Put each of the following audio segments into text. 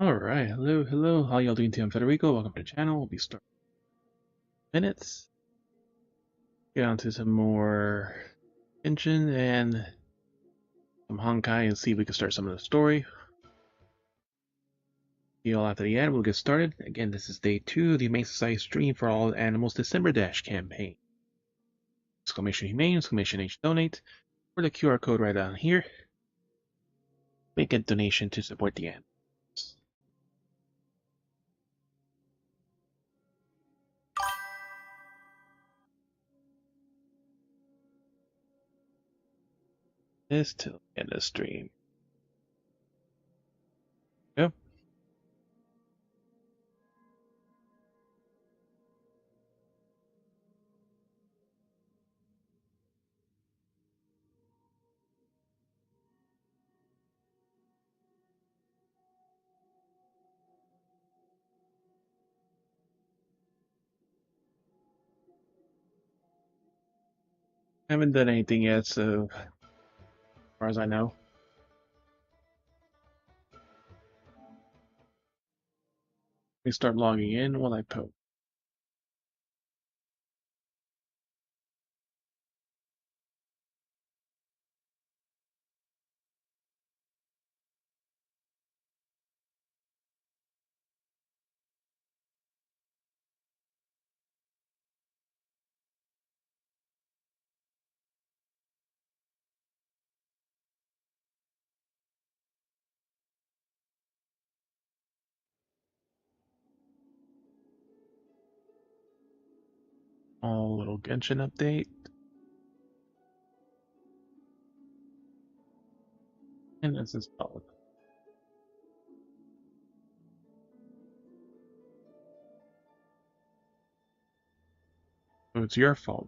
Alright, hello, how y'all doing today? I'm Federico, welcome to the channel. We'll be starting in minutes. Get on to some more engine and some Honkai and see if we can start some of the story. See y'all after the end, we'll get started. Again, this is day 2 of the Humane Society stream for all animals December Dash campaign. Exclamation Humane, exclamation H donate, or the QR code right down here. Make a donation to support the animals. This till the end of the stream. Yep. Haven't done anything yet, so as far as I know. Let me start logging in while I post. A little Genshin update. And this is solid. So it's your fault.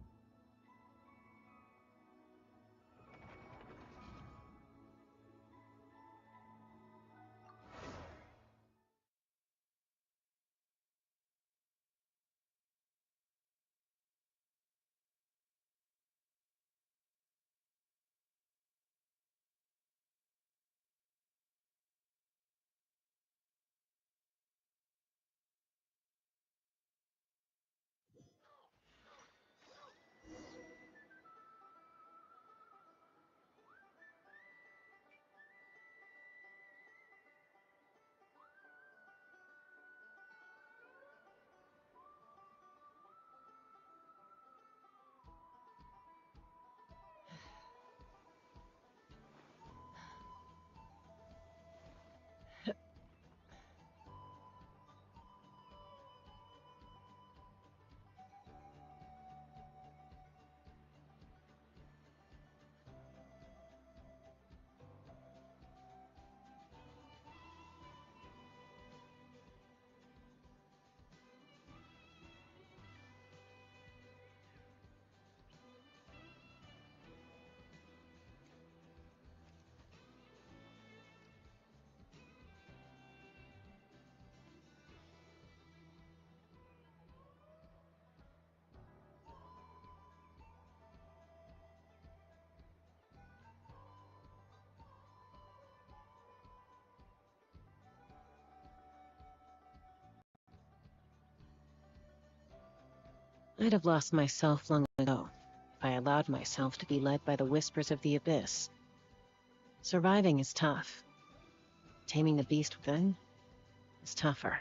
I'd have lost myself long ago if I allowed myself to be led by the whispers of the abyss. Surviving is tough. Taming the beast within is tougher.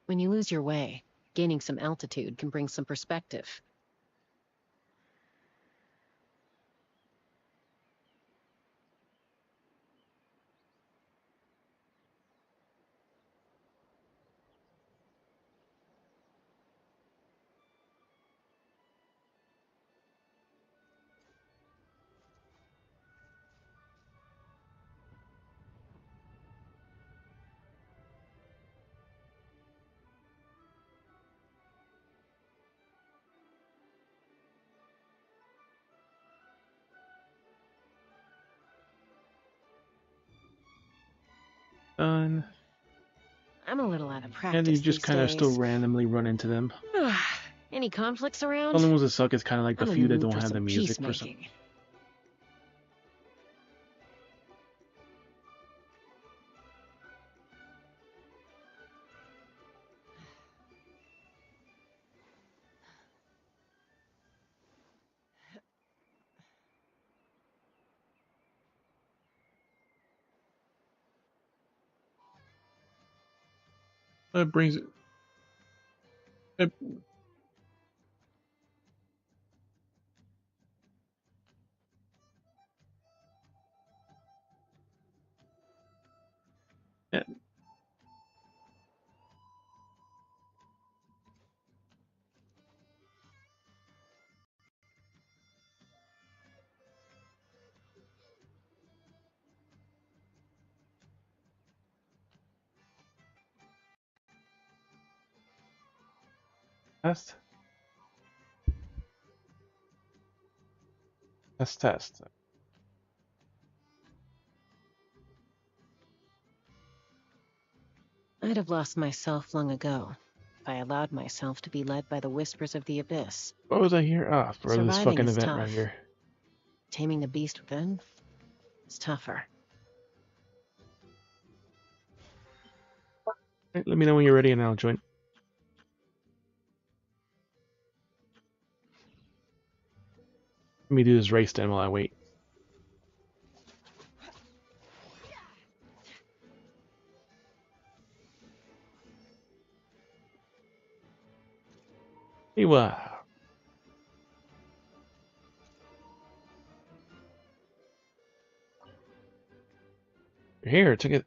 When you lose your way, gaining some altitude can bring some perspective. Done. I'm a little out of And practice you just these kind of still days. randomly run into them. Any conflicts The around? only ones that suck is kind of like the I'm in few the that mood don't for have the some music for some. peacemaking. That brings it. Yeah. Test. Test. I'd have lost myself long ago if I allowed myself to be led by the whispers of the abyss. What was I here? Ah, bro, this Surviving fucking is event right tough. here. Taming the beast within is tougher. Right, let me know when you're ready and I'll join. Let me do this race then while I wait. Hey, wow. You're here. Took it.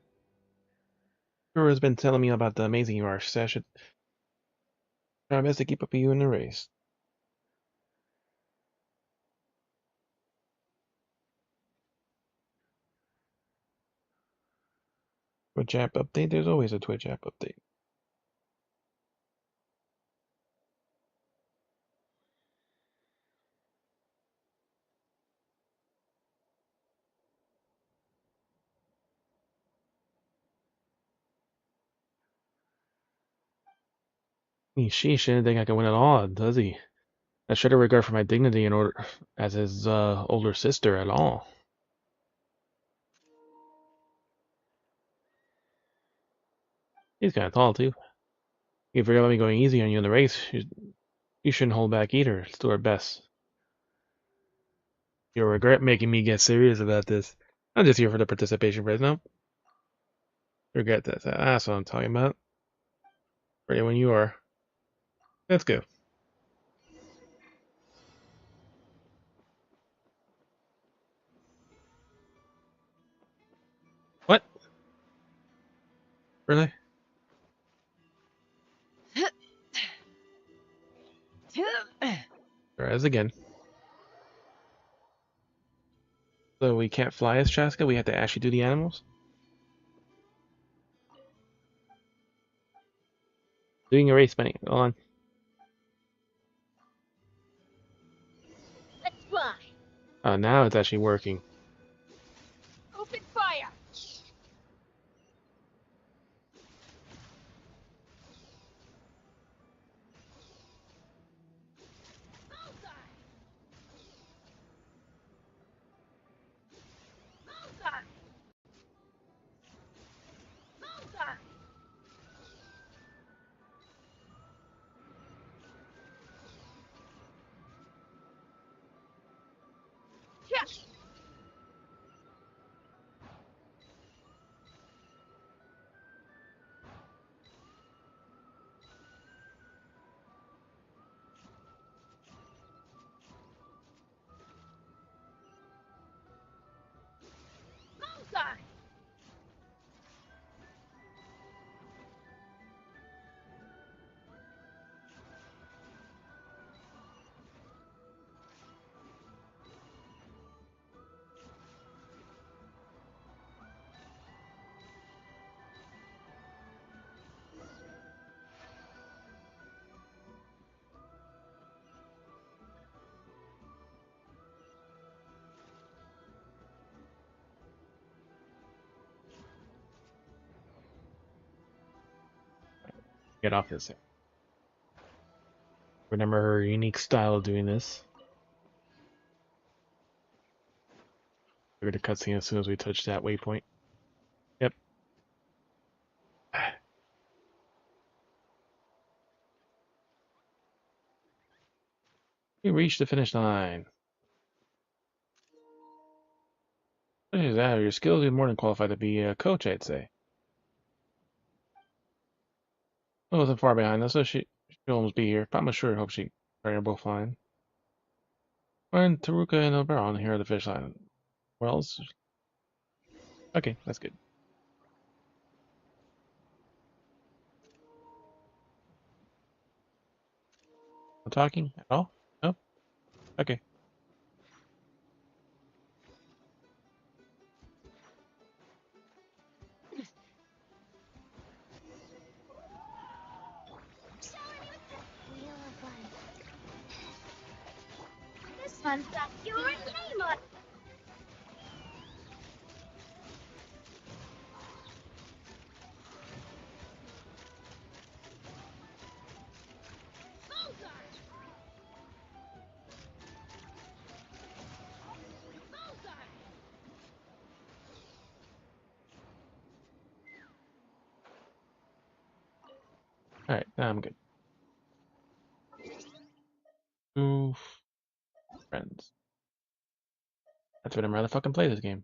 Sure has been telling me about the amazing you are, so I should try my best to keep up with you in the race. Twitch app update? There's always a Twitch app update. She didn't think I could win at all, does he? I should have regard for my dignity in order as his older sister at all. He's kind of tall too. You forgot about me going easy on you in the race. You shouldn't hold back either. Let's do our best. You'll regret making me get serious about this. I'm just here for the participation prize. No, regret that. That's what I'm talking about. Ready when you are. Let's go. What? Really? Try this again. So we can't fly as Chaska? We have to actually do the animals? Doing a race, Benny. Go on. Let's fly. Oh, now it's actually working. Open fire. Bullseye. Bullseye. Bullseye. Yes. get off this. Remember her unique style of doing this. We're going to cutscene as soon as we touch that waypoint. Yep. We reached the finish line. What is that? Your skills are more than qualified to be a coach, I'd say. I wasn't far behind us, so she'll almost be here. But I'm sure hope she carry her both fine. When Taruka and Oberon here at the finish line. Where else? Okay, that's good. No talking at all? No? Okay. Wheel of Life. This one's got your name on it. Bullseye! Bullseye! Alright, now I'm good. Oof. Friends. That's what I'm rather fucking play this game.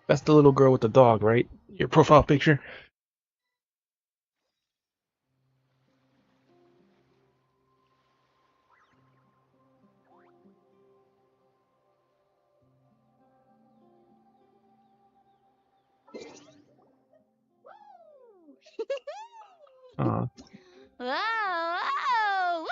That's the little girl with the dog, right? Your profile picture? Aw. Whoa! Whoa!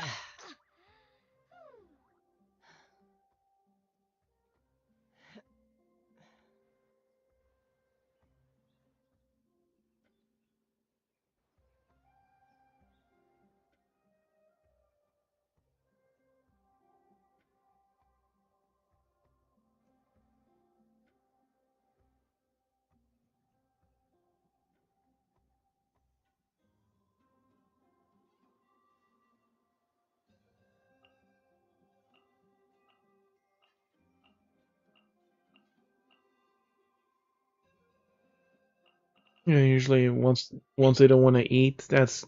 Yeah, usually once they don't want to eat, that's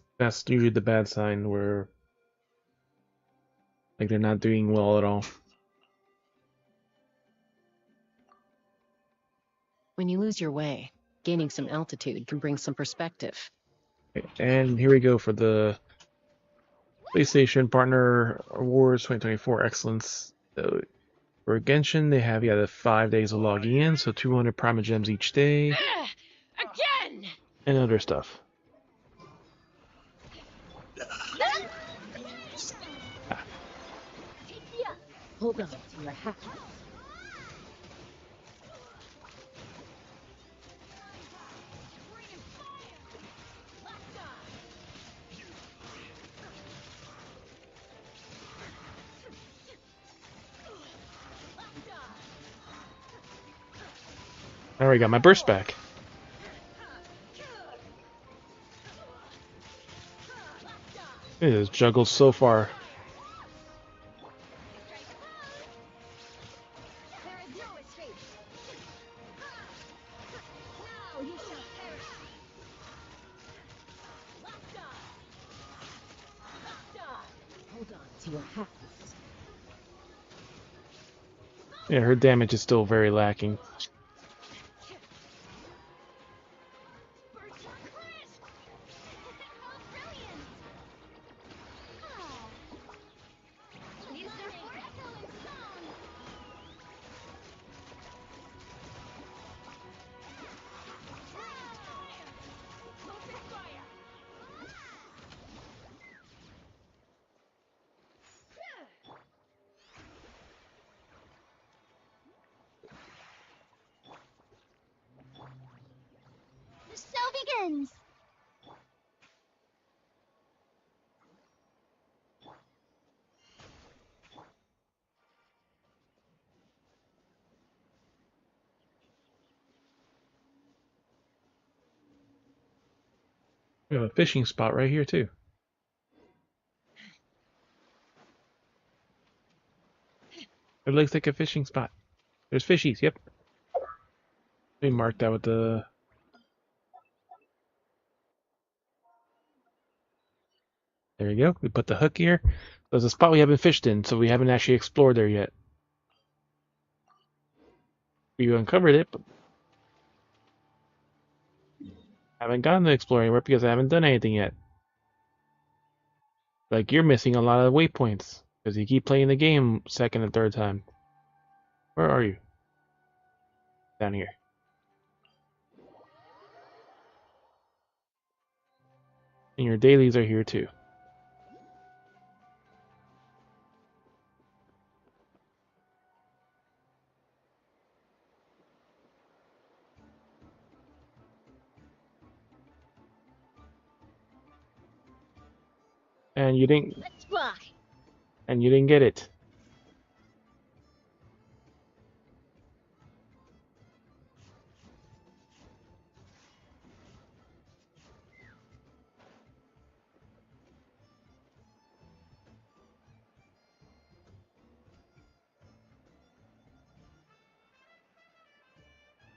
usually the bad sign where like they're not doing well at all. When you lose your way, gaining some altitude can bring some perspective. Okay, and here we go for the PlayStation Partner Awards 2024 Excellence. So for Genshin, they have the 5 days of logging in, so 200 Prima Gems each day, Again! and other stuff. Ah, Take me up! Hold on to your hat. I already got my burst back. It is juggled so far. There is no escape. Now you shall perish. Hold on to your hat. Yeah, her damage is still very lacking. The show begins. We have a fishing spot right here too. It looks like a fishing spot. There's fishies, yep. We marked that with the... There you go. We put the hook here. There's a spot we haven't fished in, so we haven't actually explored there yet. We uncovered it, but haven't gone to exploring anywhere because I haven't done anything yet. Like, you're missing a lot of waypoints because you keep playing the game second and third time. Where are you? Down here. And your dailies are here too. And you didn't... Let's fly. And you didn't get it.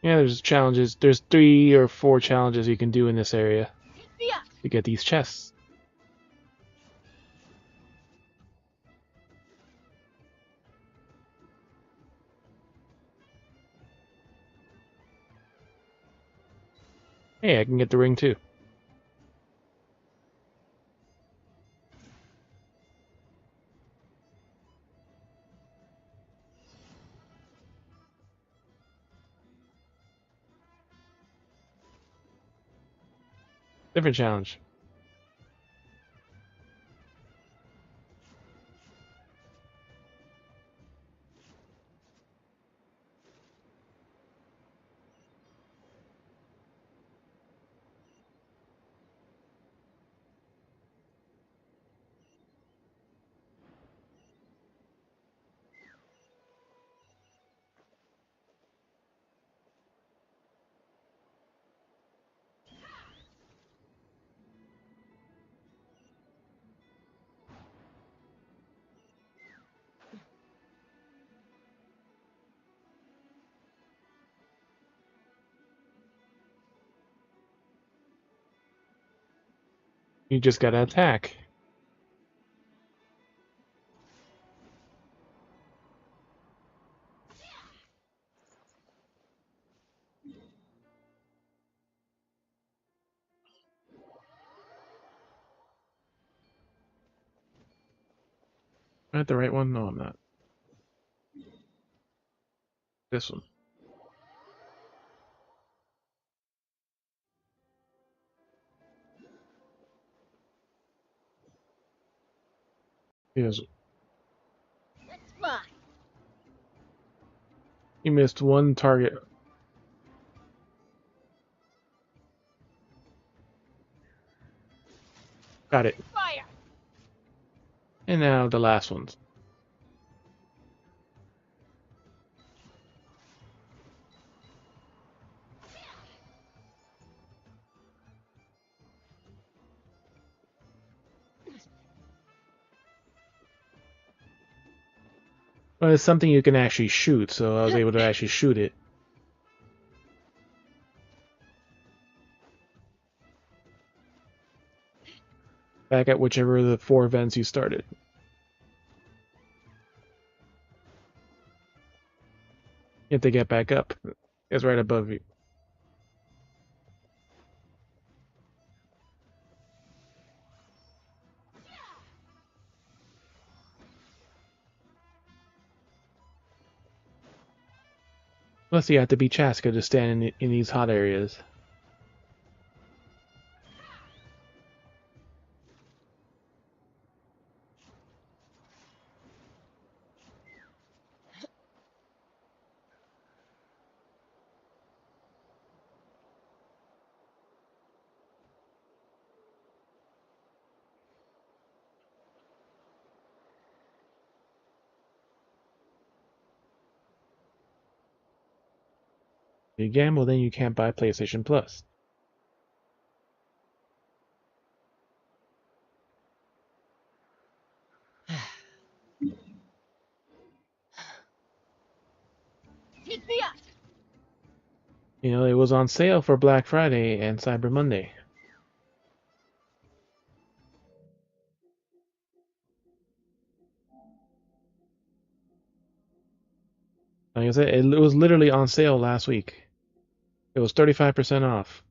Yeah, there's challenges. There's 3 or 4 challenges you can do in this area Yeah. to get these chests. Hey, I can get the ring too. Different challenge. You just gotta attack. Am I at the right one? No, I'm not. This one. Yes. Let's fly. You missed one target. Got it. Fire. And now the last ones. Well, it's something you can actually shoot, so I was able to actually shoot it. Back at whichever of the 4 vents you started. You have to get back up. It's right above you. Plus, you have to be Chaska to stand in these hot areas. If you gamble, then you can't buy PlayStation Plus. You know, it was on sale for Black Friday and Cyber Monday. Like I said, it was literally on sale last week. It was 35% off.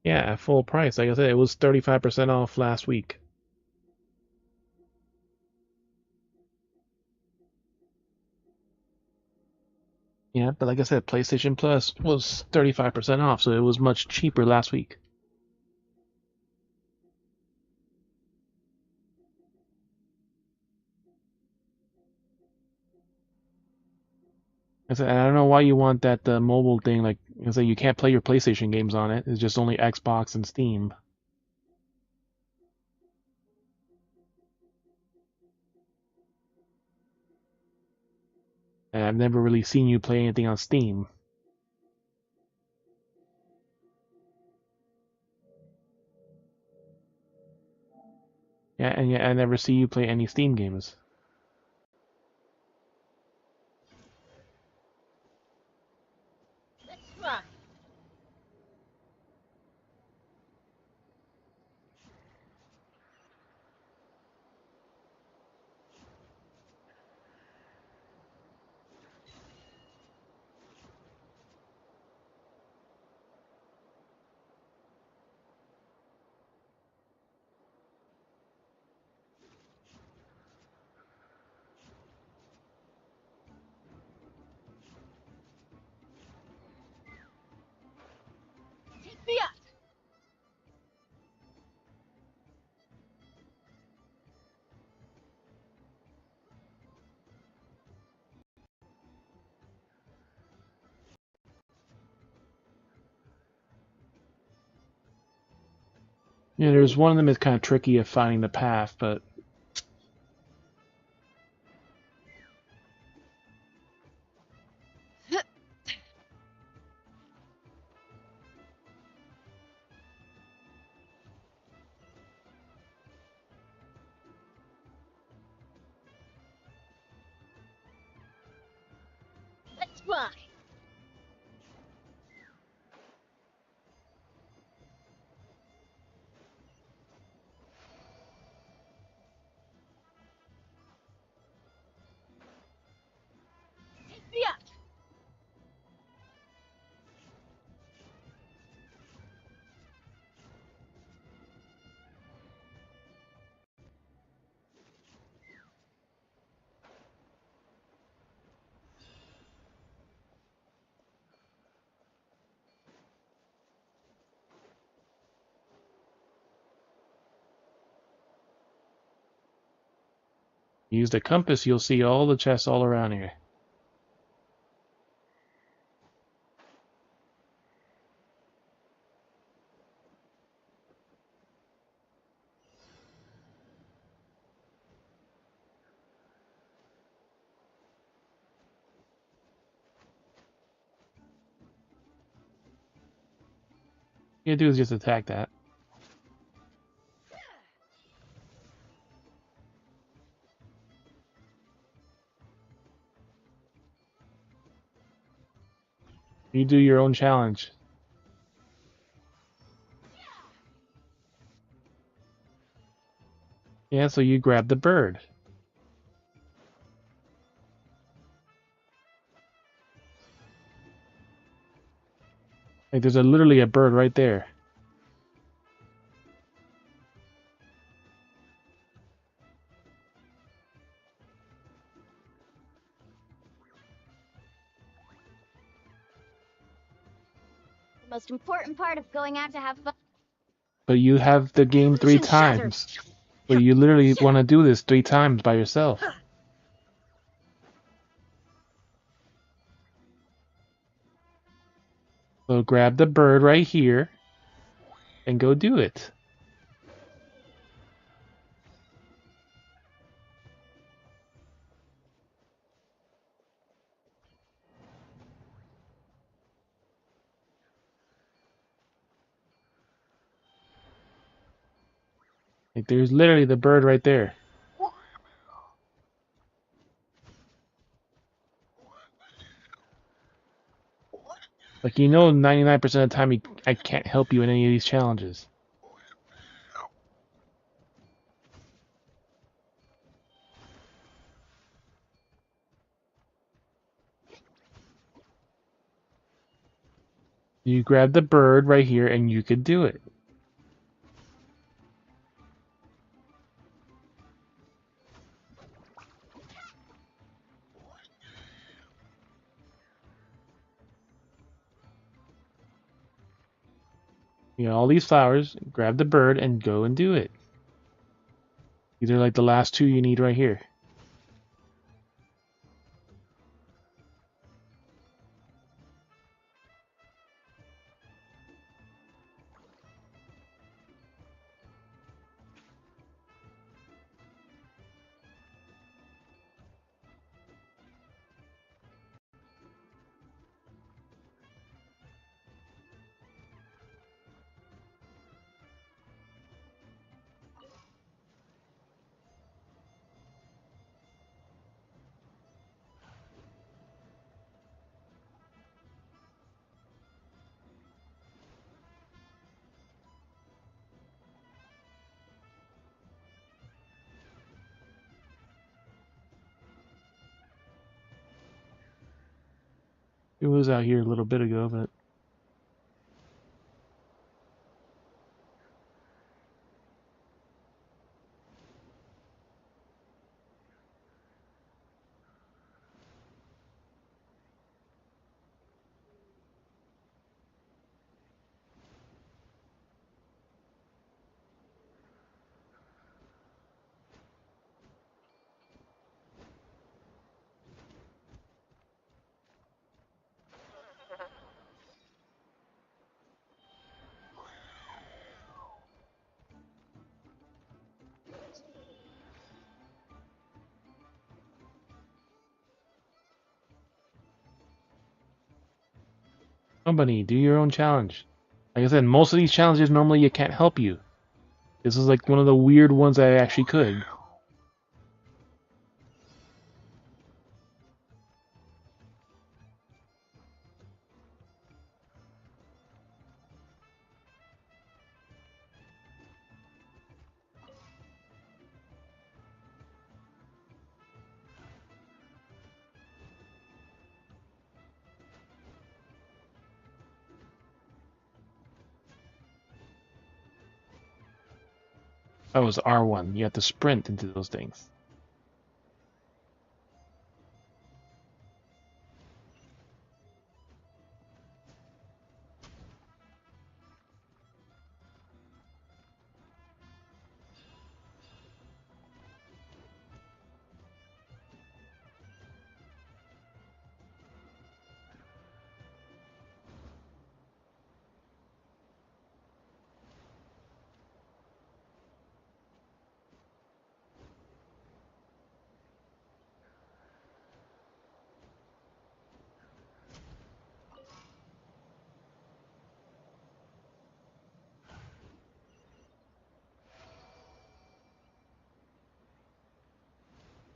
Yeah, at full price. Like I said, it was 35% off last week. Yeah, but like I said, PlayStation Plus was 35% off, so it was much cheaper last week. I said, I don't know why you want that mobile thing. Like I said, you can't play your PlayStation games on it. It's just only Xbox and Steam. And I've never really seen you play anything on Steam. Yeah, and yet I never see you play any Steam games. Let's rock. Take me up. Yeah, there's one of them is kind of tricky of finding the path, but Let's rock. Take me up. use the compass, you'll see all the chests all around here. All you do is just attack that. You do your own challenge. Yeah, so you grab the bird. Like there's literally a bird right there. The most important part of going out to have fun. But you have the game 3 times. But you literally want to do this 3 times by yourself. So grab the bird right here and go do it. Like there's literally the bird right there. Like, you know, 99% of the time I can't help you in any of these challenges. You grab the bird right here and you could do it. You know, all these flowers, grab the bird and go and do it. These are like the last two you need right here. It was out here a little bit ago, but company, do your own challenge. Like I said, most of these challenges normally you can't help you. This is like one of the weird ones I actually could. That was R1. You have to sprint into those things.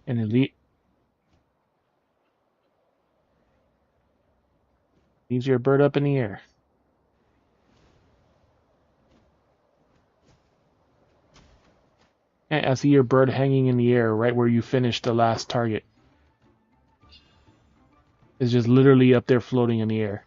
And it leaves your bird up in the air. Yeah, I see your bird hanging in the air right where you finished the last target. It's just literally up there floating in the air.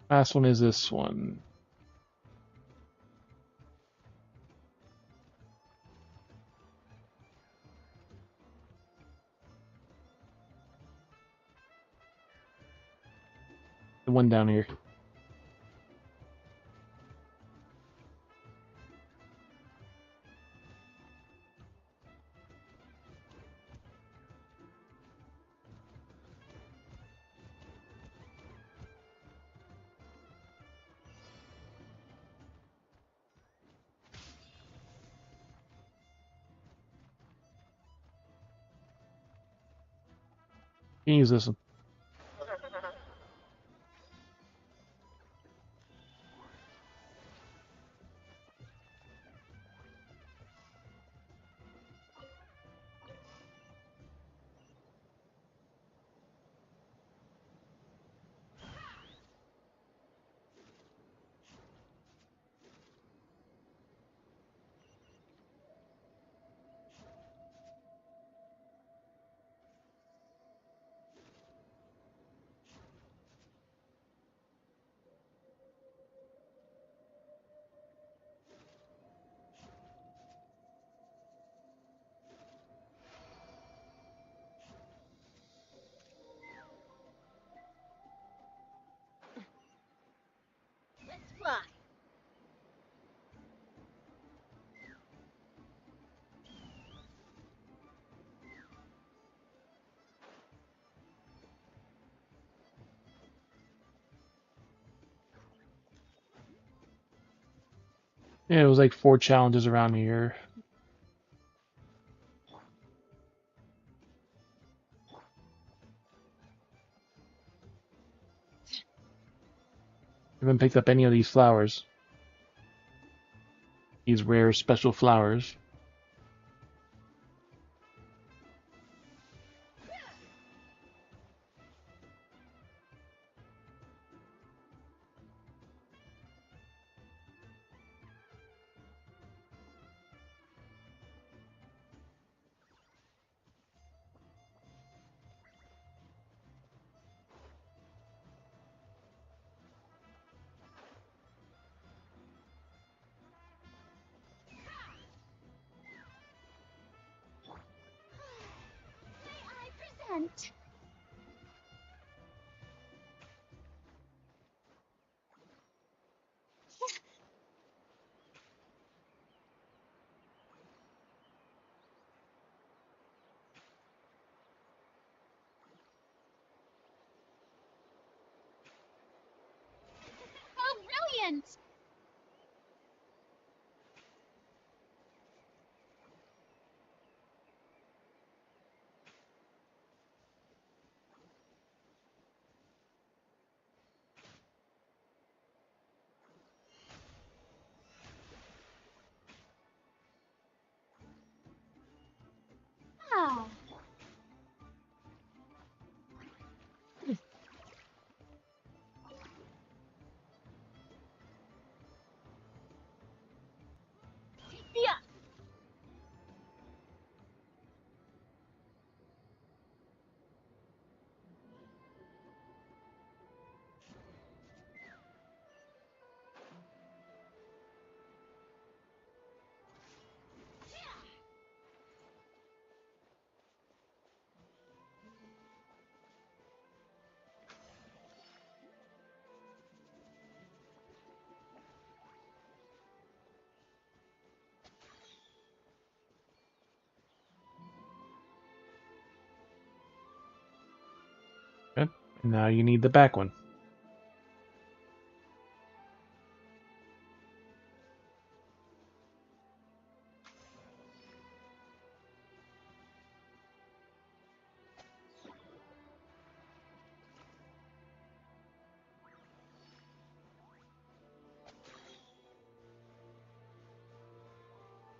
Last one is this one. The one down here. You can use this one. Yeah, it was like 4 challenges around here. Haven't picked up any of these flowers. These rare special flowers. I present. Oh, brilliant! Ah. Yeah. Good. And now you need the back one.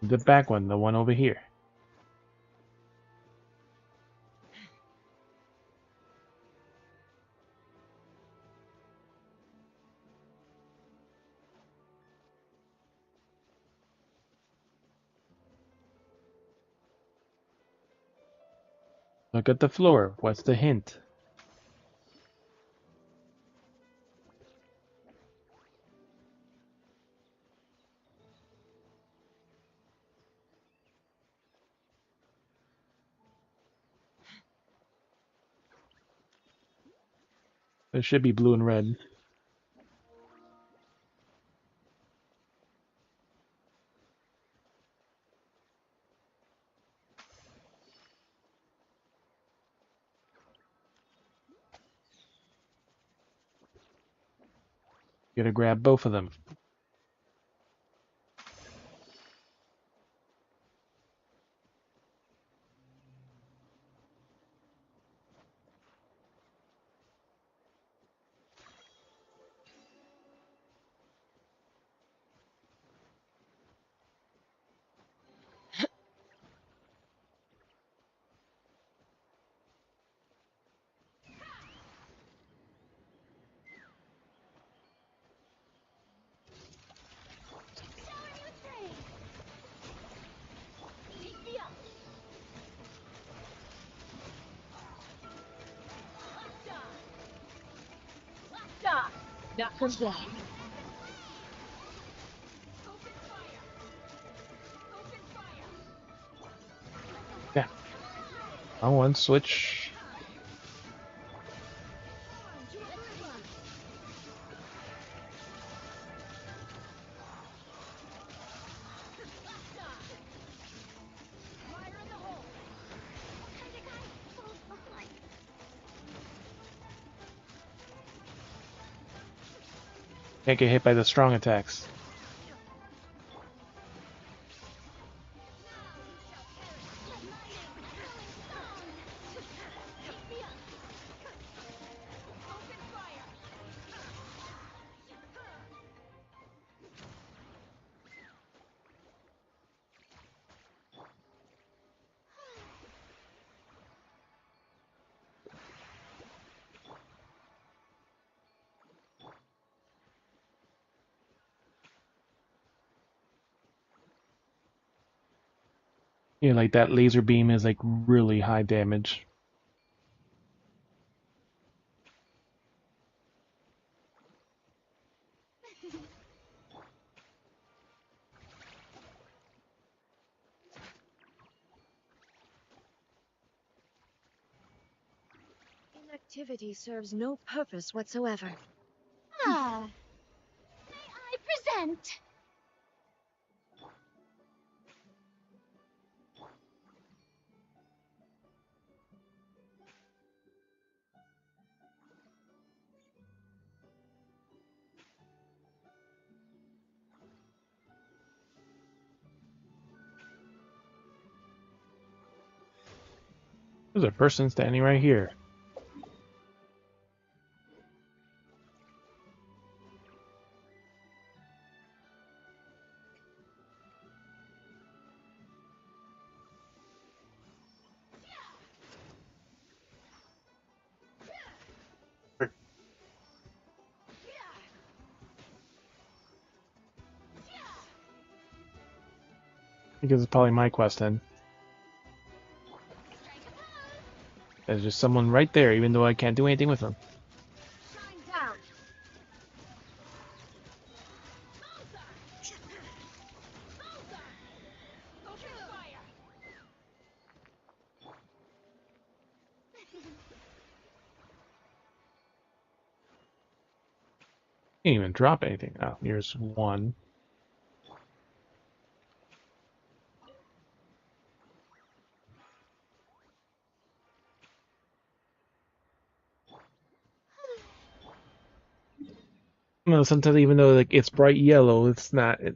The back one, the one over here. Look at the floor. What's the hint? It should be blue and red. You gotta grab both of them. Not for that. Yeah. On one switch. Can't get hit by the strong attacks. Yeah, like that laser beam is like really high damage. Inactivity serves no purpose whatsoever. Ah, may I present? There's a person standing right here. Because it's probably my quest then. There's just someone right there, even though I can't do anything with them. Shine down. Can't even drop anything. Oh, here's one. No, sometimes even though like it's bright yellow, it's not. It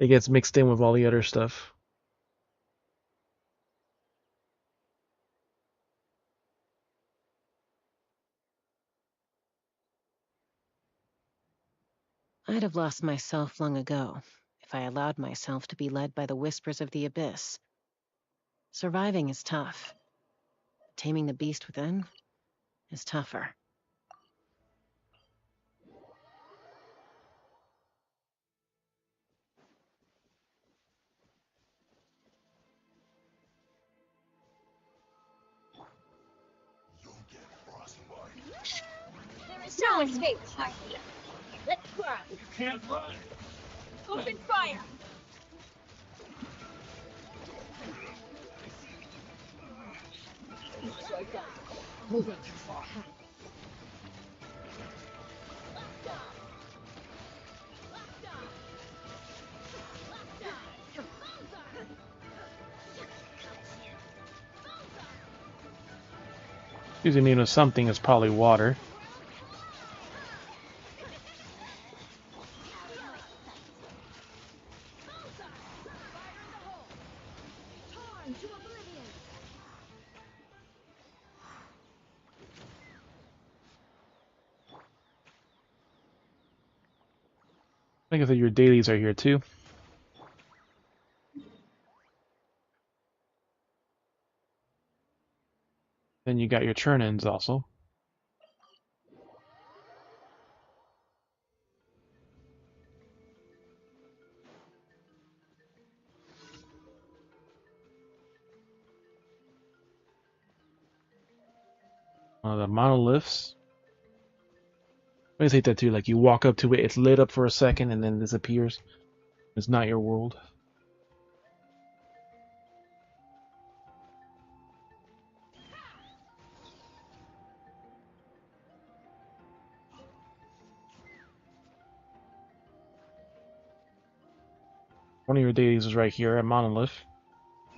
gets mixed in with all the other stuff. I'd have lost myself long ago if I allowed myself to be led by the whispers of the abyss. Surviving is tough. Taming the beast within is tougher. There is no escape, Harvey. Let's run. You can't run. Open fire. Usually mean with something is probably water. Torn to oblivion. I think I said your dailies are here too. Then you got your churn-ins also. The monoliths. I always hate that too. Like you walk up to it, it's lit up for a second and then disappears. It's not your world. One of your dailies is right here at Monolith.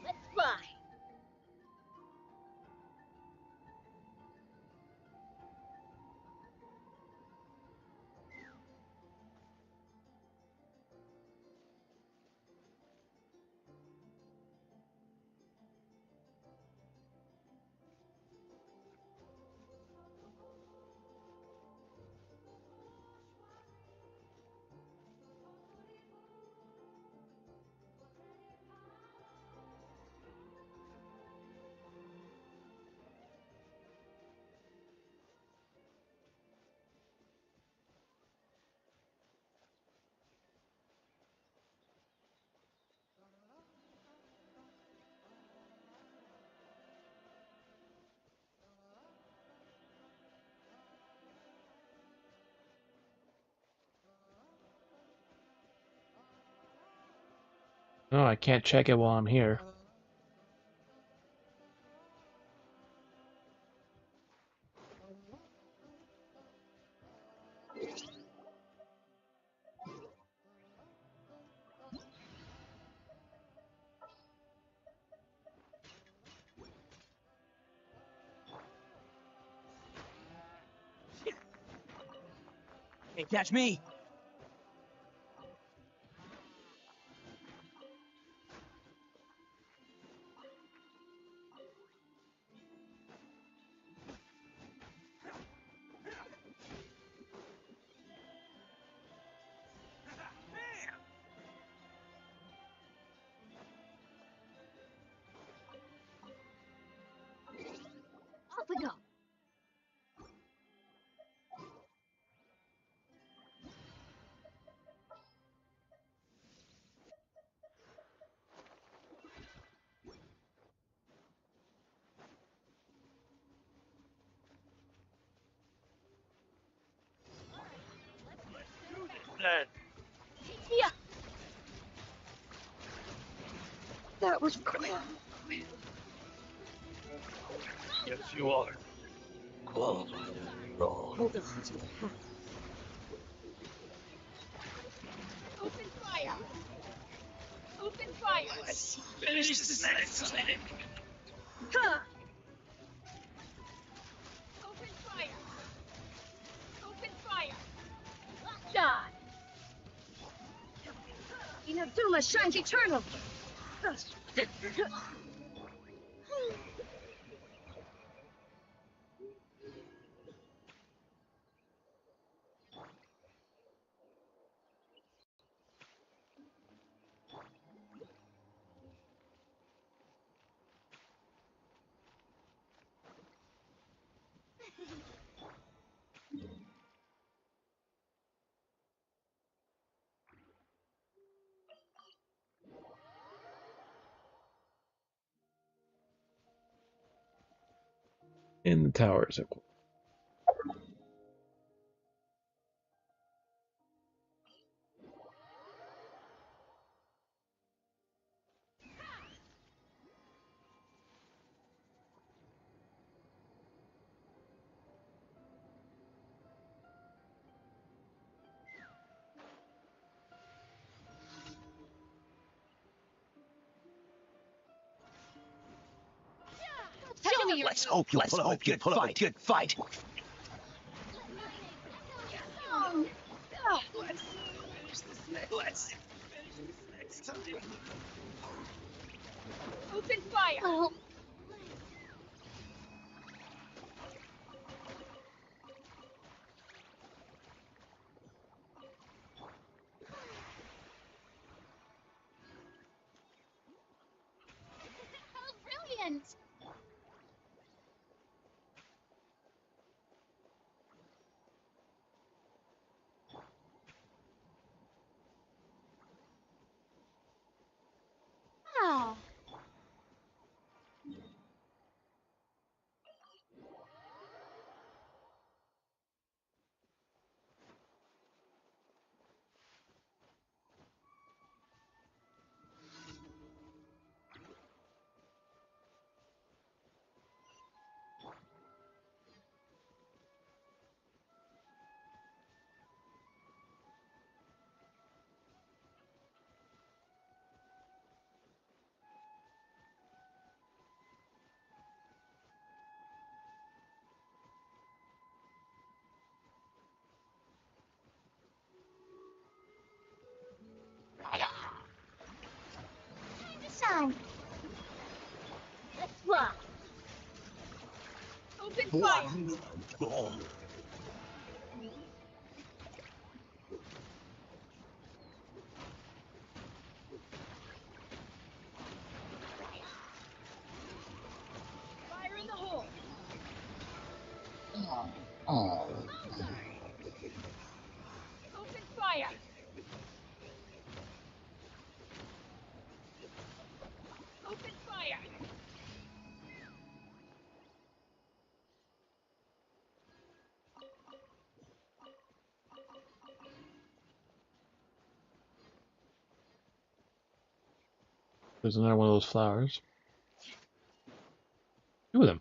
Let's fly. No, I can't check it while I'm here. Can't catch me. Off we go. Yeah. That was close. Yes, you are. Close. Hold on. Open fire. Open fire. Let's finish this next time. Huh. Open fire. Open fire. Die. Inazuma shines eternal. In the towers. Show me your Let's hope you pull up a good fight. Good fight. song. Let's finish this next time. Open fire. Oh. How brilliant! Ah. Time. Let's fly. Open fire. Fire in the hole. Open fire. Open fire. There's another one of those flowers. Two of them.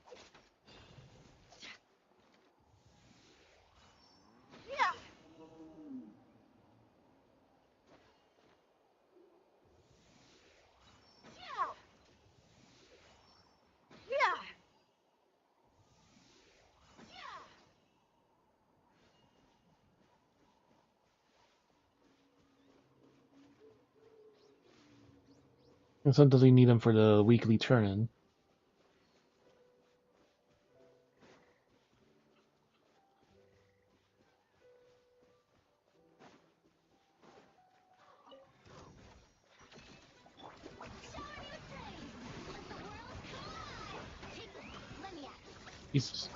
And sometimes we need them for the weekly turn-in. Jesus.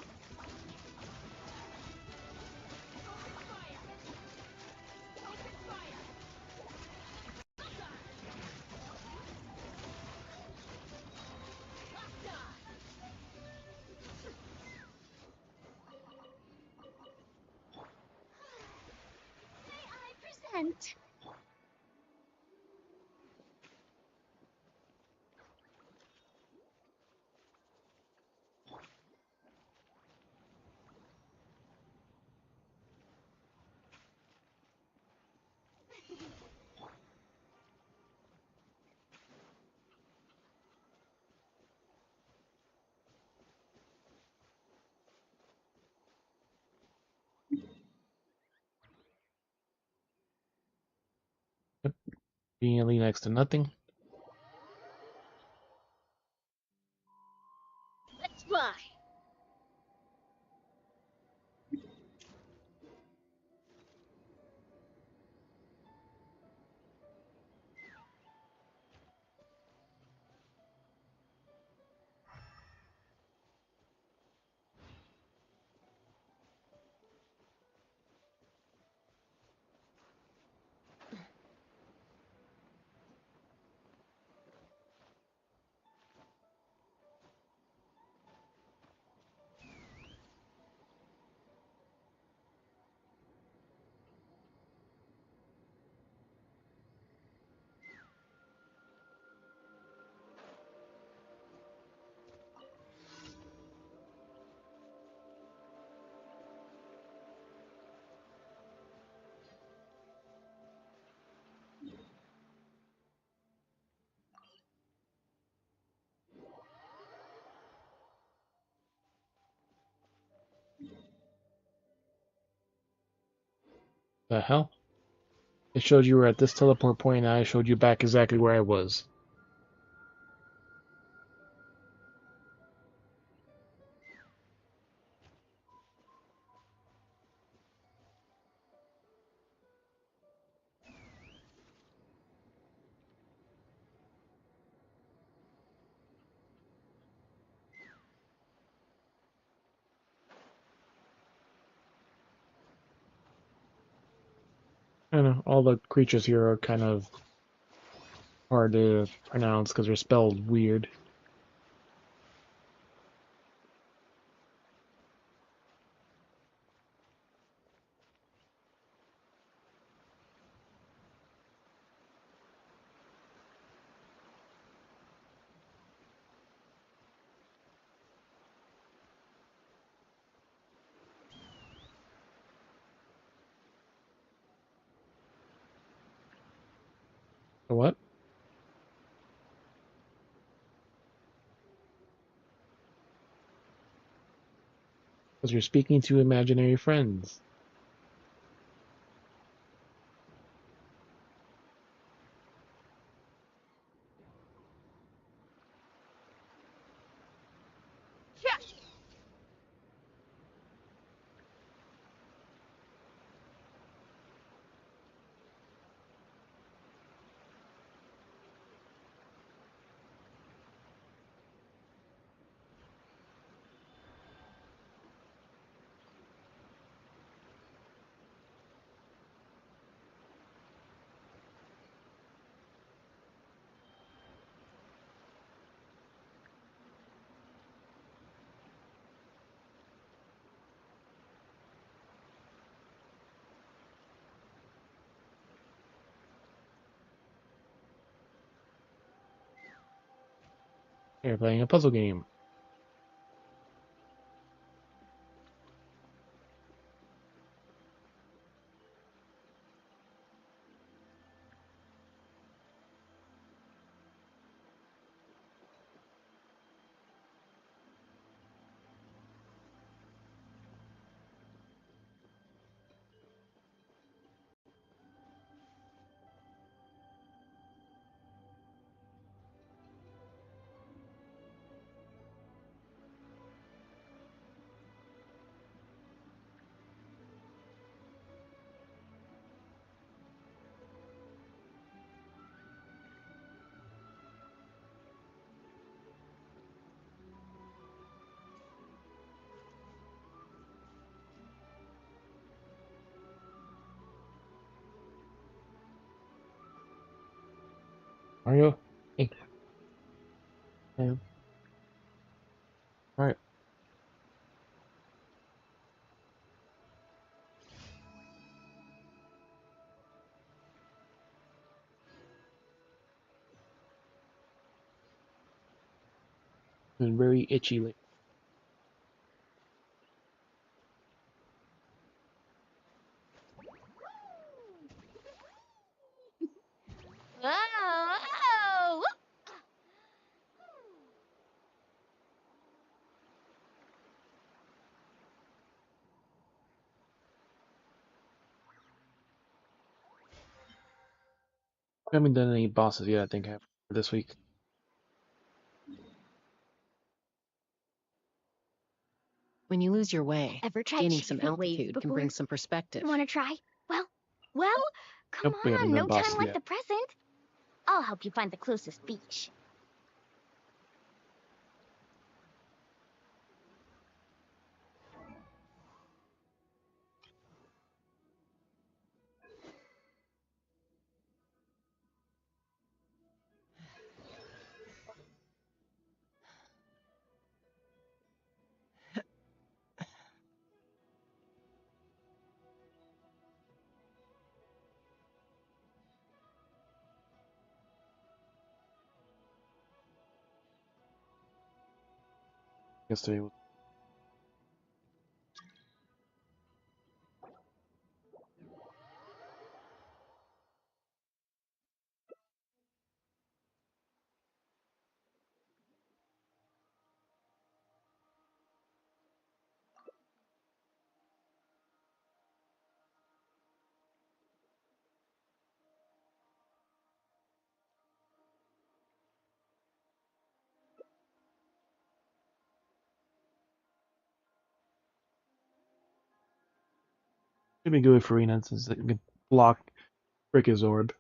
Present. Conveniently next to nothing. Let's fly. The hell? It showed you were at this teleport point, and I showed you back exactly where I was. I know, all the creatures here are kind of hard to pronounce because they're spelled weird. The what? Because you're speaking to imaginary friends. You're playing a puzzle game. Mario? Hey. Alright. Been very itchy lately. Whoa! I haven't done any bosses yet, I think, for this week. When you lose your way, Ever tried gaining some chasing waves altitude can before? bring some perspective. Want to try? Well, come Nope, we haven't on, done no time bosses like yet. the present. I'll help you find the closest beach. Yesterday was. Should be good for Arena since it can block Brick's orb.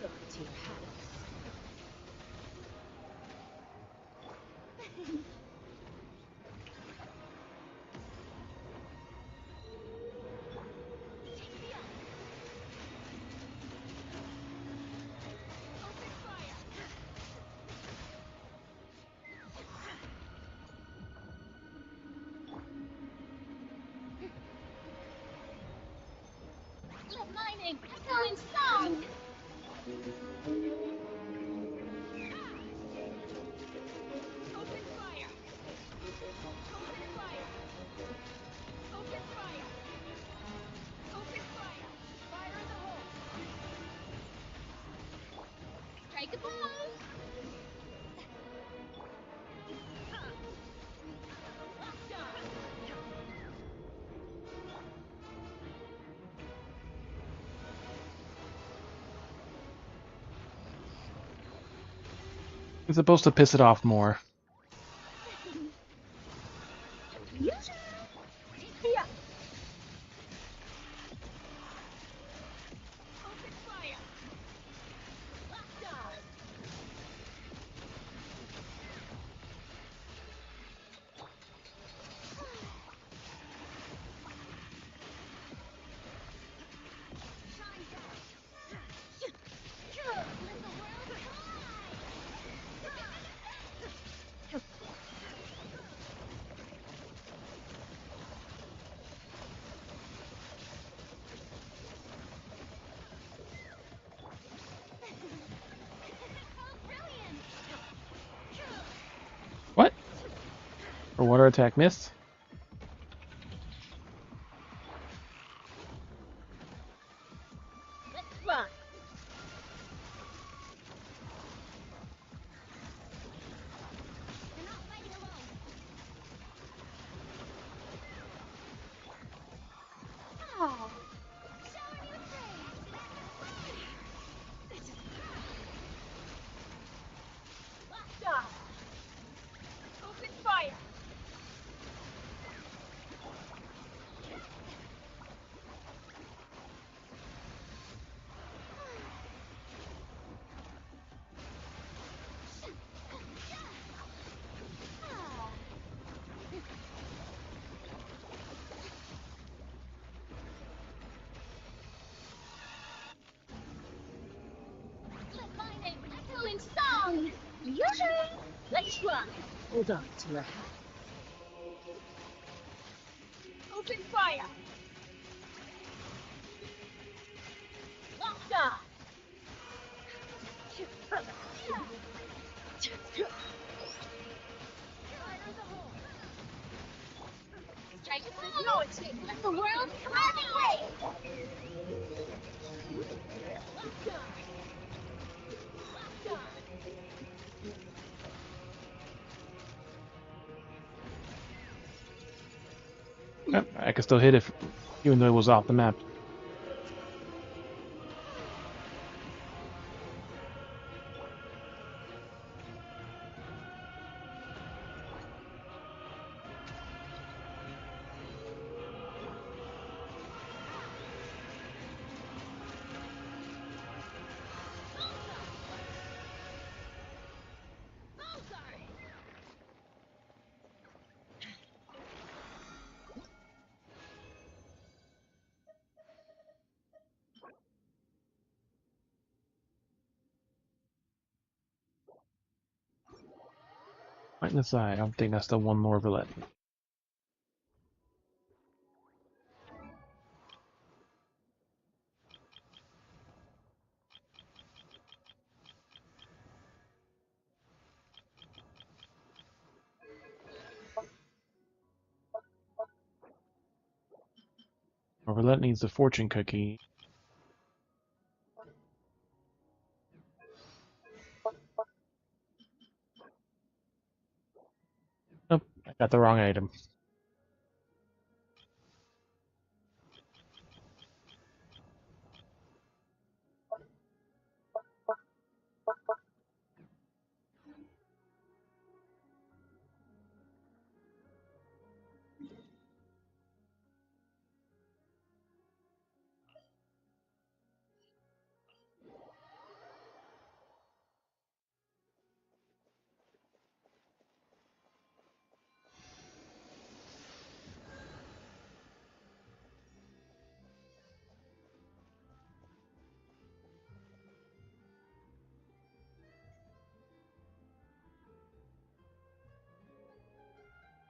Hold on to your hats. Lead mining! I'm going strong! Open fire! Open fire! Open fire! Open fire! Fire in the hole! Strike a blow! It's supposed to piss it off more. Yeah. Open fire. Lockdown. Shine down. Let the world collide. Oh, brilliant. What? Her water attack missed? Let's rock. You're not fighting alone. Oh. Shower me with praise. This is lockdown. Open fire. Let my name echo in song. Usually, let's rock. Hold on to your hat. Open fire. Lockdown. Strike a solo. Let the world collide. Lockdown. Lockdown. Yep, I can still hit it, even though it was off the map. Right in the side. I don't think that's the one more Villette. Villette needs the fortune cookie. Nope, I got the wrong item.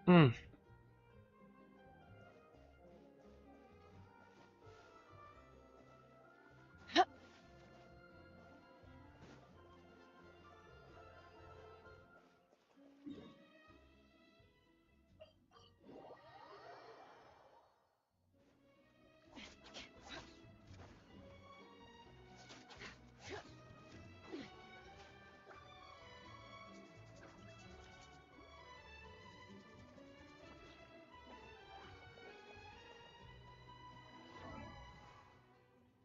Hmm.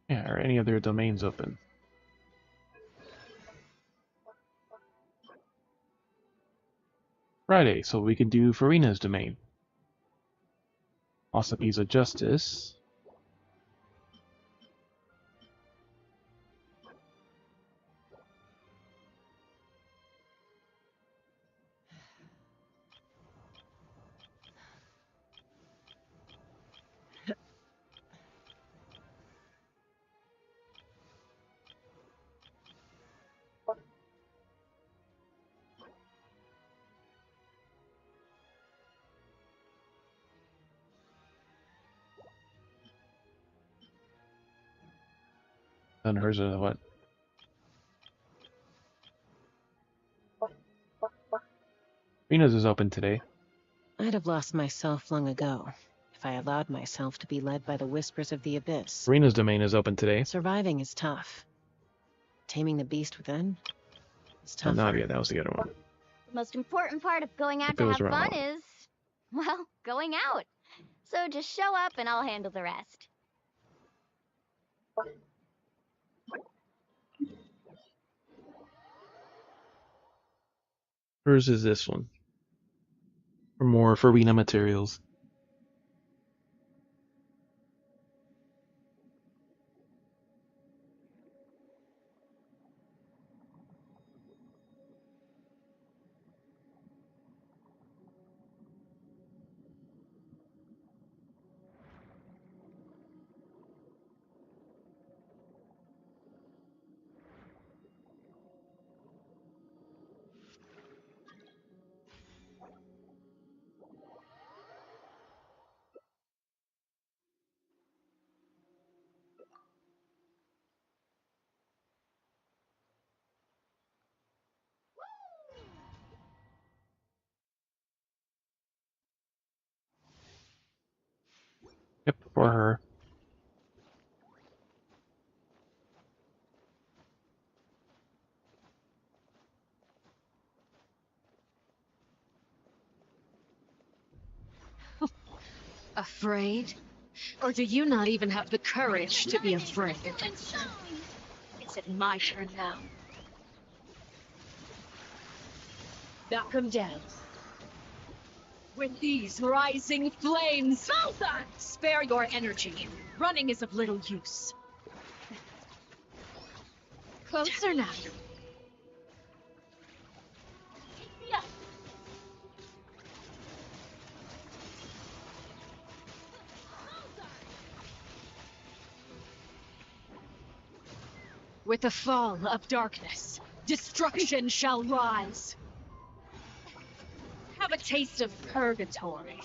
Yeah, or any other domains open. Friday, so we can do Farina's domain. Also, ease of justice. And hers are what? Venus is open today. I'd have lost myself long ago if I allowed myself to be led by the whispers of the abyss. Serena's domain is open today. Surviving is tough. Taming the beast within is Oh, tougher. Navia, that was the other one. The most important part of going out If to it was have fun wrong. is, well, going out. So just show up and I'll handle the rest. Hers is this one. For more Farina materials. Yep, for her. Afraid? Or do you not even have the courage to be afraid? Is it my turn now? Knock him down. With these rising flames, spare your energy. Running is of little use. Closer now. With the fall of darkness, destruction shall rise. Have a taste of purgatory.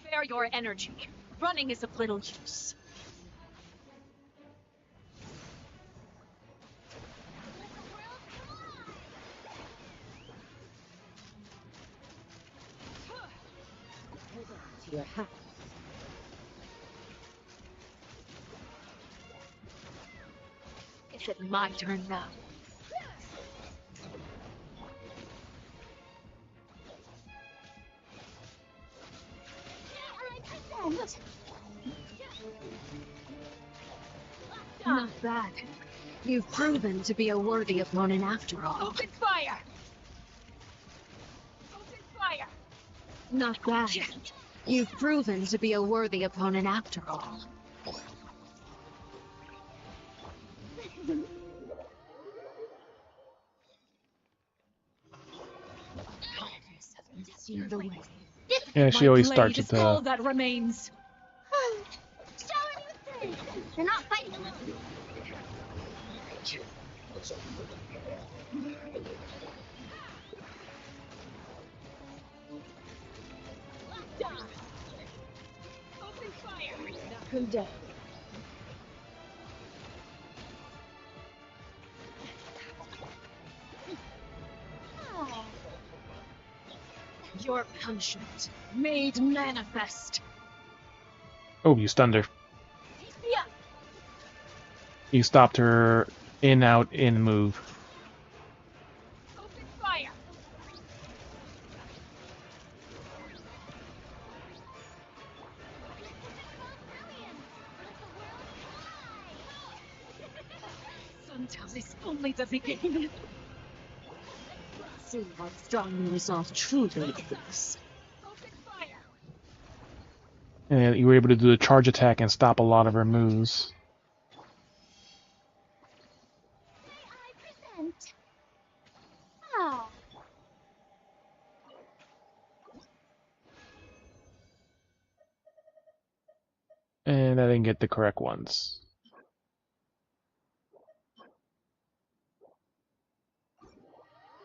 Spare your energy. Running is of little use. To your hat. Is it my turn now? Not bad. You've proven to be a worthy opponent after all. Open fire! Open fire! Not bad. You've proven to be a worthy opponent after all. Seen the way. Yeah, she always starts with all the. that remains. Show anything! They're not fighting alone. Open fire! Knock him down. Oh, Your punishment made manifest. Oh, you stunned her. Yeah. You stopped her in, out, in move. Open fire! Sometimes it's only the beginning. see how strong your resolve truly is. Open fire. And you were able to do the charge attack and stop a lot of her moves. I present. Ah. And I didn't get the correct ones.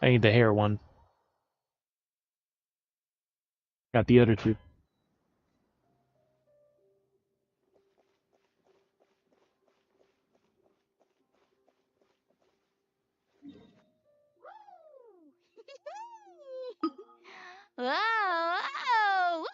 I need the hair one. Got the other two. Whoa, whoa.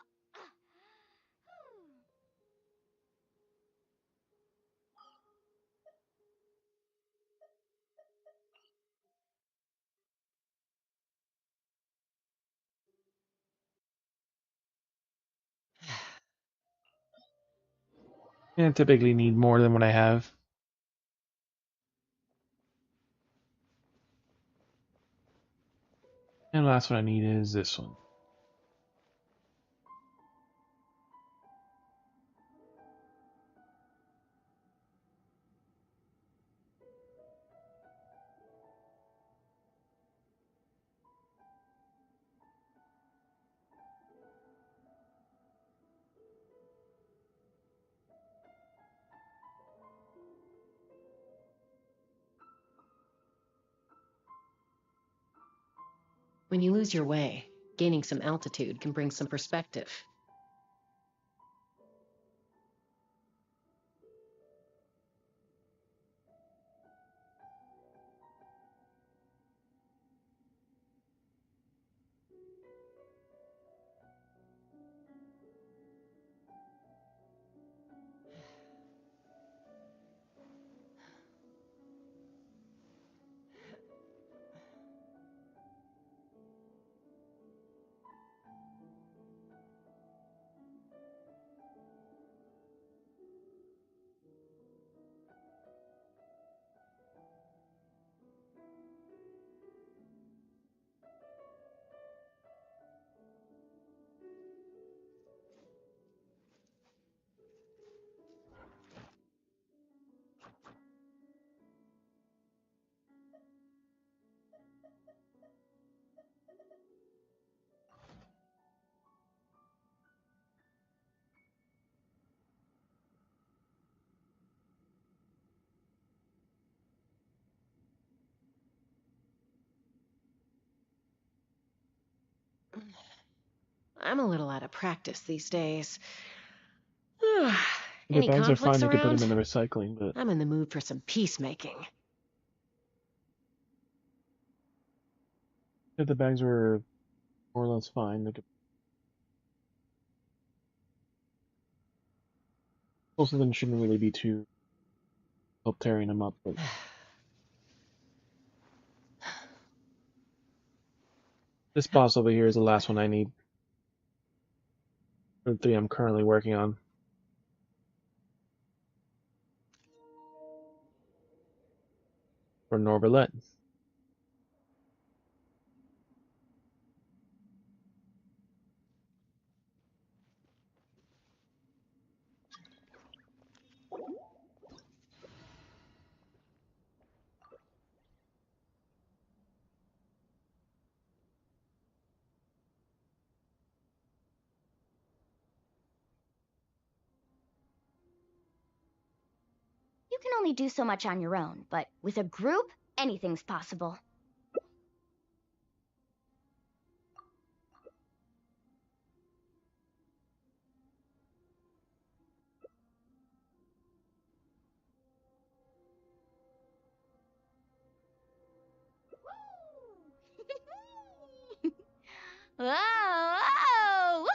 And I typically need more than what I have. And the last one I need is this one. When you lose your way, gaining some altitude can bring some perspective. I'm a little out of practice these days. The Any bags are fine, conflicts you could put around? them in the recycling, but I'm in the mood for some peacemaking. if the bags were more or less fine, they could. Most of them shouldn't really be too help tearing them up, but this boss over here is the last one I need. The three I'm currently working on. For Norvalet. You can only do so much on your own, but with a group, anything's possible. Whoa, whoa.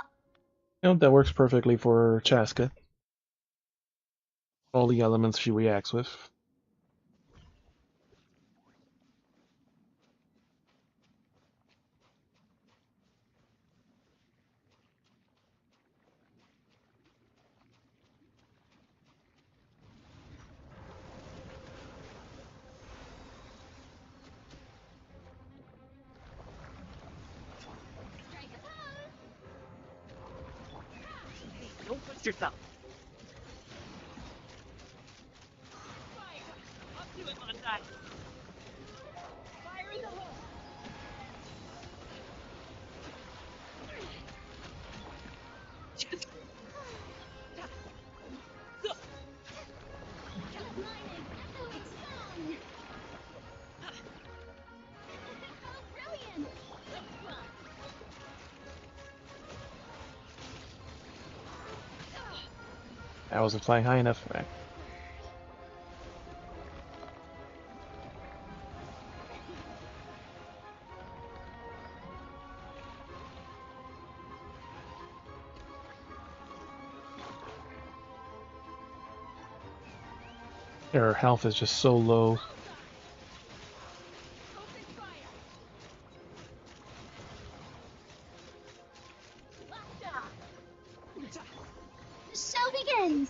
You know, that works perfectly for Chaska. All the elements she reacts with. Trust yourself. Up to it, Montai. Fire in the hole. Lightning, echoing song. Oh, brilliant. I wasn't flying high enough. Right. Her health is just so low. Open fire. Locked on. The show begins.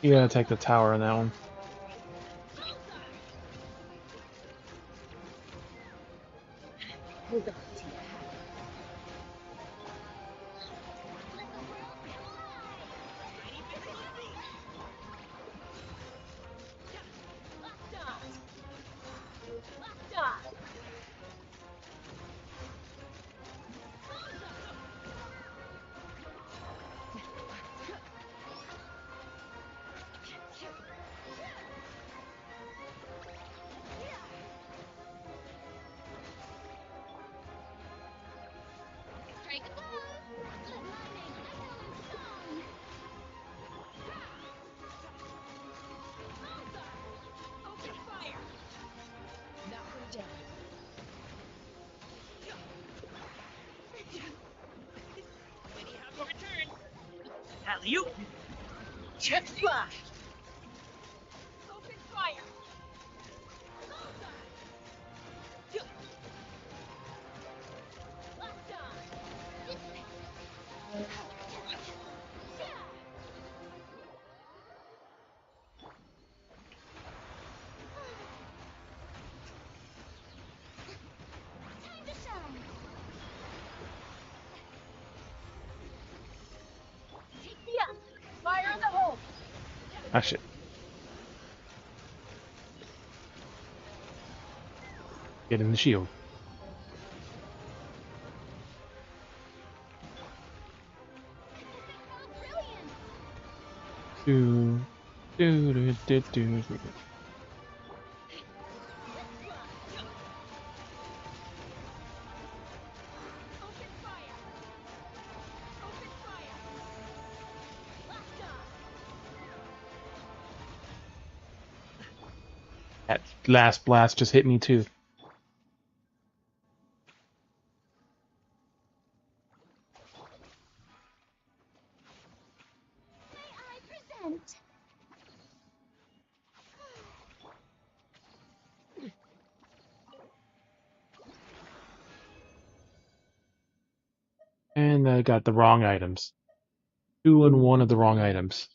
You gotta take the tower on that one. Hold on to your Locked on. Locked on. Strike a blow. Let lightning echoing song. open fire. Knock him down. Many have a return. Alley-oop. Jet fly. Open fire. Locked on. Time to shine. Take me up. Fire in the hole. Ah shit. Get in the shield. Oh, brilliant. Do. Open fire. Open fire. Locked on. That last blast just hit me too. May I present? And I got the wrong items. 2 and 1 of the wrong items.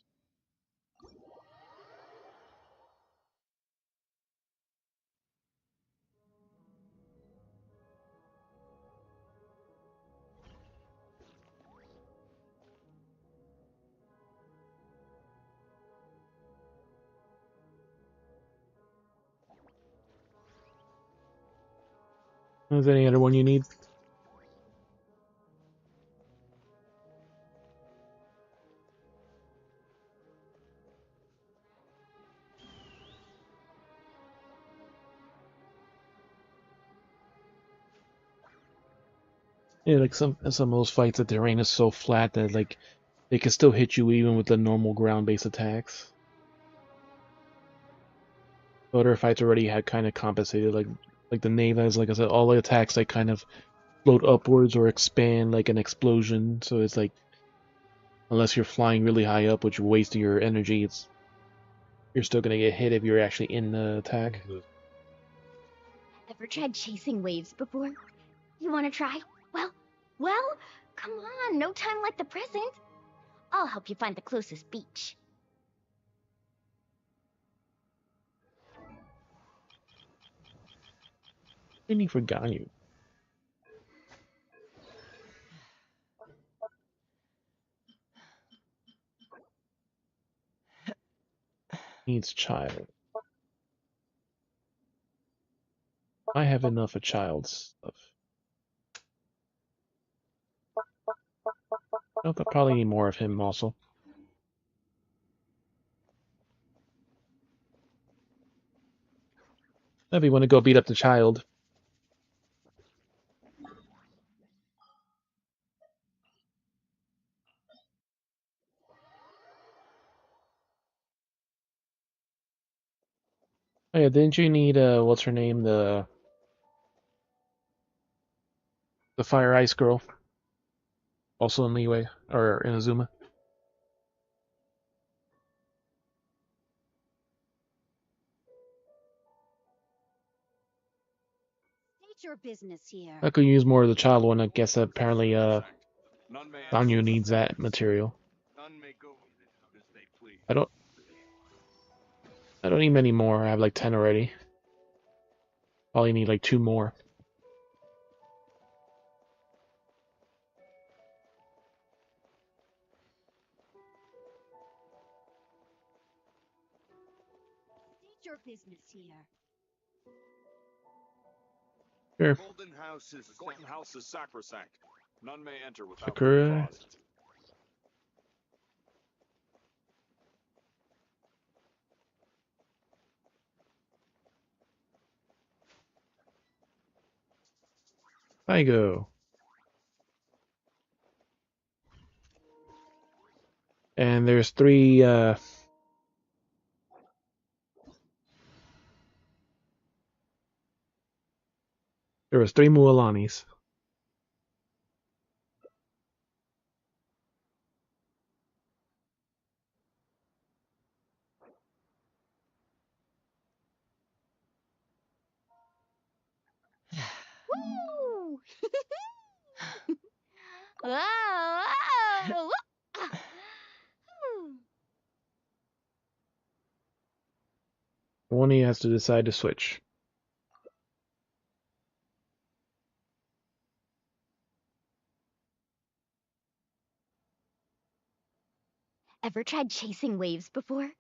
Is there any other one you need? Yeah, like some of those fights, the terrain is so flat that like they can still hit you even with the normal ground-based attacks. Other fights already had kind of compensated, like the Nevas, like I said, all the attacks like kind of float upwards or expand like an explosion. So it's like unless you're flying really high up, which wastes your energy, you're still gonna get hit if you're actually in the attack. Ever tried chasing waves before? You want to try? Well, come on, no time like the present. I'll help you find the closest beach. And he forgot you. Needs child. I have enough of child's stuff. Nope, I probably need more of him also. If you want to go beat up the child. Oh yeah, didn't you need what's her name? The Fire Ice girl. Also in Leeway or in Azuma. State your business here. I could use more of the child one. I guess apparently Danyu needs that material. I don't need many more. I have like 10 already. Probably need like 2 more. State your business here. Sure. Golden House is sacrosanct. None may enter without Sakura. cause. Igo. And there's 3 there was 3 Mualanis. Woo! Whoa, whoa, whoa. One of you has to decide to switch. Ever tried chasing waves before?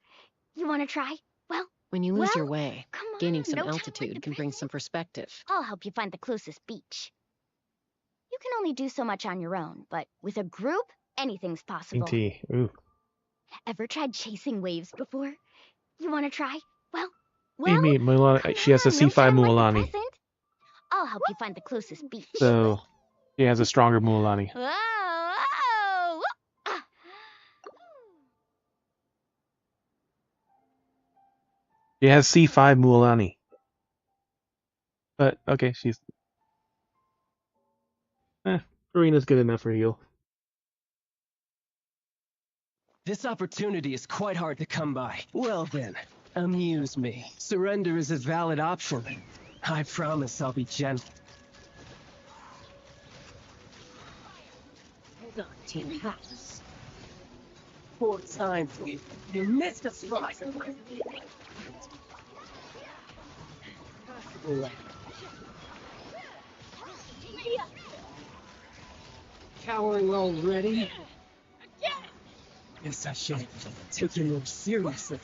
You want to try? Well, When you lose your well, way, come on, gaining some no time like altitude the can bring present. some perspective. I'll help you find the closest beach. You can only do so much on your own, but with a group, anything's possible. T. Ooh. Ever tried chasing waves before? You want to try? Well, What do you mean? come Mualani, she has a on, no C5 time like the Mualani. present. I'll help you find the closest beach. So she has a stronger Mualani. Whoa, whoa, whoa. She has C5 Mualani. But okay, she's Karina's good enough for heal. This opportunity is quite hard to come by. Well then, amuse me. Surrender is a valid option. I promise I'll be gentle. Hold on, Team House. 4 times you missed a spot. Cowering already? Guess I should take you more seriously.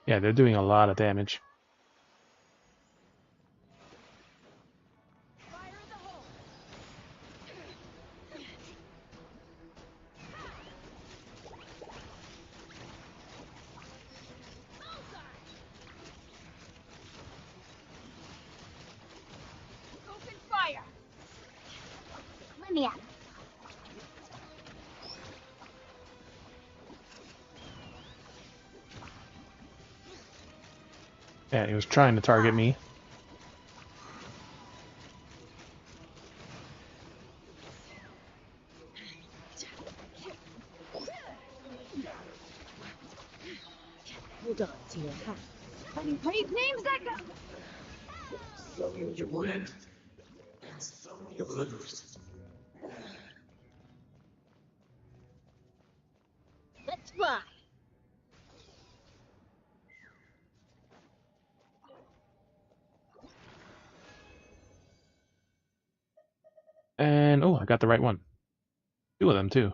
Yeah, they're doing a lot of damage. Open fire. Let me out. Yeah, he was trying to target me. Hold on to your hat. Any brave names that go? So you win. Let's fly. And oh, I got the right one. Two of them too.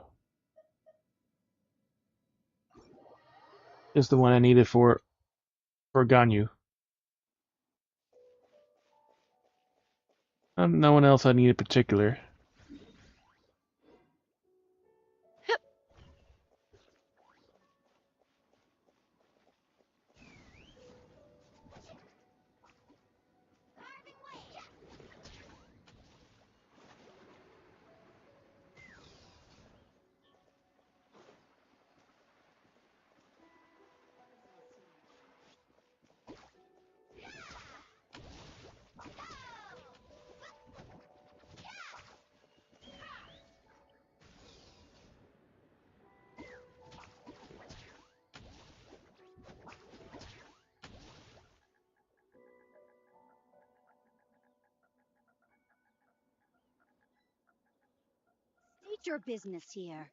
Is the one I needed for Ganyu. No one else I need in particular. State your business here.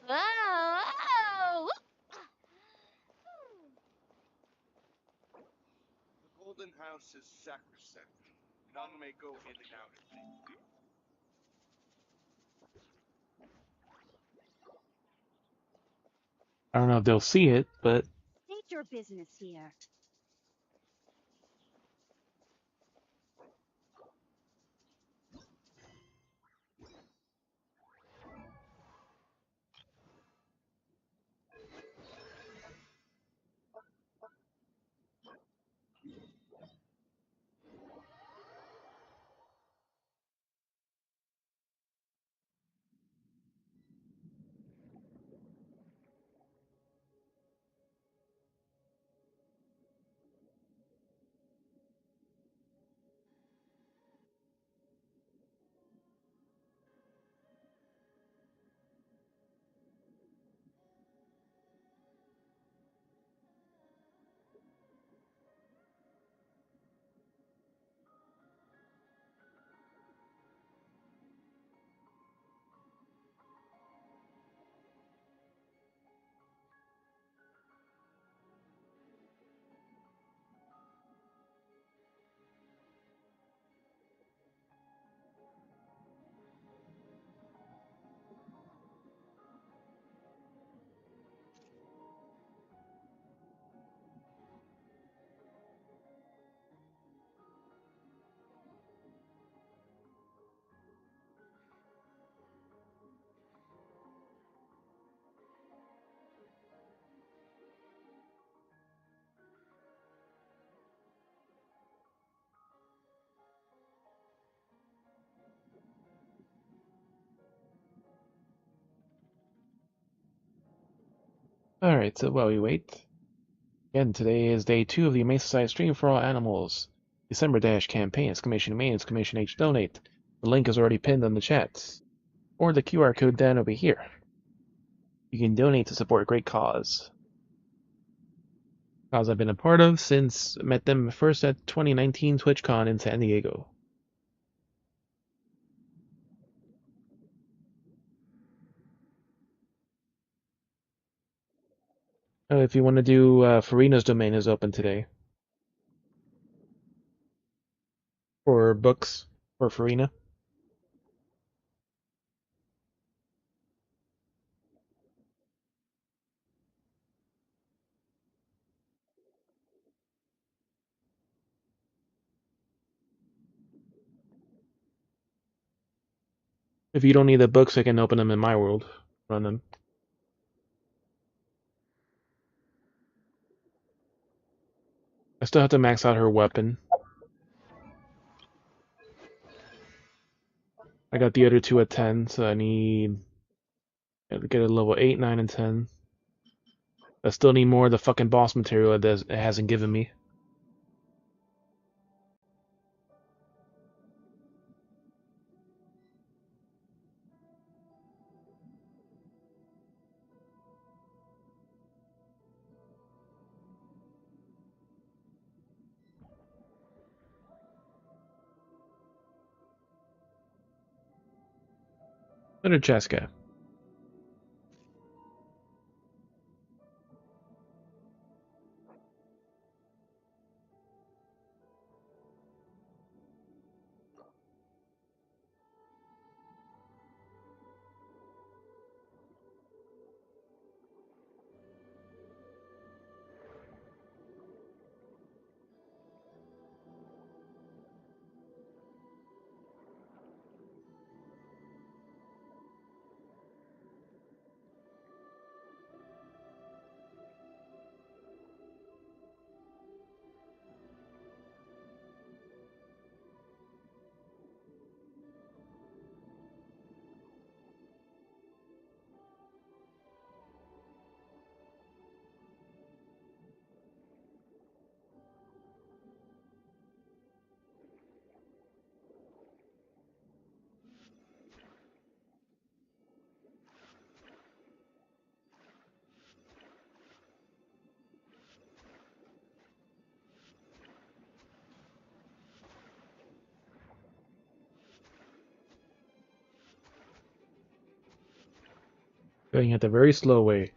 Oh! The Golden House is sacrosanct. None may go in and out of it. I don't know if they'll see it, but State your business here. alright, so while we wait. Again, today is day 2 of the Amazing Society Stream for All Animals. December Dash campaign, exclamation main, exclamation H donate. The link is already pinned on the chat. Or the QR code down over here. You can donate to support a great cause. Cause I've been a part of since met them first at 2019 TwitchCon in San Diego. If you want to do, Farina's domain is open today. For books for Farina. If you don't need the books, I can open them in my world. Run them. I still have to max out her weapon. I got the other two at 10, so I need to get a level 8, 9, and 10. I still need more of the fucking boss material it hasn't given me. Another Chaska. Going at the very slow way.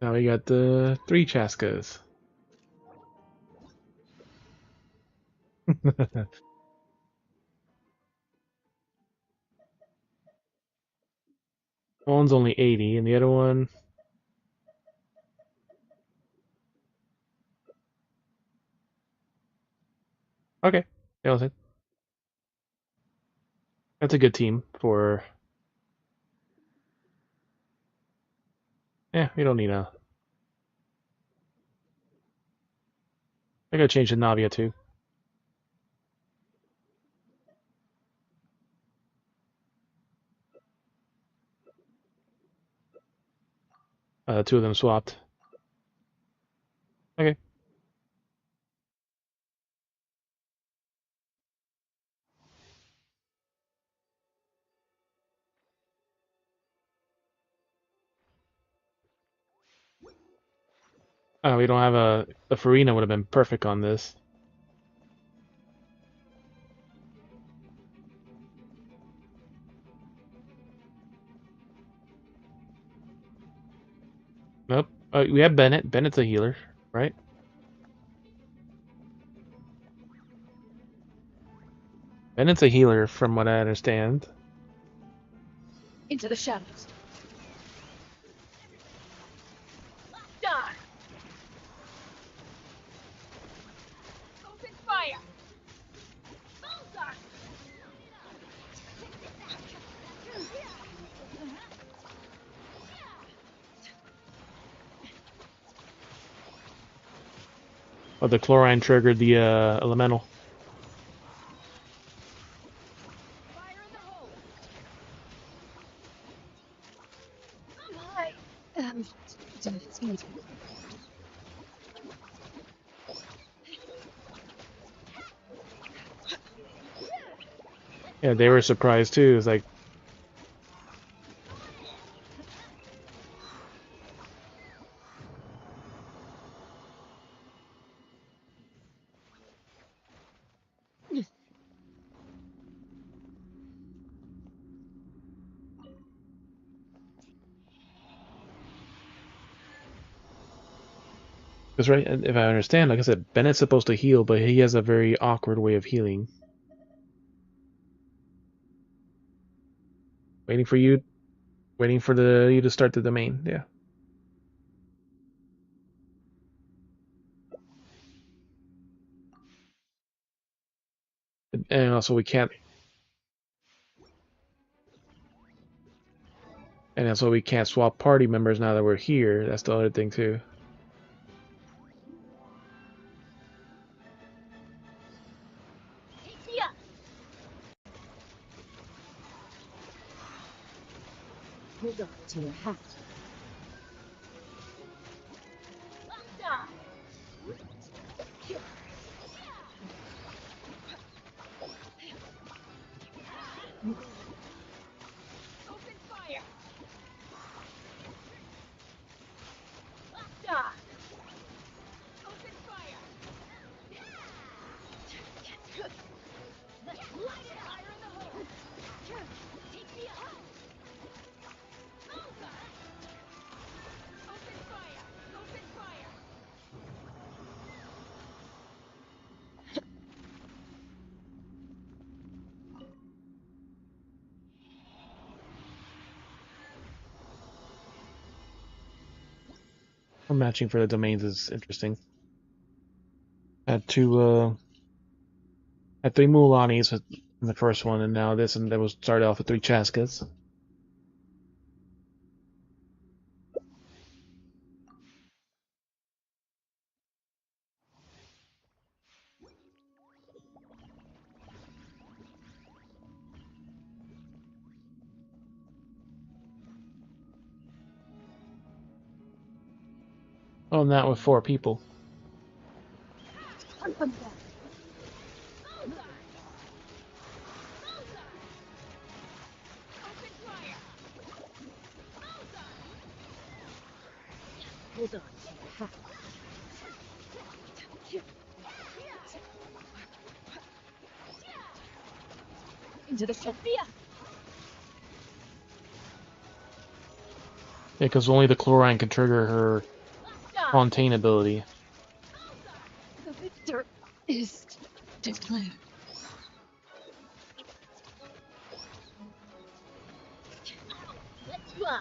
Now we got the 3 Chaskas. One's only 80, and the other one... Okay, that was it. That's a good team for... Yeah, we don't need a... I gotta change the Navia too. Two of them swapped. Okay. We don't have a... The Farina would have been perfect on this. Nope. We have Bennett. Bennett's a healer, right? Bennett's a healer, from what I understand. Into the shadows. Die! Open fire! Bullseye! Oh, the chlorine triggered the elemental. Fire in the hole! I am... Yeah, they were surprised too. It's like... Because right, if I understand, like I said, Bennett's supposed to heal, but he has a very awkward way of healing. Waiting for you you to start the domain, yeah. And also we can't and that's why we can't swap party members now that we're here. That's the other thing too. to your hat. Open fire! Open fire! Let's light it fire in the hole! Take me out! Open fire! Open fire! Matching for the domains is interesting. Had two, had 3 Mulanis in the first one, and now this, and that was started off with 3 Chaskas. Oh, and that with 4 people. Hold on. Into the Sophia. Yeah, because only the chlorine can trigger her Fontaine ability. The victor is declared. Let's fly.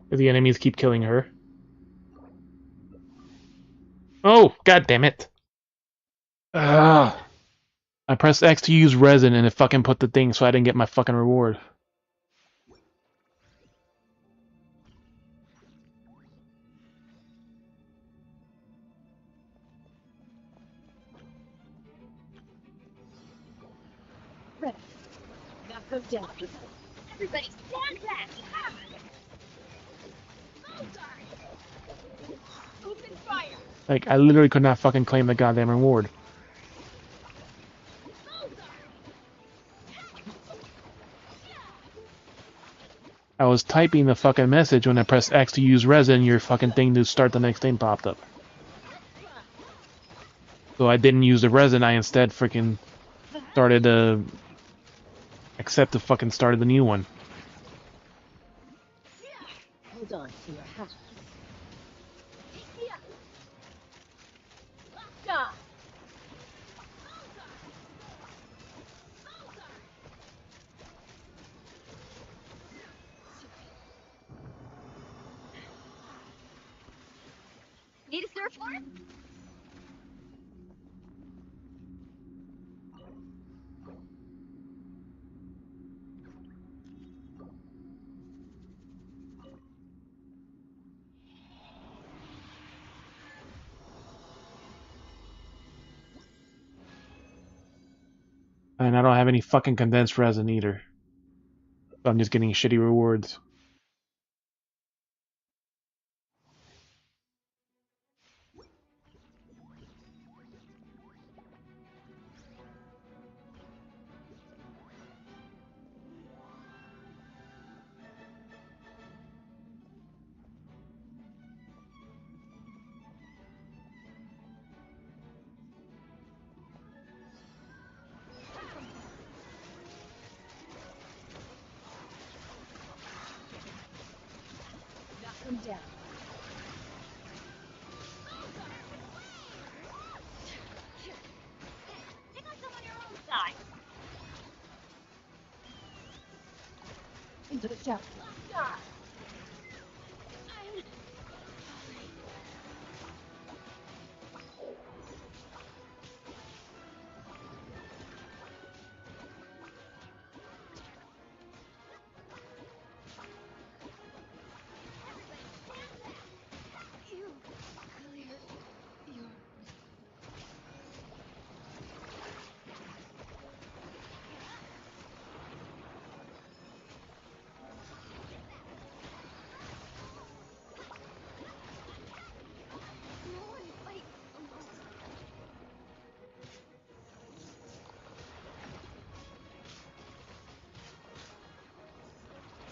The enemies keep killing her. Oh, god damn it! Ugh. I pressed X to use resin and it fucking put the thing so I didn't get my fucking reward. Ready. Now go down. Everybody stand back. Open fire. Like, I literally could not fucking claim the goddamn reward. I was typing the fucking message when I pressed X to use resin, your fucking thing to start the next thing popped up. So I didn't use the resin, I instead freaking started accept the fucking started the new one. Hold on to your hat. Need a surfboard? And I don't have any fucking condensed resin either. So I'm just getting shitty rewards. Knock them down. Pick on someone your own size. Into the shadow.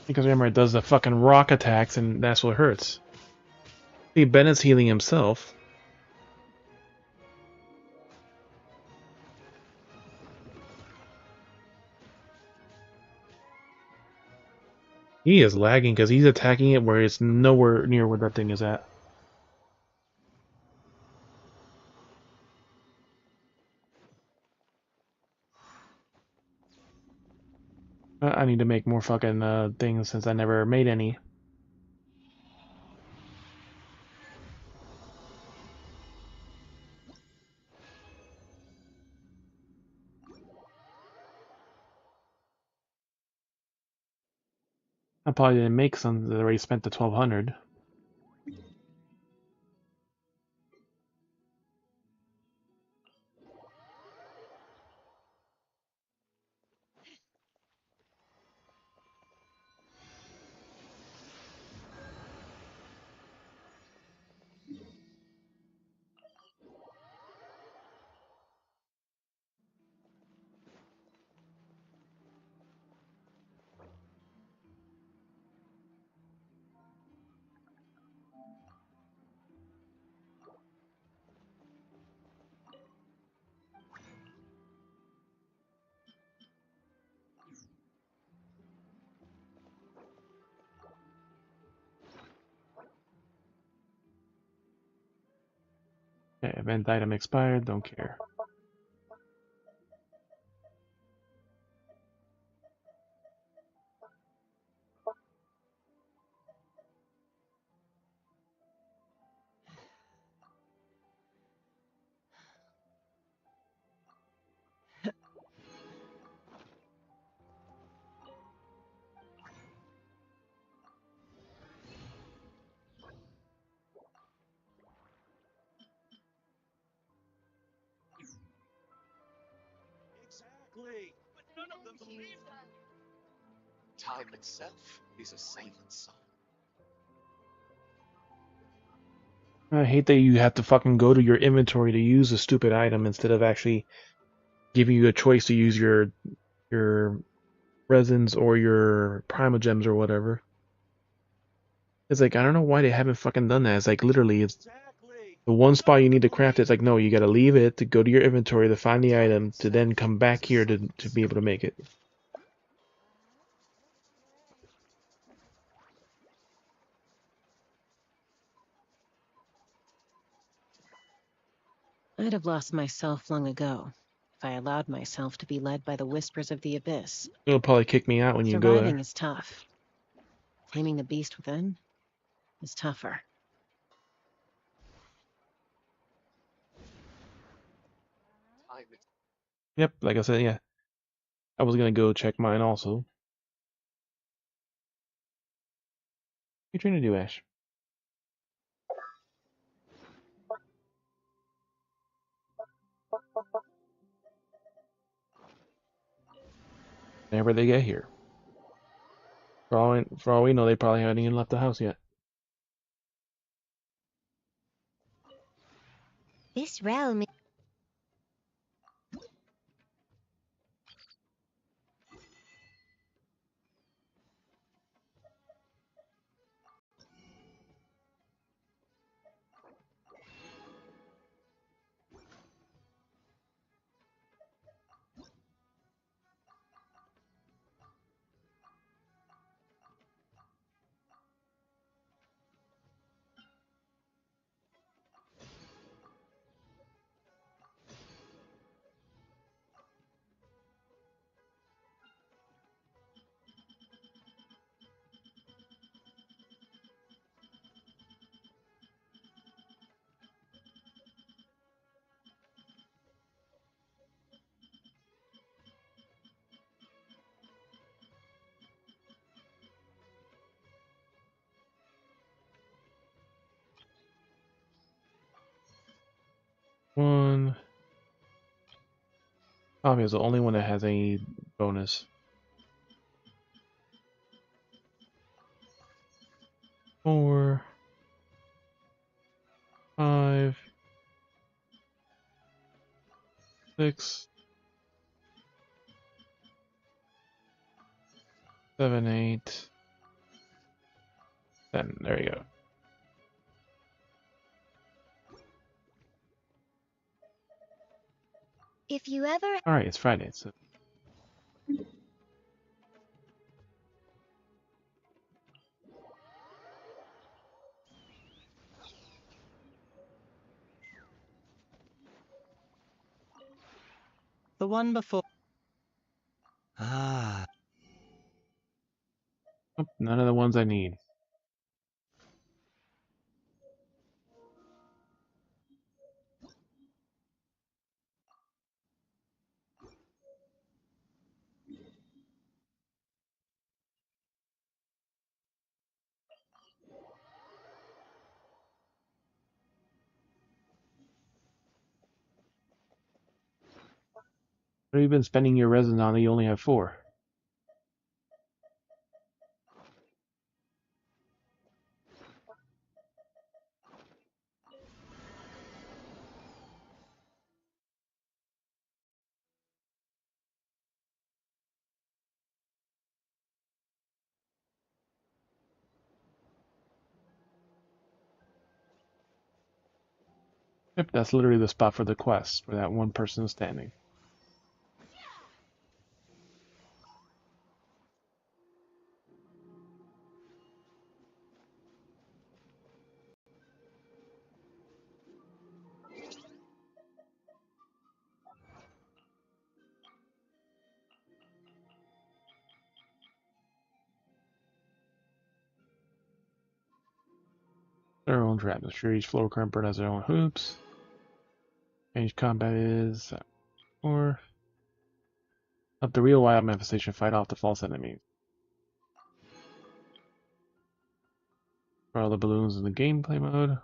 Because remember, it does the fucking rock attacks, and that's what hurts. See, Bennett's healing himself. He is lagging because he's attacking it where it's nowhere near where that thing is at. I need to make more fucking things since I never made any. I probably didn't make some that already spent the 1200. Okay, event item expired, don't care. Exactly. But none of them believe that. Time itself is a silent song. I hate that you have to fucking go to your inventory to use a stupid item instead of actually giving you a choice to use your resins or your primogems or whatever. It's like, I don't know why they haven't fucking done that. It's like, literally, it's Exactly. the one spot you need to craft it. It's like, no, you gotta leave it to go to your inventory to find the item to then come back here to be able to make it. I'd have lost myself long ago if I allowed myself to be led by the whispers of the abyss. It'll probably kick me out when you go Surviving there. is tough. Taming the beast within is tougher. Time is Yep, like I said, yeah. I was gonna go check mine also. What you trying to do, Ash? Whenever they get here. For all we know, they probably haven't even left the house yet. This realm. One. Tommy is the only one that has a bonus. 4, 5, 6, 7, 8. Then there you go. If you ever... All right, it's Friday. So The one before. Ah. nope, none of the ones I need. What have you been spending your resin on that you only have 4? Yep, that's literally the spot for the quest, where that one person is standing. Their own atmosphere. Each floor current bird has their own hoops. Range combat is 4. Up the real wild manifestation, fight off the false enemies. For all the balloons in the gameplay mode.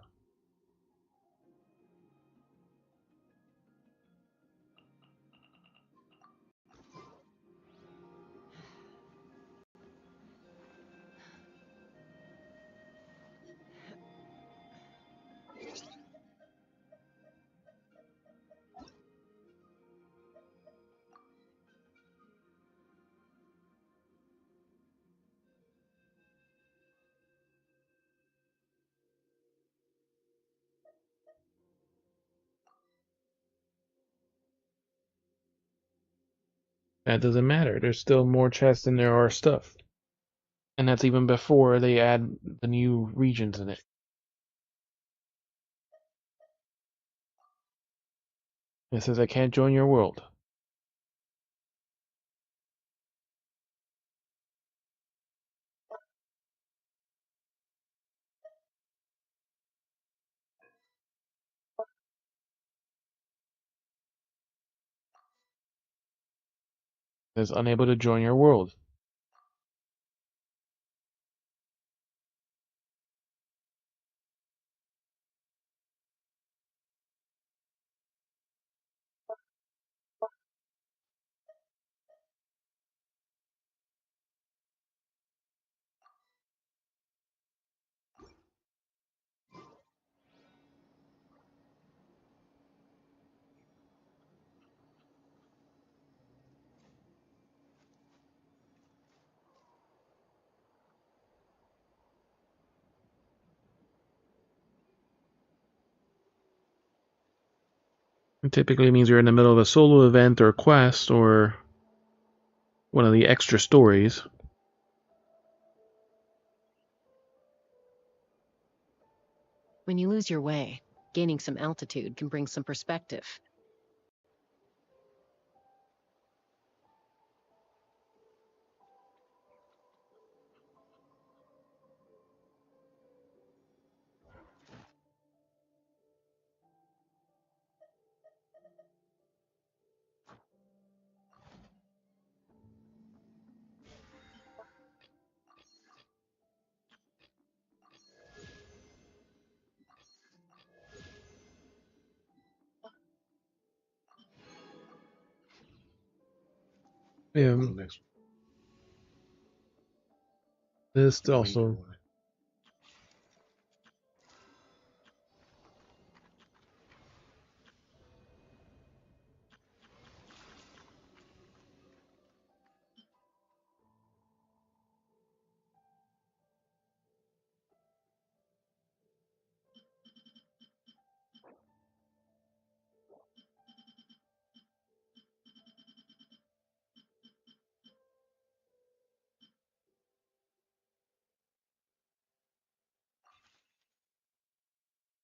That doesn't matter. There's still more chests than there are stuff. And that's even before they add the new regions in it. It says I can't join your world. It says unable to join your world. It typically means you're in the middle of a solo event or quest or one of the extra stories. When you lose your way, gaining some altitude can bring some perspective. Yeah. This also.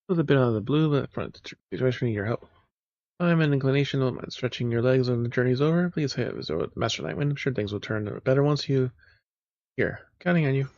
Was a bit out of the blue, but front situation your help. Time and inclination don't mind stretching your legs when the journey's over. Please have Master Nightwind. I'm sure things will turn better once you here. Counting on you.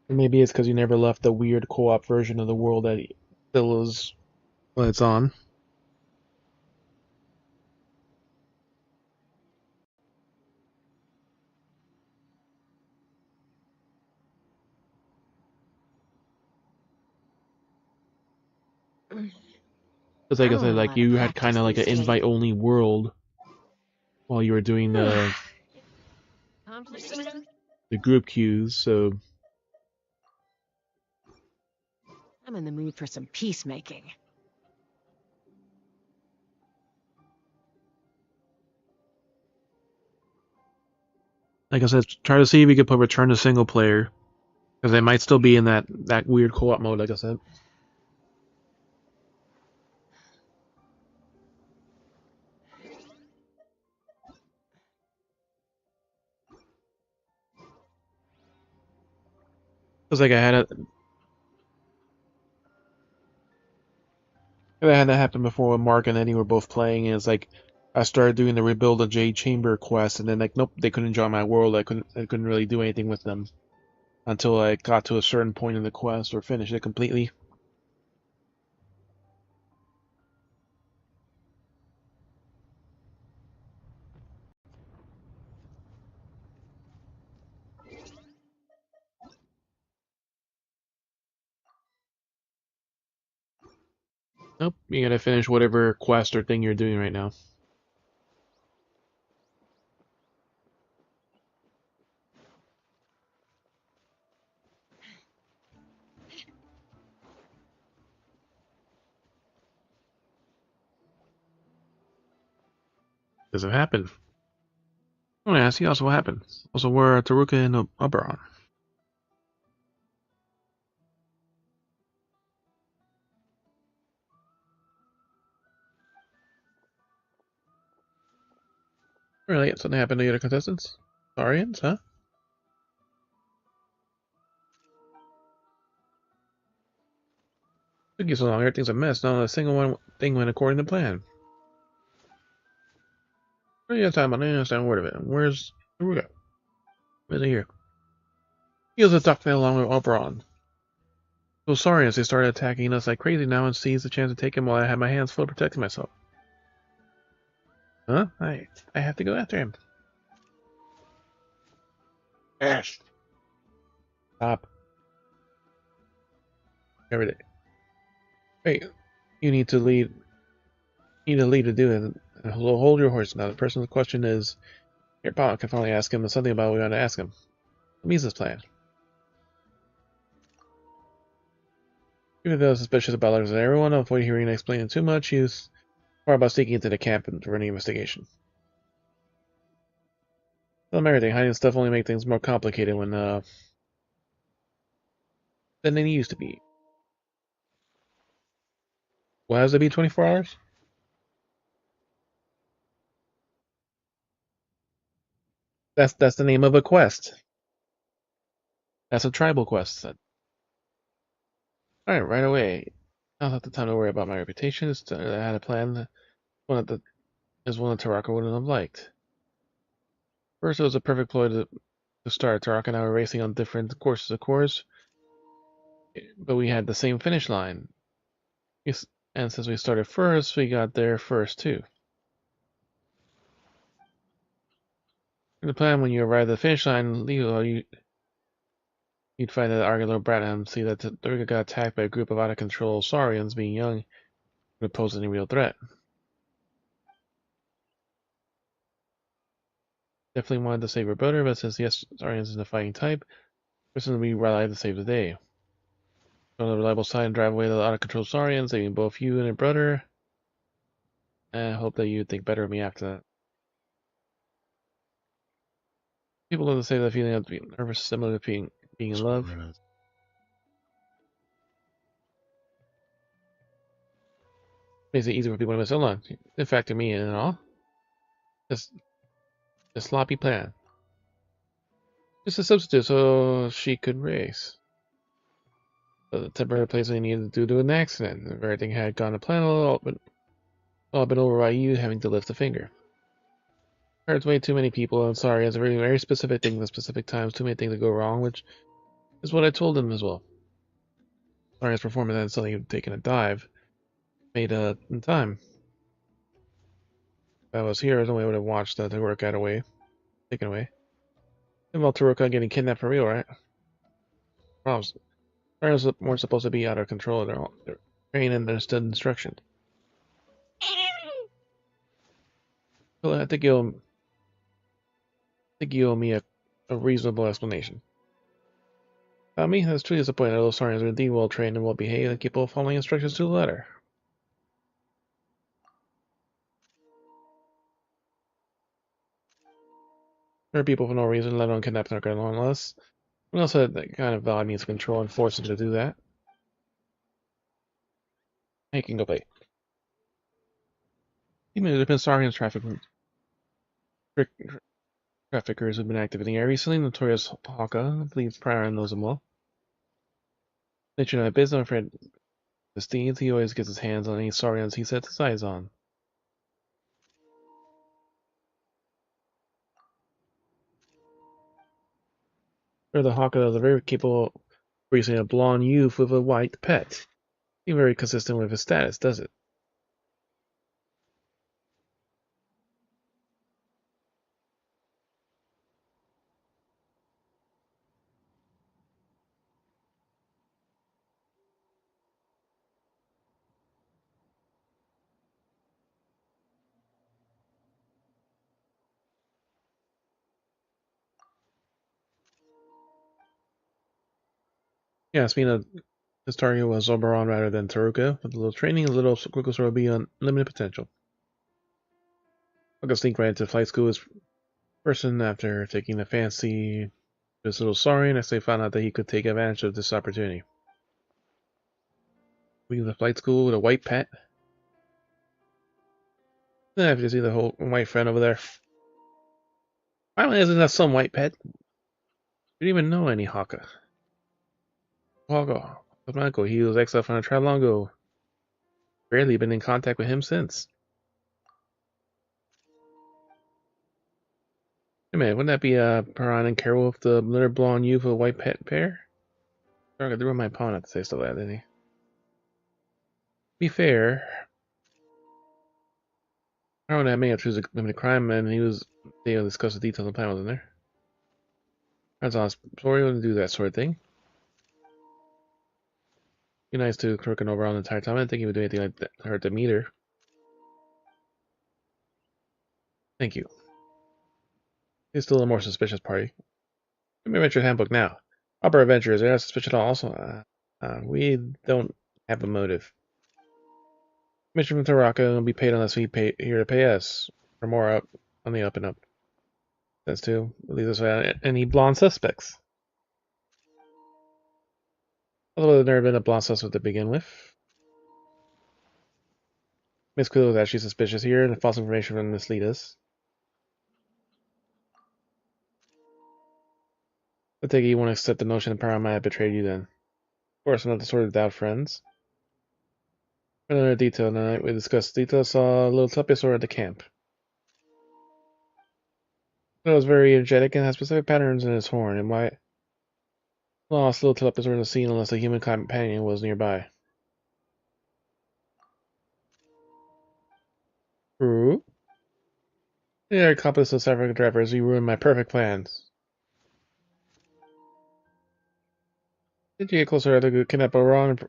Or maybe it's because you never left the weird co-op version of the world that still is when it's on. Because like I said, like you had kind of like an invite-only world while you were doing the group queues, so I'm in the mood for some peacemaking. like I said, try to see if we could put return to single player, because they might still be in that weird co-op mode, like I said. Because like I had that happen before when Mark and Eddie were both playing, and it's like I started doing the rebuild a Jade Chamber quest, and then like nope, they couldn't join my world. I couldn't really do anything with them until I got to a certain point in the quest or finished it completely. Nope, you gotta finish whatever quest or thing you're doing right now. Does it happen? I want to ask you also what happened. Also, where Taruka and Oberon? Really? Something happened to the other contestants? Saurians, huh? Took you so long, everything's a mess. Not a single one thing went according to plan. What are you talking about? I don't understand a word of it. Where's Taruka? Where's he here? He was a ducktail along with Oberon. So Saurians, they started attacking us like crazy now and seized the chance to take him while I had my hands full protecting myself. Huh? I have to go after him. Ash. Stop. Every day. Wait, you need to lead. You need a lead to do it. Hold your horse now. The person's question is, your Paul can finally ask him something about what we want to ask him. What means this plan? Even though suspicious about others and everyone, avoid hearing and explaining too much, he's far about sneaking into the camp and running an investigation. Tell him everything. Hiding stuff only makes things more complicated when than they used to be. What has to be 24 hours? That's the name of a quest. That's a tribal quest. Alright, right away. I'll have the time to worry about my reputation. I had a plan. One that is one that Taraka wouldn't have liked. First, it was a perfect ploy to start. Taraka and I were racing on different courses, of course, but we had the same finish line. And since we started first, we got there first too. In the plan, when you arrived at the finish line, Leo, you'd find that Argyle Bradham see that Durga got attacked by a group of out-of-control Saurians. Being young, would pose any real threat. Definitely wanted to save her brother, but since yes, Saurians is the fighting type, Person we rely to save the day. On the reliable side and drive away the out-of-control Saurian, saving both you and your brother. I hope that you think better of me after that. People love to say that feeling of being nervous is similar to being in love. Makes it easy for people to miss out on. In fact, to me and all. Just a sloppy plan. Just a substitute so she could race. The temporary place they needed to do an accident. If everything had gone to plan, all been over by you having to lift a finger. Hurts way too many people. I'm sorry. It's a very, very specific thing at specific times. Too many things to go wrong, which is what I told them as well. Sorry, his performance had suddenly taken a dive. Made in time. If I was here, I only would have watched the work taken away. And well, Taruka getting kidnapped for real, right? Problems. Parents weren't supposed to be out of control. They're trained and understood instruction. Well, I think you owe me a reasonable explanation. About me, that's truly disappointing. Those Saurians are indeed well trained and well behaved and capable of following instructions to the letter. Hurt people for no reason, let alone kidnap their girl, unless we also had that kind of valid means of control and force them to do that. You can go play. Even there's been Saurian traffickers who've been active in the area recently. Notorious Hawka, I believe Prior knows them well. Nature of my business, I'm afraid the steeds, he always gets his hands on any Saurians he sets his eyes on. Or the Hawka is a very capable, raising a blonde youth with a white pet. He's very consistent with his status, does it? Yeah, speaking of, his target was Oberon rather than Taruka. With a little training, a little quicker will be unlimited potential. I'll go sneak right into flight school as person after taking a fancy to this little Saurian as they found out that he could take advantage of this opportunity. Leaving the flight school with a white pet. Then I have to see the whole white friend over there. Finally, isn't that some white pet? We didn't even know any Hawka. Hawka, he was exiled from a tribe long ago. Barely been in contact with him since. Hey man, wouldn't that be Paran and Carol with the little blonde youth with a white pet pair? I got to run my pawn at the say stuff like that, didn't he? Be fair, I don't know, I may have chosen to commit a crime, and they discussed the details of the plan, wasn't there? That's awesome. Sorry, wouldn't do that sort of thing. Be nice to crook over on the entire time. I didn't think he would do anything like that to hurt the meter. Thank you. He's still a more suspicious party. Give me Adventure Handbook now. Upper Adventurers, they're not suspicious at all. Also, we don't have a motive. Mission from Taraka will be paid unless we here to pay us. For more up on the up and up. That's two. Leave us without any blonde suspects. Although there's never been a blonde suspect to begin with. Miss Quill is actually suspicious here, and false information will mislead us. I take it you won't accept the notion that Paramount might have betrayed you then. Of course, I'm not the sort of doubt friends. Another detail tonight, we discussed details, saw a little Tuppysaur at the camp. It was very energetic and had specific patterns in its horn, and might lost little Tuppysaur in the scene unless a human companion was nearby. True. Yeah, accomplice of South African drivers, you ruined my perfect plans. Did you get closer to kidnap Oberon and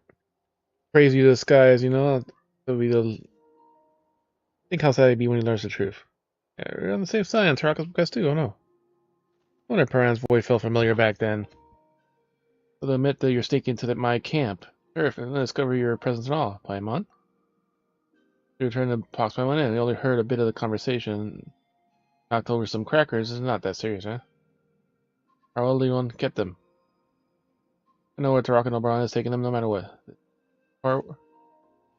praise you to the skies, you know? That'll be the... Think how sad he'd be when he learns the truth. Yeah, we're on the safe side, and Taraka's because too, oh no. I wonder if Paran's voice felt familiar back then. I'll admit that you're sneaking into my camp. Sure, if I didn't discover your presence at all, Paimon. You returned to box my one in. I only heard a bit of the conversation. Knocked over some crackers. It's not that serious, huh? Our only one kept them. I know where Taraka and O'Brien is taking them no matter what. Part,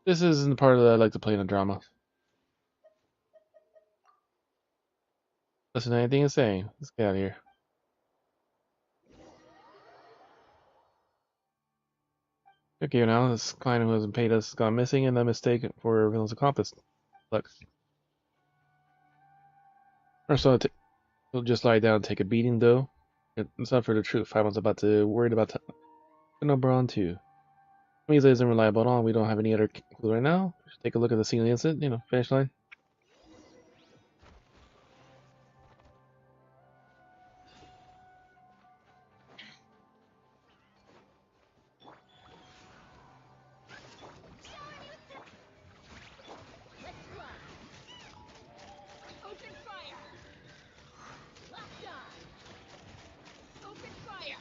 this isn't the part that I like to play in a drama. Listen to anything he's saying. Let's get out of here. Okay, now this client who hasn't paid us has gone missing, and the mistake for villain's accomplished. Look. Or so he'll just lie down and take a beating, though. It's not for the truth. I was about to worried about O'Brien too. Means isn't reliable at all. We don't have any other clue right now. Just take a look at the scene of the incident. You know, finish line. Open fire! Locked on! Open fire!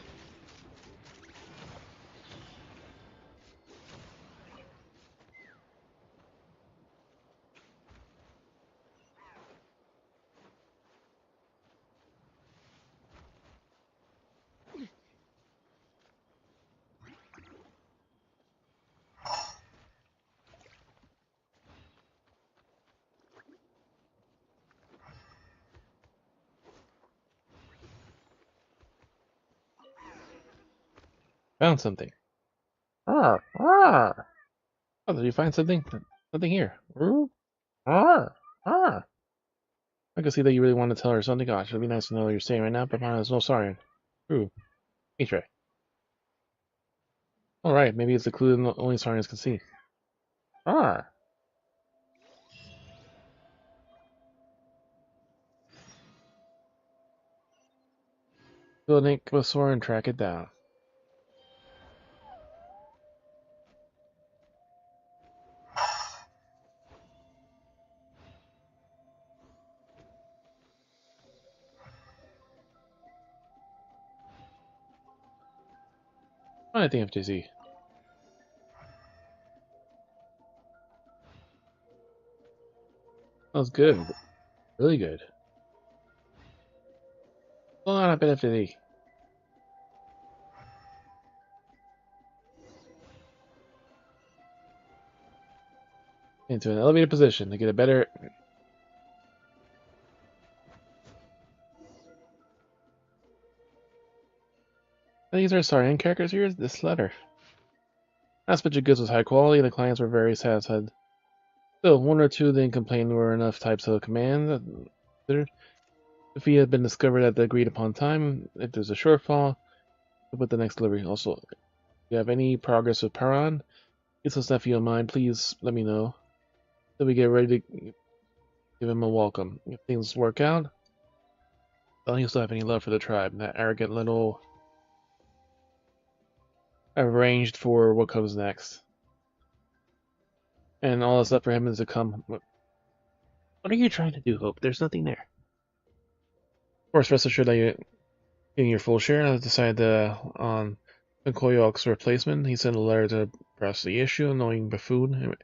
Found something. Ah, ah. Oh, did you find something? Something here. Ooh. Ah, ah. I can see that you really want to tell her something. Gosh, it'd be nice to know what you're saying right now, but there's no sorry. Ooh. H-ray. Alright, maybe it's a clue that only Sarians can see. Ah. Go to Nick Basor and track it down. I think FTC. That was good. Really good. Hold on, I bet FTC. Into an elevated position to get a better. These are Sarian characters here. This letter. Aspect of goods was high quality. The clients were very satisfied. Still, one or two didn't complain were enough types of command considered. The fee had been discovered at the agreed upon time. If there's a shortfall, we'll put the next delivery. Also, if you have any progress with Paran, useless nephew of mine, please let me know. So we get ready to give him a welcome. If things work out, then he'll still have any love for the tribe. That arrogant little arranged for what comes next. And all that's left for him is to come. What are you trying to do, Hope? There's nothing there. Of course, rest assured that you're getting your full share. I decided on Nkoyok's replacement. He sent a letter to press the issue, knowing buffoon.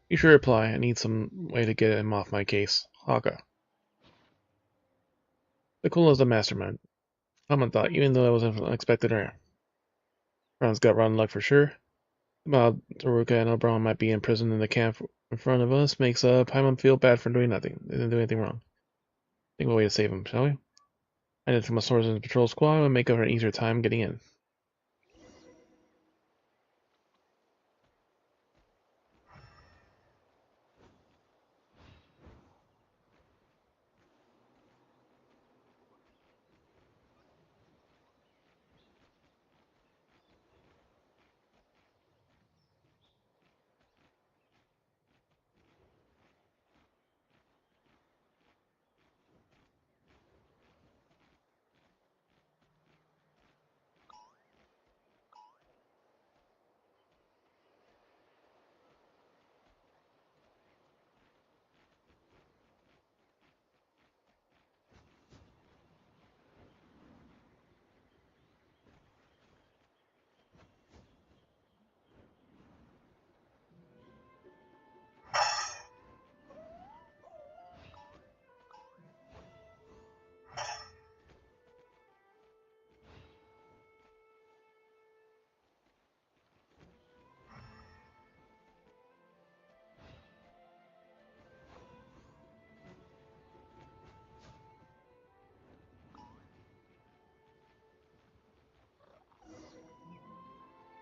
You should reply. I need some way to get him off my case. Haka. The cool is the mastermind. Common thought, even though it was unexpected or Ron's got rotten luck for sure. About Taruka and O'Brien might be imprisoned in the camp in front of us makes Paimon feel bad for doing nothing. They didn't do anything wrong. Think of a way to save him, shall we? I did from a source in the patrol squad and make up for an easier time getting in.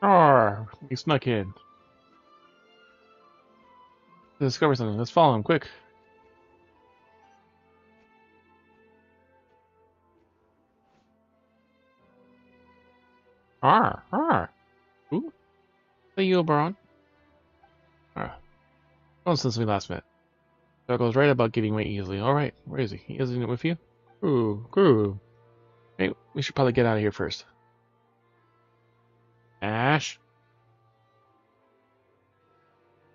Arr! He snuck in. To discover something. Let's follow him, quick. Arr! Arr! Ooh. Hey, you, Oberon. Arr. Well, since we last met. Douglas right about getting away easily. Alright, where is he? He isn't with you? Ooh. Hey, we should probably get out of here first. Ash?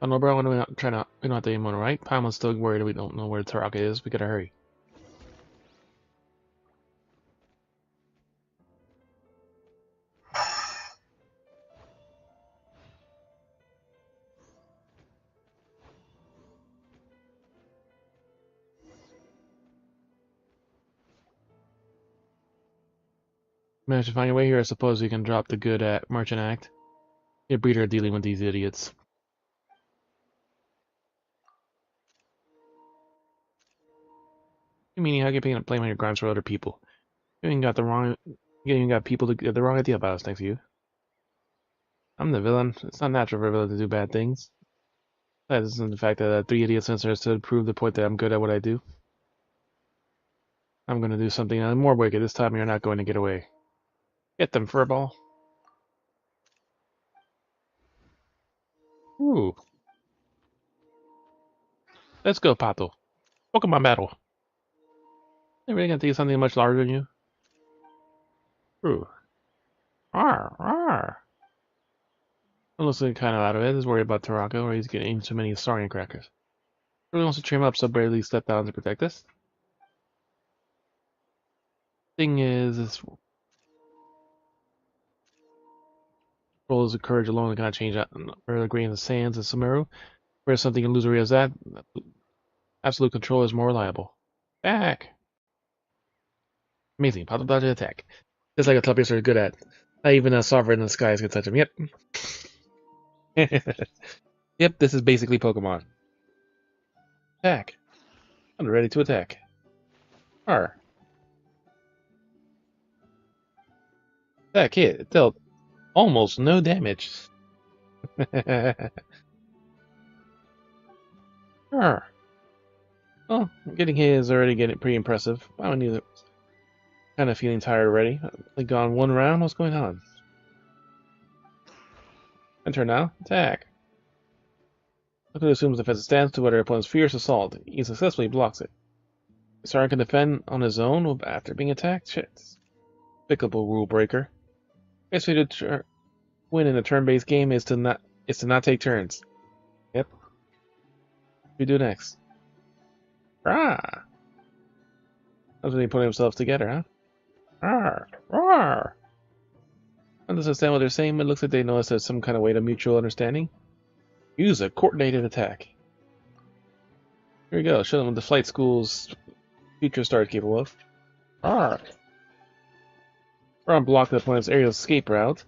Oh no, bro, we don't have to aim on, right? Paimon's still worried we don't know where Taraka is. We gotta hurry. Managed to find your way here. I suppose you can drop the good at Merchant Act. You're better dealing with these idiots. You mean how you can blame your crimes for other people? You even got people to get the wrong idea about us, thanks to you. I'm the villain. It's not natural for a villain to do bad things. That isn't the fact that 3 idiot censors to prove the point that I'm good at what I do. I'm gonna do something more wicked. This time you're not going to get away. Get them, furball. Ooh. Let's go, Pato. Pokemon battle. They really gonna take something much larger than you? Ooh. Arr. I'm looking kind of out of it. He's worried about Taraka, or he's getting too many Saurian crackers. Really wants to trim up, so bravely step down to protect us. Thing is, this role of courage alone cannot change that. For the grain of the sands of Sumeru, where something illusory as that, absolute control is more reliable. Back! Amazing. Pop dodge attack. Just like a top are good at. Not even a sovereign in the skies can touch him. Yep. Yep, this is basically Pokemon. Attack. I'm ready to attack. R. That hit. It dealt almost no damage. R. Well, getting hit is already getting pretty impressive. I don't need it. Kind of feeling tired already. Like gone one round. What's going on? Enter now. Attack. Look who assumes defense stands to their opponent's fierce assault. He successfully blocks it. Sarin can defend on his own after being attacked? Shit. Despicable rule breaker. Best way to win in a turn-based game is to not take turns. Yep. What do we do next? Rah! That's when he put himself together, huh? Rawr! Rawr! I don't understand what they're saying, but it looks like they notice there's some kind of way to mutual understanding. Use a coordinated attack. Here we go. Show them what the flight school's future star is capable of. Rawr! Ron blocked the opponent's aerial escape route.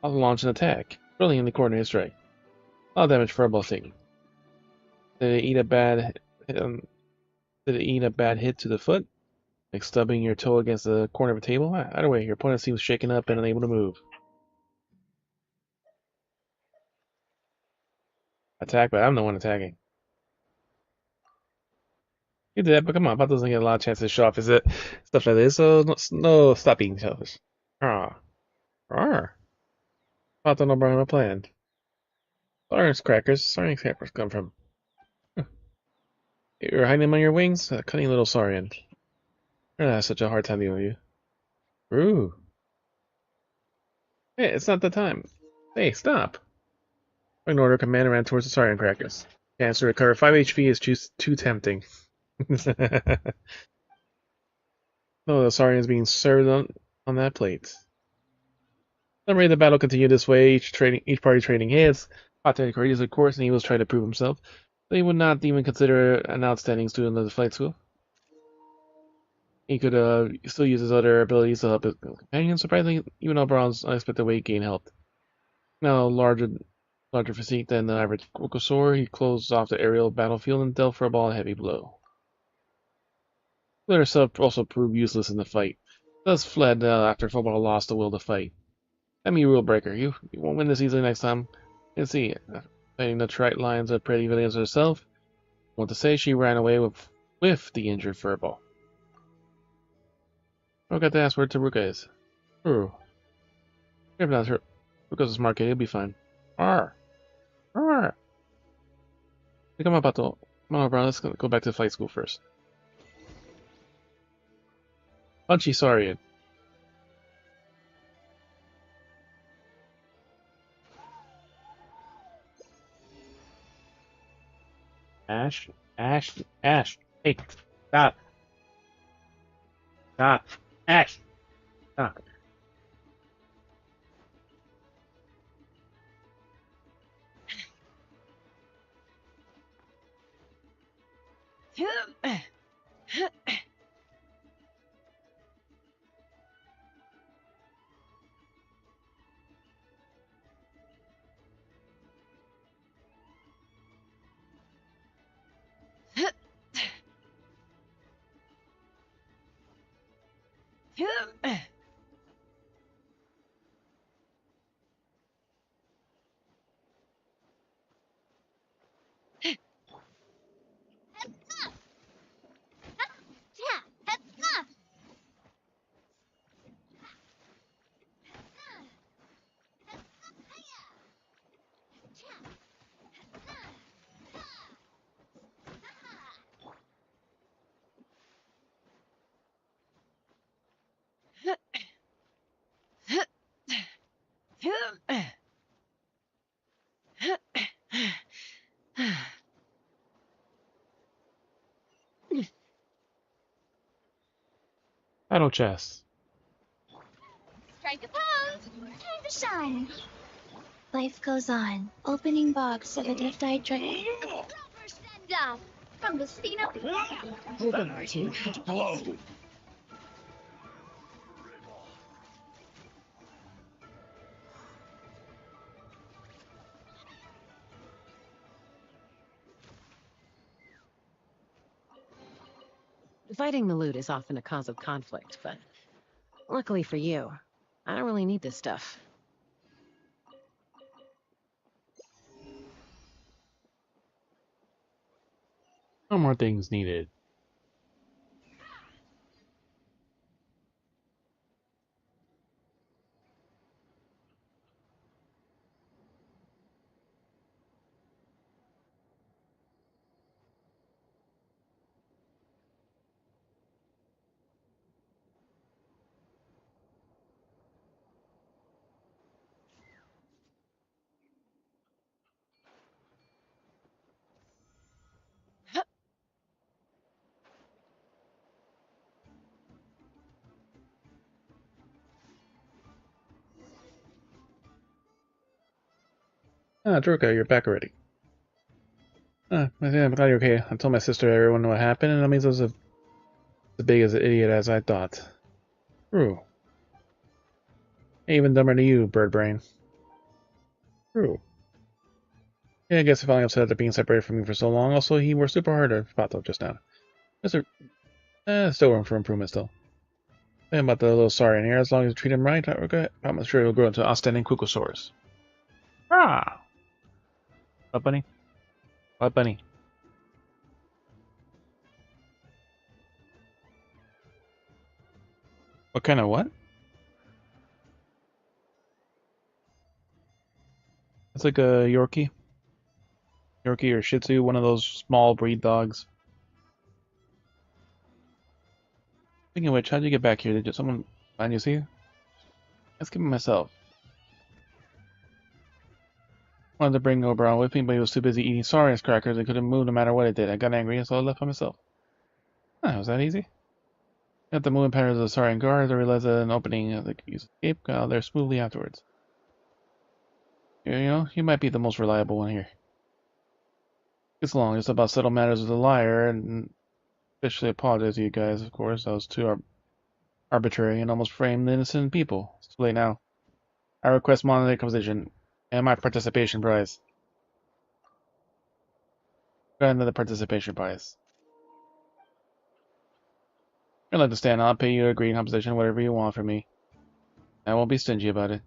I'll launch an attack. Brilliantly coordinated strike. A lot of damage for a ball taking. Did it eat a bad hit to the foot? Like stubbing your toe against the corner of a table? Either way, your opponent seems shaken up and unable to move. Attack, but I'm the one attacking. You did that, but come on, Pop doesn't get a lot of chances to show off his stuff like this, so no, stop being selfish. Ah. Pop don't know about my plan. Saurian crackers come from. You're hiding among your wings? A cunning little Saurian. I have such a hard time dealing with you. Ooh. Hey, it's not the time. Hey, stop. In order, command ran towards the Saurian crackers. Chance to recover 5 HP is too tempting. No, the Saurian's being served on that plate. Summary, the battle continued this way, each party trading hits. Hot courageous, of course, and he was trying to prove himself. But he would not even consider an outstanding student of the flight school. He could still use his other abilities to help his companions. Surprisingly, even Oberon's unexpected weight gain helped. Now larger physique than the average Bulbasaur, he closed off the aerial battlefield and dealt for a ball a heavy blow. Glitter herself also proved useless in the fight. Thus fled after Football lost the will to fight. Let me rule breaker. You won't win this easily next time. You can see, fighting the trite lines of pretty villains herself. Want to say she ran away with the injured furball. I forgot to ask where Taruka is. Ooh. If not, Taruka's a smart kid, he'll be fine. Arr! Arr! I think I'm about to... Come on, bro, let's go back to flight school first. Punchy Saurian. Ash, Ash. Hey, stop. Stop. Ash, stop. Battle chest. Strike a pose! Time to shine! Life goes on. Opening box of a death-dyed dragon. Proper send-off from the scene of... Hello. Fighting the loot is often a cause of conflict, but luckily for you, I don't really need this stuff. No more things needed. Ah, Druka, you're back already. Ah, I'm glad you're okay. I told my sister everyone what happened, and that means I was as big as an idiot as I thought. True. Even dumber than you, bird brain. True. Yeah, I guess I finally upset at being separated from you for so long. Also, he worked super hard at Pato just now. Still room for improvement still. Think about the little sorry in here. As long as you treat him right, I'm sure he'll grow into an outstanding Kukosaurus. Ah! What, bunny? What, bunny? What kind of what? It's like a Yorkie. Yorkie or Shih Tzu, one of those small breed dogs. Speaking of which, how'd you get back here? Did someone find you, see? Let's give him myself. Wanted to bring Oberon with me, but he was too busy eating Saurian's crackers and couldn't move no matter what I did. I got angry, so I left by myself. Ah, was that easy? Got the moving patterns of the Saurian guards, I realized that an opening of the escape got out there smoothly afterwards. You know, you might be the most reliable one here. It's long, just about settle matters with the liar, and officially apologize to you guys, of course. I was too arbitrary and almost framed innocent people. It's too late now. I request monetary compensation and my participation prize. Got another participation prize. I'd like to stand. I'll pay you a green compensation, whatever you want from me. I won't be stingy about it.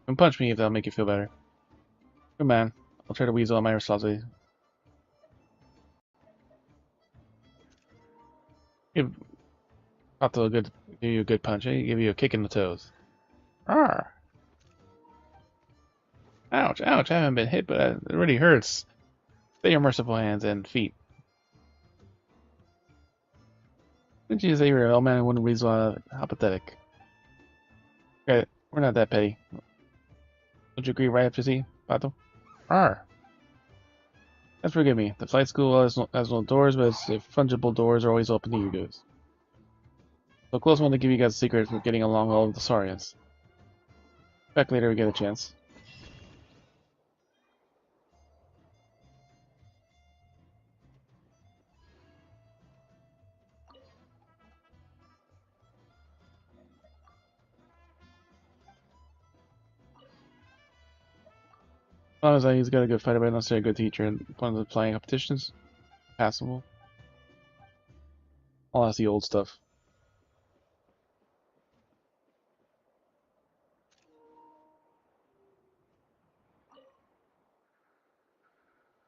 And punch me if that'll make you feel better. Good man. I'll try to weasel on my responsibility. Give Otto a good, give you a good punch. Give you a kick in the toes. Arr! Ouch, ouch, I haven't been hit, but it really hurts. Stay your merciful hands and feet. Didn't you say you were an old man and wouldn't weasel? How pathetic. Okay, we're not that petty. Don't you agree, right, FGC, Pato? Arr! That's forgive me. The flight school has no doors, but its fungible doors are always open to you guys. So close one to give you guys a secret for getting along well with the Saurians. Back later we get a chance. As long as he's got a good fighter, but not necessarily a good teacher, and one of the playing competitions, passable. All that's the old stuff.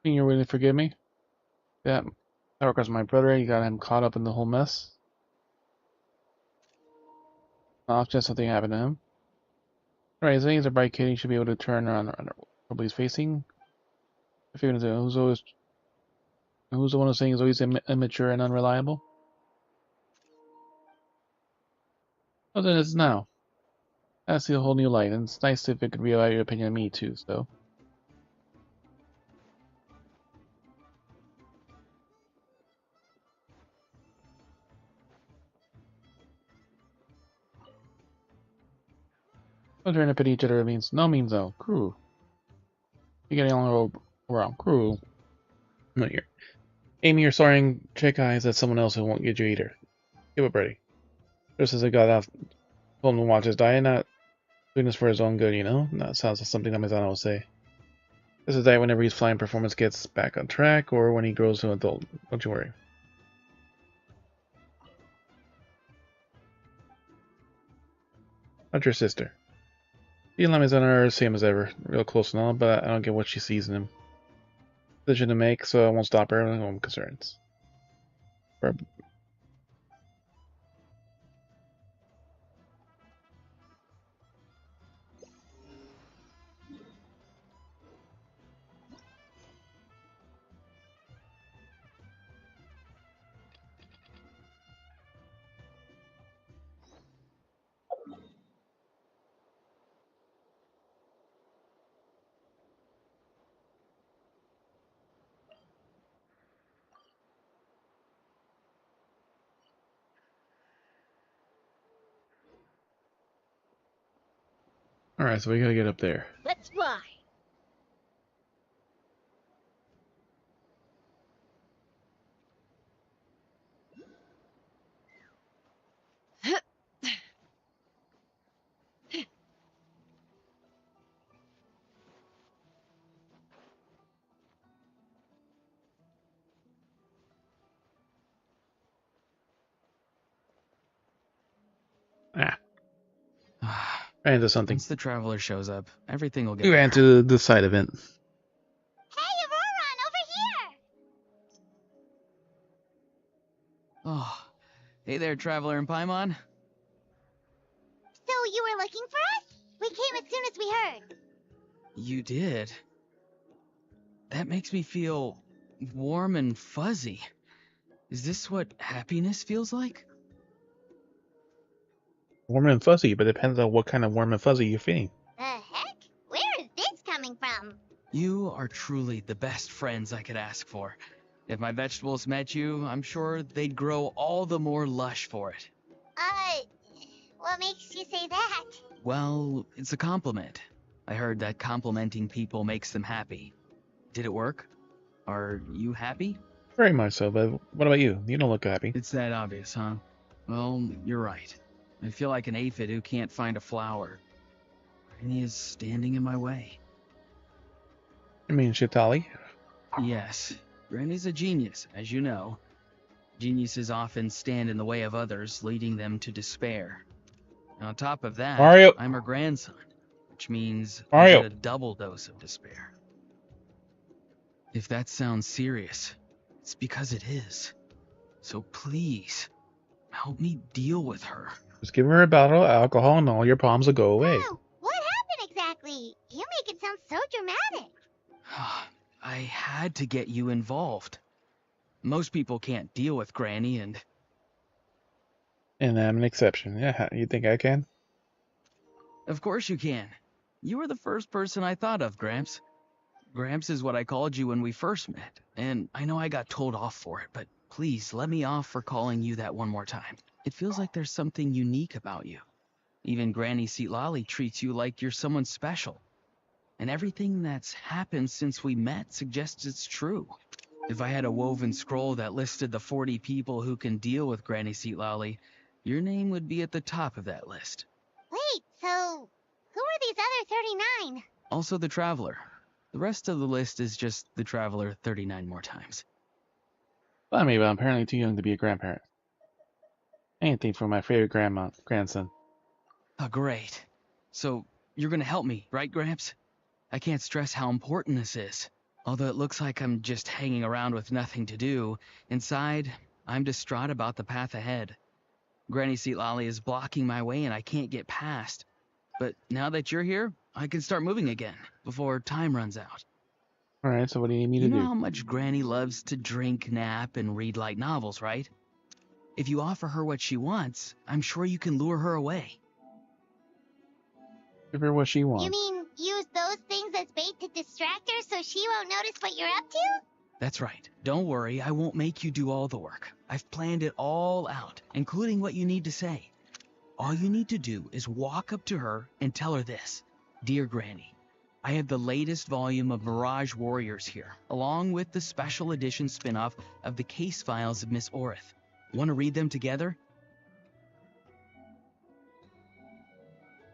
Think you're willing to forgive me? Yeah, that regards my brother. You got him caught up in the whole mess. Off just something happened to him. Right, as long as he's a bright kid, he should be able to turn around trouble he's facing. If you're gonna say who's the one who's saying he's always immature and unreliable? Well, then it's now. I see a whole new light, and it's nice if it could reevaluate your opinion of me too. So. Don't trying to pity each other means no means no. Cruel. You're getting all around. Cruel. No, you're aiming your soaring trick eyes at someone else who won't get you either. Give up, Brady. Just as I got off, told him to watch his diet, not doing this for his own good, you know? That sounds like something that Mizano would say. This is diet whenever his flying performance gets back on track or when he grows to an adult. Don't you worry. Not your sister. He and Mizano are the same as ever. Real close and all, but I don't get what she sees in him. Decision to make, so I won't stop her with own concerns. Alright, so we gotta get up there. Let's fly. Ran into something. Once the traveler shows up, everything will get We ran to the side event. Hey, Auroran, over here! Oh, hey there, traveler in Paimon. So you were looking for us? We came as soon as we heard. You did? That makes me feel warm and fuzzy. Is this what happiness feels like? Warm and fuzzy, but it depends on what kind of warm and fuzzy you're feeling. The heck? Where is this coming from? You are truly the best friends I could ask for. If my vegetables met you, I'm sure they'd grow all the more lush for it. What makes you say that? Well, it's a compliment. I heard that complimenting people makes them happy. Did it work? Are you happy? Very much so, but what about you? You don't look happy. It's that obvious, huh? Well, you're right. I feel like an aphid who can't find a flower. Granny is standing in my way. I mean, Shitali? Yes, Granny's a genius, as you know. Geniuses often stand in the way of others, leading them to despair. On top of that, Mario! I'm her grandson. which means I Mario. get a double dose of despair. If that sounds serious, it's because it is. So please, help me deal with her. Just give her a bottle of alcohol and all your problems will go away. Oh, what happened exactly? You make it sound so dramatic. I had to get you involved. Most people can't deal with Granny, and And I'm an exception. Yeah, you think I can? of course you can. You were the first person I thought of, Gramps. Gramps is what I called you when we first met, and I know I got told off for it, but please let me off for calling you that one more time. It feels like there's something unique about you. Even Granny Seatlali treats you like you're someone special. And everything that's happened since we met suggests it's true. If I had a woven scroll that listed the 40 people who can deal with Granny Seatlali, your name would be at the top of that list. Wait, so who are these other 39? Also the Traveler. The rest of the list is just the Traveler 39 more times. Well, maybe I'm apparently too young to be a grandparent. Anything for my favorite grandson. Oh, great. So, you're gonna help me, right, Gramps? I can't stress how important this is. Although it looks like I'm just hanging around with nothing to do, inside, I'm distraught about the path ahead. Granny Seatlali is blocking my way and I can't get past. But now that you're here, I can start moving again, before time runs out. Alright, so what do you need me You to know do? how much Granny loves to drink, nap, and read light novels, right? If you offer her what she wants, I'm sure you can lure her away. Give her what she wants. You mean use those things as bait to distract her so she won't notice what you're up to? That's right. Don't worry, I won't make you do all the work. I've planned it all out, including what you need to say. All you need to do is walk up to her and tell her this. Dear Granny, I have the latest volume of Mirage Warriors here, along with the special edition spin-off of the case files of Miss Orith. Want to read them together?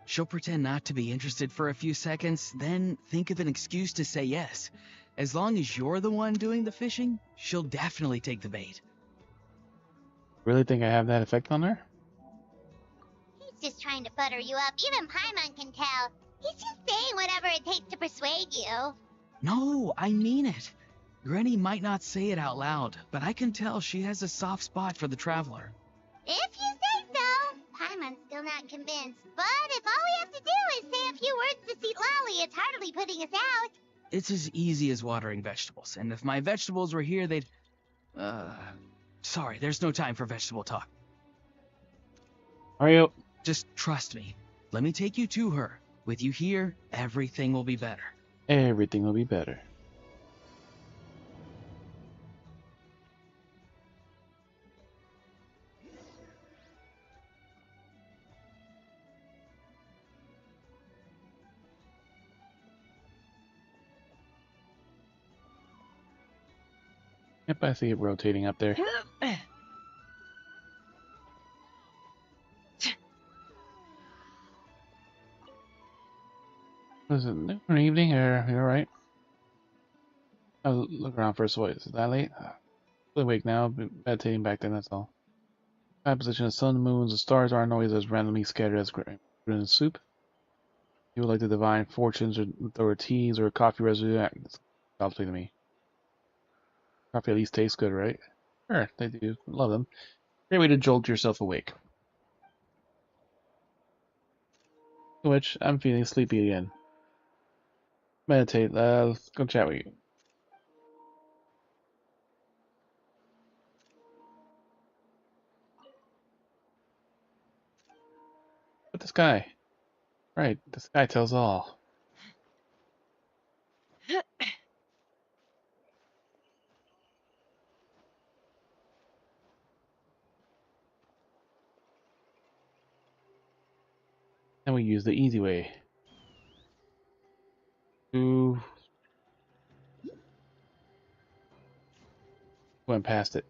She'll pretend not to be interested for a few seconds, then think of an excuse to say yes. As long as you're the one doing the fishing, she'll definitely take the bait. Really think I have that effect on her? He's just trying to butter you up. Even Paimon can tell. He's just saying whatever it takes to persuade you. No, I mean it. Granny might not say it out loud, but I can tell she has a soft spot for the Traveler. If you say so. Paimon's still not convinced. But if all we have to do is say a few words to Seatlali, it's hardly putting us out. It's as easy as watering vegetables, and if my vegetables were here, they'd... Sorry, there's no time for vegetable talk. Mario. Just trust me. Let me take you to her. With you here, everything will be better. Everything will be better. Yep, I see it rotating up there. Was it noon or evening, or you alright? I'll look around first. What, is it that late? Fully awake now, been meditating back then, that's all. My position of sun, moons, and stars aren't always as randomly scattered as grain in soup. You would like the divine fortunes or teas or coffee residue, it's obviously to me. Coffee at least tastes good, right? Sure, they do. Love them. Great way to jolt yourself awake. Which, I'm feeling sleepy again. Meditate, let's go chat with you. But the sky. Right, the sky tells all. Then we use the easy way. Went past it.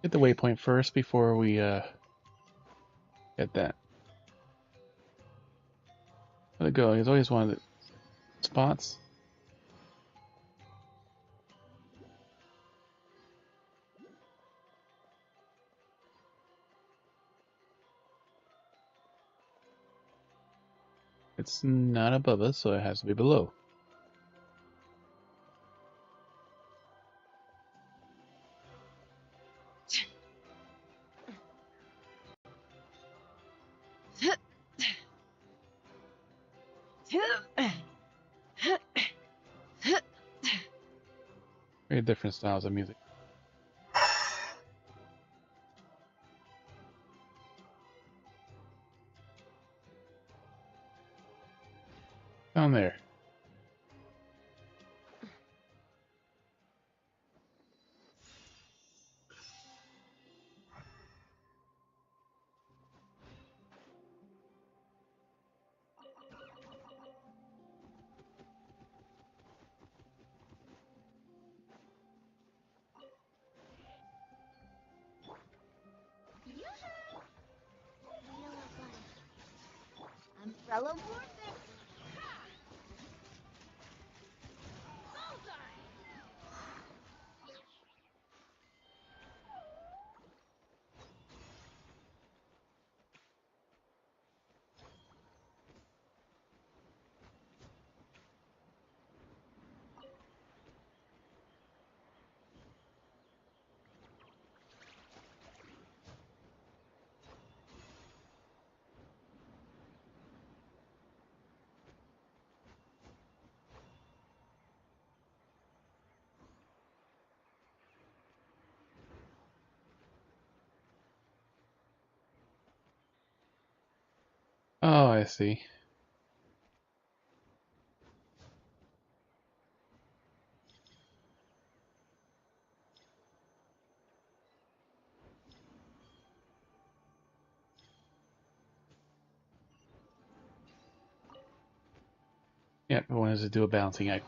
Get the waypoint first before we Get that. Let it go. He's always wanted spots. It's not above us, so it has to be below. Very different styles of music. Down there. Umbrella warfare. Oh, I see. Yep, I wanted to do a balancing act.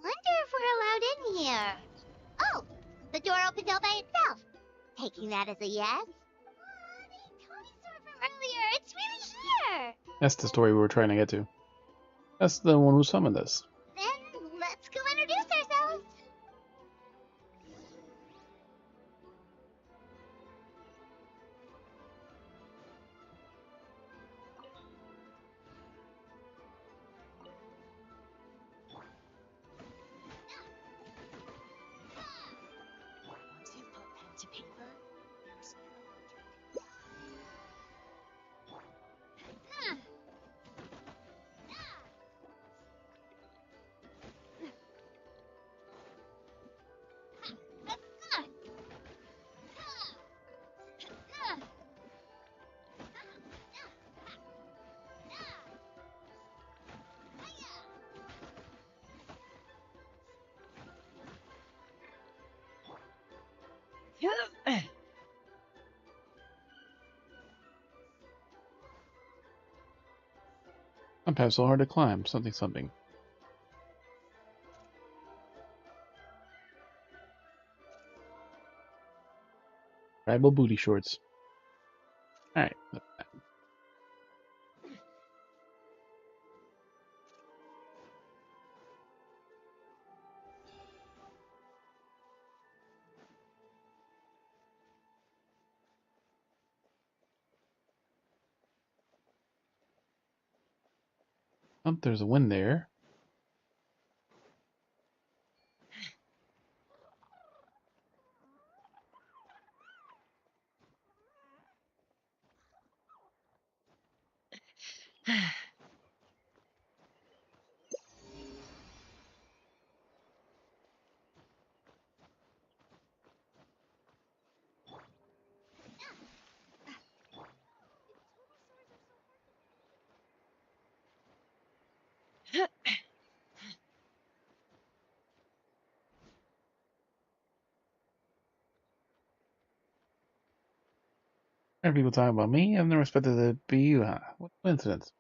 Wonder if we're allowed in here. Oh, the door opened all by itself. Taking that as a yes. The Tony store from earlier. It's really here. That's the story we were trying to get to. That's the one who summoned us. Then let's go introduce ourselves. Once you put pen to paper, there's Sometimes so hard to climb. Something, something. Tribal booty shorts. Alright. Oh, there's a wind there. Are people talking about me? I've never expected it to be you, huh? What coincidence.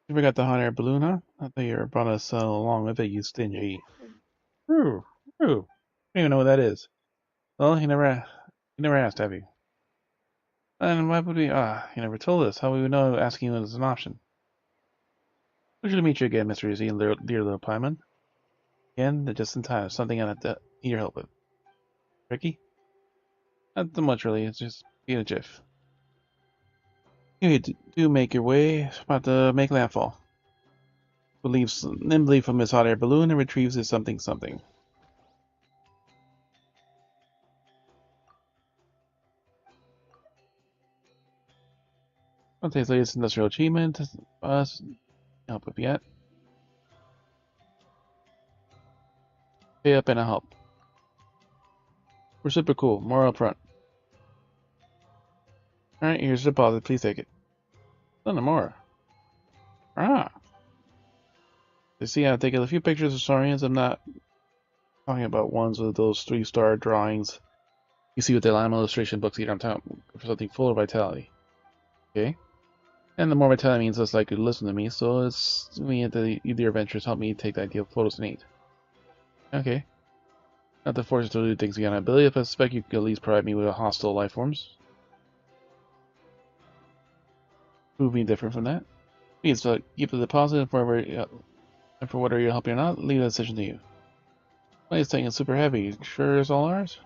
You forgot the hot air balloon, huh? I thought you brought us along with it, you stingy. Ooh, ooh. I don't even know what that is. Well, you never asked, have you? And why would we, you never told us. How would we know asking you is an option? Pleasure to meet you again, Mr. Easy and dear little Pieman. Again, just in time. Something I need your help with. Ricky? Not too much, really. It's just being a jiff. You do make your way. About to make landfall. Leaves nimbly from his hot air balloon and retrieves his something something. I'll take his latest industrial achievement. Help if yet. Pay up and I'll help. Reciprocal, more upfront. Alright, here's the deposit. Please take it. None more. You see, I've taken a few pictures of saurians. I'm not talking about ones with those 3-star drawings you see with the Lime illustration books here. I'm talking for something full of vitality. Okay? And the more vitality means less likely to listen to me, so it's me at the your adventures help me take the ideal photos neat. Okay. Not to force you to do things beyond ability, but I suspect you could at least provide me with a hostile life forms. Prove me different from that. Please keep the deposit and for whatever you're helping or not, leave that decision to you. Well, it's taking super heavy. Sure it's all ours?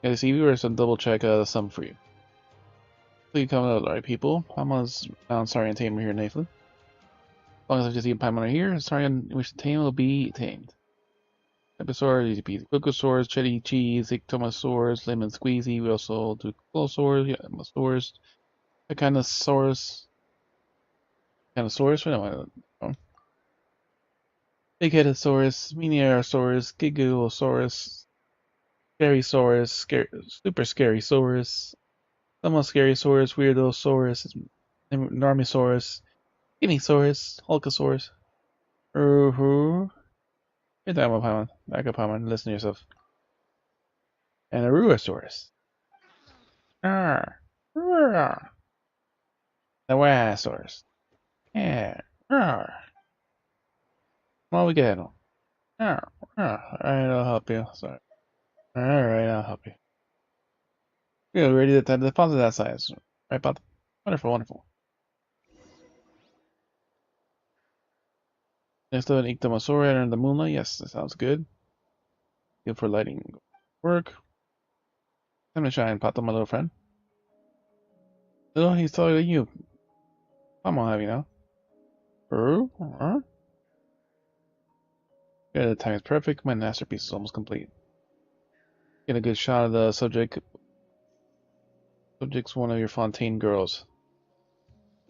Yeah, see viewers and double check the sum for you. Please come out, alright people. Paimon's found Saurian tamer here, Nathan. As long as I just eat Paimon here, Saurian wish to tame will be tamed. Episaurs, EZP, Cocosaurs, Chetty Cheese, Ictomosaurs, Lemon Squeezy, we also do Colosaurs, Yamosaurs, Echinosaurus, what am I? Big-Headed-saurus, Miniarasaurus, Gigasaurus, Super Scary-saurus, Somewhat Scary-saurus, Weirdo-saurus, Normosaurus, Skinny-saurus, Hulkasaurus. You're talking about Paimon. Back up, Paimon. Listen to yourself. And a Rurosaurus. Arr. Roar. The Wasaurus. Yeah. Roar. Well, we get him. Arr. Roar. Alright, I'll help you. Sorry. Alright, I'll help you. Good, ready to deposit that size. Right, Bob? Wonderful, wonderful. Next to an Ictomosaur in the moonlight. Yes, that sounds good. Good for lighting work. Time to shine, Pato, my little friend. Little, he's taller than you. Come on, have you now? Yeah, the time is perfect. My masterpiece is almost complete. Get a good shot of the subject. Subject's one of your Fontaine girls.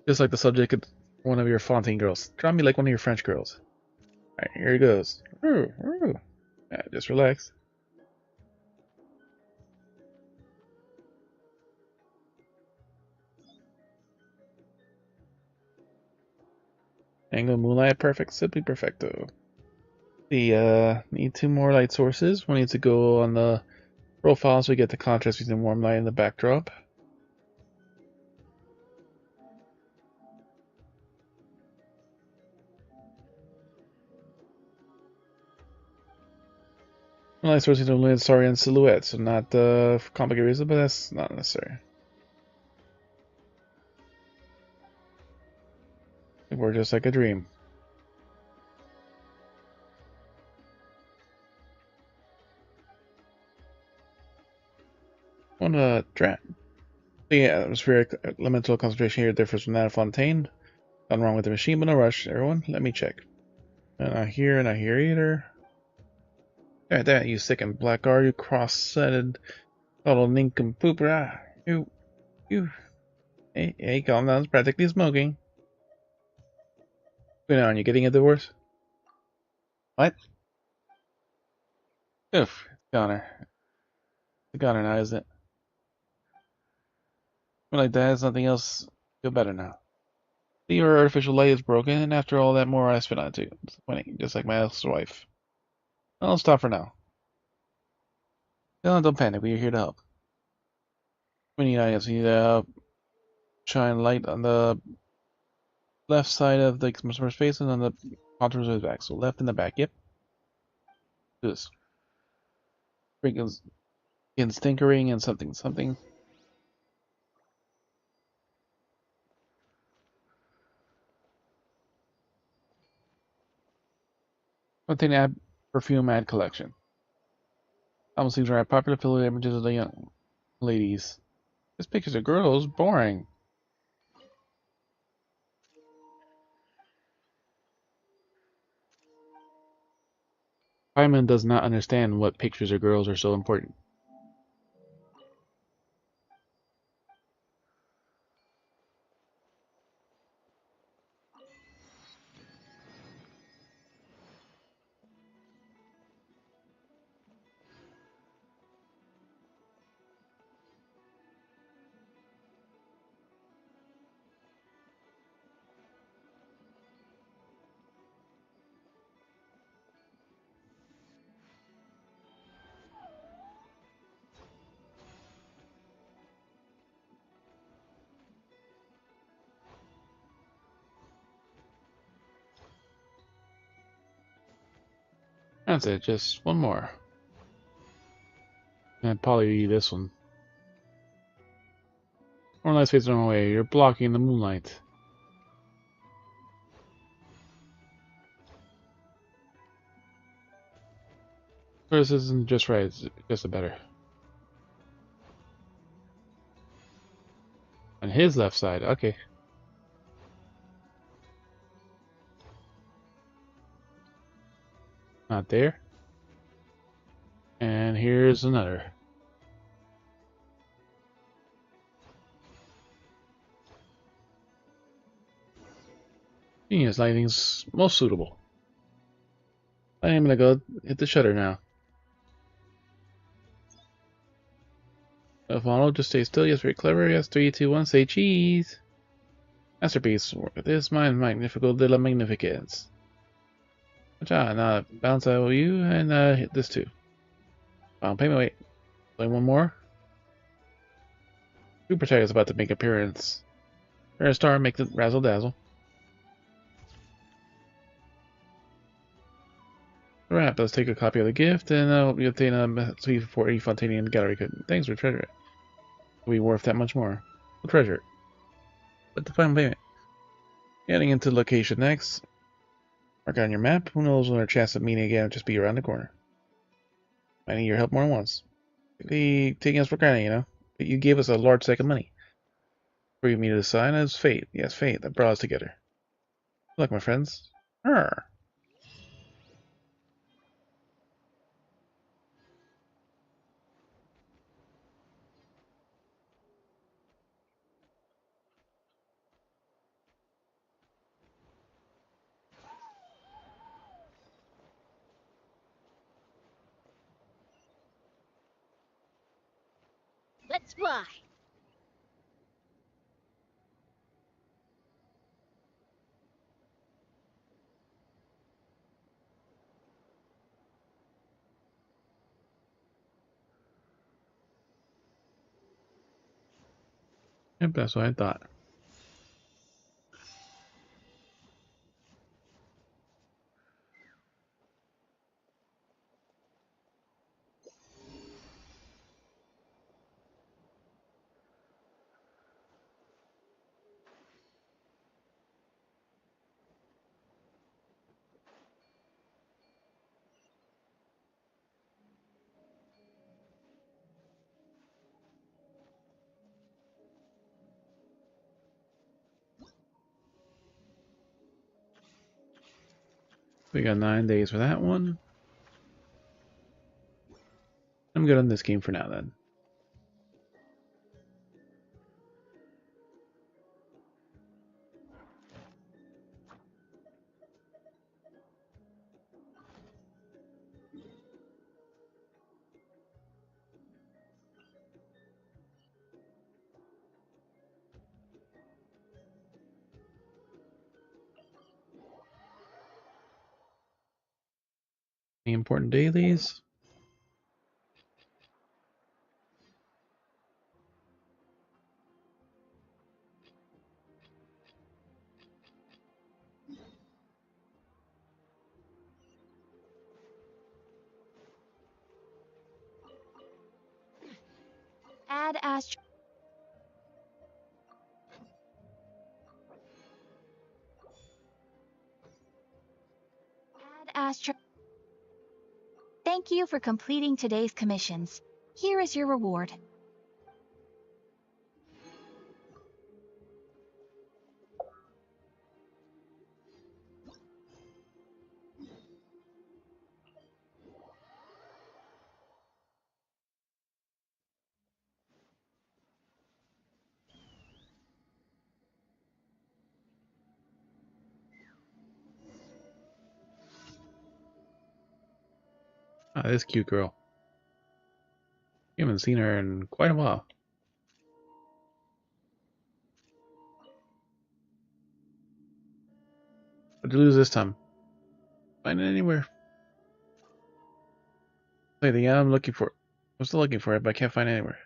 Just like the subject of one of your Fontaine girls. Draw me like one of your French girls. Alright, here it goes. Yeah, just relax. Angle moonlight, perfect, simply perfecto. Need 2 more light sources. One needs to go on the profile so we get the contrast between warm light and the backdrop. One light source needs to illuminate Saurian silhouette, so not for complicated reasons, but that's not necessary. We're just like a dream. On a drat. The atmospheric elemental concentration here differs from that of Fontaine. Nothing wrong with the machine, but no rush. Everyone, let me check. Not here either. That you sick and blackguard, you cross-setted little nincompoop. You. Hey, calm down. It's practically smoking. What's going on? You getting a divorce? What? Oof. It's Connor. It's Connor now, isn't it? Well, like that, something else. Feel better now. Your artificial light is broken, and after all that more I spent on it too. It's funny, just like my ex-wife. I'll stop for now. Don't panic. We're here to help. We need items. We need to shine light on the left side of the customer's face and on the contours of his back. So left and the back. Yep. Do this. Begins tinkering and something. Contain ad perfume ad collection. Album seems right. Popular pillow images of the young ladies. This pictures of girls. Boring. Hyman does not understand what pictures of girls are so important. That's it. Just one more. And probably this one. More lights facing the wrong way. You're blocking the moonlight. This isn't just right. It's just a better. On his left side. Okay. Not there. And here's another. Genius lighting's most suitable. I am gonna go hit the shutter now. Follow, just stay still. Yes, very clever. Yes, 3, 2, 1, say cheese. Masterpiece. This my magnifico de la magnificence. Watch out, now bounce out you and hit this too. Final payment, wait. Play one more. Super Tag is about to make appearance. You're a star, make the razzle dazzle. Alright, let's take a copy of the gift and you obtain a sweet for Fontanian gallery code. Thanks for treasure it. It'll be worth that much more. We'll treasure it. But the final payment. Getting into the location next. Mark on your map. Who knows when our chance of meeting again will just be around the corner. I need your help more than once. Taking us for granted, you know. But you gave us a large sack of money. For me to decide, it's fate. Yes, fate that brought us together. Good luck, my friends. Arr. Let's fly. Yep, that's what I thought. We got 9 days for that one. I'm good on this game for now then. Any important dailies? Add Astro. Add Astro. Thank you for completing today's commissions. Here is your reward. Ah, this cute girl. You haven't seen her in quite a while. What'd you lose this time? Find it anywhere. Hey, the I'm looking for. I'm still looking for it, but I can't find it anywhere.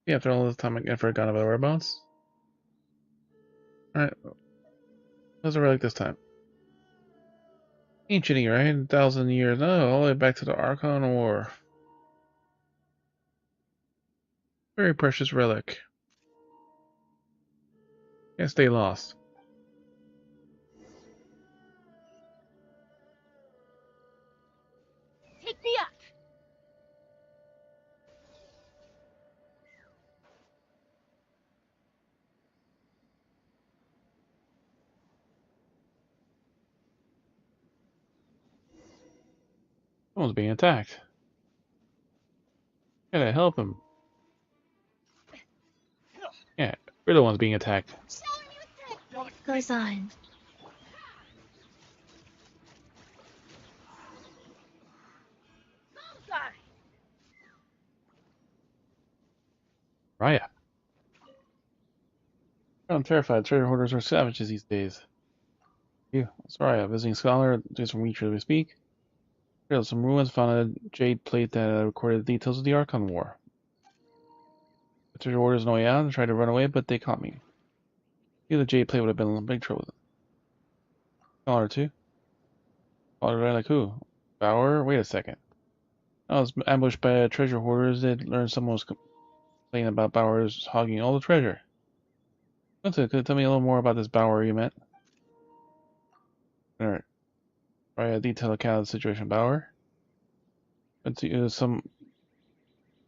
Yeah, after all this time, I forgot about the whereabouts. Alright. How's the relic this time? Ancient, right? 1,000 years. No, all the way back to the Archon War. Very precious relic. Can't stay lost. Take me up! Someone's being attacked. Gotta help him. Yeah, we're the ones being attacked. Life goes on. Raya. I'm terrified. Treasure hoarders are savages these days. You, sorry, a visiting scholar, doing some research as we speak. Here, some ruins found a jade plate that recorded the details of the Archon War. The treasure hoarders no way out and tried to run away, but they caught me. The jade plate would have been in big trouble. Scholar too. Scholar like who? Bauer? Wait a second. I was ambushed by treasure hoarders. They learned someone was complaining about Bauer's hogging all the treasure. Could you tell me a little more about this Bauer you met? Alright. Write a detailed account of the situation, Bauer. But to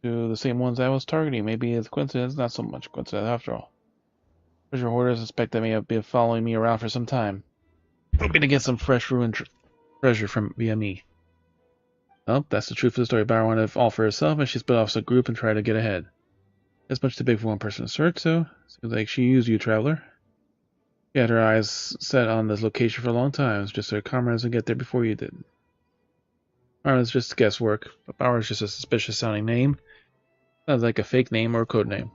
the same ones I was targeting. Maybe it's coincidence, not so much coincidence after all. Treasure hoarders suspect they may have been following me around for some time, hoping to get some fresh ruined treasure from via me. Nope, that's the truth of the story. Bauer wanted all for herself, and she split off as a group and tried to get ahead. That's much too big for one person to search, so seems like she used you, traveler. She had her eyes set on this location for a long time, just so her comrades would get there before you did. It's just guesswork, but Bauer's just a suspicious sounding name. Sounds like a fake name or a code name.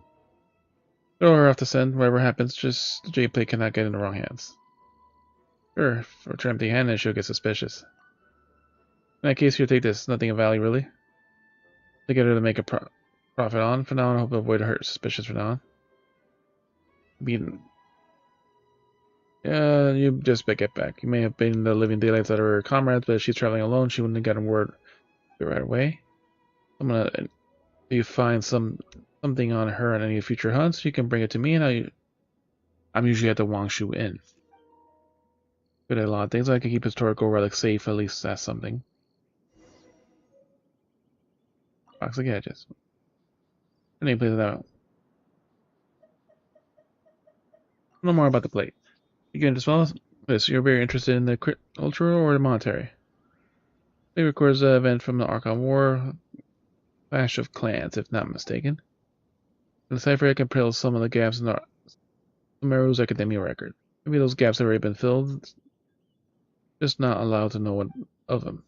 Throw her off the scent, whatever happens, just the J plate cannot get in the wrong hands. Sure, if it's empty handed, she'll get suspicious. In that case, here, take this. Nothing of value, really. To get her to make a profit on. For now, I hope to avoid her suspicions for now on. You just get back. You may have been the living daylights out of her comrades, but if she's traveling alone, she wouldn't have gotten word right away. If you find something on her on any future hunts, you can bring it to me, and I'm usually at the Wangshu Inn. Good at a lot of things. I can keep historical relics safe, at least that's something. Box of gadgets. Any place that. No more about the plate. You get as well as this. You're very interested in the cultural or the monetary. It records an event from the Archon War, clash of clans, if not mistaken. In the cipher, I can fill some of the gaps in the Sumeru's academia record. Maybe those gaps have already been filled, just not allowed to know one of them.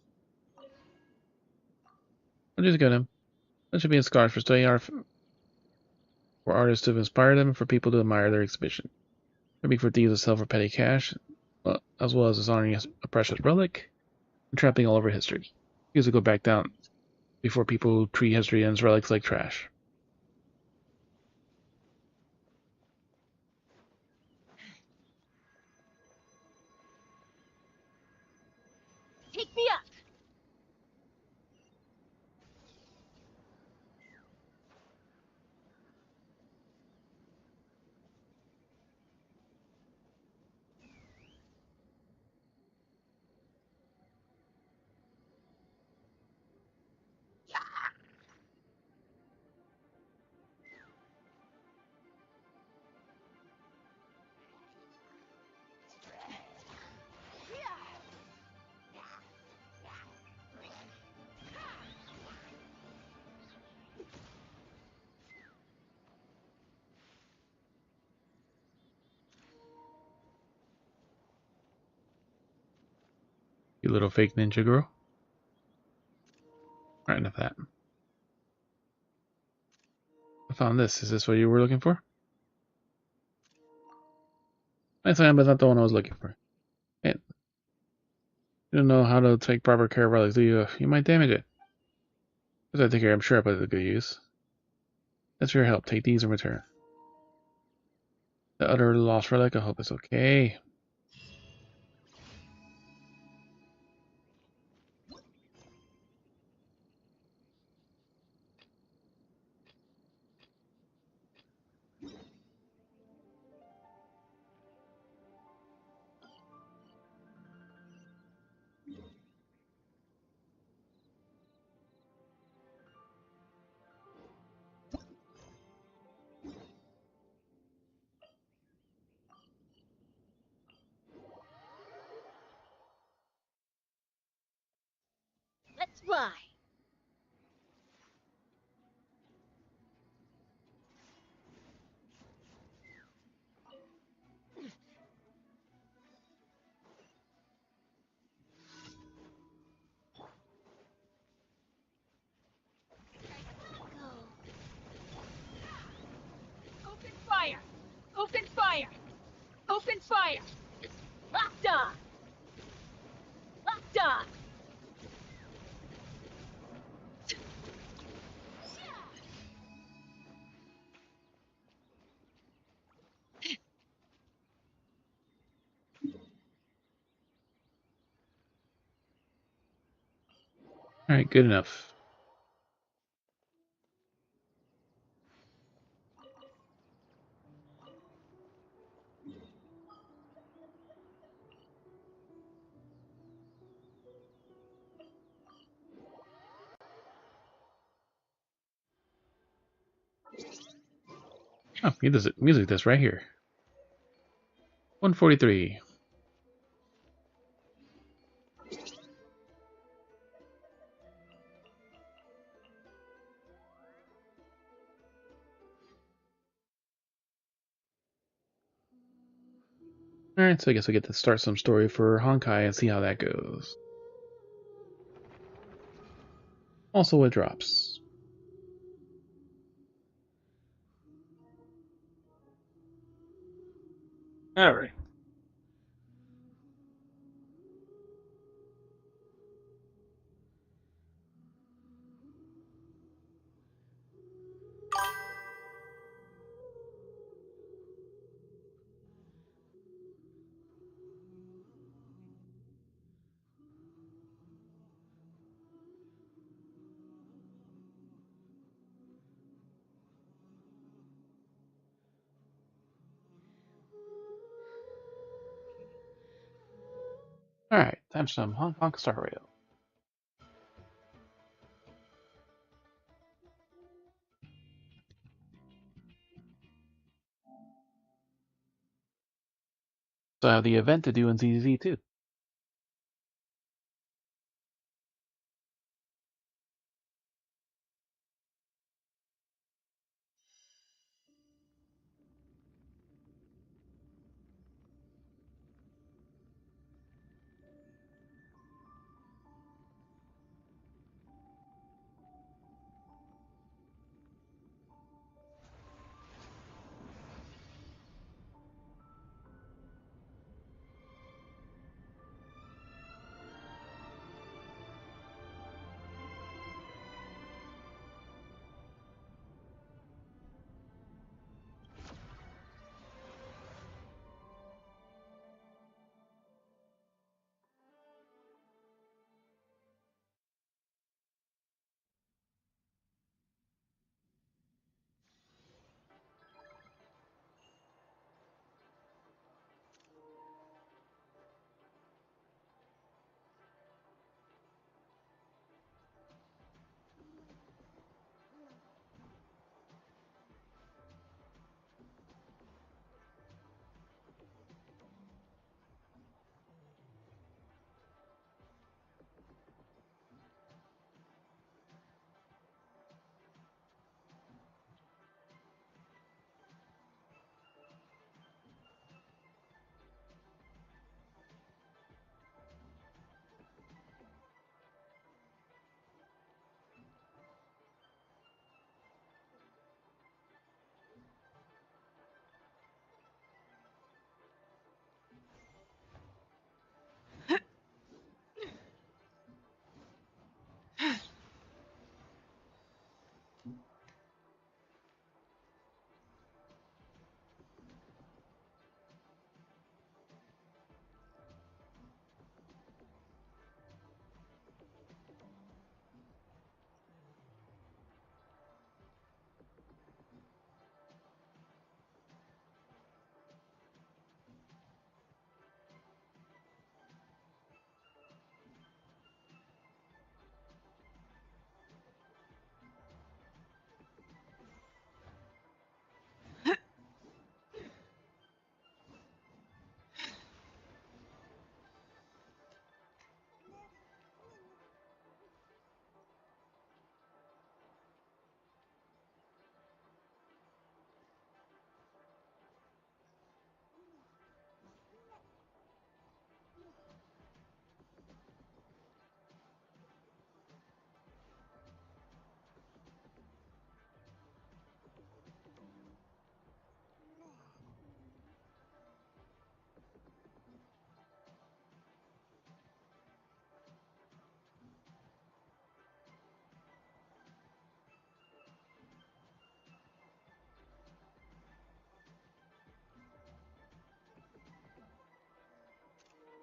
I'll just get him. That should be in scars for studying art, for artists to inspire them, for people to admire their exhibition. Maybe for thieves to sell for petty cash, as well as dishonoring a precious relic. trampling all over history. He has to go back down before people treat history and its relics like trash. Take me up! You little fake ninja girl. Right, enough of that. I found this. Is this what you were looking for? Nice item, but not the one I was looking for. Hey, you don't know how to take proper care of relics, do you? You might damage it. As I take care, I'm sure I put it to good use. Thanks for your help. Take these in return. The other lost relic, I hope it's okay. Let's fly! Open fire! Open fire! Open fire! Locked on! Locked on! Alright, good enough. Oh, music this right here. 143. Alright, so I guess I get to start some story for Honkai and see how that goes. Also, it drops. Alright. Alright, time for some Hong Kong Star Rail. So I have the event to do in ZZ too.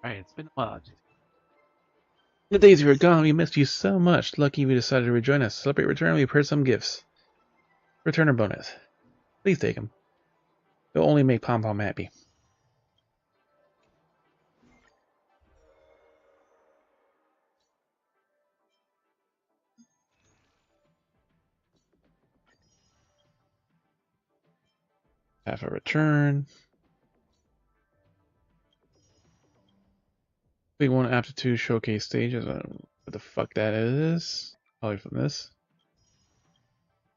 Alright, it's been a while. The days you were gone, we missed you so much. Lucky we decided to rejoin us. Celebrate return, we prepared some gifts. Returner bonus. Please take them. They'll only make Pom Pom happy. Have a return. Big one aptitude showcase stages. I don't know what the fuck that is. Probably from this.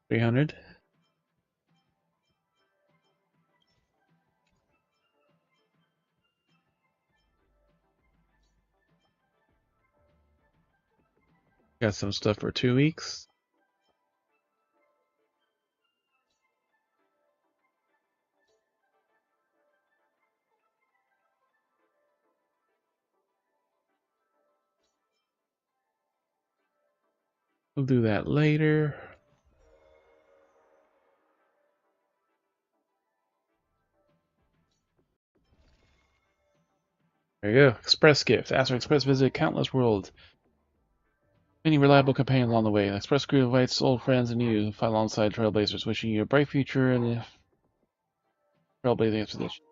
300. Got some stuff for 2 weeks. We'll do that later. There you go. Express gift. Ask for Express visit countless worlds. Many reliable companions along the way. The Express crew invites old friends and new to fight alongside Trailblazers, wishing you a bright future in the Trailblazing expedition.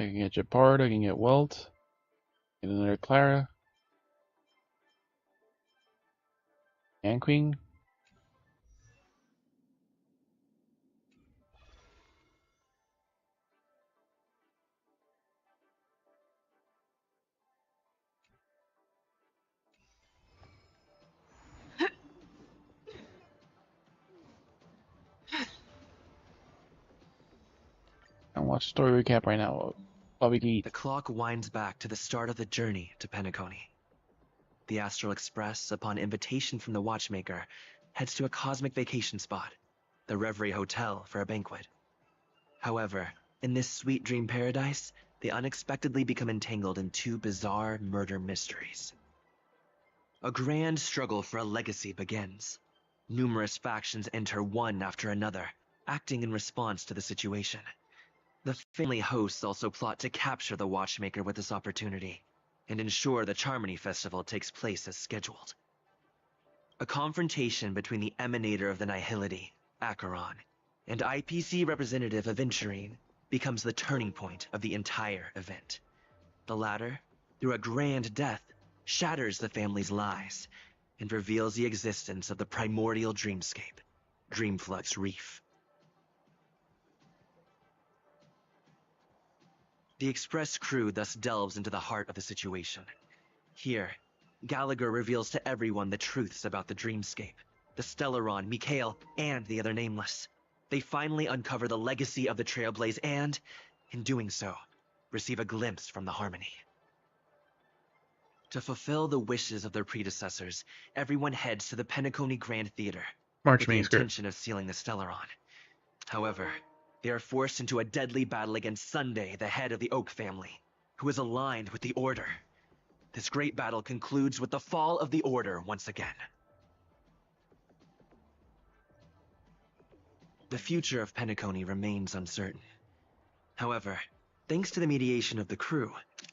I can get Japard, I can get Welt, get another Clara, and Queen. I'll watch story recap right now. While we can eat. The clock winds back to the start of the journey to Penacony. The Astral Express, upon invitation from the watchmaker, heads to a cosmic vacation spot, the Reverie Hotel, for a banquet. However, in this sweet dream paradise, they unexpectedly become entangled in two bizarre murder mysteries. A grand struggle for a legacy begins. Numerous factions enter one after another, acting in response to the situation. The family hosts also plot to capture the watchmaker with this opportunity, and ensure the Charmony Festival takes place as scheduled. A confrontation between the emanator of the Nihility, Acheron, and IPC representative Aventurine becomes the turning point of the entire event. The latter, through a grand death, shatters the family's lies, and reveals the existence of the primordial dreamscape, Dreamflux Reef. The Express crew thus delves into the heart of the situation. Here, Gallagher reveals to everyone the truths about the dreamscape, the Stellaron, Mikhail, and the other nameless. They finally uncover the legacy of the Trailblaze and, in doing so, receive a glimpse from the Harmony. To fulfill the wishes of their predecessors, everyone heads to the Penacony Grand Theater March with the miniskirt. intention of sealing the Stellaron. However, they are forced into a deadly battle against Sunday, the head of the Oak family, who is aligned with the Order. This great battle concludes with the fall of the Order once again. The future of Penacony remains uncertain. However, thanks to the mediation of the crew,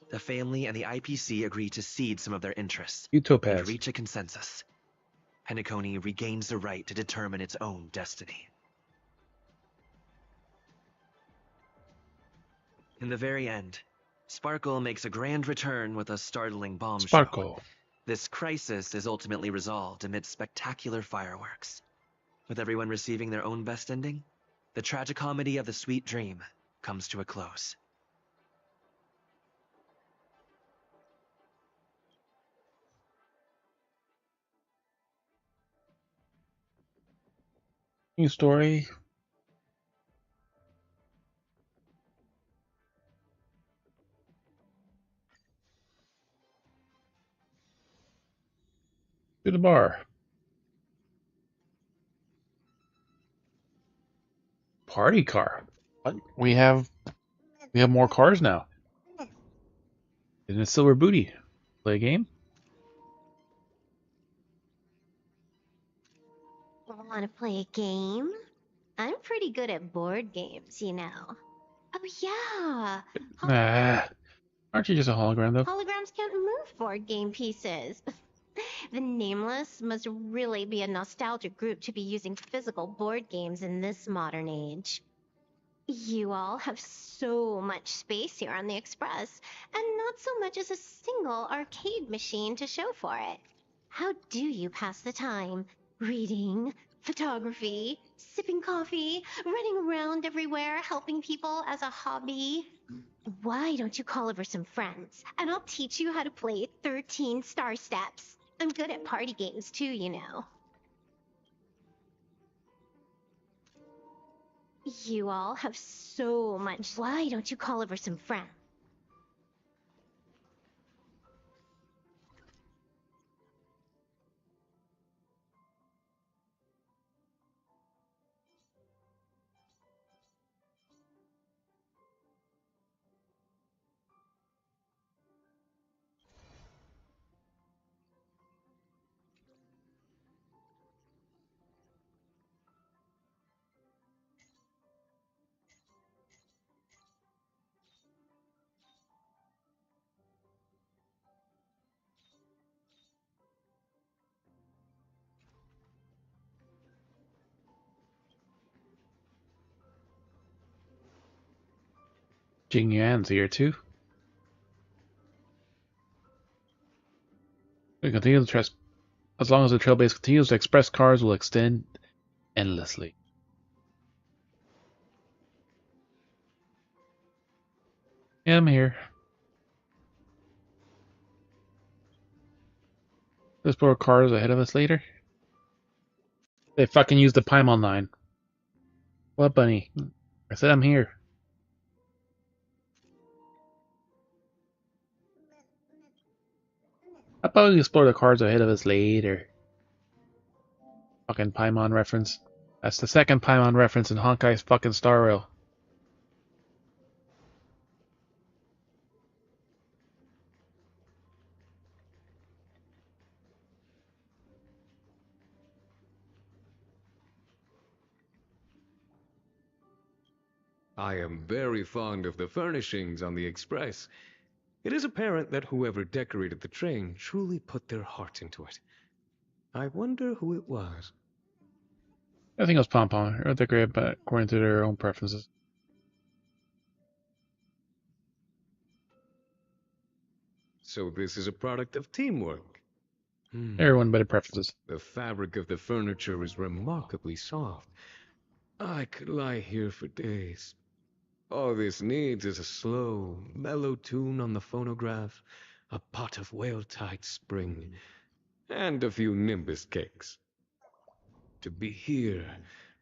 the family and the IPC agree to cede some of their interests and Utopaz. reach a consensus. Penacony regains the right to determine its own destiny. In the very end, Sparkle makes a grand return with a startling bombshell. Sparkle. This crisis is ultimately resolved amidst spectacular fireworks. With everyone receiving their own best ending, the tragicomedy of the sweet dream comes to a close. New story. To the bar. Party car. What? We have more cars now. In a silver booty. Play a game? Want to play a game? I'm pretty good at board games, you know. Oh yeah! Ah, aren't you just a hologram though? Holograms can't move board game pieces. The Nameless must really be a nostalgic group to be using physical board games in this modern age. You all have so much space here on the Express, and not so much as a single arcade machine to show for it. How do you pass the time? Reading, photography, sipping coffee, running around everywhere, helping people as a hobby? Why don't you call over some friends, and I'll teach you how to play 13 Star Steps. I'm good at party games too, you know. You all have so much. Why don't you call over some friends? Jing Yuan's here too. We continue to trust. As long as the trailbase continues, the express cars will extend endlessly. Yeah, I'm here. There's more cars ahead of us later. They fucking used the Paimon line. What, bunny? I said I'm here. I'll probably explore the cars ahead of us later. Fucking Paimon reference. That's the second Paimon reference in Honkai's fucking Star Rail. I am very fond of the furnishings on the Express. It is apparent that whoever decorated the train truly put their heart into it. I wonder who it was. I think it was Pompon. Or they're great, but according to their own preferences. So this is a product of teamwork. Everyone but their preferences. The fabric of the furniture is remarkably soft. I could lie here for days. All this needs is a slow, mellow tune on the phonograph, a pot of whale-tide spring, and a few Nimbus cakes. To be here,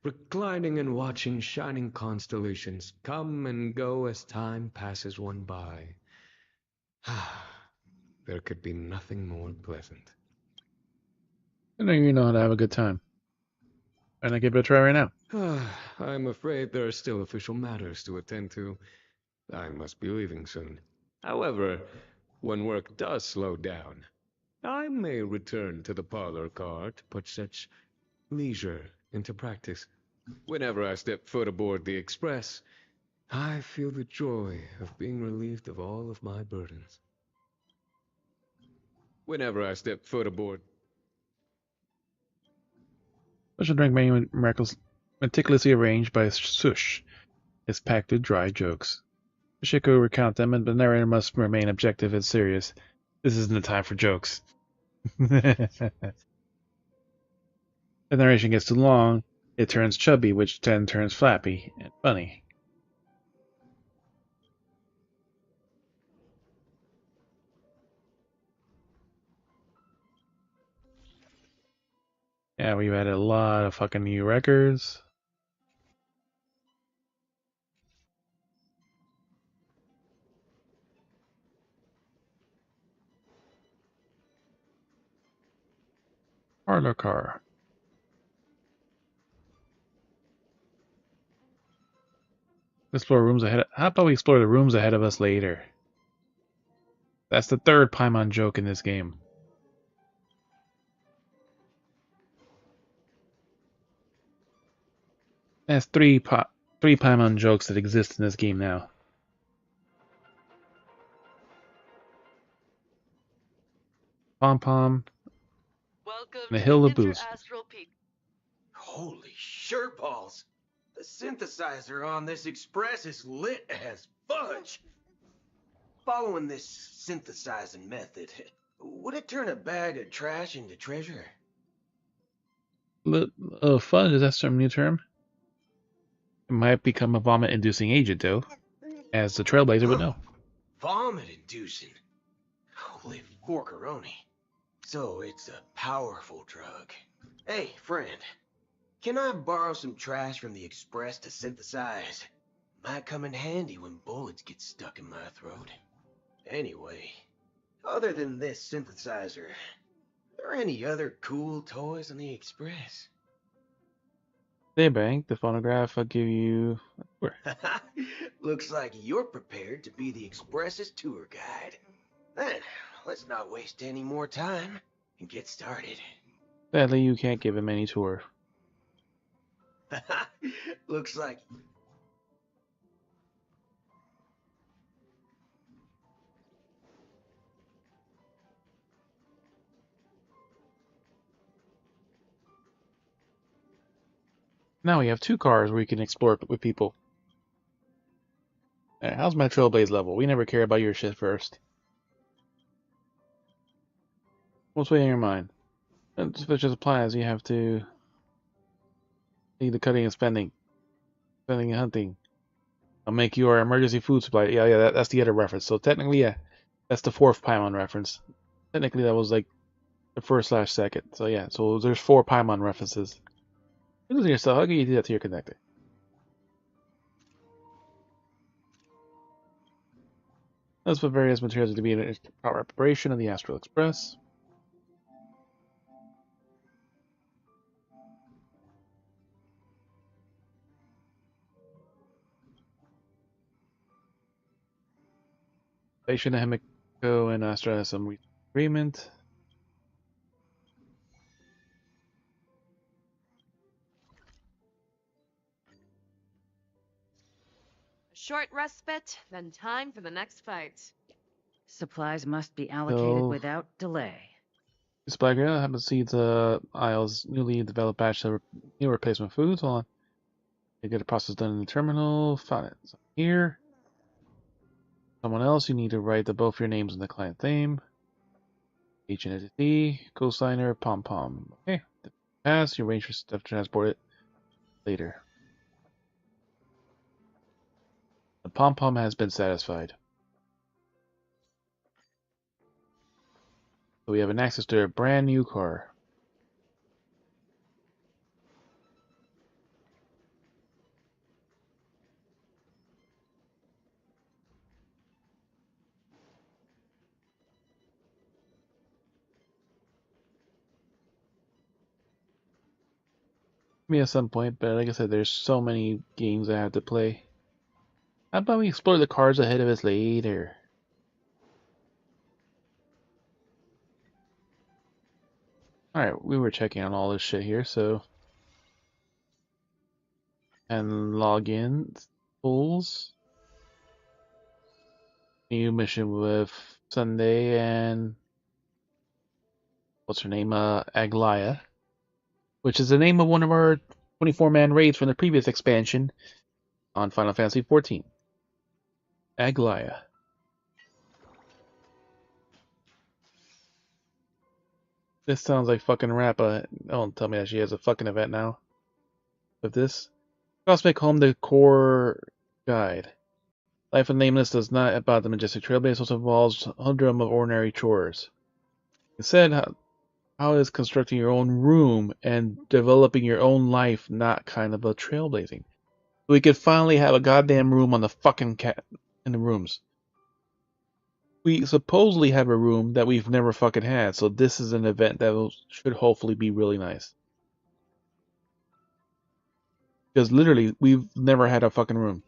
reclining and watching shining constellations come and go as time passes one by. There could be nothing more pleasant. I know you know how to have a good time. And I give it a try right now. I'm afraid there are still official matters to attend to. I must be leaving soon. However, when work does slow down, I may return to the parlor car to put such leisure into practice. Whenever I step foot aboard the Express, I feel the joy of being relieved of all of my burdens. Whenever I step foot aboard... Special drink menu meticulously arranged by Sush is packed with dry jokes. Shiko recount them, but the narrator must remain objective and serious. This isn't the time for jokes. If the narration gets too long, it turns chubby, which then turns flappy and funny. Yeah, we've added a lot of fucking new records. Parlor car. Explore rooms ahead. How about we explore the rooms ahead of us later? That's the third Paimon joke in this game. That's three Paimon jokes that exist in this game now. Pom Pom Welcome and the to Hill the of Booze. Interastral Peak. Holy shirt balls! The synthesizer on this express is lit as fudge! Following this synthesizing method, would it turn a bag of trash into treasure? Fudge, is that some new term? It might become a vomit-inducing agent, though, as the Trailblazer would know. Vomit-inducing? Holy forkeroni. So it's a powerful drug. Hey, friend. Can I borrow some trash from the express to synthesize? Might come in handy when bullets get stuck in my throat. Anyway, other than this synthesizer, are there any other cool toys on the express? Daybank, the phonograph, I'll give you... Looks like you're prepared to be the express's tour guide. Then, let's not waste any more time and get started. Sadly, you can't give him any tour. Looks like... Now we have 2 cars where you can explore with people. Right, how's my Trailblaze level? We never care about your shit first. What's weighing your mind? Such as applies, you have to need the cutting and spending and hunting. I'll make your emergency food supply. Yeah, that's the other reference. So technically, yeah, that's the 4th Paimon reference. Technically, that was like the 1st/2nd. So yeah, so there's 4 Paimon references. You're losing yourself. How can you do that to your connector? Let's put various materials to be in proper preparation of the Astral Express. Station Himiko and Astra has some agreement. Short respite, then time for the next fight. Supplies must be allocated So, without delay. Supply Grill happen to see the aisle's newly developed batch of new replacement foods. Hold on. You get a process done in the terminal. Found it. So here. Someone else, you need to write both your names in the client name. Agent entity, cosigner, pom pom. Okay. Pass. You arrange for stuff to transport it later. The pom pom has been satisfied. So we have an access to a brand new car. Me at some point, but like I said, there's so many games I have to play. How about we explore the cars ahead of us later? Alright, we were checking on all this shit here, so... And log in. Tools. New mission with Sunday and... What's her name? Aglaya. Which is the name of one of our 24-man raids from the previous expansion on Final Fantasy XIV. Aglaya. This sounds like fucking Rappa. Don't tell me that she has a fucking event now. With this. Cosmic Home Decor Guide. Life of Nameless does not about the majestic trailblaze, it also involves humdrum of ordinary chores. Instead, how is constructing your own room and developing your own life not kind of a trailblazing? We could finally have a goddamn room on the fucking in the rooms. We supposedly have a room that we've never fucking had, so this is an event that should hopefully be really nice. Because literally, we've never had a fucking room.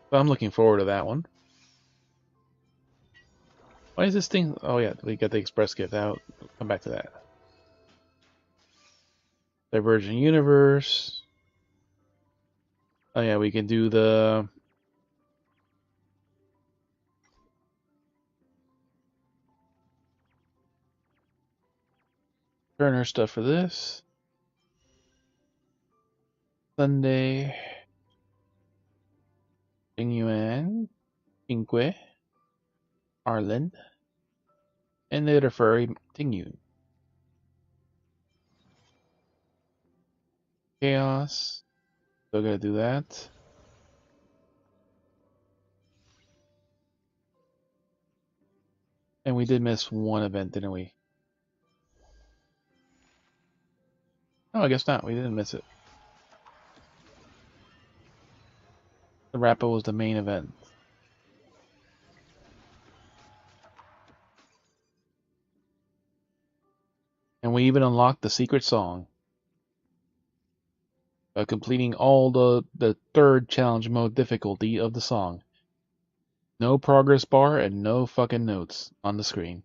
So I'm looking forward to that one. Why is this thing? Oh yeah, we got the express gift out. Come back to that. Divergent universe. Oh yeah, we can do the Turner stuff for this. Sunday. Yuan, Cinque, Arlen, and the other furry Tingyun. Chaos. Still gotta do that. And we did miss one event, didn't we? Oh, I guess not. We didn't miss it. The Rappa was the main event. And we even unlocked the secret song. Completing all the third challenge mode difficulty of the song. No progress bar and no fucking notes on the screen.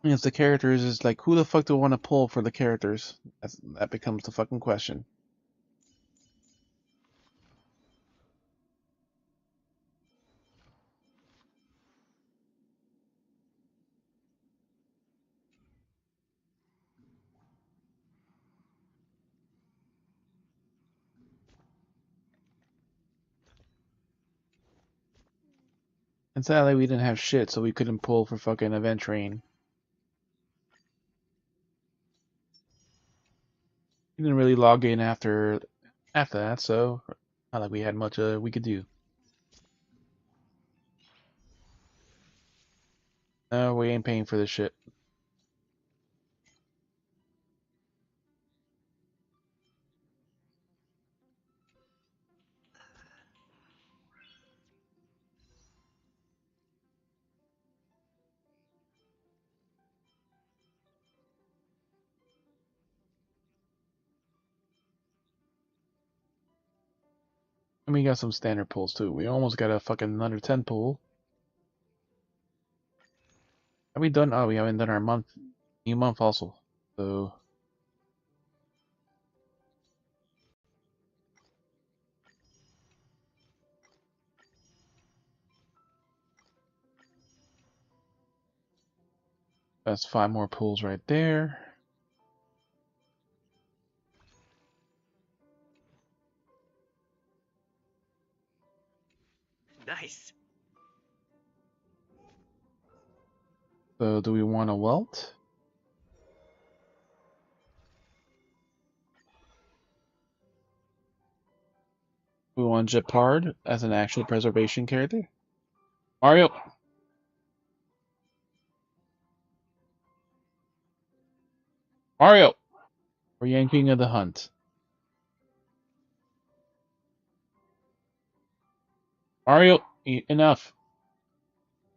And if the characters is like, who the fuck do I want to pull for the characters? That becomes the fucking question. And sadly, we didn't have shit, so we couldn't pull for fucking Event Train. We didn't really log in after that, so not like we had much we could do. No, we ain't paying for this shit. And we got some standard pulls too. We almost got a fucking another 10 pull. Have we done? Oh, we haven't done our new month also. So that's 5 more pulls right there. Nice. So do we want a welt? We want Jeopard as an actual preservation character. Mario. Mario. We're yanking of the hunt. Mario, enough.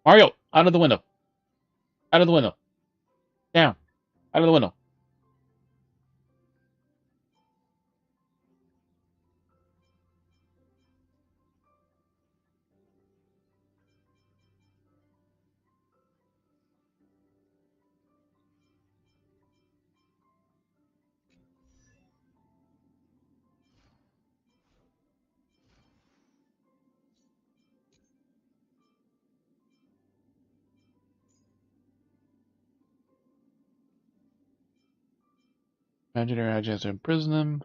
Mario, out of the window. Out of the window. Down. Out of the window. Imaginary agents imprison him.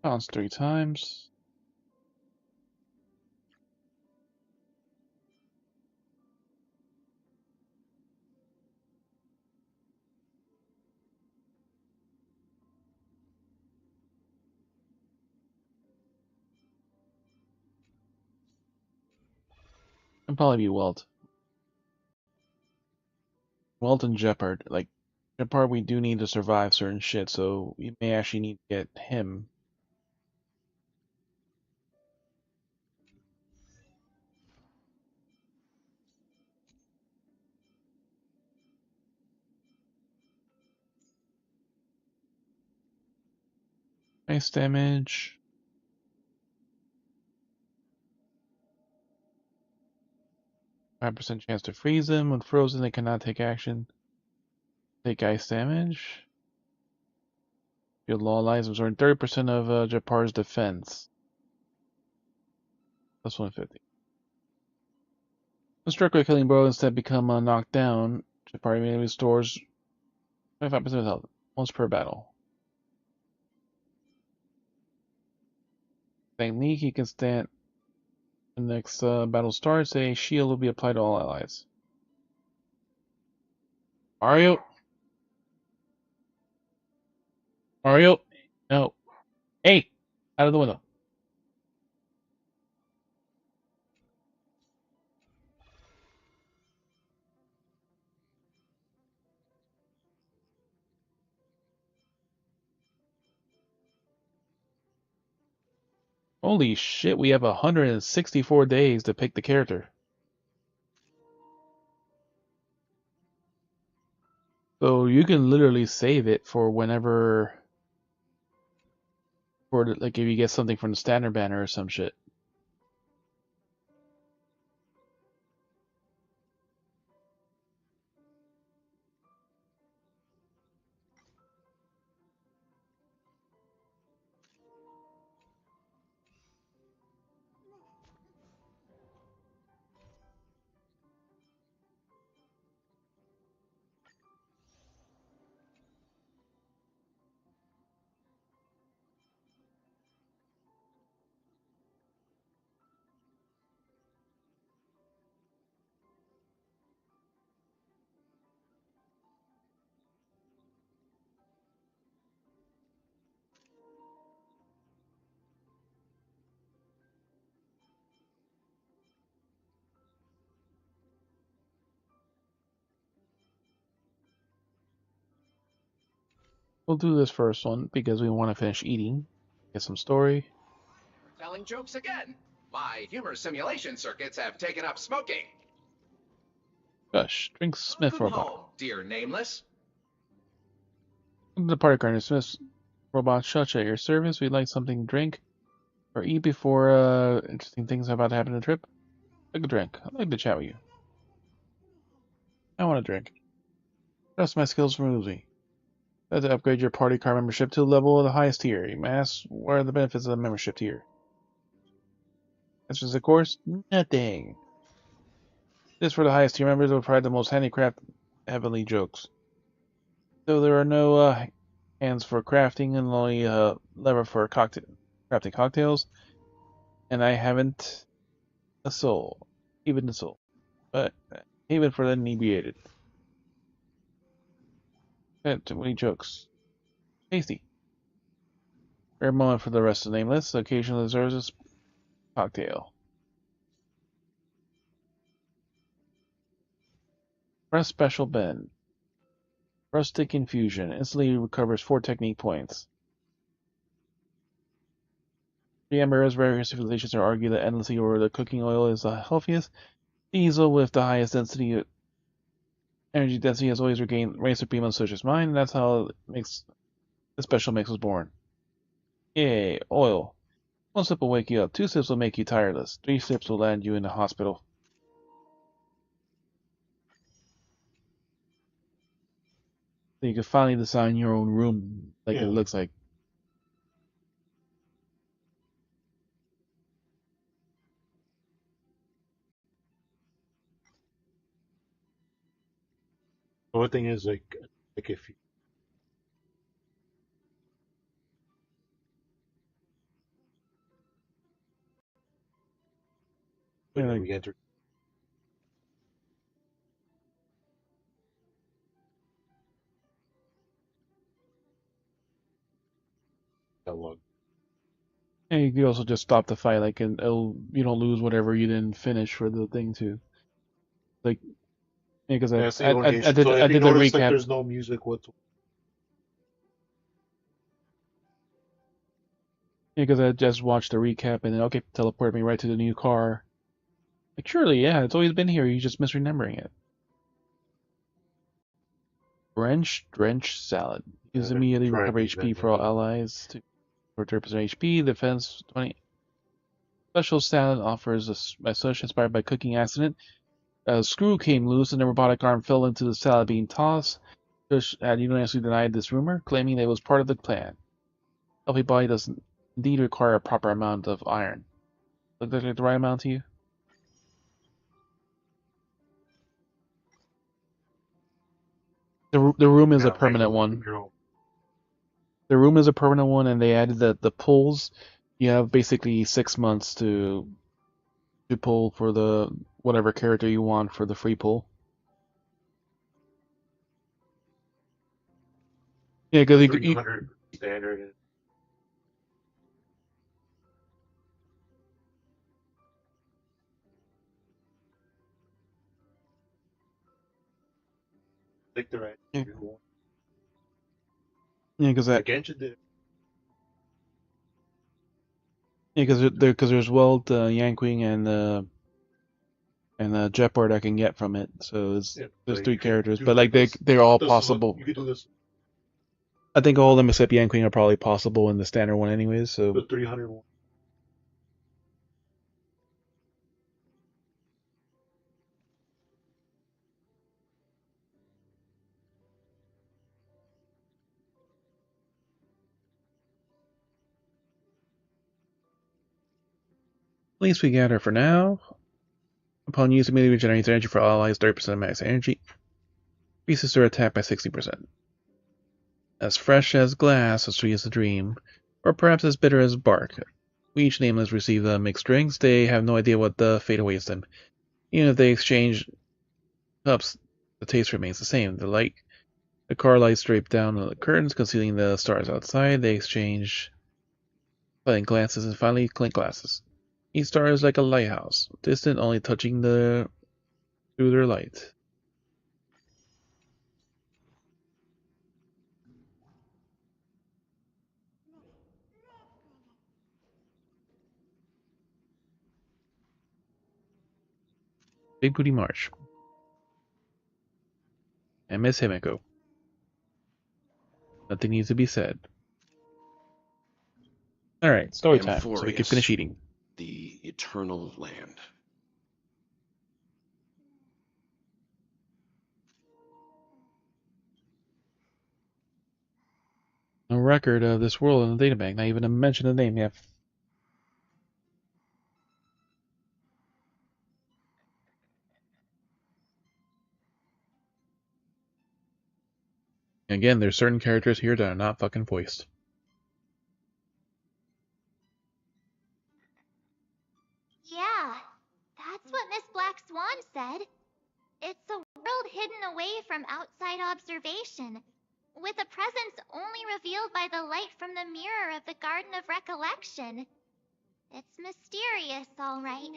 Bounce 3 times. And probably be Welt. Welt and Jeopard. Like, Jeopard, we do need to survive certain shit, so we may actually need to get him. Ice damage. %5 chance to freeze them. When frozen, they cannot take action. Take ice damage. Your law lies absorbing 30% of Japar's defense. Plus 150. When struck with a killing blow, instead become knocked down. Japar immediately restores 25% of health once per battle. Technique, he can stand. When the next battle starts, a shield will be applied to all allies. Mario? Mario? No. Hey! Out of the window. Holy shit, we have 164 days to pick the character. So you can literally save it for whenever, like if you get something from the standard banner or some shit. We'll do this first one because we want to finish eating, get some story. Telling jokes again. My humor simulation circuits have taken up smoking. Gosh, drink Smith Welcome robot. home, dear nameless. The party garden Smith robot Shutch at your service. We'd like something to drink or eat before interesting things are about to happen on the trip. Like a drink. I'd like to chat with you. I want a drink. Trust my skills from Uzi. I'd like to upgrade your party car membership to the level of the highest tier. You may ask, what are the benefits of the membership tier? That's just, of course, nothing. This for the highest tier members will provide the most handicraft heavenly jokes. So there are no hands for crafting and only lever for crafting cocktails. And I haven't a soul, even a soul, but even for the inebriated. Too many jokes. Tasty. Rare moment for the rest of the nameless. Occasionally deserves a cocktail. Press special bend. Rustic infusion. Instantly recovers 4 technique points. The Emperor's various civilizations are argue that endlessly or the cooking oil is the healthiest. Diesel with the highest density energy density has always regained race supreme on such as mine, and that's how it makes the special mix was born. Yay, oil. 1 sip will wake you up, 2 sips will make you tireless, 3 sips will land you in the hospital. So you can finally design your own room like it looks like. The only thing is, like if you we enter dialogue. And you can also just stop the fight, like, and you don't lose whatever you didn't finish for the thing too. Like, because I did the recap. Like, there's no music whatsoever. Because I just watched the recap and then okay, teleport me right to the new car. Like, surely, yeah, it's always been here. You're just misremembering it. Drench salad. Use immediately recover HP for all allies to for 30% HP. Defense 20. Special salad offers a social inspired by cooking accident. A screw came loose and a robotic arm fell into the salad being tossed. Bush had unanimously denied this rumor, claiming that it was part of the plan. Healthy body does indeed require a proper amount of iron. Look like the right amount to you? The room is a permanent one. The room is a permanent one, and they added the pulls. You have basically 6 months to pull for the whatever character you want for the free pull. Yeah, because you 300 standard. I think they're right. Yeah, because that. Genshin did. Yeah, because there's Welt, Yanqing, and Jetboard I can get from it. So there's 3 characters, but like they're all possible. You could do this. I think all of them except Yanqing are probably possible in the standard one, anyways. So The 300 one. at least we got her for now. Upon use, immediately regenerates energy for all allies, 30% of max energy. Increases their attack by 60%. As fresh as glass, as sweet as a dream, or perhaps as bitter as bark. We each nameless receive the mixed drinks. They have no idea what the fate awaits them. Even if they exchange cups, the taste remains the same. The car lights drape down the curtains, concealing the stars outside. They exchange smiling glances and finally clink glasses. Each star is like a lighthouse, distant only touching through their light. Big Booty March. And Miss Himiko. Nothing needs to be said. Alright, story time, so we can finish eating. The Eternal Land. No record of this world in the databank, not even a mention of the name yet. Again, there's certain characters here that are not fucking voiced. Yeah, that's what Miss Black Swan said. It's a world hidden away from outside observation, with a presence only revealed by the light from the mirror of the Garden of Recollection. It's mysterious, all right.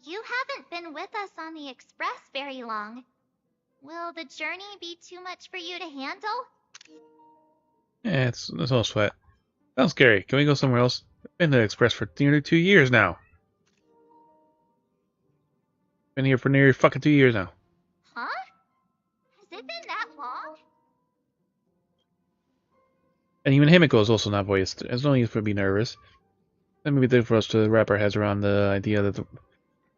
You haven't been with us on the Express very long. Will the journey be too much for you to handle? Yeah, it's all sweat. Sounds scary. Can we go somewhere else? I've been to the Express for nearly 2 years now. Been here for nearly fucking 2 years now. Huh? Has it been that long? And even Himiko is also not voiced. There's no need for be nervous. That may be difficult for us to wrap our heads around the idea that the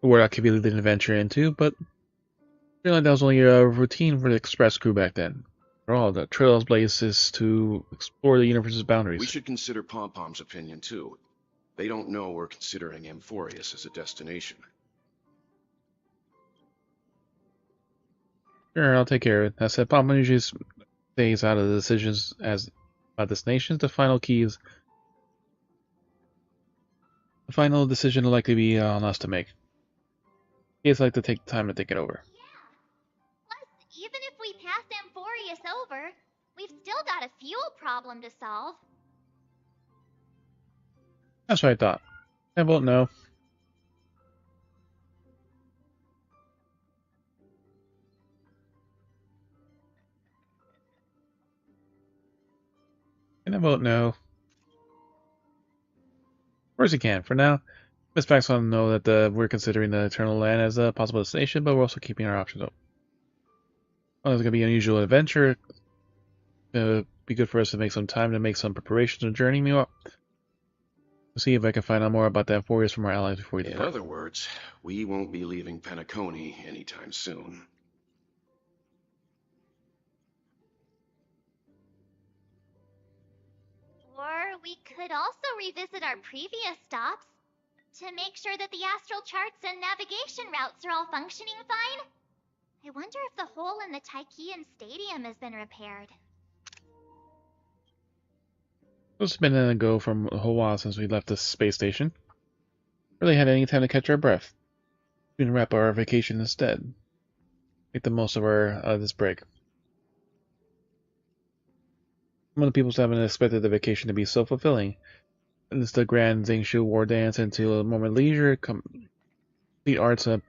world activity didn't venture into, but really that was only a routine for the Express crew back then. After all, the Trail's place is to explore the universe's boundaries. We should consider Pom Pom's opinion too. They don't know we're considering Amphorius as a destination. Sure, I'll take care of it. I said Pom Pom usually stays out of the decisions about destinations. The final decision will likely be on us to make. Kids like to take time to think it over. Plus, even if we pass Amphorius over, we've still got a fuel problem to solve. That's what I thought. I won't know. And I won't know. Of course you can. For now, Miss Pax want to know that we're considering the Eternal Land as a possible destination, but we're also keeping our options open. Well, it's going to be an unusual adventure. be good for us to make some time to make some preparations for journeying up. See if I can find out more about the Amphorius from our allies before we In depart. other words, we won't be leaving Penacony anytime soon. Or we could also revisit our previous stops to make sure that the astral charts and navigation routes are all functioning fine. I wonder if the hole in the Tychean Stadium has been repaired. It's been a go from a whole while since we left the space station. Really had any time to catch our breath. We can wrap our vacation instead. Make the most of our this break. Some of the people haven't expected the vacation to be so fulfilling. And it's the grand Zingshu war dance into a moment of leisure, complete arts of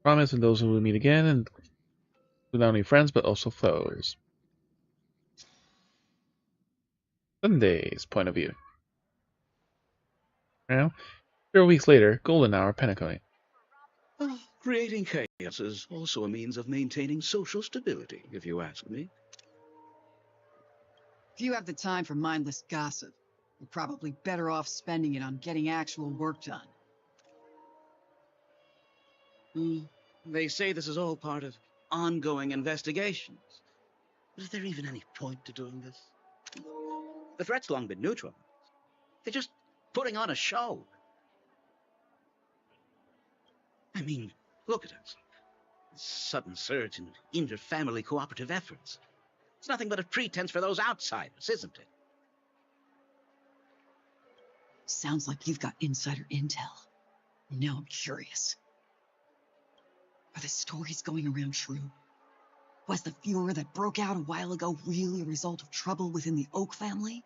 promise, and those who will meet again, and not only friends but also foes. Sunday's point of view. Now, 0 weeks later, golden hour, Penacony. Creating chaos is also a means of maintaining social stability, if you ask me. If you have the time for mindless gossip, you're probably better off spending it on getting actual work done. They say this is all part of ongoing investigations. But is there even any point to doing this? The threat's long been neutralized. They're just putting on a show. I mean, look at us. Sudden surge in inter-family cooperative efforts. It's nothing but a pretense for those outsiders, isn't it? Sounds like you've got insider intel. Now I'm curious. Are the stories going around true? Was the furor that broke out a while ago really a result of trouble within the Oak family?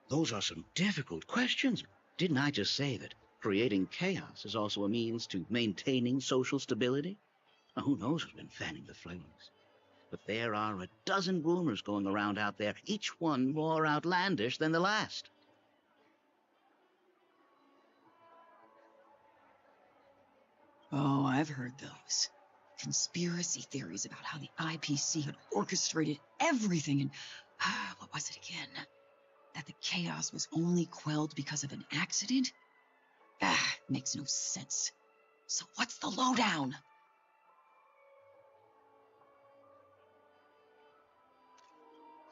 Those are some difficult questions. Didn't I just say that creating chaos is also a means to maintaining social stability? Now, who knows who's been fanning the flames? But there are a dozen rumors going around out there, each one more outlandish than the last. Oh, I've heard those. Conspiracy theories about how the IPC had orchestrated everything and... what was it again? That the chaos was only quelled because of an accident? Makes no sense. So what's the lowdown?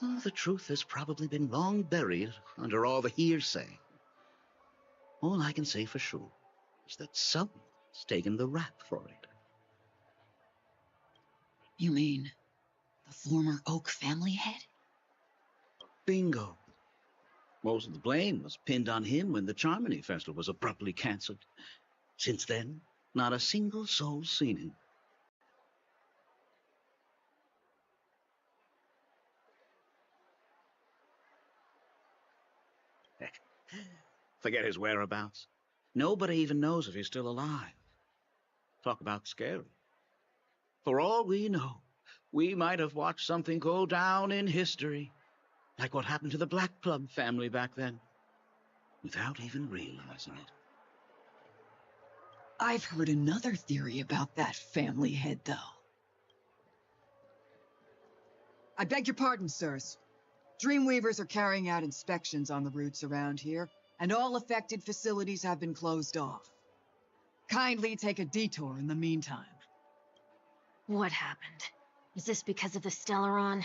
Oh, the truth has probably been long buried under all the hearsay. All I can say for sure is that someone's taken the rap for it. You mean the former Oak family head? Bingo. Most of the blame was pinned on him when the Charmony Festival was abruptly cancelled. Since then, not a single soul's seen him. Heck, forget his whereabouts. Nobody even knows if he's still alive. Talk about scary. For all we know, we might have watched something go down in history, like what happened to the Black Plum family back then, without even realizing it. I've heard another theory about that family head, though. I beg your pardon, sirs. Dreamweavers are carrying out inspections on the routes around here, and all affected facilities have been closed off. Kindly take a detour in the meantime. What happened? Is this because of the Stellaron?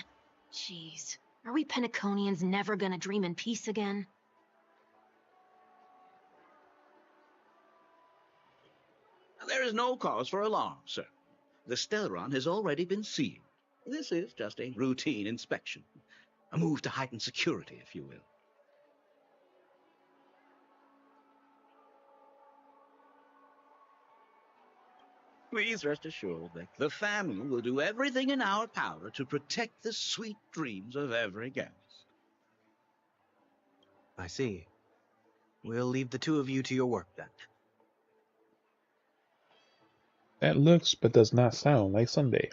Jeez, are we Penaconians never gonna dream in peace again? There is no cause for alarm, sir. The Stellaron has already been sealed. This is just a routine inspection. A move to heighten security, if you will. Please rest assured that the family will do everything in our power to protect the sweet dreams of every guest. I see. We'll leave the two of you to your work then. That looks but does not sound like Sunday.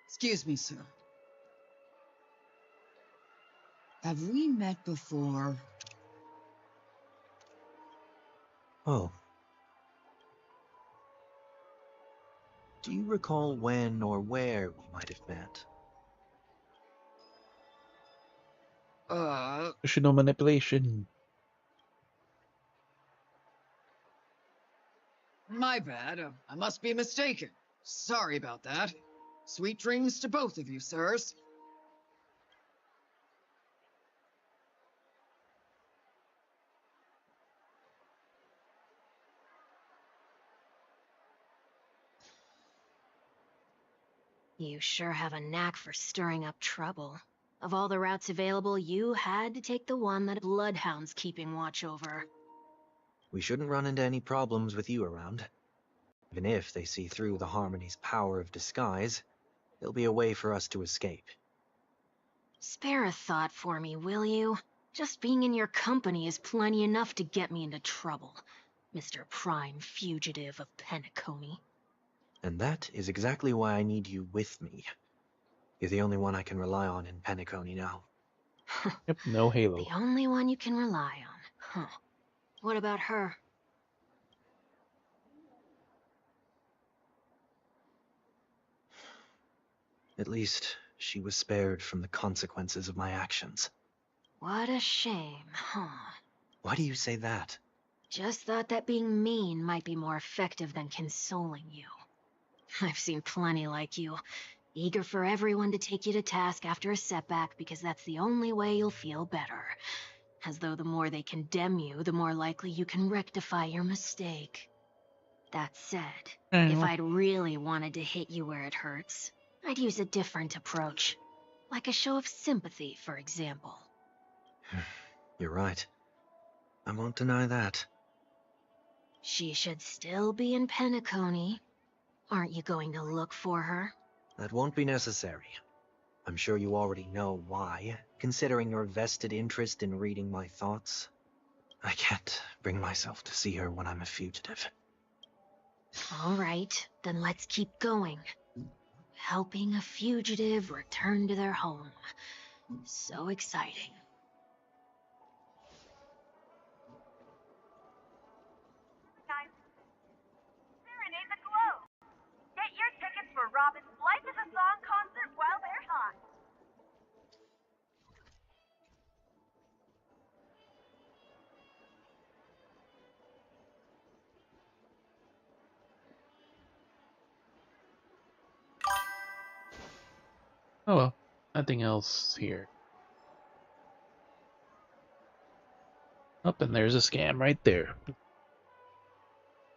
Excuse me, sir. Have we met before? Oh. Do you recall when or where we might have met? Emotional manipulation. My bad. I must be mistaken. Sorry about that. Sweet dreams to both of you, sirs. You sure have a knack for stirring up trouble. Of all the routes available, you had to take the one that Bloodhound's keeping watch over. We shouldn't run into any problems with you around. Even if they see through the Harmony's power of disguise, there'll be a way for us to escape. Spare a thought for me, will you? Just being in your company is plenty enough to get me into trouble, Mr. Prime Fugitive of Penacony. And that is exactly why I need you with me. You're the only one I can rely on in Penacony now. Yep, no Halo. The only one you can rely on, huh? What about her? At least, she was spared from the consequences of my actions. What a shame, huh? Why do you say that? Just thought that being mean might be more effective than consoling you. I've seen plenty like you, eager for everyone to take you to task after a setback because that's the only way you'll feel better. As though the more they condemn you, the more likely you can rectify your mistake. That said, if I'd really wanted to hit you where it hurts, I'd use a different approach. Like a show of sympathy, for example. You're right. I won't deny that. She should still be in Penacony. Aren't you going to look for her? That won't be necessary. I'm sure you already know why, considering your vested interest in reading my thoughts. I can't bring myself to see her when I'm a fugitive. All right, then let's keep going. Helping a fugitive return to their home. So exciting. Serenade the glow. Get your tickets for Robin's Life is a Song concert while they're hot. Oh well, nothing else here. Up and there's a scam right there.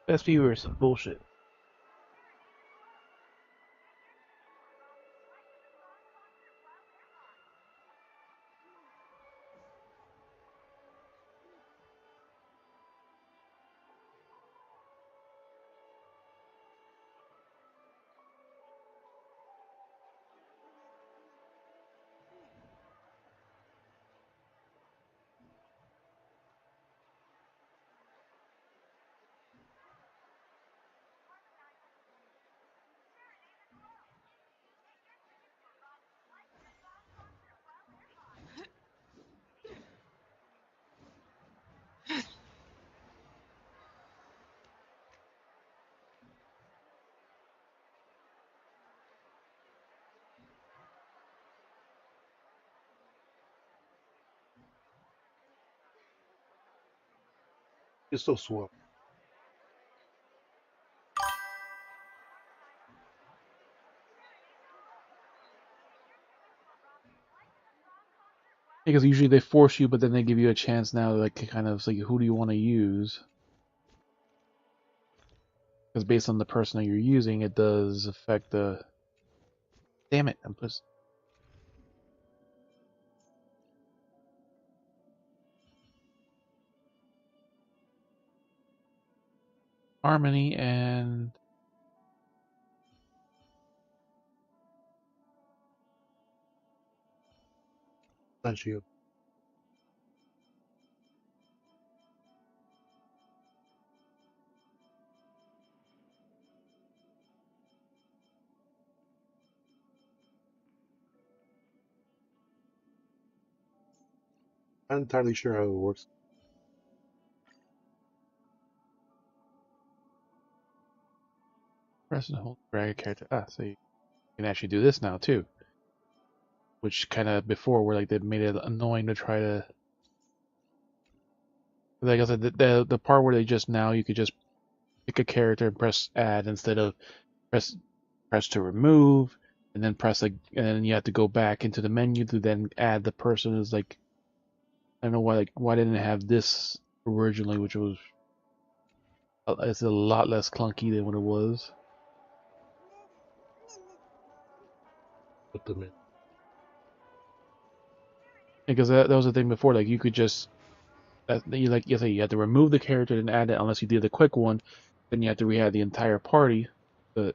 Best viewers, bullshit. It's so swell. Because usually they force you, but then they give you a chance now, like kind of like, who do you want to use? Because based on the person that you're using, it does affect the. Damn it! I'm just. Harmony and. Not you. I'm not entirely sure how it works. Press and hold drag a character. So you can actually do this now too. Which kind of before where like they made it annoying to try to. Like I said, the part where they just now you could just pick a character and press add instead of press to remove and then press like and then you have to go back into the menu to then add the person. Is like I don't know why didn't it have this originally, which was it's a lot less clunky than what it was. Put them in. Because that was the thing before, like you could just you you had to remove the character and add it unless you did the quick one, then you have to re-add the entire party. But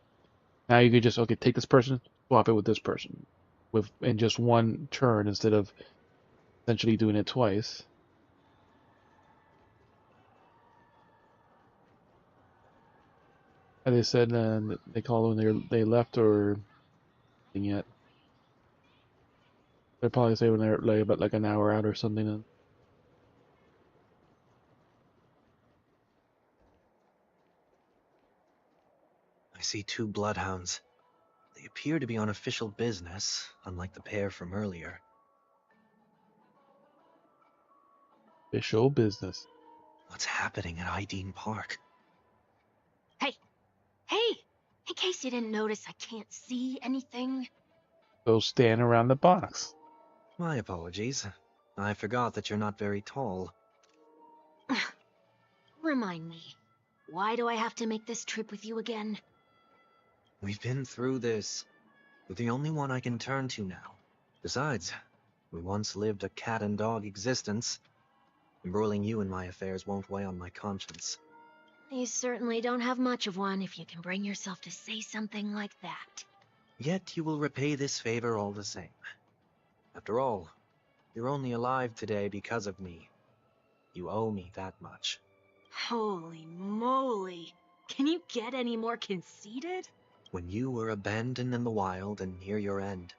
now you could just take this person, swap it with this person, with in just one turn instead of essentially doing it twice. And they said they called when they left or anything yet. They'll probably say when they're like about like an hour out or something. Then. I see 2 bloodhounds. They appear to be on official business, unlike the pair from earlier. Official business. What's happening at Ideen Park? Hey! In case you didn't notice, I can't see anything. Go stand around the box. My apologies. I forgot that you're not very tall. Remind me, why do I have to make this trip with you again? We've been through this. You're the only one I can turn to now. Besides, we once lived a cat and dog existence. Embroiling you in my affairs won't weigh on my conscience. You certainly don't have much of one if you can bring yourself to say something like that. Yet you will repay this favor all the same. After all, you're only alive today because of me. You owe me that much. Holy moly! Can you get any more conceited? When you were abandoned in the wild and near your end,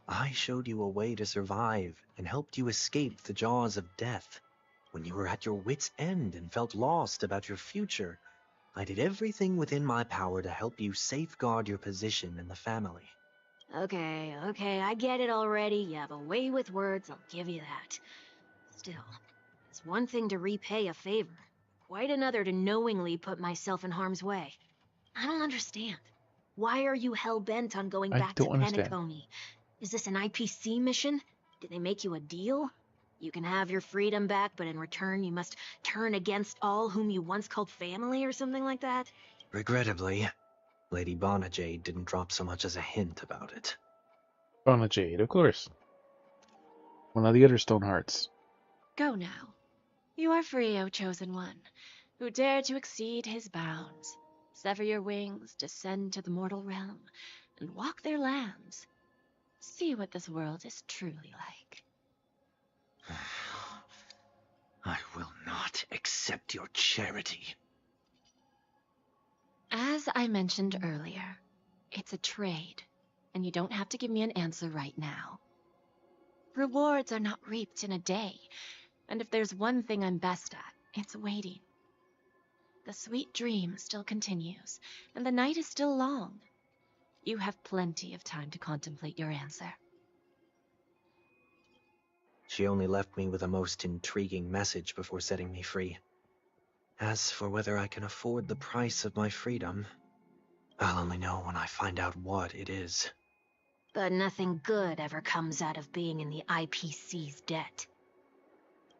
I showed you a way to survive and helped you escape the jaws of death. When you were at your wit's end and felt lost about your future, I did everything within my power to help you safeguard your position in the family. Okay, I get it already. You have a way with words, I'll give you that. Still, it's one thing to repay a favor, quite another to knowingly put myself in harm's way. I don't understand. Why are you hell-bent on going back to Penacony? Is this an IPC mission? Did they make you a deal? You can have your freedom back, but in return you must turn against all whom you once called family or something like that? Regrettably, Lady Bonajade didn't drop so much as a hint about it. Bonajade, of course. One of the other Stonehearts. Go now. You are free, O Chosen One, who dare to exceed his bounds. Sever your wings, descend to the mortal realm, and walk their lands. See what this world is truly like. I will not accept your charity. As I mentioned earlier, it's a trade, and you don't have to give me an answer right now. Rewards are not reaped in a day, and if there's one thing I'm best at, it's waiting. The sweet dream still continues, and the night is still long. You have plenty of time to contemplate your answer. She only left me with a most intriguing message before setting me free. As for whether I can afford the price of my freedom, I'll only know when I find out what it is. But nothing good ever comes out of being in the IPC's debt.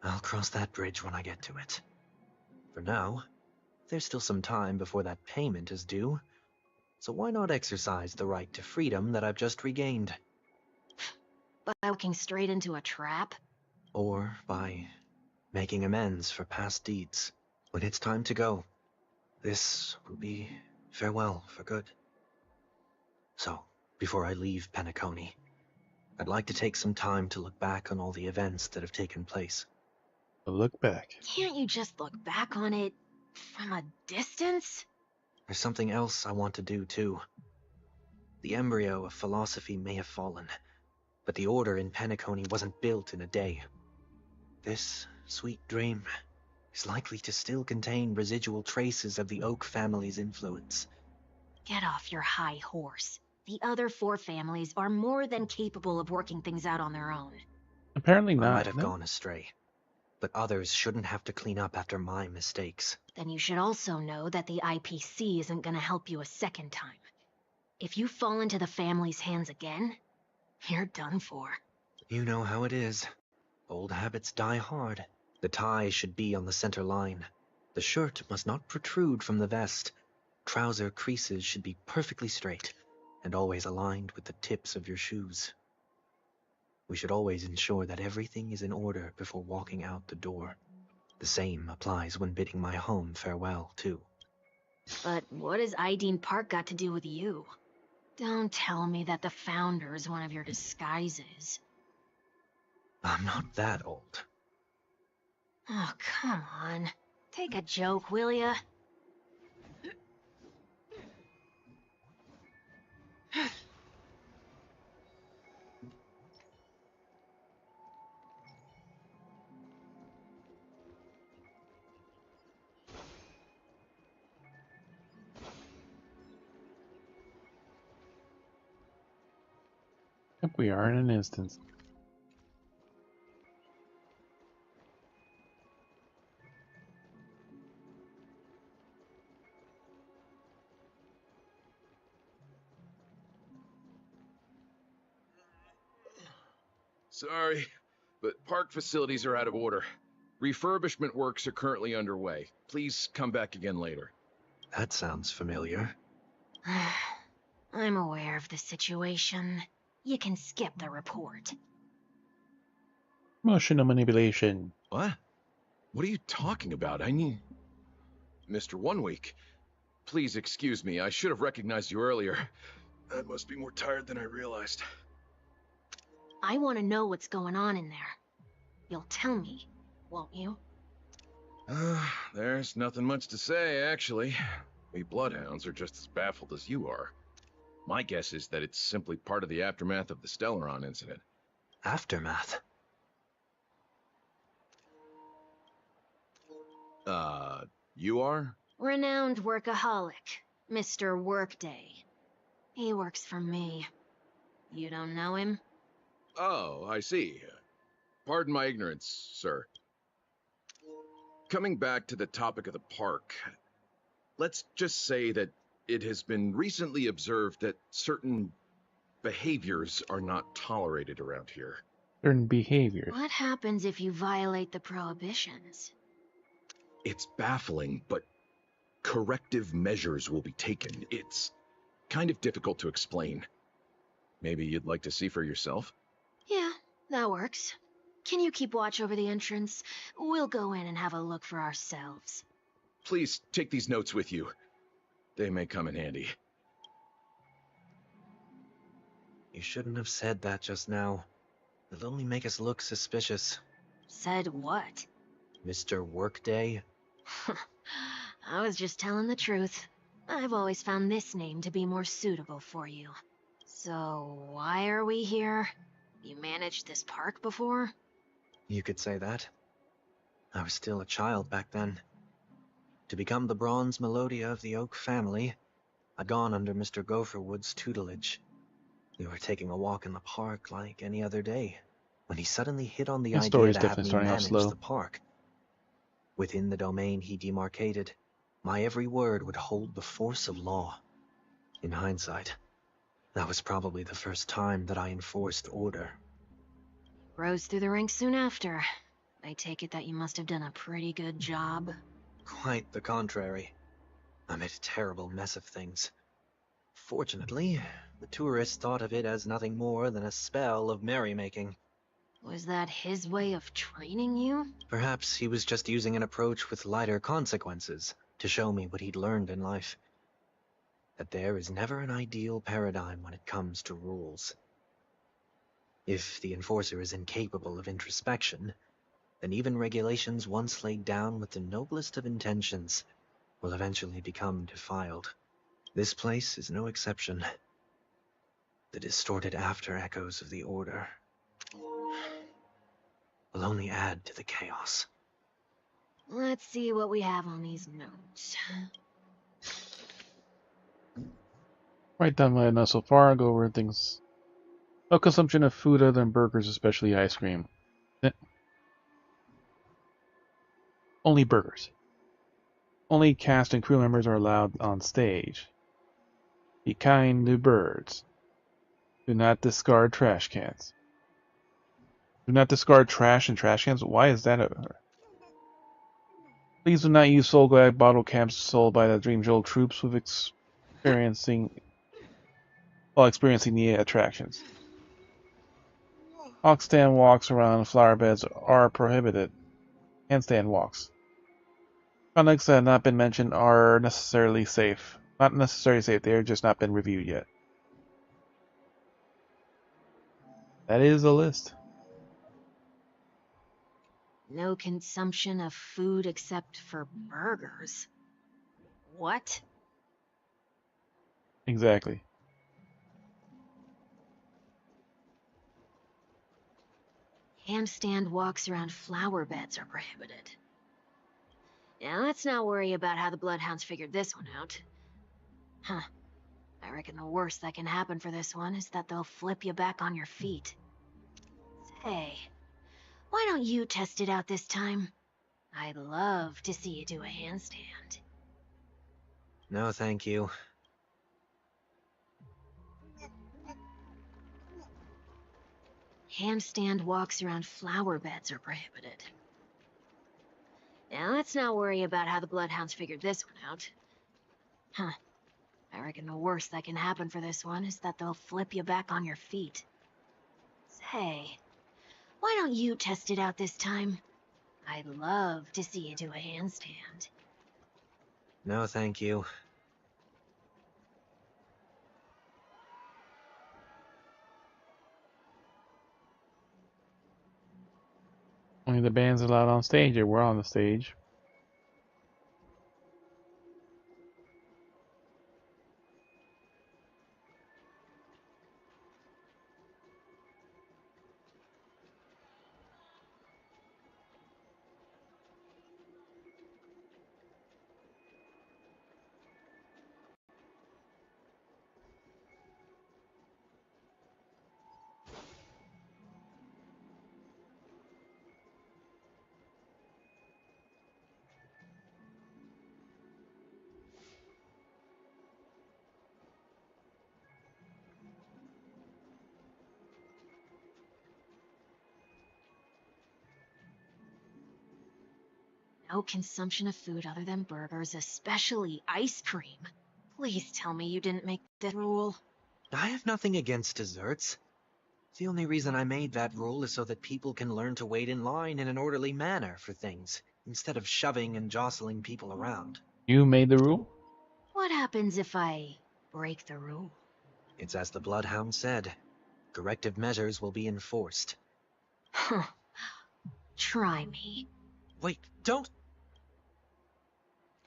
I'll cross that bridge when I get to it. For now, there's still some time before that payment is due, so why not exercise the right to freedom that I've just regained? By walking straight into a trap? Or by making amends for past deeds. When it's time to go, this will be farewell for good. So, before I leave Penacony, I'd like to take some time to look back on all the events that have taken place. Look back. Can't you just look back on it from a distance? There's something else I want to do, too. The embryo of philosophy may have fallen, but the order in Penacony wasn't built in a day. This sweet dream is likely to still contain residual traces of the Oak family's influence. Get off your high horse. The other 4 families are more than capable of working things out on their own. Apparently I not. might have No? gone astray, but others shouldn't have to clean up after my mistakes. Then you should also know that the IPC isn't gonna help you a second time. If you fall into the family's hands again, you're done for. You know how it is. Old habits die hard. The tie should be on the center line. The shirt must not protrude from the vest. Trouser creases should be perfectly straight, and always aligned with the tips of your shoes. We should always ensure that everything is in order before walking out the door. The same applies when bidding my home farewell, too. But what has Ideen Park got to do with you? Don't tell me that the Founder is one of your disguises. I'm not that old. Oh, come on. Take a joke, will ya? Yep, we are in an instance. Sorry, but park facilities are out of order. Refurbishment works are currently underway. Please come back again later. That sounds familiar. I'm aware of the situation. You can skip the report. Emotional manipulation. What? What are you talking about? I mean... Mr. One Week, please excuse me. I should have recognized you earlier. I must be more tired than I realized. I want to know what's going on in there. You'll tell me, won't you? There's nothing much to say, actually. We Bloodhounds are just as baffled as you are. My guess is that it's simply part of the aftermath of the Stellaron incident. Aftermath? You are? Renowned workaholic, Mr. Workday. He works for me. You don't know him? Oh, I see. Pardon my ignorance, sir. Coming back to the topic of the park, let's just say that it has been recently observed that certain behaviors are not tolerated around here. Certain behaviors. What happens if you violate the prohibitions? It's baffling, but corrective measures will be taken. It's kind of difficult to explain. Maybe you'd like to see for yourself? Yeah, that works. Can you keep watch over the entrance? We'll go in and have a look for ourselves. Please take these notes with you. They may come in handy. You shouldn't have said that just now. It'll only make us look suspicious. Said what? Mr. Workday? I was just telling the truth. I've always found this name to be more suitable for you. So, why are we here? You managed this park before? You could say that. I was still a child back then. To become the bronze Melodia of the Oak family, I'd gone under Mr. Gopherwood's tutelage. We were taking a walk in the park like any other day, when he suddenly hit on the His idea story's to have definitely me starting off manage slow. the park. Within the domain he demarcated, my every word would hold the force of law. In hindsight, that was probably the first time that I enforced order. Rose through the ranks soon after. I take it that you must have done a pretty good job. Quite the contrary. I made a terrible mess of things. Fortunately, the tourists thought of it as nothing more than a spell of merrymaking. Was that his way of training you? Perhaps he was just using an approach with lighter consequences to show me what he'd learned in life. That there is never an ideal paradigm when it comes to rules. If the enforcer is incapable of introspection, then even regulations once laid down with the noblest of intentions will eventually become defiled. This place is no exception. The distorted after echoes of the Order. will only add to the chaos. Let's see what we have on these notes. Right done my enough so far. I'll go over things. No consumption of food other than burgers, especially ice cream. Only burgers. Only cast and crew members are allowed on stage. Be kind to birds. Do not discard trash cans. Do not discard trash in trash cans? Why is that over? Please do not use Soul Glide bottle caps sold by the Dream Jolt troops with while experiencing the attractions. Oxstand walks around flower beds are prohibited. Handstand walks. Conducts that have not been mentioned are necessarily safe. Not necessarily safe, they have just not been reviewed yet. That is a list. No consumption of food except for burgers. What? Exactly. Handstand walks around flower beds are prohibited. Now let's not worry about how the Bloodhounds figured this one out. Huh. I reckon the worst that can happen for this one is that they'll flip you back on your feet. Say, why don't you test it out this time? I'd love to see you do a handstand. No, thank you. Handstand walks around flower beds are prohibited. Now let's not worry about how the Bloodhounds figured this one out. Huh. I reckon the worst that can happen for this one is that they'll flip you back on your feet. Say, why don't you test it out this time? I'd love to see you do a handstand. No, thank you. Only the band's allowed on stage, or we're on the stage. No consumption of food other than burgers, especially ice cream. Please tell me you didn't make that rule. I have nothing against desserts. The only reason I made that rule is so that people can learn to wait in line in an orderly manner for things, instead of shoving and jostling people around. You made the rule? What happens if I break the rule? It's as the Bloodhound said. Corrective measures will be enforced. Huh. Try me. Wait, don't!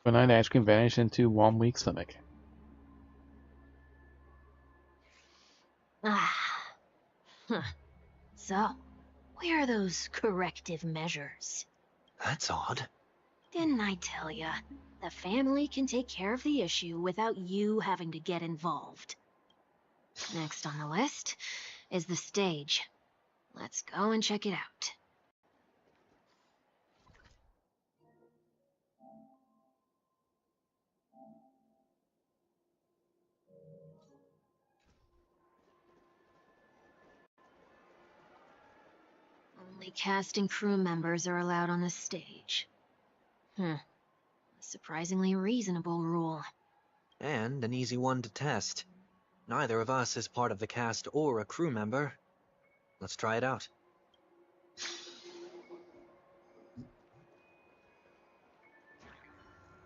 Overnight ice cream vanished into one weak stomach. Ah. Huh. So, where are those corrective measures? That's odd. Didn't I tell ya? The family can take care of the issue without you having to get involved. Next on the list is the stage. Let's go and check it out. Only cast and crew members are allowed on the stage. A surprisingly reasonable rule. And an easy one to test. Neither of us is part of the cast or a crew member. Let's try it out.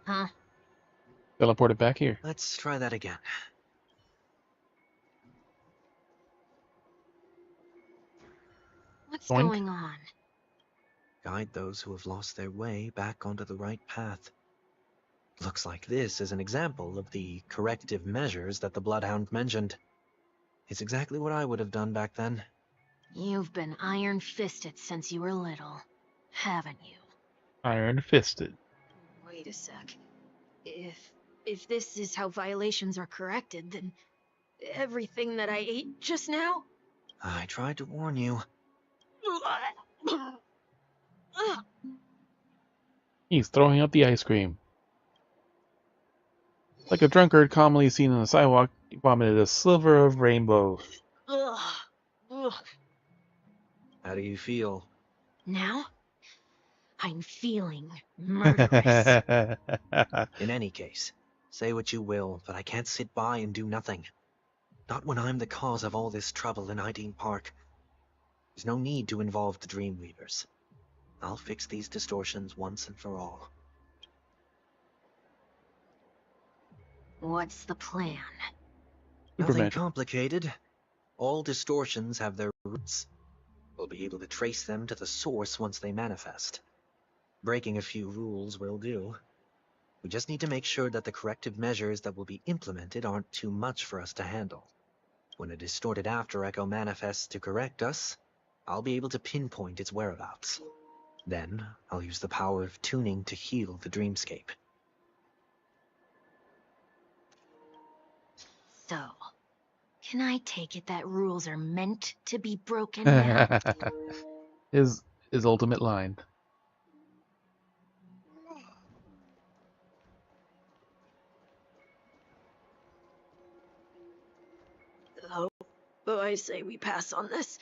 Huh? Teleported back here. Let's try that again. What's Boink. going on? Guide those who have lost their way back onto the right path. Looks like this is an example of the corrective measures that the Bloodhound mentioned. It's exactly what I would have done back then. You've been iron-fisted since you were little, haven't you? Iron fisted. Wait a sec. If this is how violations are corrected, then everything that I ate just now? I tried to warn you. He's throwing up the ice cream. Like a drunkard commonly seen on the sidewalk, he vomited a sliver of rainbow. Ugh. How do you feel? Now, I'm feeling murderous. In any case, say what you will, but I can't sit by and do nothing. Not when I'm the cause of all this trouble in Ideen Park. There's no need to involve the Dreamweavers. I'll fix these distortions once and for all. What's the plan? Nothing complicated. All distortions have their roots. We'll be able to trace them to the source once they manifest. Breaking a few rules will do. We just need to make sure that the corrective measures that will be implemented aren't too much for us to handle. When a distorted after echo manifests to correct us, I'll be able to pinpoint its whereabouts. Then, I'll use the power of tuning to heal the dreamscape. So, can I take it that rules are meant to be broken now? his ultimate line. Oh, I say we pass on this.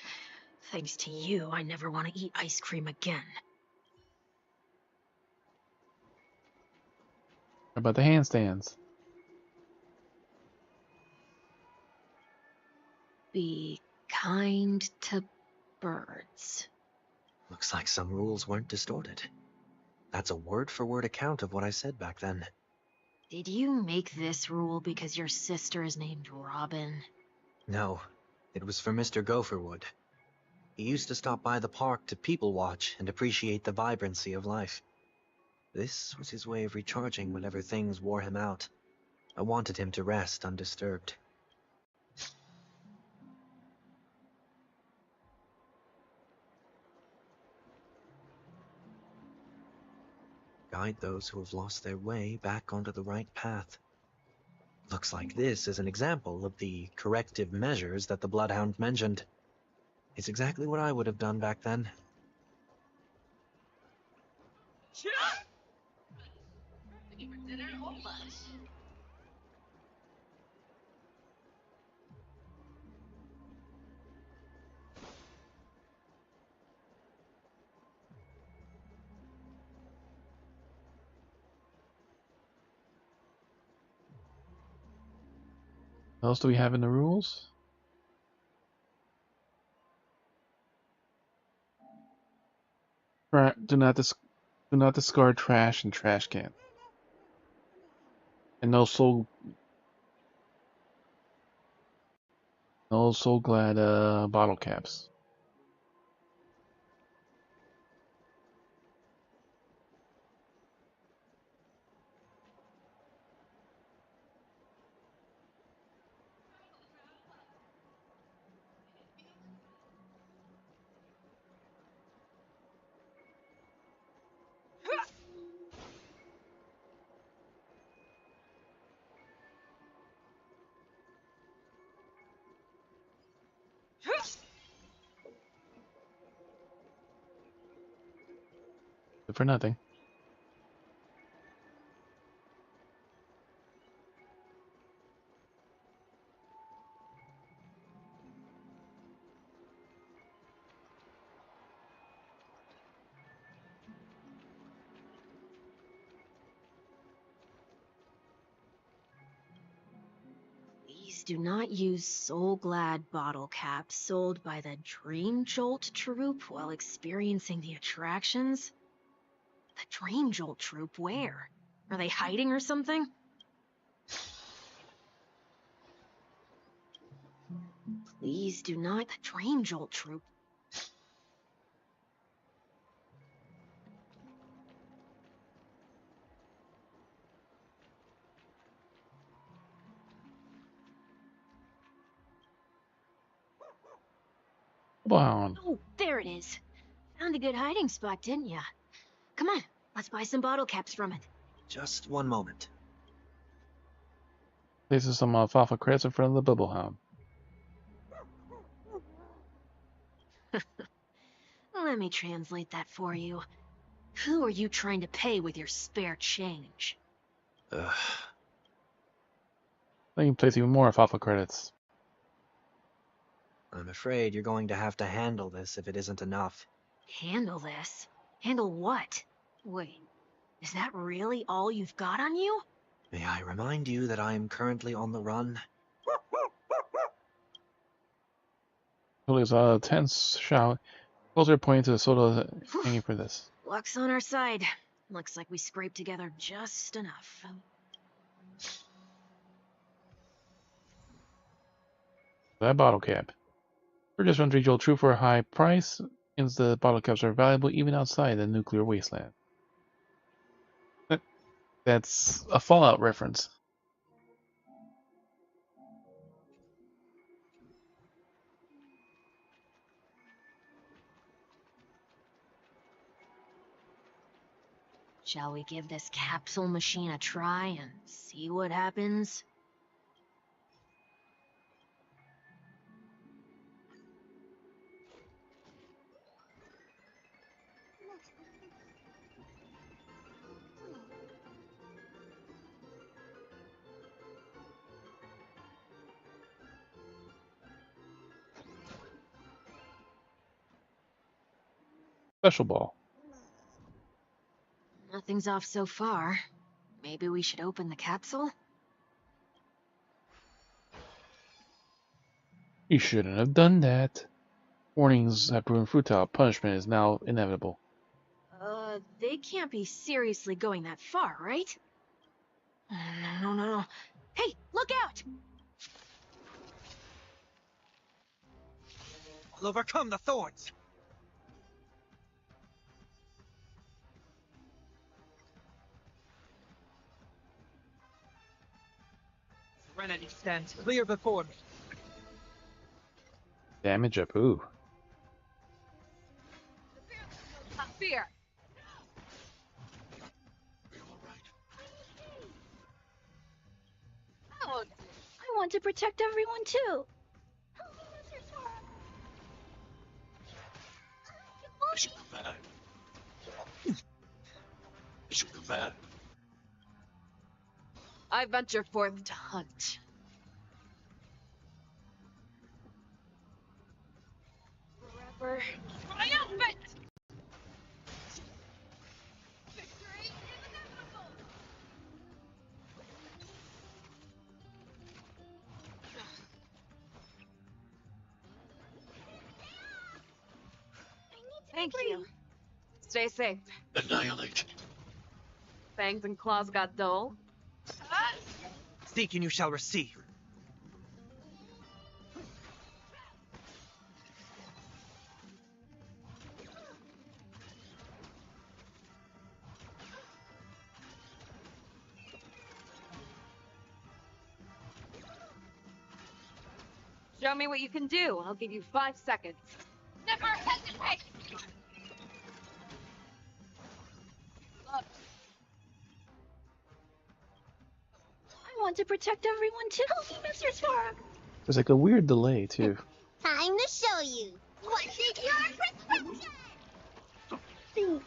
Thanks to you, I never want to eat ice cream again. How about the handstands? Be kind to birds. Looks like some rules weren't distorted. That's a word-for-word account of what I said back then. Did you make this rule because your sister is named Robin? No, it was for Mr. Gopherwood. He used to stop by the park to people watch and appreciate the vibrancy of life. This was his way of recharging whenever things wore him out. I wanted him to rest undisturbed. Guide those who have lost their way back onto the right path. Looks like this is an example of the corrective measures that the Bloodhound mentioned. It's exactly what I would have done back then. What else do we have in the rules? Do not discard trash in trash can. And no soul glad bottle caps. Good for nothing. Please do not use Soul Glad bottle caps sold by the Dream Jolt troupe while experiencing the attractions. The Dream Jolt troupe? Where? Are they hiding or something? Please do not. The Dream Jolt troupe. Blown. Oh, there it is. Found a good hiding spot, didn't ya? Come on, let's buy some bottle caps from it. Just one moment. Places some alfalfa credits in front of the Bubblehound. Let me translate that for you. Who are you trying to pay with your spare change? Ugh. Then you can place even more alfalfa credits. I'm afraid you're going to have to handle this if it isn't enough. Handle this? Handle what? Wait, is that really all you've got on you? May I remind you that I am currently on the run? There's a tense shout. Closer pointing to the soda hanging for this. Luck's on our side. Looks like we scraped together just enough. That bottle cap. Purchase runs regional true for a high price, means the bottle caps are valuable even outside the nuclear wasteland. That's a Fallout reference. Shall we give this capsule machine a try and see what happens? Special ball. Nothing's off so far. Maybe we should open the capsule? You shouldn't have done that. Warnings have proven futile. Punishment is now inevitable. They can't be seriously going that far, right? No. Hey, look out! I'll overcome the thorns! Serenity stands clear before me. Damage up. Ooh. Not fear. I want to protect everyone too. I venture forth to hunt. Forever triumphant! Victory is inevitable! Thank you. Stay safe. Annihilate. Fangs and claws got dull. Seek and you shall receive. Show me what you can do. I'll give you 5 seconds. Never hesitate! I want to protect everyone too. Help me, Mr. Spark. There's like a weird delay too. Time to show you. What is your prescription? Thanks. I'll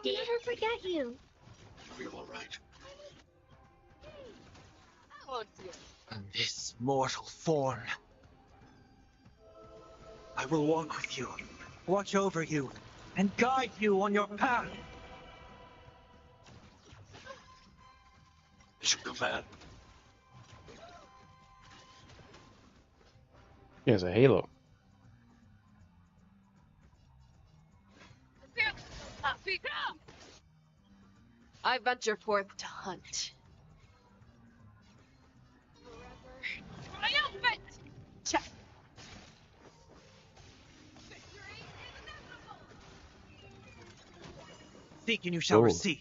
never forget you. Are you alright? I won't see it. And this mortal thorn. I will walk with you, watch over you, and guide you on your path. Mission command. He has a halo. I venture forth to hunt. Forever triumphant! Check. Victory is inevitable! Seek and you shall receive.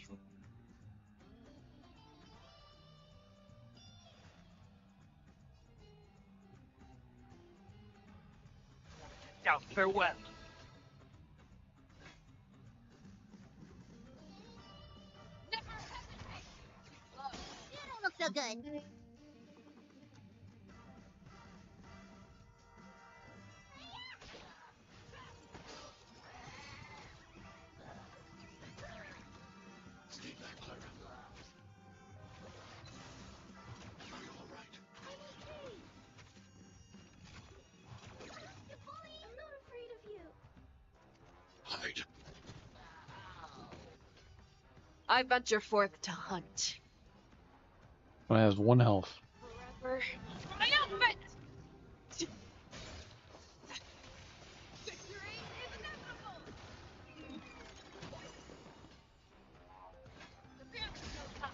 Now farewell. You don't look so good. I venture forth to hunt. One has 1 health. Forever. My outfit!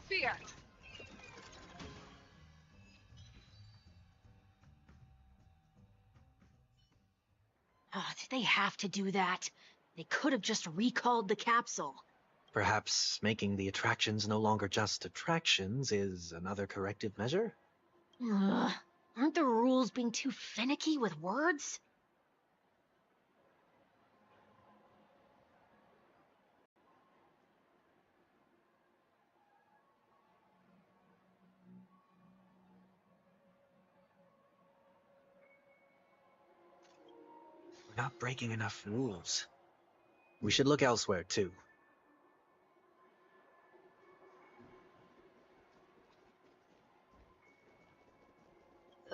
Fear. Did they have to do that? They could have just recalled the capsule. Perhaps making the attractions no longer just attractions is another corrective measure? Ugh. Aren't the rules being too finicky with words? We're not breaking enough rules. We should look elsewhere, too.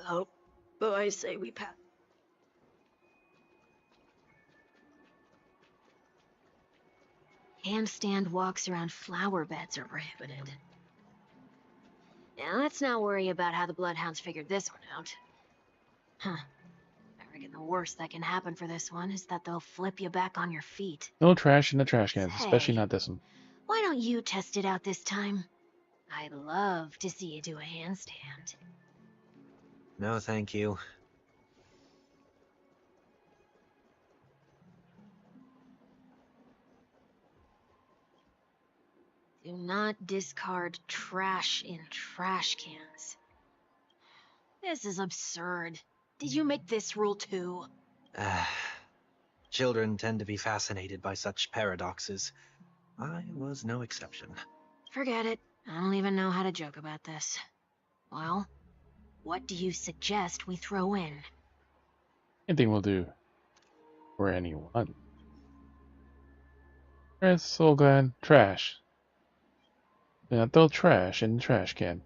Oh, but I say we pass. Handstand walks around flower beds are prohibited. Now let's not worry about how the Bloodhounds figured this one out. Huh. I reckon the worst that can happen for this one is that they'll flip you back on your feet. No trash in the trash cans, especially Hey. not this one. Why don't you test it out this time? I'd love to see you do a handstand. No, thank you. Do not discard trash in trash cans. This is absurd. Did you make this rule too? Children tend to be fascinated by such paradoxes. I was no exception. Forget it. I don't even know how to joke about this. Well, what do you suggest we throw in? Anything will do. For anyone. Alright, so glad. Trash. Now throw trash in the trash can.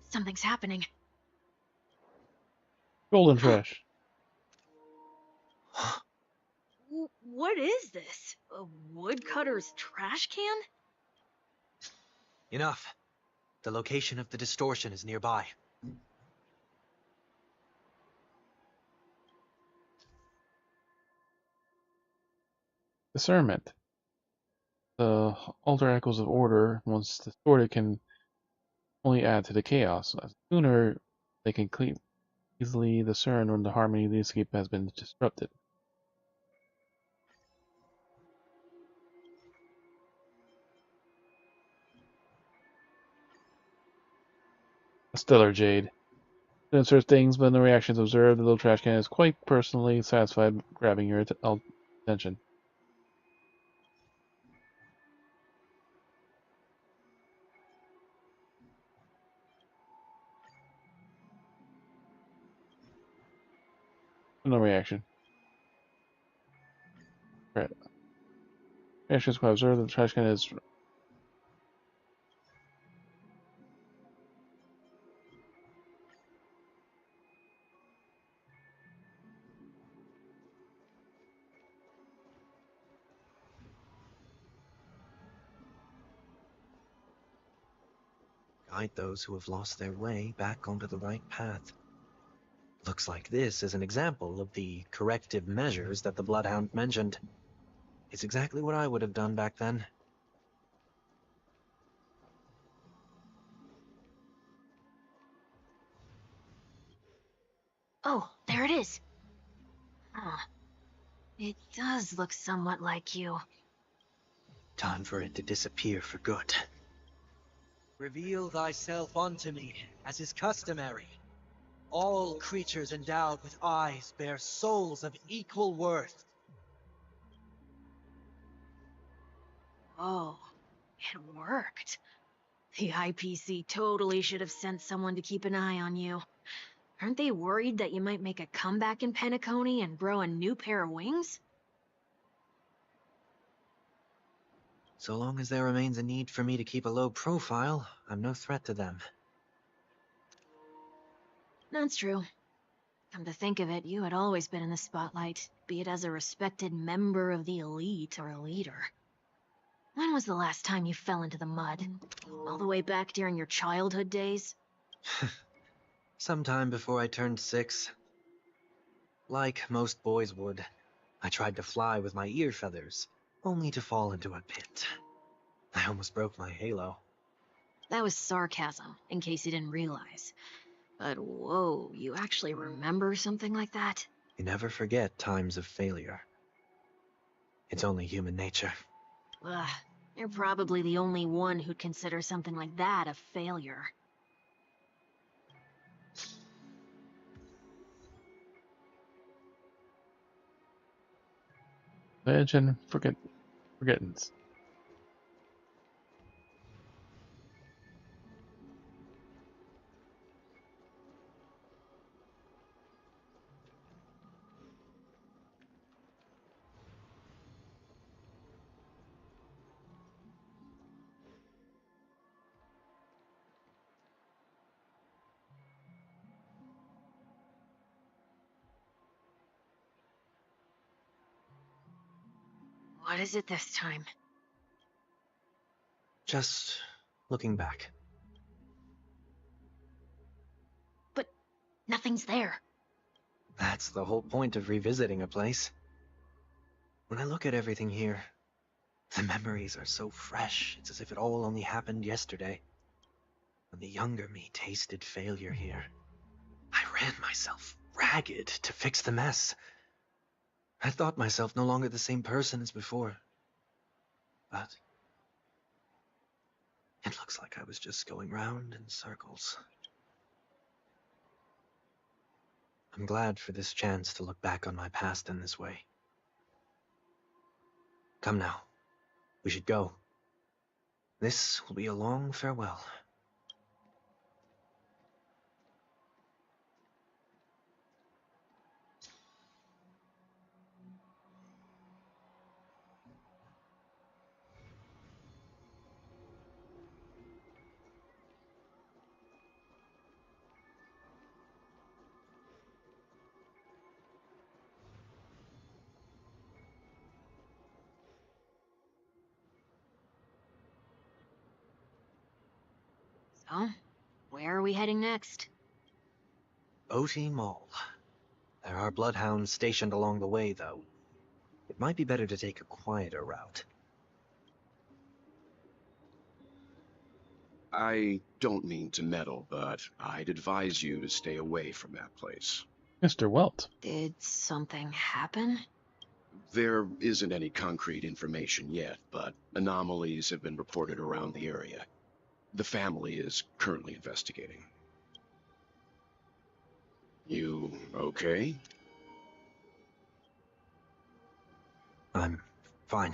Something's happening. Golden trash. What is this? A woodcutter's trash can? Enough. The location of the distortion is nearby. Discernment. The alter echoes of order, once distorted, can only add to the chaos. Sooner, they can easily discern when the harmony of the escape has been disrupted. A stellar jade. It inserts things, but in the reactions observed, the little trash can is quite personally satisfied grabbing your attention. No reaction. Right. Reactions quite observed, the trash can is Guide those who have lost their way back onto the right path. Looks like this is an example of the corrective measures that the Bloodhound mentioned. It's exactly what I would have done back then. Oh, there it is. It does look somewhat like you. Time for it to disappear for good. Reveal thyself unto me, as is customary. All creatures endowed with eyes bear souls of equal worth. Oh, it worked. The IPC totally should have sent someone to keep an eye on you. Aren't they worried that you might make a comeback in Penacony and grow a new pair of wings? So long as there remains a need for me to keep a low profile, I'm no threat to them. That's true. Come to think of it, you had always been in the spotlight, be it as a respected member of the elite or a leader. When was the last time you fell into the mud? All the way back during your childhood days? Sometime before I turned 6. Like most boys would, I tried to fly with my ear feathers, only to fall into a pit. I almost broke my halo. That was sarcasm, in case you didn't realize. But whoa, you actually remember something like that? You never forget times of failure. It's only human nature. Ugh, you're probably the only one who'd consider something like that a failure. Legend forgettance. What is it this time? Just looking back. But nothing's there. That's the whole point of revisiting a place. When I look at everything here, the memories are so fresh, it's as if it all only happened yesterday. When the younger me tasted failure here, I ran myself ragged to fix the mess. I thought myself no longer the same person as before. But it looks like I was just going round in circles. I'm glad for this chance to look back on my past in this way. Come now, we should go. This will be a long farewell. So, where are we heading next? OT Mall. There are bloodhounds stationed along the way, though. It might be better to take a quieter route. I don't mean to meddle, but I'd advise you to stay away from that place. Mr. Welt. Did something happen? There isn't any concrete information yet, but anomalies have been reported around the area. The family is currently investigating. You okay? I'm fine.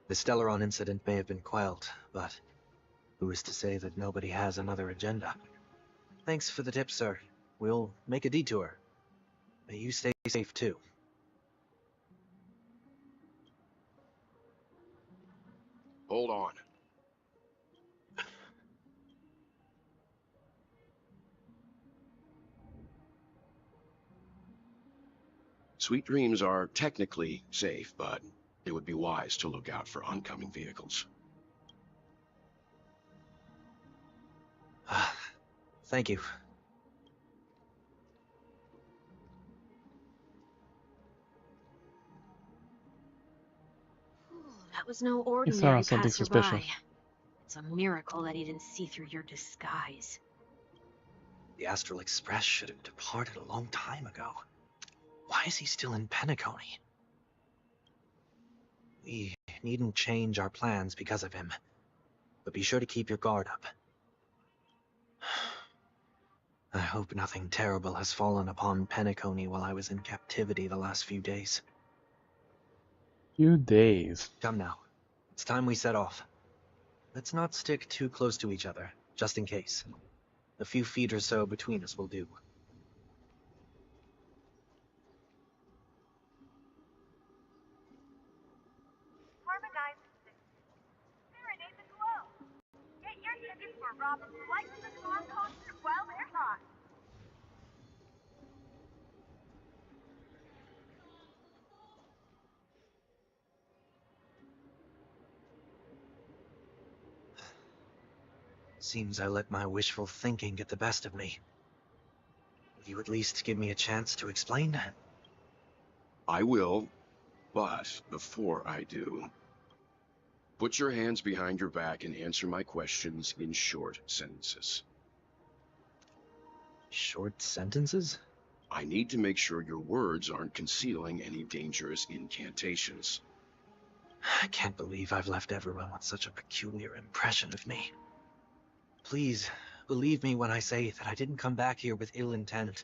The Stellaron incident may have been quelled, but who is to say that nobody has another agenda? Thanks for the tip, sir. We'll make a detour. May you stay safe, too. Hold on. Sweet Dreams are technically safe, but it would be wise to look out for oncoming vehicles. Thank you. That was no He ordinary saw something passerby. suspicious. It's a miracle that he didn't see through your disguise. The Astral Express should have departed a long time ago. Why is he still in Penacony? We needn't change our plans because of him. But be sure to keep your guard up. I hope nothing terrible has fallen upon Penacony while I was in captivity the last few days. Few days. Come now. It's time we set off. Let's not stick too close to each other, just in case. A few feet or so between us will do. Harmonize the serenade the glow. Get your tickets for Robin's Life in the Song concert while they're hot. Seems I let my wishful thinking get the best of me. Will you at least give me a chance to explain? I will, but before I do, put your hands behind your back and answer my questions in short sentences. Short sentences? I need to make sure your words aren't concealing any dangerous incantations. I can't believe I've left everyone with such a peculiar impression of me. Please, believe me when I say that I didn't come back here with ill intent.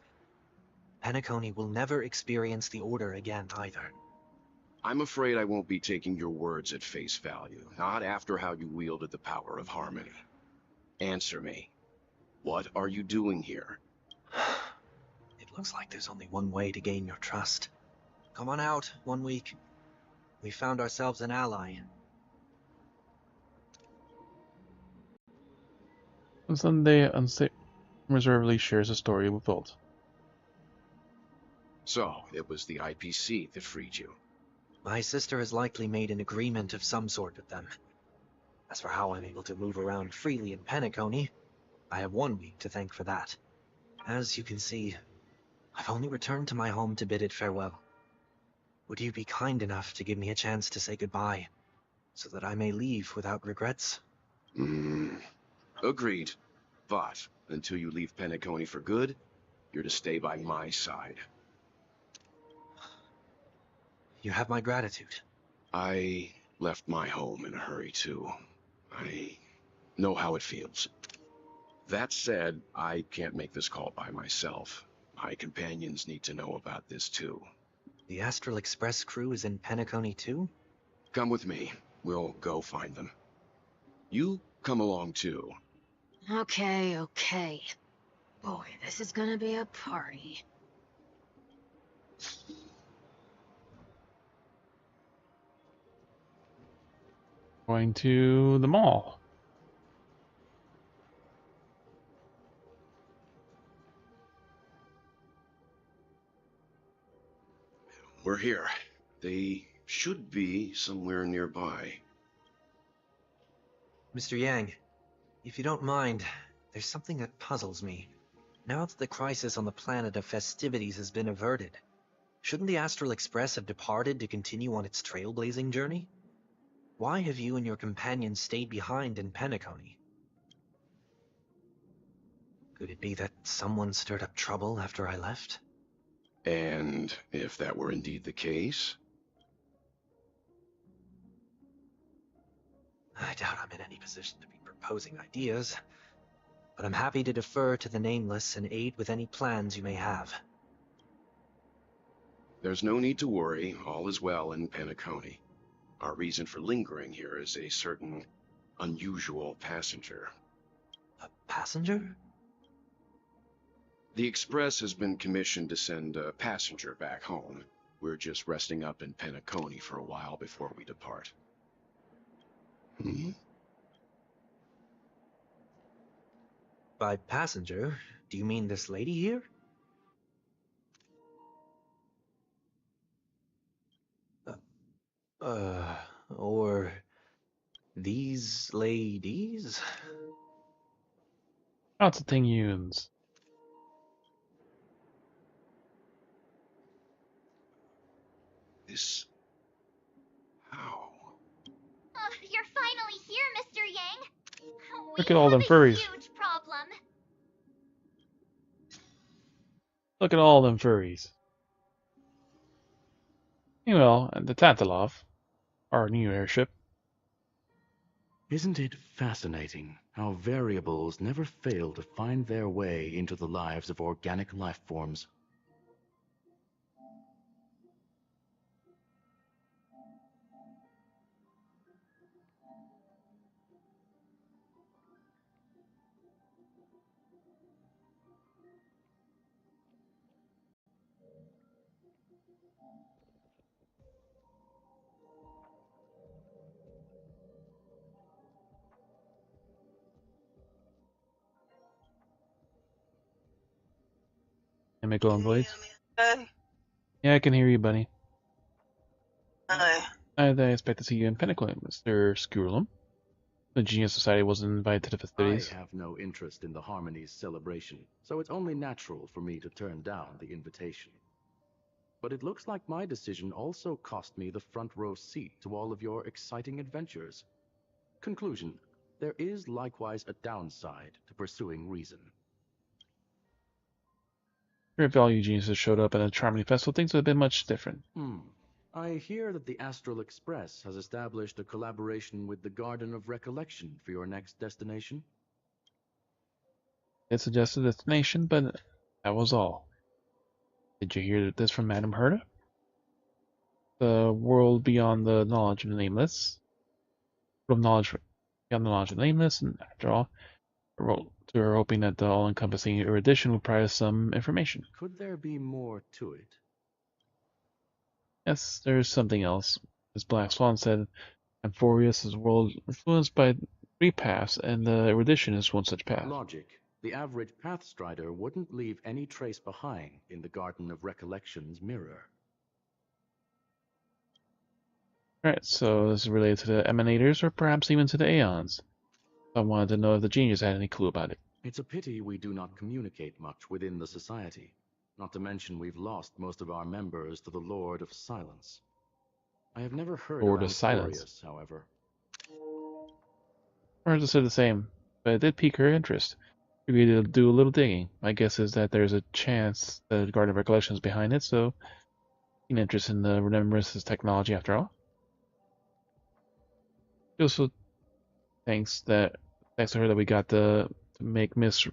Penacony will never experience the Order again, either. I'm afraid I won't be taking your words at face value, not after how you wielded the power of harmony. Answer me. What are you doing here? It looks like there's only one way to gain your trust. Come on out, 1 week. We found ourselves an ally. On Sunday, unreservedly shares a story with Volt. So, it was the IPC that freed you. My sister has likely made an agreement of some sort with them. As for how I'm able to move around freely in Penacony, I have 1 week to thank for that. As you can see, I've only returned to my home to bid it farewell. Would you be kind enough to give me a chance to say goodbye, so that I may leave without regrets? Agreed. But, until you leave Penacony for good, you're to stay by my side. You have my gratitude. I left my home in a hurry, too. I know how it feels. That said, I can't make this call by myself. My companions need to know about this, too. The Astral Express crew is in Penacony, too? Come with me. We'll go find them. You come along, too. Okay, okay. Boy, this is gonna be a party. Going to the mall. We're here. They should be somewhere nearby. Mr. Yang, if you don't mind, there's something that puzzles me. Now that the crisis on the planet of festivities has been averted, shouldn't the Astral Express have departed to continue on its trailblazing journey? Why have you and your companions stayed behind in Penacony? Could it be that someone stirred up trouble after I left? And if that were indeed the case? I doubt I'm in any position to be proposing ideas, but I'm happy to defer to the Nameless and aid with any plans you may have. There's no need to worry. All is well in Penacony. Our reason for lingering here is a certain unusual passenger. A passenger? The Express has been commissioned to send a passenger back home. We're just resting up in Penacony for a while before we depart. By passenger, do you mean this lady here? Or these ladies? Lots of thing yuns. This... how? You're finally here, Mr. Yang. Look at all them furries. Huge problem. Look at all them furries. Well, and the Tantalov our new airship. Isn't it fascinating how variables never fail to find their way into the lives of organic life forms? Am I going, Blaze? Yeah, I can hear you, buddy. Hi. I expect to see you in Pinnacle, Mr. Skurlum. The Genius Society wasn't invited to the festivities. I have no interest in the Harmony's celebration, so it's only natural for me to turn down the invitation. But it looks like my decision also cost me the front row seat to all of your exciting adventures. Conclusion: there is likewise a downside to pursuing reason. If all you geniuses showed up at a Charmony Festival, things would have been much different. I hear that the Astral Express has established a collaboration with the Garden of Recollection for your next destination. It suggested a destination, but that was all. Did you hear this from Madame Herta? The world beyond the knowledge of the nameless. World of knowledge beyond the knowledge of the nameless, and after all, we're hoping that the all-encompassing erudition will provide us some information. Could there be more to it? Yes, there's something else. As Black Swan said, Amphorius is a world influenced by 3 paths, and the erudition is one such path. Logic. The average Pathstrider wouldn't leave any trace behind in the Garden of Recollection's mirror. Alright, so this is related to the Emanators, or perhaps even to the Aeons. I wanted to know if the genius had any clue about it. It's a pity we do not communicate much within the Society. Not to mention we've lost most of our members to the Lord of Silence. I have never heard Lord of of Silence. Amphorius, however. Hers is the same, but it did pique her interest. Figured to do a little digging. My guess is that there's a chance the Garden of Recollection is behind it, so an interest in the Remembrance's technology after all. She also thanks to her that we got to make Miss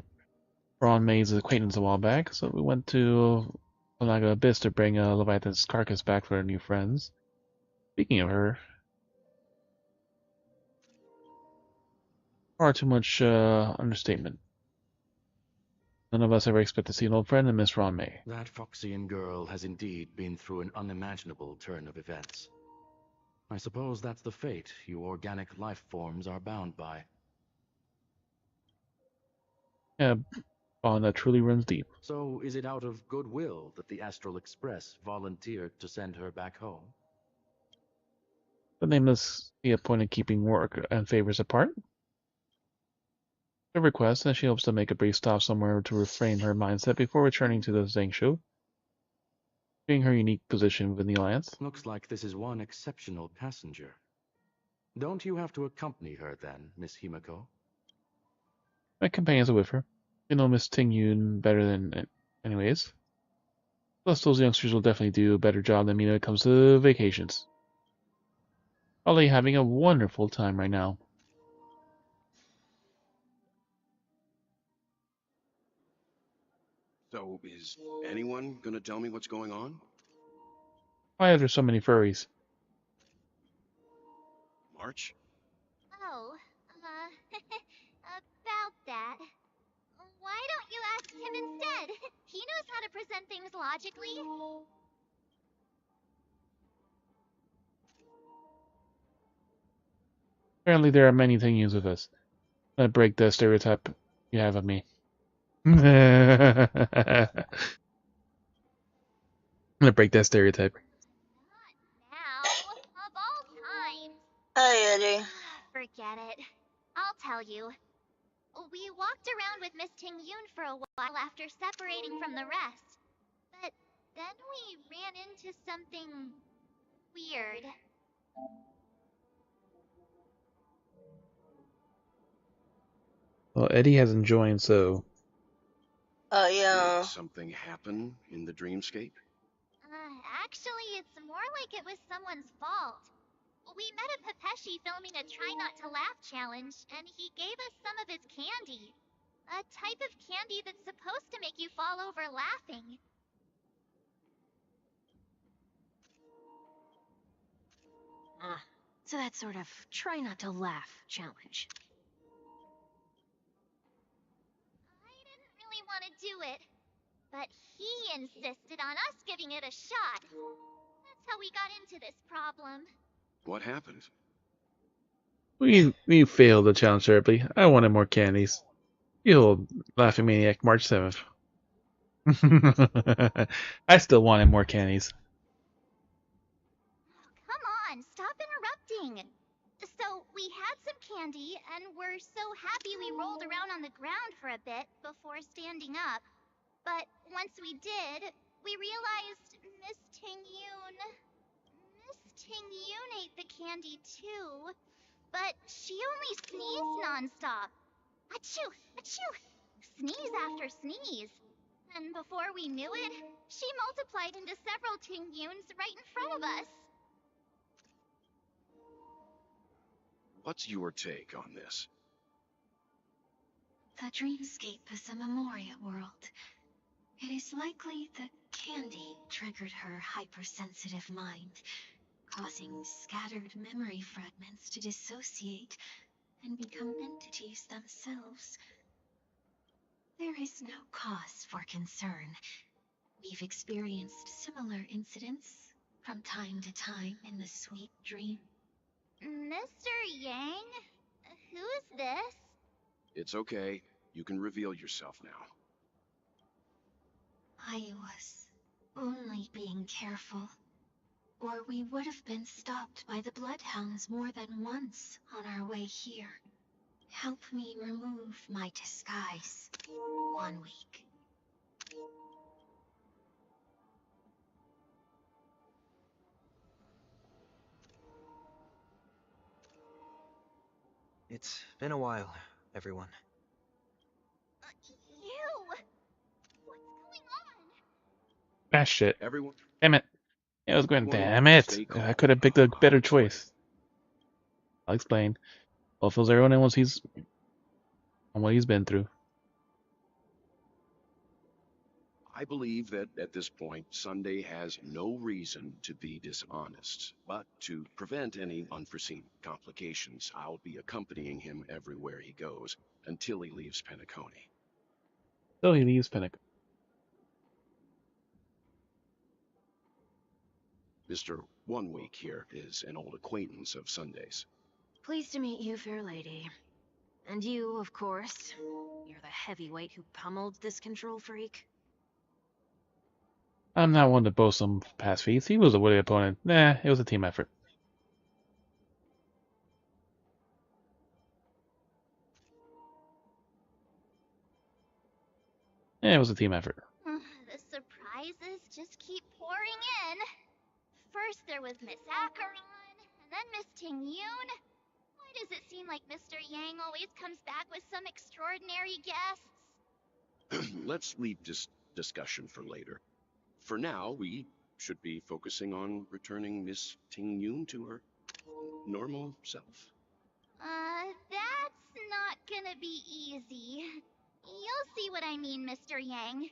Ron May's acquaintance a while back, so we went to Onaga Abyss to bring Leviathan's carcass back for our new friends. Speaking of her, far too much understatement. None of us ever expect to see an old friend in Miss Ron May. That Foxian girl has indeed been through an unimaginable turn of events. I suppose that's the fate you organic life forms are bound by. Yeah, bond that truly runs deep. So is it out of goodwill that the Astral Express volunteered to send her back home? The nameless see a point in keeping work and favors apart. Her request, and she hopes to make a brief stop somewhere to reframe her mindset before returning to the Zangshu, being her unique position within the Alliance. Looks like this is one exceptional passenger. Don't you have to accompany her then, Miss Himiko? My companions are with her. You know Miss Ting Yun better than anyways. Plus those youngsters will definitely do a better job than me when it comes to vacations. Probably having a wonderful time right now. So, is anyone gonna tell me what's going on? Why are there so many furries? March? Oh, about that. Why don't you ask him instead? He knows how to present things logically. Apparently there are many things with us. I break the stereotype you have of me. I'm gonna break that stereotype. Now, of all times. Hi, Eddie. Forget it. I'll tell you. We walked around with Miss Ting Yun for a while after separating from the rest. But then we ran into something weird. Well, Eddie hasn't joined, so... Yeah. Did something happen in the dreamscape? Actually, it's more like it was someone's fault. We met a Pepeshi filming a Try Not to Laugh challenge, and he gave us some of his candy. A type of candy that's supposed to make you fall over laughing. So that sort of try not to laugh challenge. I didn't really want to do it, but he insisted on us giving it a shot. That's how we got into this problem. What happened? We failed the challenge terribly. I wanted more candies. You old laughing maniac, March 7th. I still wanted more candies. Come on, stop interrupting. So, we had some candy, and we're so happy we rolled around on the ground for a bit before standing up. But once we did, we realized Miss Tingyun ate the candy too. But she only sneezed nonstop. Achoo! Achoo! Sneeze after sneeze. And before we knew it, she multiplied into several Tingyuns right in front of us. What's your take on this? The dreamscape is a memoria world. It is likely the candy triggered her hypersensitive mind, causing scattered memory fragments to dissociate and become entities themselves. There is no cause for concern. We've experienced similar incidents from time to time in the sweet dream. Mr. Yang? Who's this? It's okay. You can reveal yourself now. I was only being careful, or we would have been stopped by the bloodhounds more than once on our way here. Help me remove my disguise. 1 week. It's been a while, everyone. You! What's going on? Ah, shit. Everyone. Damn it. Yeah, I was going, Everyone damn it. stay calm. I could have picked a better choice. I'll explain. Well, fills everyone in once he's on what he's been through. I believe that at this point, Sunday has no reason to be dishonest. But to prevent any unforeseen complications, I'll be accompanying him everywhere he goes until he leaves Penacony. So he leaves Pinnacle. Mr. 1 Week here is an old acquaintance of Sunday's. Pleased to meet you, fair lady. And you, of course. You're the heavyweight who pummeled this control freak. I'm not one to boast some past feats. He was a witty opponent. Nah, it was a team effort. Yeah, it was a team effort. The surprises just keep pouring in. First there was Miss Acheron, and then Miss Tingyun. Why does it seem like Mr. Yang always comes back with some extraordinary guests? Let's leave this discussion for later. For now, we should be focusing on returning Miss Tingyun to her normal self. That's not gonna be easy. You'll see what I mean, Mr. Yang.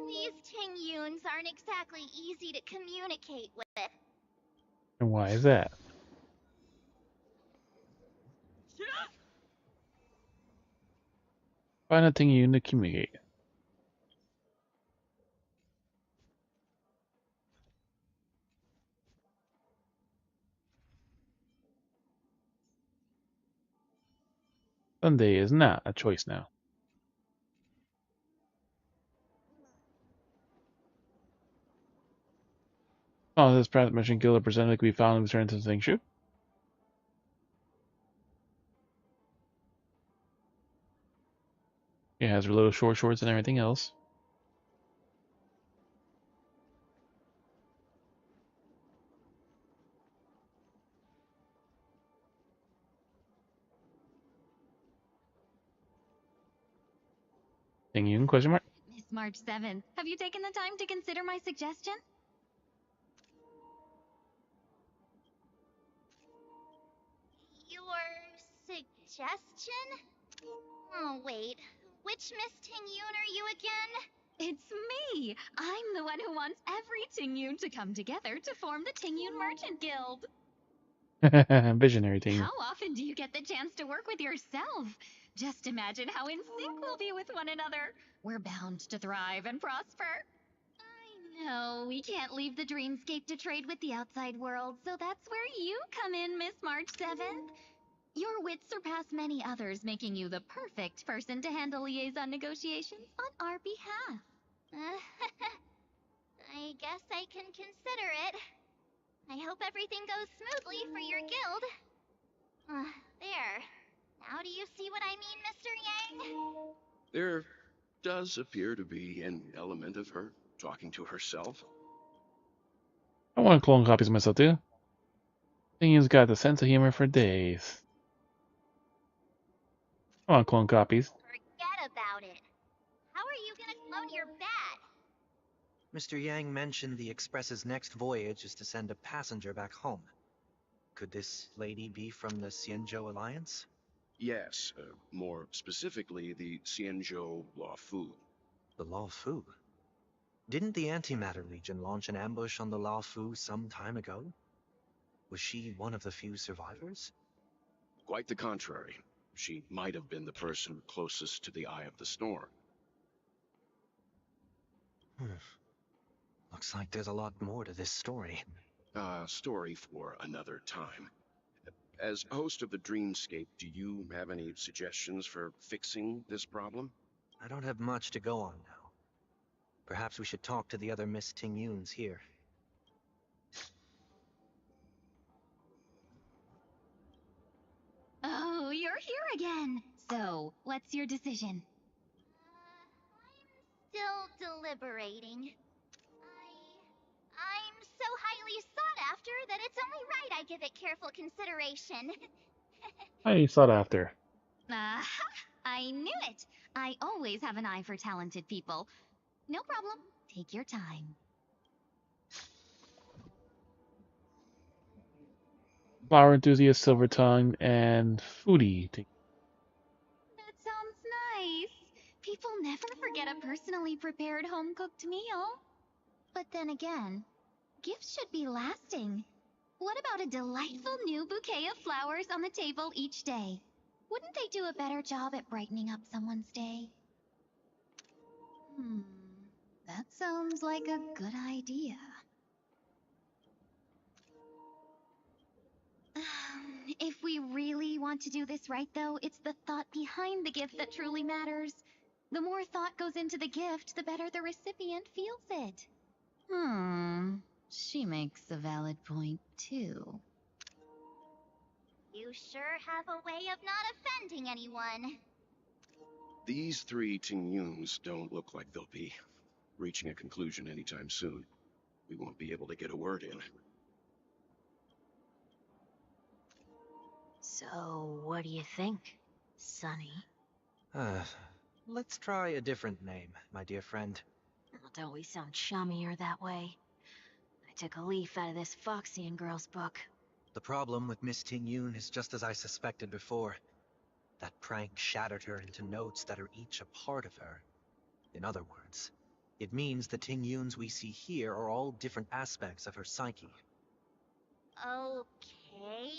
These Tingyuns aren't exactly easy to communicate with. And why is that? Find a thing you to communicate. Sunday is not a choice now. Oh, this private mission guild representative could be found in the return to the Shoot. It has her little short shorts and everything else. Tingyun, question mark? Miss March 7th, have you taken the time to consider my suggestion? suggestion? Oh, wait. Which Miss Ting-Yoon are you again? It's me! I'm the one who wants every Ting-Yoon to come together to form the Ting-Yoon Merchant Guild. Visionary team. How often do you get the chance to work with yourself? Just imagine how in sync we'll be with one another. We're bound to thrive and prosper. I know, we can't leave the dreamscape to trade with the outside world, so that's where you come in, Miss March 7th. Your wits surpass many others, making you the perfect person to handle liaison negotiations on our behalf. I guess I can consider it. I hope everything goes smoothly for your guild. There. Now do you see what I mean, Mr. Yang? There does appear to be an element of her talking to herself. I want clone copies of myself too. Thing's got the sense of humor for days. I want clone copies. Forget about it. How are you gonna clone your bat? Mr. Yang mentioned the Express's next voyage is to send a passenger back home. Could this lady be from the Xianzhou Alliance? Yes, more specifically, the Xianzhou Luofu. The Luofu? Didn't the Antimatter Legion launch an ambush on the Luofu some time ago? Was she one of the few survivors? Quite the contrary. She might have been the person closest to the Eye of the Storm. Looks like there's a lot more to this story. Story for another time. As host of the Dreamscape, do you have any suggestions for fixing this problem? I don't have much to go on now. Perhaps we should talk to the other Miss Ting-Yoons here. Oh, you're here again. So, what's your decision? I'm still deliberating. I'm so highly sought after that it's only right I give it careful consideration. I sought after. I knew it. I always have an eye for talented people. No problem. Take your time. Flower enthusiast, silver tongue, and foodie. That sounds nice. People never forget a personally prepared home-cooked meal. But then again, gifts should be lasting. What about a delightful new bouquet of flowers on the table each day? Wouldn't they do a better job at brightening up someone's day? That sounds like a good idea. If we really want to do this right, though, it's the thought behind the gift that truly matters. The more thought goes into the gift, the better the recipient feels it. She makes a valid point, too. You sure have a way of not offending anyone. These three Ting-Yoons don't look like they'll be reaching a conclusion anytime soon. We won't be able to get a word in. So, what do you think, Sonny? Let's try a different name, my dear friend. Don't we sound chummier that way? I took a leaf out of this Foxian girl's book. The problem with Miss Ting-Yoon is just as I suspected before. That prank shattered her into notes that are each a part of her. In other words, it means the Ting-Yoons we see here are all different aspects of her psyche. Okay.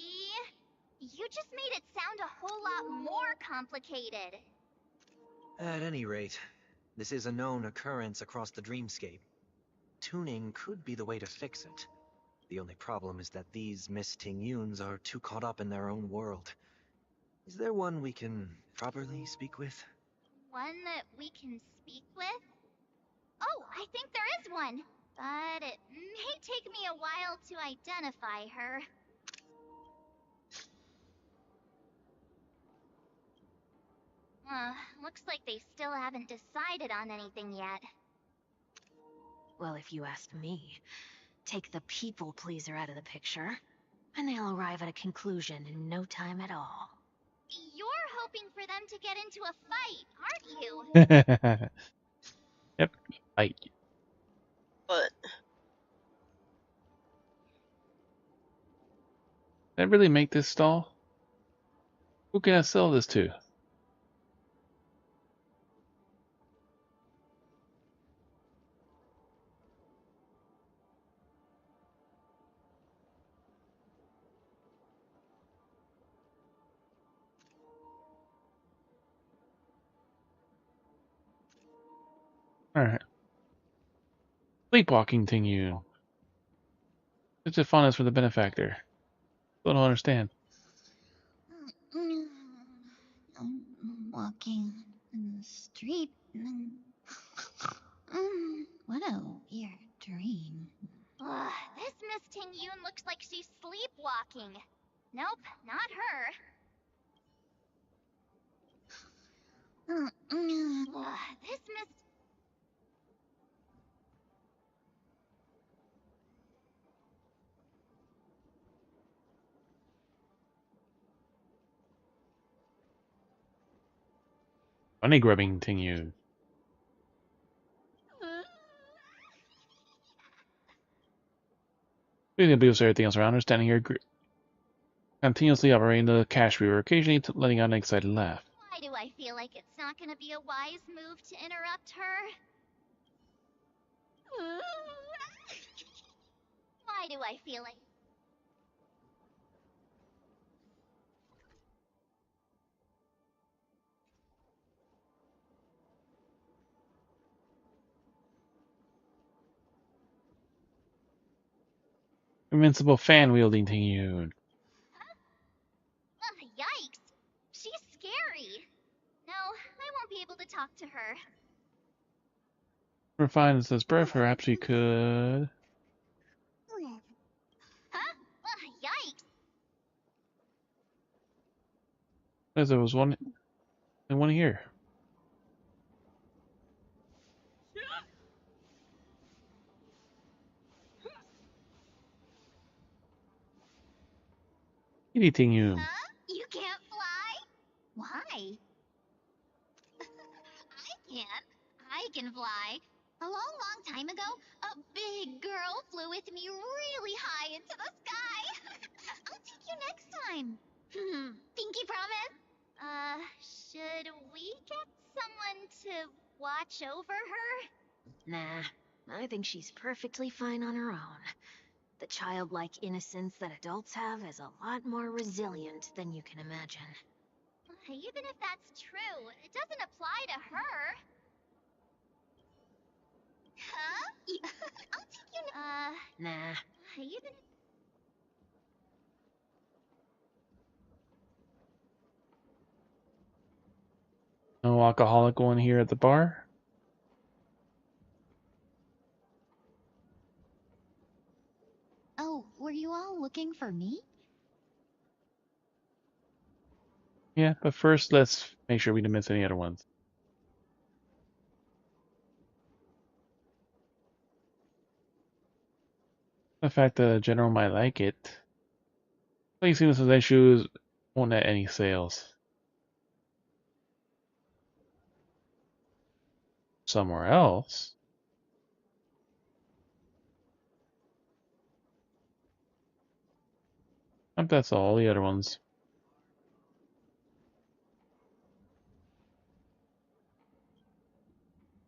You just made it sound a whole lot more complicated. At any rate, this is a known occurrence across the dreamscape. Tuning could be the way to fix it. The only problem is that these Miss Ting-Yoons are too caught up in their own world. Is there one we can properly speak with? One that we can speak with? Oh, I think there is one. But it may take me a while to identify her. Looks like they still haven't decided on anything yet. Well, if you ask me, take the people pleaser out of the picture, and they'll arrive at a conclusion in no time at all. You're hoping for them to get into a fight, aren't you? Yep, fight. But Did I really make this stall? Who can I sell this to? Alright. Sleepwalking thing you. It's a fondness for the benefactor. Still don't understand. Walking in the street. What a weird dream. This Miss Ting Yoon looks like she's sleepwalking. Nope, not her. This Miss... Money grubbing thing you. Being abuse everything else around her, standing here continuously operating the cash reader, occasionally letting out an excited laugh. Why do I feel like it's not gonna be a wise move to interrupt her? Why do I feel like... Invincible fan wielding thing you. Yikes! She's scary. No, I won't be able to talk to her. Refined as breath, perhaps you could. Huh? Yikes! As there was one here. Anything you. Huh? You can't fly? Why? I can. I can fly. A long time ago, a big girl flew with me really high into the sky. I'll take you next time. Pinky promise? Should we get someone to watch over her? Nah, I think she's perfectly fine on her own. The childlike innocence that adults have is a lot more resilient than you can imagine. Even if that's true, it doesn't apply to her. Huh? I'll take you. Nah. Even. No alcoholic one here at the bar. Oh, were you all looking for me? Yeah, but first let's make sure we didn't miss any other ones. The fact that the general might like it. Placing this as issues won't net any sales. Somewhere else. I think that's all the other ones.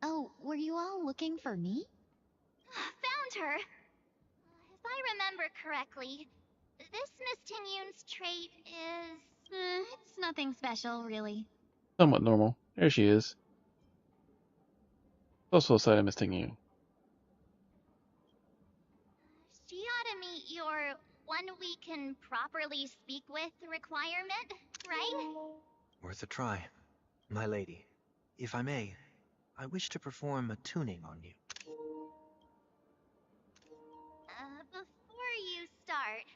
Oh, were you all looking for me? Found her! If I remember correctly, this Miss Ting Yoon's trait is... it's nothing special, really. Somewhat normal. There she is. Also a side of missing you. She ought to meet your one we can properly speak with requirement, right? Worth a try. My lady, if I may, I wish to perform a tuning on you. Before you start,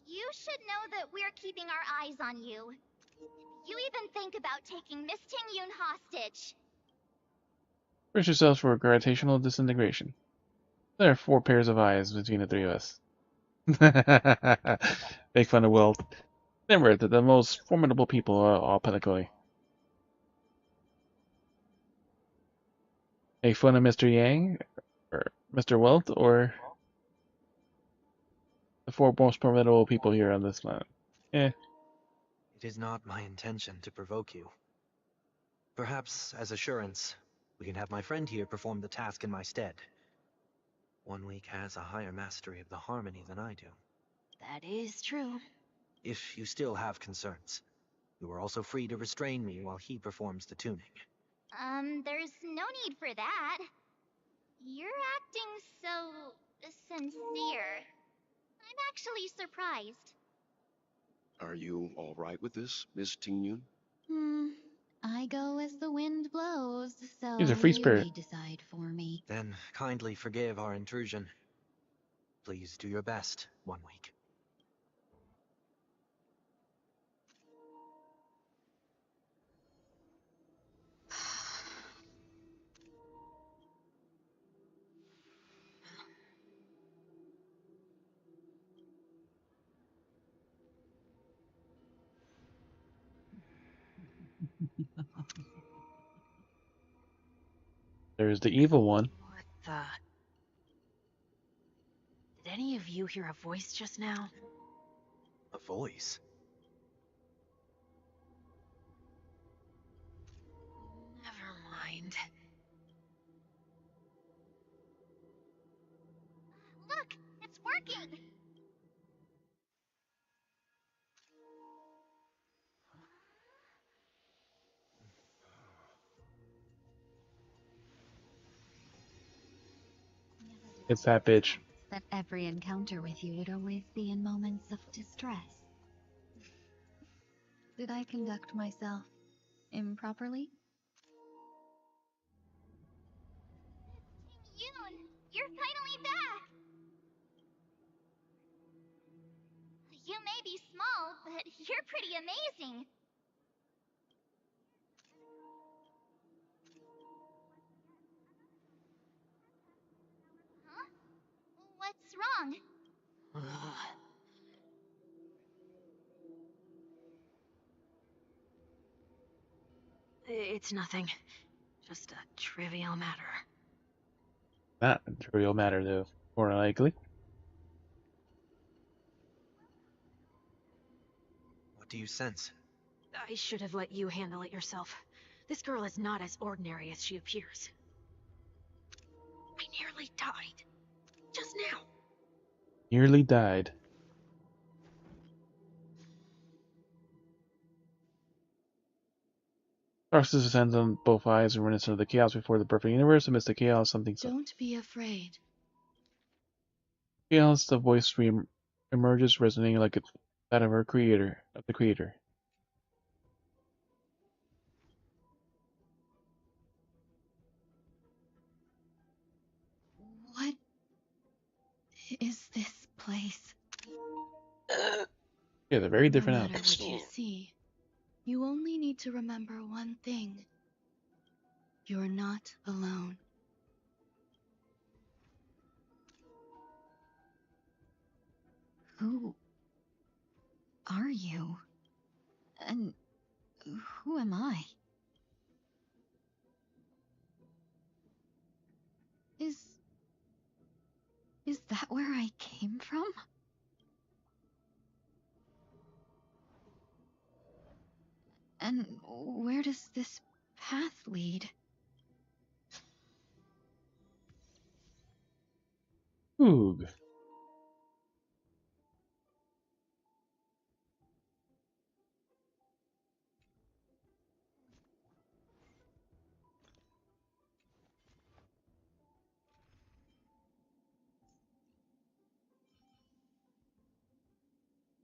you should know that we're keeping our eyes on you. If you even think about taking Miss Ting Yoon hostage. Brace yourselves for gravitational disintegration. There are 4 pairs of eyes between the 3 of us. Make fun of Will. Remember that the most formidable people are all Penacoli. Make fun of Mr. Yang, or Mr. Welt, or the 4 most formidable people here on this planet. Eh. It It is not my intention to provoke you. Perhaps, as assurance, we can have my friend here perform the task in my stead. 1 week has a higher mastery of the harmony than I do. That is true. If you still have concerns, you are also free to restrain me while he performs the tuning. There's no need for that. You're acting so sincere. I'm actually surprised. Are you all right with this, Miss Tingyun? I go as the wind blows, so He's a free you spirit. may decide for me. Then kindly forgive our intrusion. Please do your best, 1 week. There's the evil one. What the? Did any of you hear a voice just now? A voice? Never mind. Look, it's working! It's that bitch. That every encounter with you would always be in moments of distress. Did I conduct myself improperly? Yoon, you're finally back! You may be small, but you're pretty amazing. Huh? What's wrong? It's nothing. Just a trivial matter. Not a trivial matter, though. More likely. What do you sense? I should have let you handle it yourself. This girl is not as ordinary as she appears. I nearly died. Just now. Nearly died. Darkness descends on both eyes and reminiscent of the chaos before the perfect universe. Amidst the chaos, something Don't be afraid. chaos. The voice emerges, resonating like that of her creator, of the creator. What is this place? Yeah, they're very different No matter outfits. what you see, you only need to remember one thing. You're not alone. Who are you? And who am I? Is that where I came from? And where does this path lead? Oog.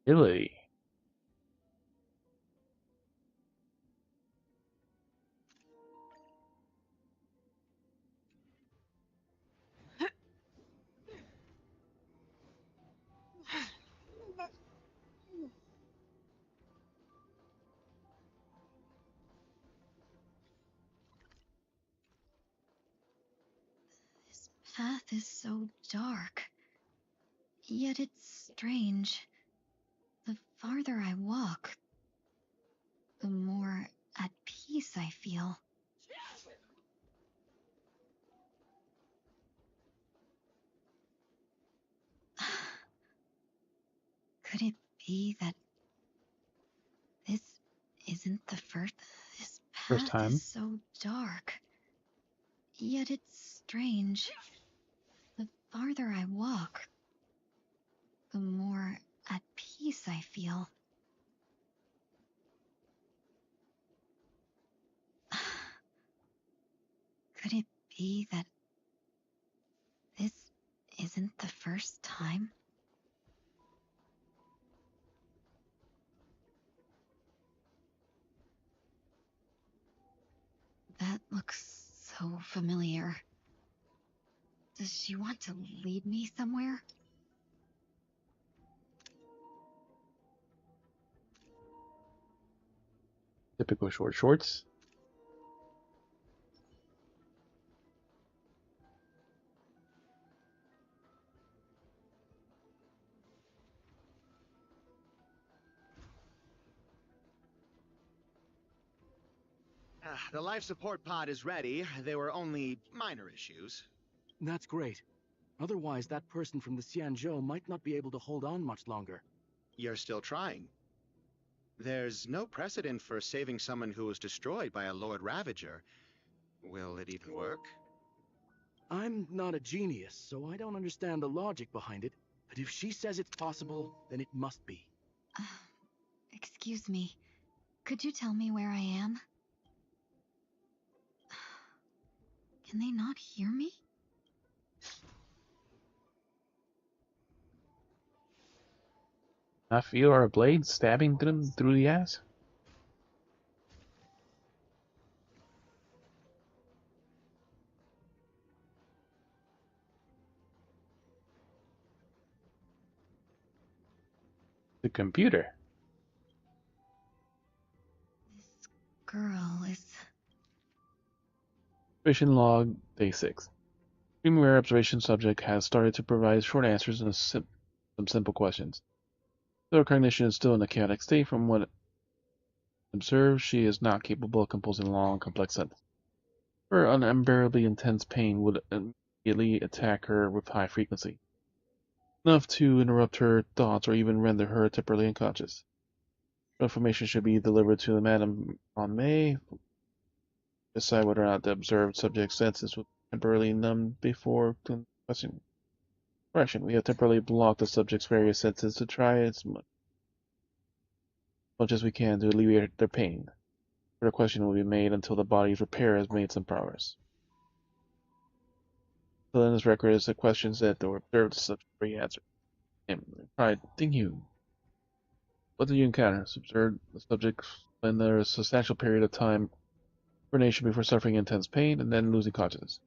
Really? This path is so dark. Yet it's strange. The farther I walk, the more at peace I feel. Could it be that this isn't the first. This First path time. is so dark. Yet it's strange. The farther I walk, the more at peace I feel. Could it be that this isn't the first time? That looks so familiar. Does she want to lead me somewhere? Typical short shorts. The life support pod is ready. There were only minor issues. That's great. Otherwise, that person from the Xianzhou might not be able to hold on much longer. You're still trying. There's no precedent for saving someone who was destroyed by a Lord Ravager. Will it even work? I'm not a genius, so I don't understand the logic behind it, but if she says it's possible, then it must be. Excuse me. Could you tell me where I am? Can they not hear me? Not feel our blade stabbing them through the ass? The computer. Girl is... Mission log, day 6. Premier observation subject has started to provide short answers and some simple questions. Though her cognition is still in a chaotic state from what observed, she is not capable of composing long, complex sentences. Her unbearably intense pain would immediately attack her with high frequency, enough to interrupt her thoughts or even render her temporarily unconscious. Information should be delivered to Madame on May. Decide whether or not the observed subject's senses will temporarily numb before question. Correction, we have temporarily blocked the subject's various senses to try as much as we can to alleviate their pain. Further question will be made until the body's repair has made some progress. So in this record is the questions that were observed the subject answered. And tried continue. What did you encounter? Observed the subject when there is a substantial period of time hibernation before suffering intense pain and then losing consciousness.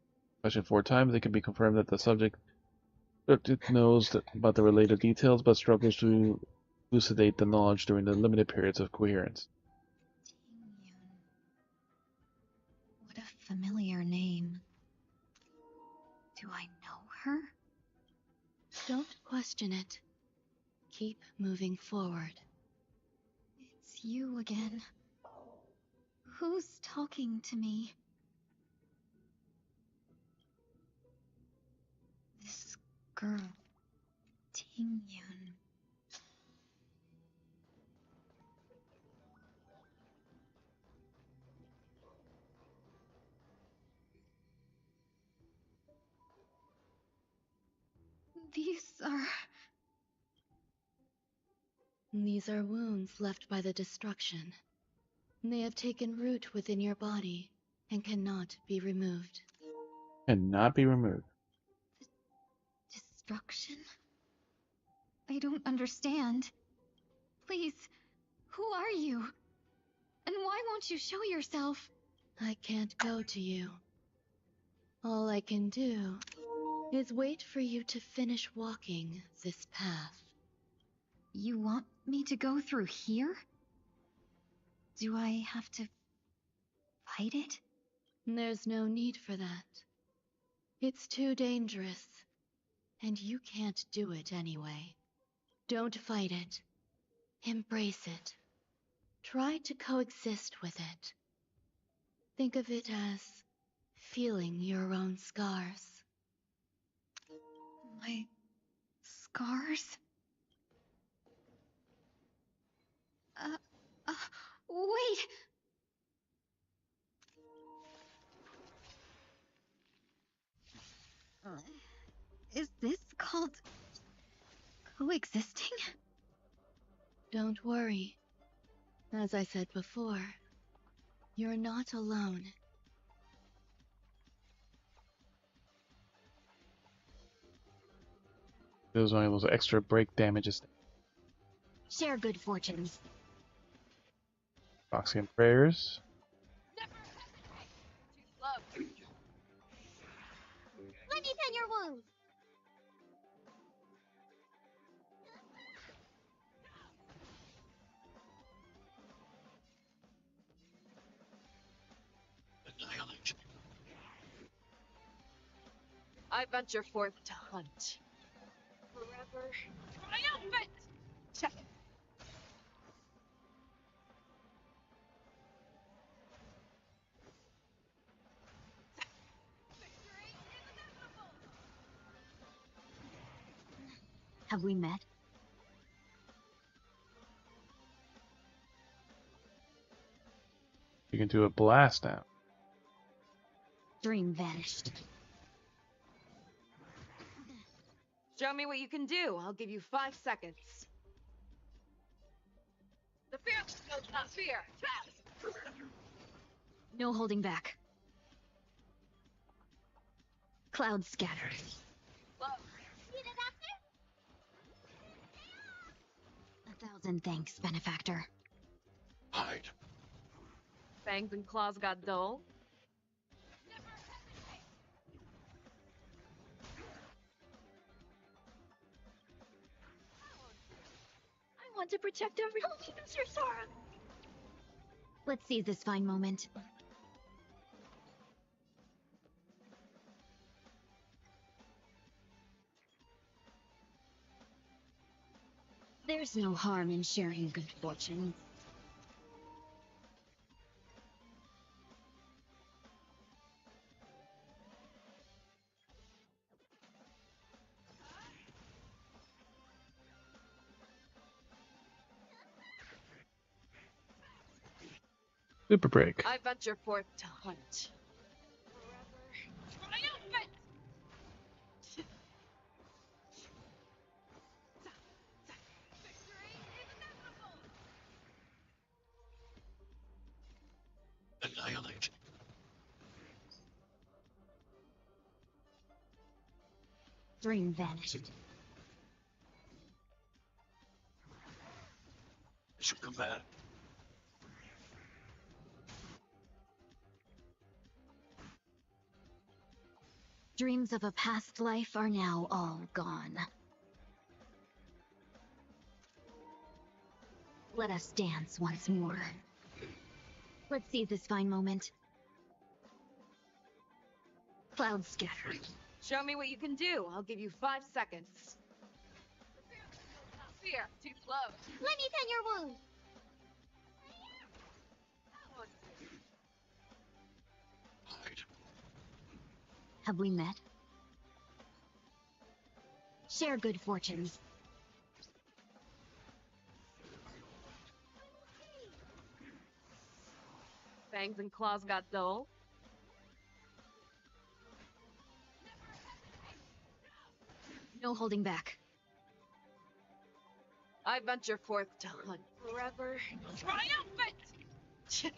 Question 4 times, it can be confirmed that the subject knows about the related details but struggles to elucidate the knowledge during the limited periods of coherence. What a familiar name. Do I know her? Don't question it. Keep moving forward. It's you again. Who's talking to me? This girl, Ting-yun. These are wounds left by the destruction. They have taken root within your body and cannot be removed. Cannot be removed. Destruction? I don't understand. Please, who are you? And why won't you show yourself? I can't go to you. All I can do is wait for you to finish walking this path. You want me to go through here? Do I have to fight it? There's no need for that. It's too dangerous, and you can't do it anyway. Don't fight it. Embrace it. Try to coexist with it. Think of it as feeling your own scars. My scars? Wait! Is this called coexisting? Don't worry. As I said before, you're not alone. Those one of those extra break damages. Share good fortunes. Foxy and prayers. Let me tend your wounds. I venture forth to hunt. Forever triumphant! Check it. Have we met? You can do a blast now. Dream vanished. Show me what you can do. I'll give you 5 seconds. The fearless knows not fear. No holding back. Clouds scattered. A thousand thanks, benefactor. Hide. Fangs and claws got dull. I want to protect everyone. Sir Sora. Let's seize this fine moment. There's no harm in sharing good fortune. Super break. I venture forth to hunt. Forever triumphant! Annihilate. Dream vanished. Should come back. Dreams of a past life are now all gone. Let us dance once more. Let's seize this fine moment. Clouds scattered. Show me what you can do. I'll give you 5 seconds. The fearless knows not fear. Too slow. Let me tend your wound. Hide. Have we met? Share good fortunes. Fangs and claws got dull. No holding back. I venture forth to hunt. Forever triumphant! Check.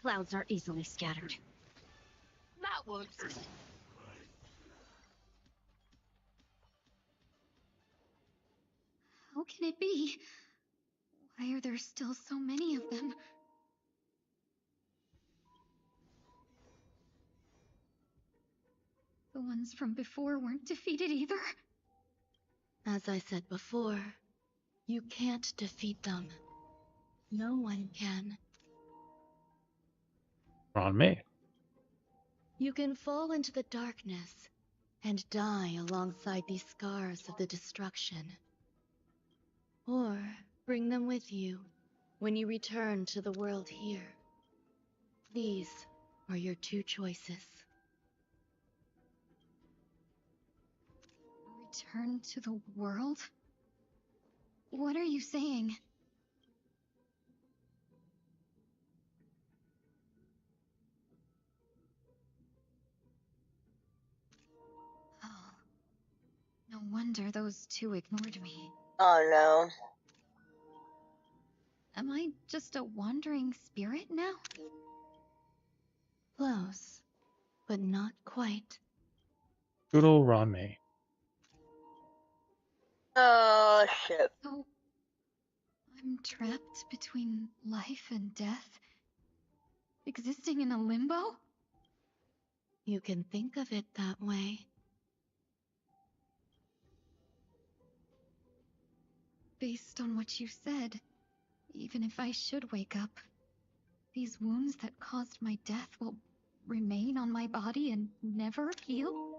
Clouds are easily scattered. That works. How can it be? Why are there still so many of them? The ones from before weren't defeated either. As I said before, you can't defeat them. No one can. On me. You can fall into the darkness and die alongside these scars of the destruction. Or bring them with you when you return to the world here. These are your two choices. return to the world? What are you saying? Oh, no wonder those two ignored me. Oh no. Am I just a wandering spirit now? Close, but not quite. Good old Ranmei. Oh shit. So, I'm trapped between life and death? Existing in a limbo? You can think of it that way. Based on what you said, even if I should wake up, these wounds that caused my death will remain on my body and never heal?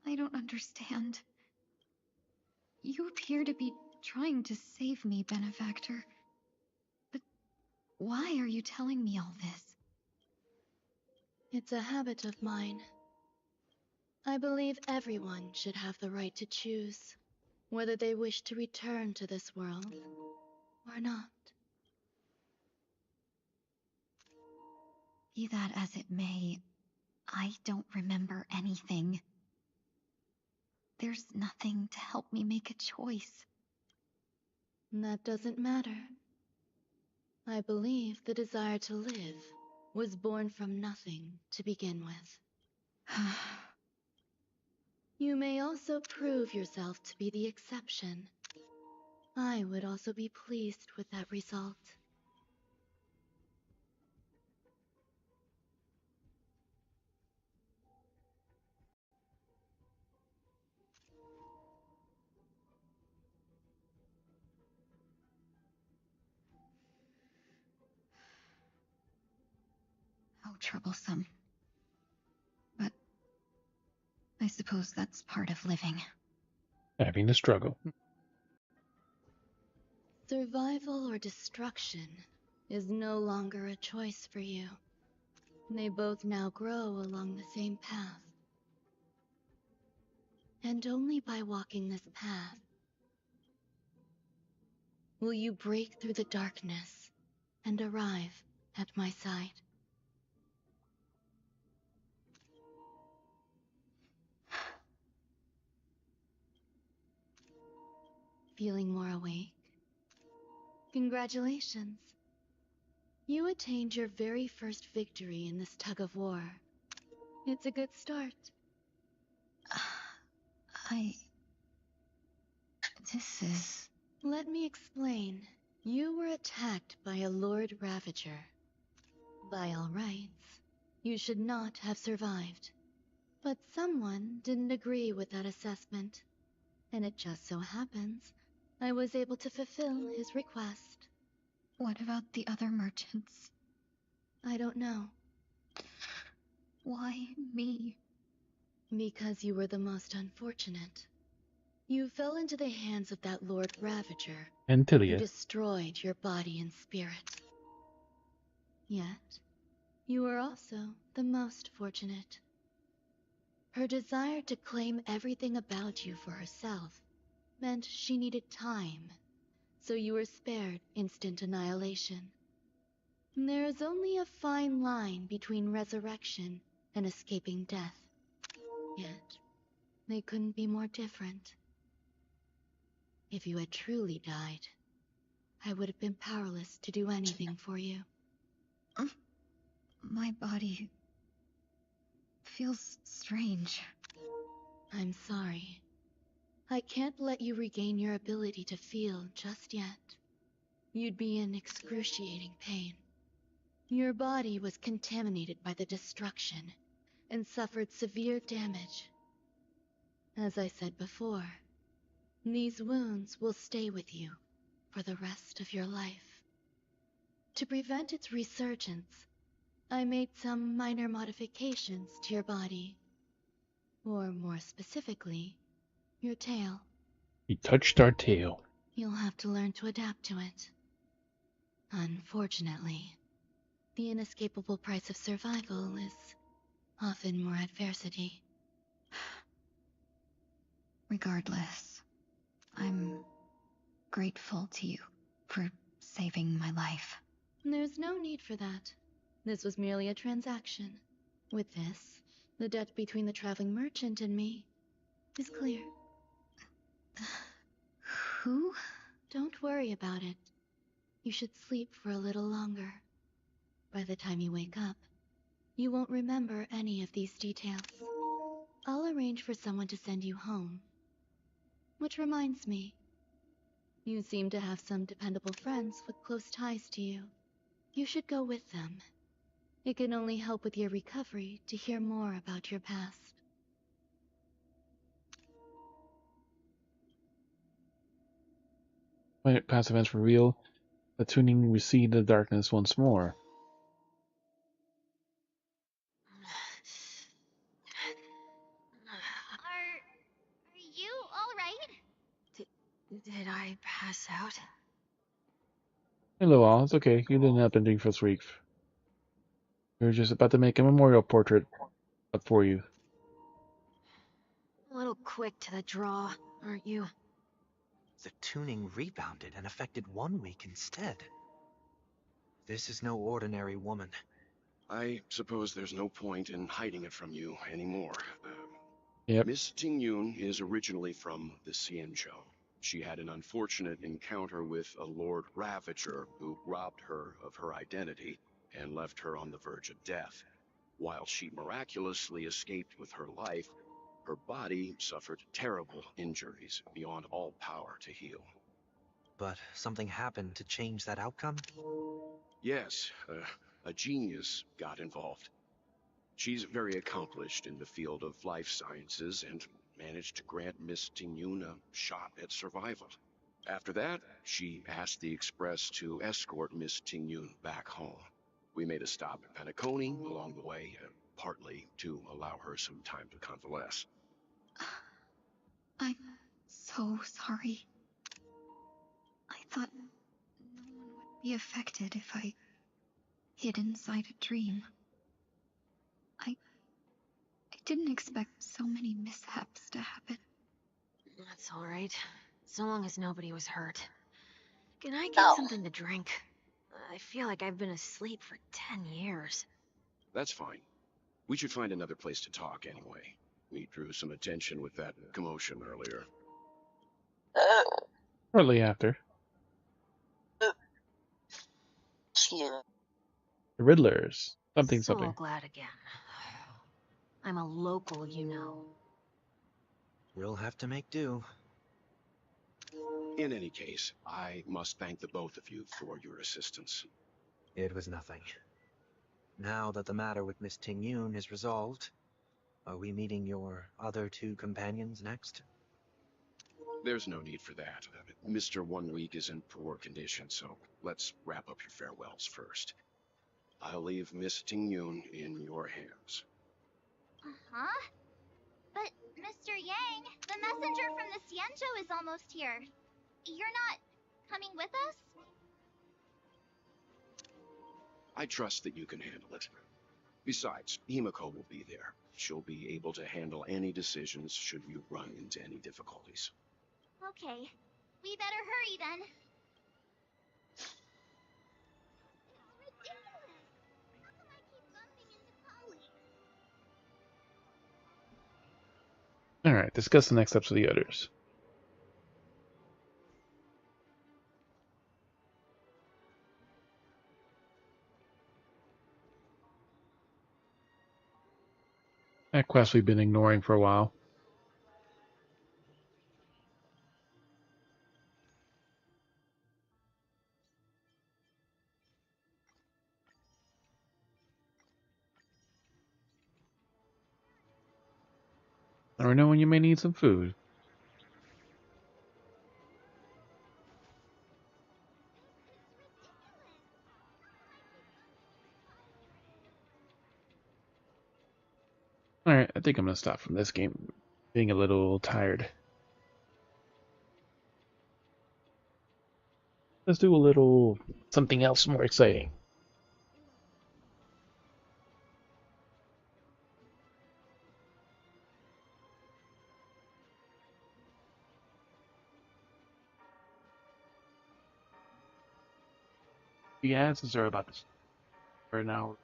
I don't understand. You appear to be trying to save me, Benefactor. But why are you telling me all this? It's a habit of mine. I believe everyone should have the right to choose whether they wish to return to this world or not. Be that as it may, I don't remember anything. There's nothing to help me make a choice. That doesn't matter. I believe the desire to live was born from nothing to begin with. You may also prove yourself to be the exception. I would also be pleased with that result. How troublesome. But I suppose that's part of living. Having the struggle. Survival or destruction is no longer a choice for you. They both now grow along the same path. And only by walking this path will you break through the darkness and arrive at my side. Feeling more awake? Congratulations. You attained your very first victory in this tug of war. It's a good start. This is... Let me explain. You were attacked by a Lord Ravager. By all rights, you should not have survived. But someone didn't agree with that assessment. And it just so happens I was able to fulfill his request. What about the other merchants? I don't know. Why me? Because you were the most unfortunate. You fell into the hands of that Lord Ravager, Antilia. who destroyed your body and spirit. Yet, you were also the most fortunate. Her desire to claim everything about you for herself meant she needed time, so you were spared instant annihilation. There is only a fine line between resurrection and escaping death. Yet, they couldn't be more different. If you had truly died, I would have been powerless to do anything for you. My body... feels strange. I'm sorry. I can't let you regain your ability to feel just yet. You'd be in excruciating pain. Your body was contaminated by the destruction and suffered severe damage. As I said before, these wounds will stay with you for the rest of your life. To prevent its resurgence, I made some minor modifications to your body. Or more specifically, your tail. He touched our tail. You'll have to learn to adapt to it. Unfortunately, The inescapable price of survival is often more adversity. Regardless, I'm grateful to you for saving my life. There's no need for that. This was merely a transaction. With this, the debt between the traveling merchant and me is clear. Who? Don't worry about it. You should sleep for a little longer. By the time you wake up, you won't remember any of these details. I'll arrange for someone to send you home. Which reminds me, you seem to have some dependable friends with close ties to you. You should go with them. It can only help with your recovery to hear more about your past. When past events reveal, the tuning recede the darkness once more. Are you alright? Did I pass out? Hello all, it's okay, you didn't have anything for this week. We were just about to make a memorial portrait up for you. A little quick to the draw, aren't you? The tuning rebounded and affected 1 week instead. This is no ordinary woman. I suppose there's no point in hiding it from you anymore. Yep. Miss Tingyun is originally from the Xianzhou. She had an unfortunate encounter with a Lord Ravager who robbed her of her identity and left her on the verge of death. While she miraculously escaped with her life, her body suffered terrible injuries beyond all power to heal. But something happened to change that outcome? Yes, a genius got involved. She's very accomplished in the field of life sciences and managed to grant Miss Tingyun a shot at survival. After that, she asked the Express to escort Miss Tingyun back home. We made a stop at Penacony along the way, partly to allow her some time to convalesce. I'm so sorry. I thought no one would be affected if I hid inside a dream. I didn't expect so many mishaps to happen. That's alright. So long as nobody was hurt. Can I get something to drink? I feel like I've been asleep for 10 years. That's fine. We should find another place to talk anyway. We drew some attention with that commotion earlier. Shortly after. Yeah. The Riddlers. So Something. glad again. I'm a local, you know. We'll have to make do. In any case, I must thank the both of you for your assistance. It was nothing. Now that the matter with Miss Tingyun is resolved, are we meeting your other 2 companions next? There's no need for that. Mr. 1 Week is in poor condition, so let's wrap up your farewells first. I'll leave Miss Tingyun in your hands. Uh-huh. But, Mr. Yang, the messenger from the Xianzhou is almost here. You're not coming with us? I trust that you can handle it. Besides, Himiko will be there. She'll be able to handle any decisions should you run into any difficulties. Okay. We better hurry then. It's ridiculous. How come I keep bumping into colleagues? Alright, discuss the next steps of the others. That quest we've been ignoring for a while. Never know when you may need some food. Alright, I think I'm gonna stop from this game. Being a little tired. Let's do a little something else more exciting. The answers are about to start for an hour.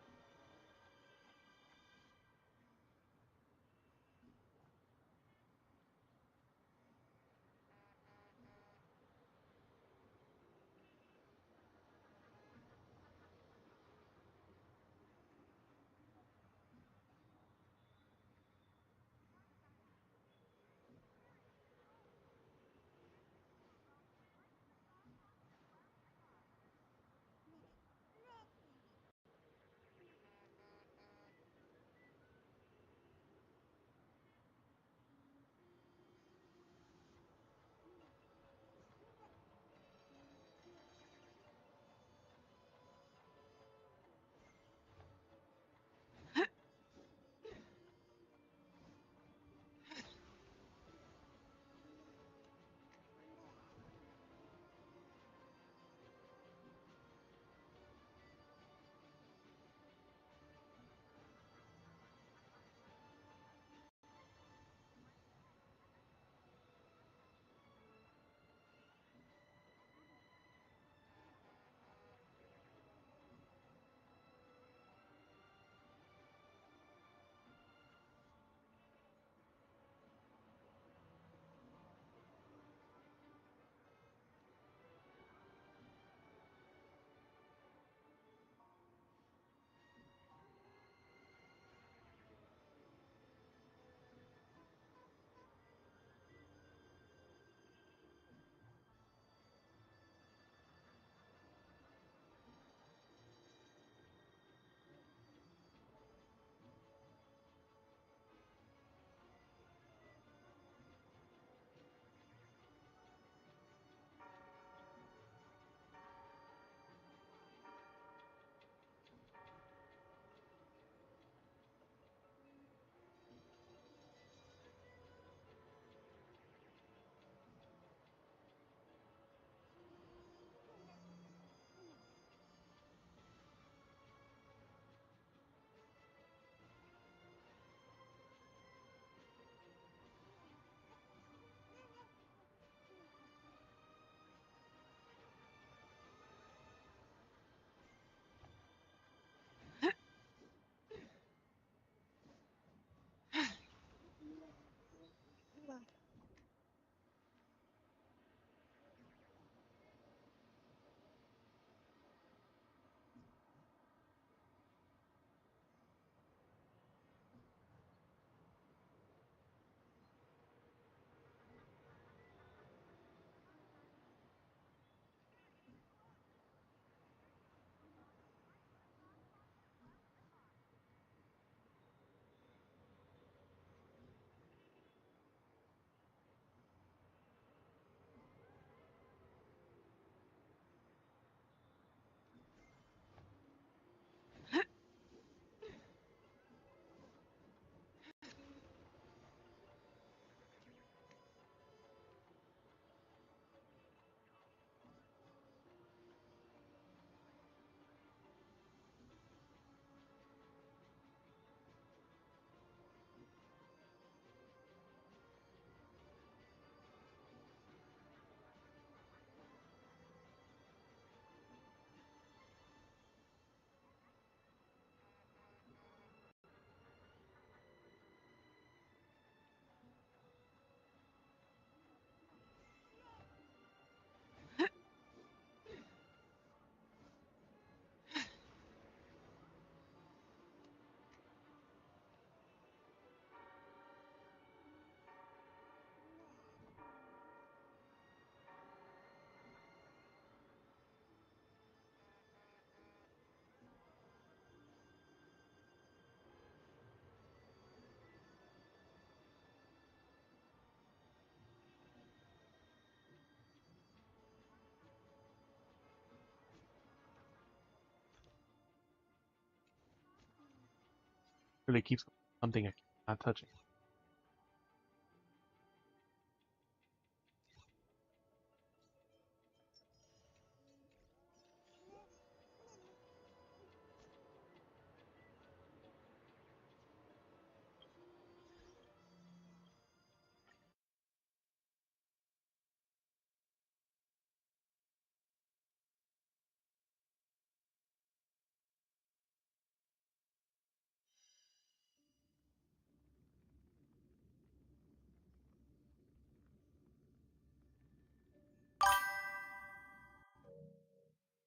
Really keeps something I cannot touch it.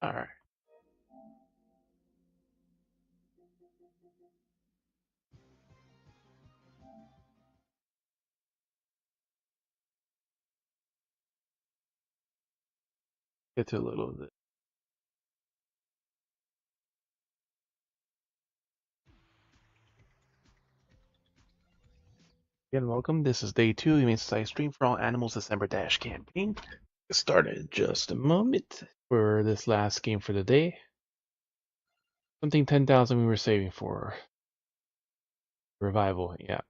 Alright. Get to a little bit. Again, welcome. This is day 2 of the Humane Society Stream for All Animals December Dash campaign. Get started in just a moment for this last game for the day. Something 10,000 we were saving for revival. Yeah.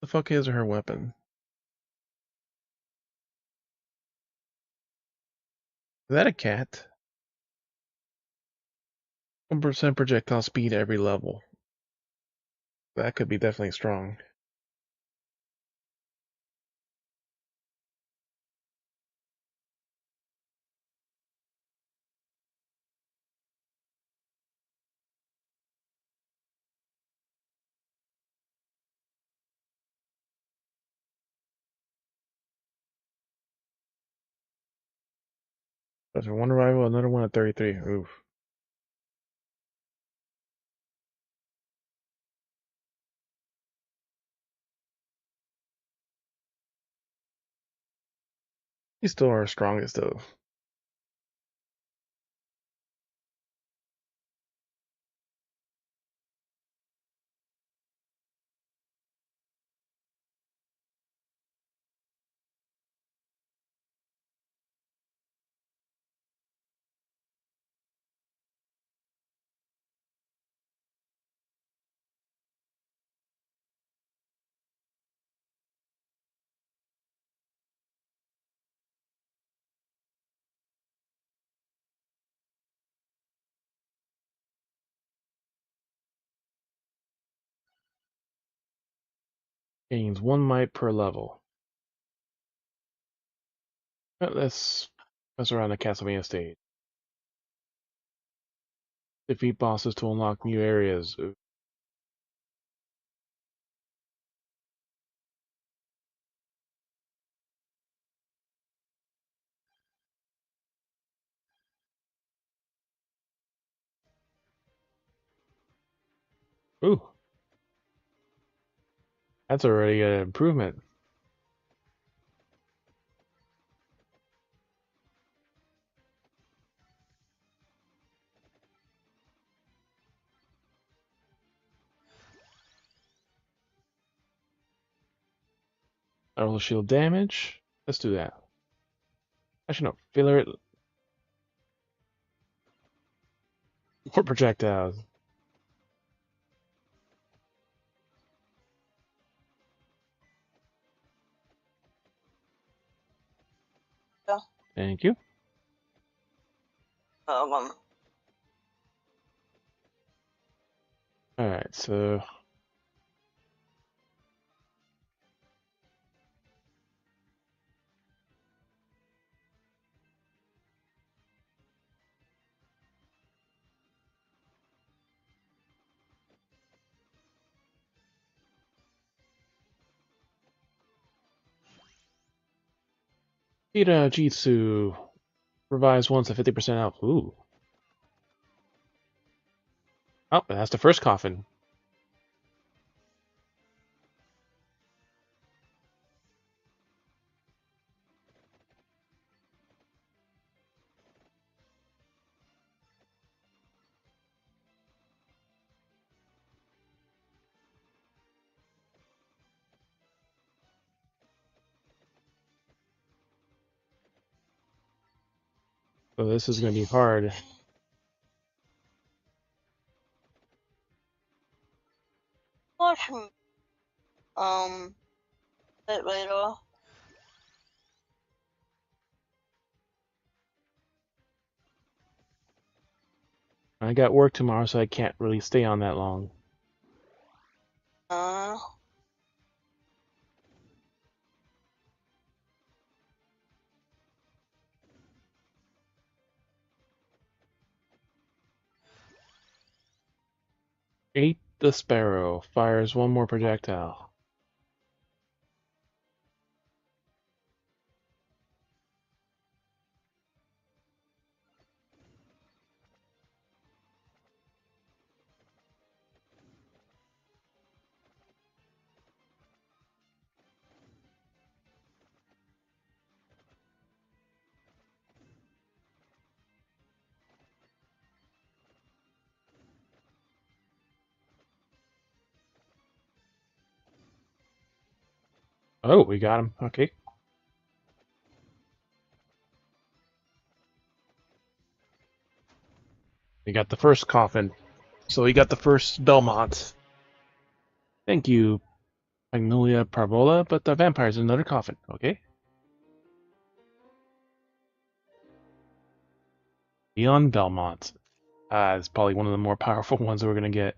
The fuck is her weapon? Is that a cat? 1% projectile speed every level. That could be definitely strong. That's one revival, another one at 33. Oof. He's still our strongest though. Gains 1 might per level. Let's mess around the Castlevania stage. Defeat bosses to unlock new areas. Oof. Ooh. That's already an improvement. Auto shield damage. Let's do that. Actually, no. Filler it. More projectiles. Thank you. Alright, so Ira Jitsu revives once at 50% health. Ooh. Oh, that's the first coffin. So this is going to be hard. Mushroom. That later. I got work tomorrow, so I can't really stay on that long. Ate the sparrow. Fires one more projectile. Oh, we got him. Okay. We got the first coffin. So we got the first Belmont. Thank you, Magnolia Parvola, but the vampire's in another coffin. Okay. Beyond Belmont. It's probably one of the more powerful ones that we're going to get.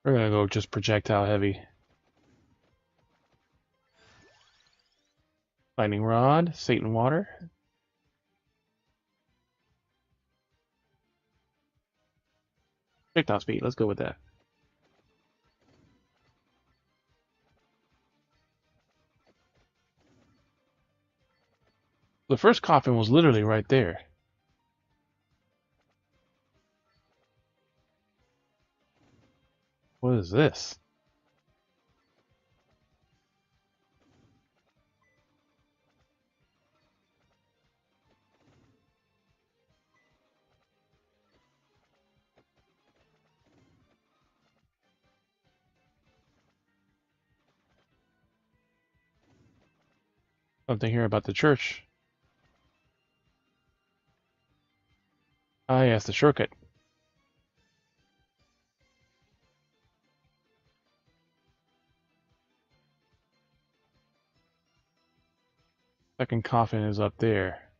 We're going to go just projectile heavy. Lightning Rod, Satan Water. Projectile speed, let's go with that. The first coffin was literally right there. What is this? Something here about the church. Ah, yes, the shortcut. Second coffin is up there.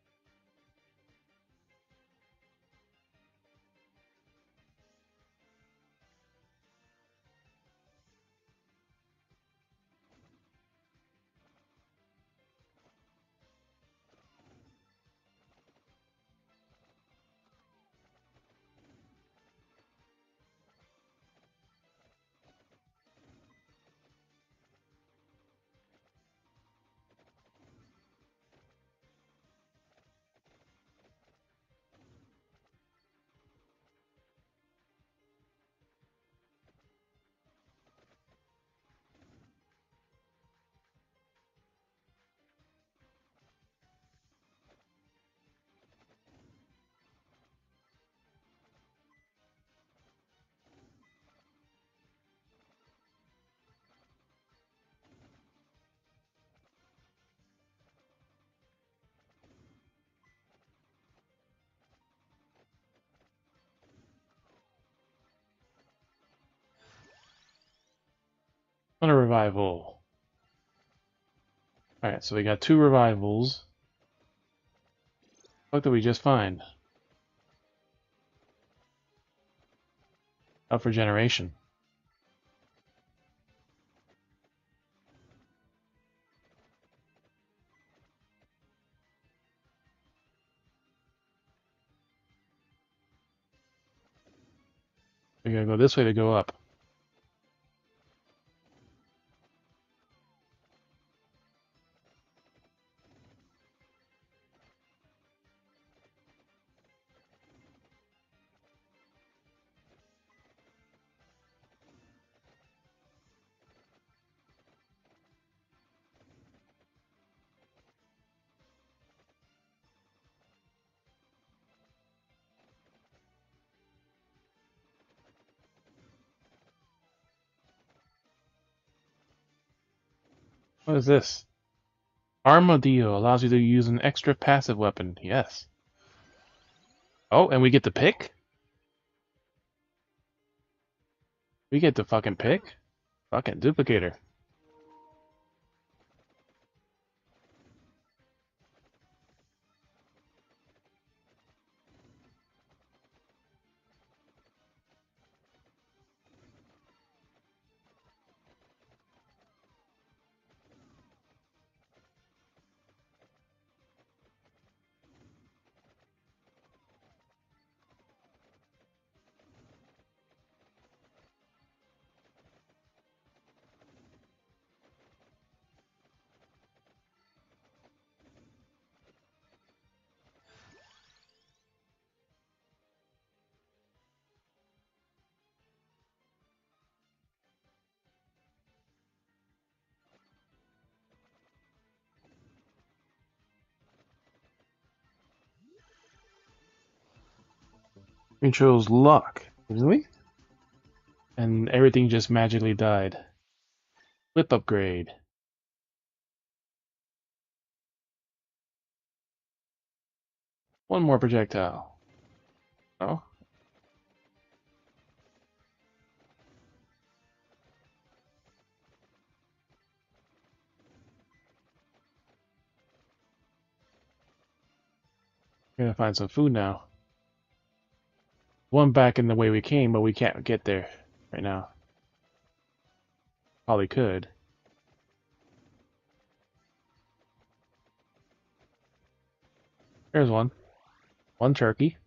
On a revival. Alright, so we got 2 revivals. What did we just find? Up for generation. We gotta go this way to go up. What is this? Armadillo allows you to use an extra passive weapon. Yes. Oh, and we get to pick? We get to fucking pick? Fucking duplicator. We chose luck. Really? And everything just magically died. Whip upgrade. One more projectile. Oh? We're gonna find some food now. One back in the way we came, but we can't get there right now. Probably could. There's one. One turkey.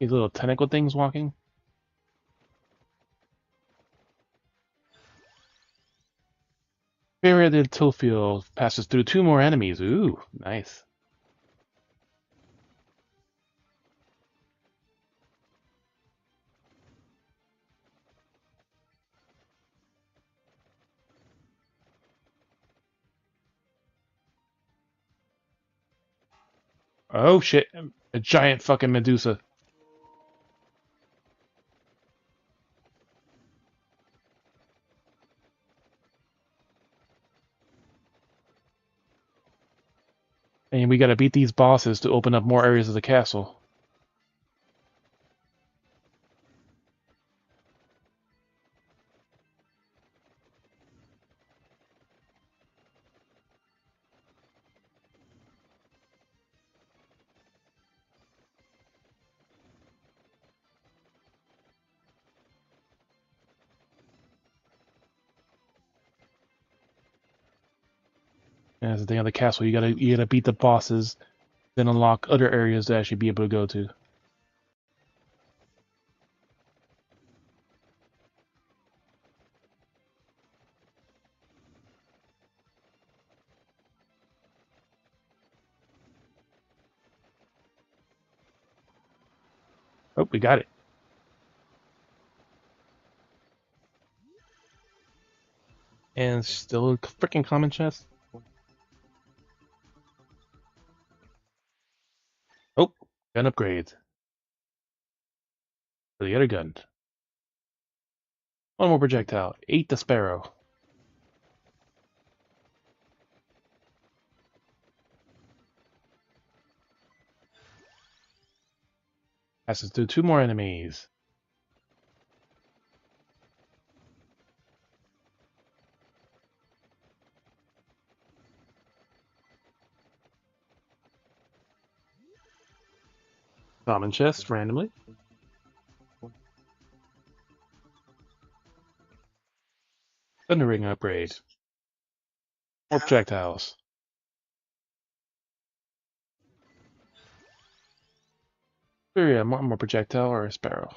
These little tentacle things walking. Spirited Tillfield passes through 2 more enemies. Ooh, nice. Oh shit, a giant fucking Medusa. And we gotta beat these bosses to open up more areas of the castle. And that's the thing on the castle, you gotta beat the bosses, then unlock other areas to actually be able to go to. Oh, we got it. And still a freaking common chest. Oh, gun upgrade. For the other gun. One more projectile. 8 the sparrow. Passes through 2 more enemies. Common chest randomly. Thunder ring upgrade. More projectiles. Sure, yeah, one more projectile or a sparrow.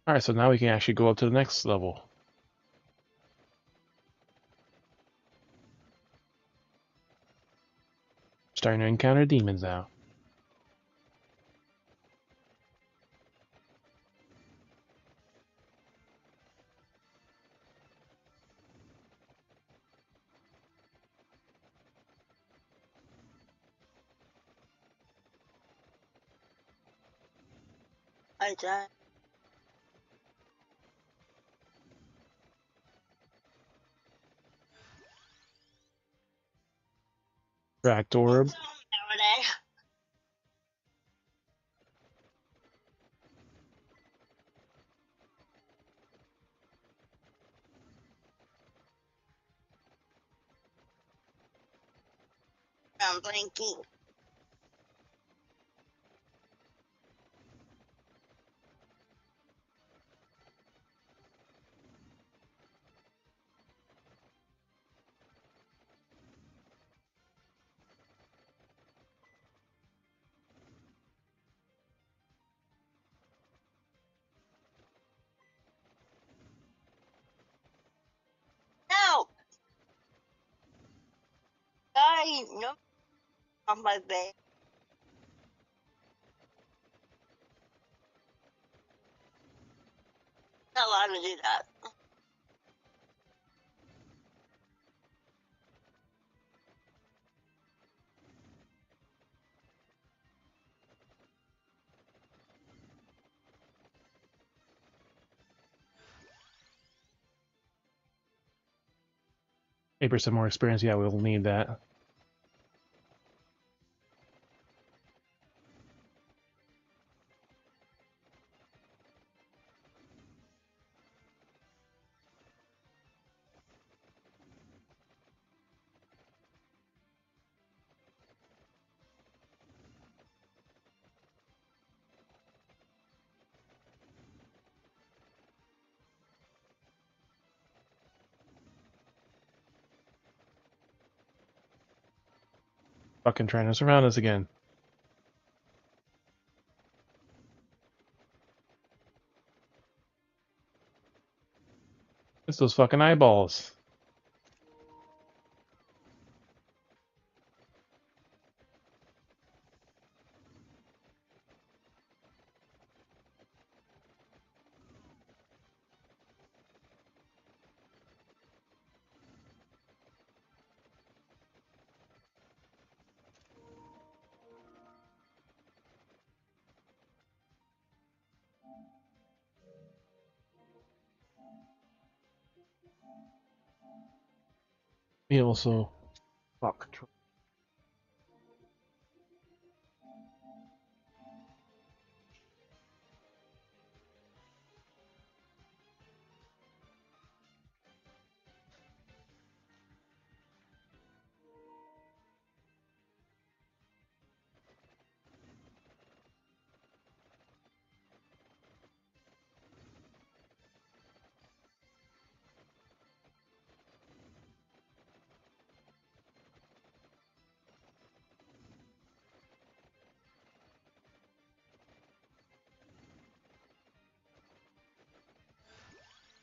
Alright, so now we can actually go up to the next level. Starting to encounter demons now. I died. Cracked orb. I'm blinking. No! I no off my bed. Not allowed to do that. Maybe some more experience. Yeah, we'll need that. Fucking trying to surround us again. It's those fucking eyeballs. He also fuck.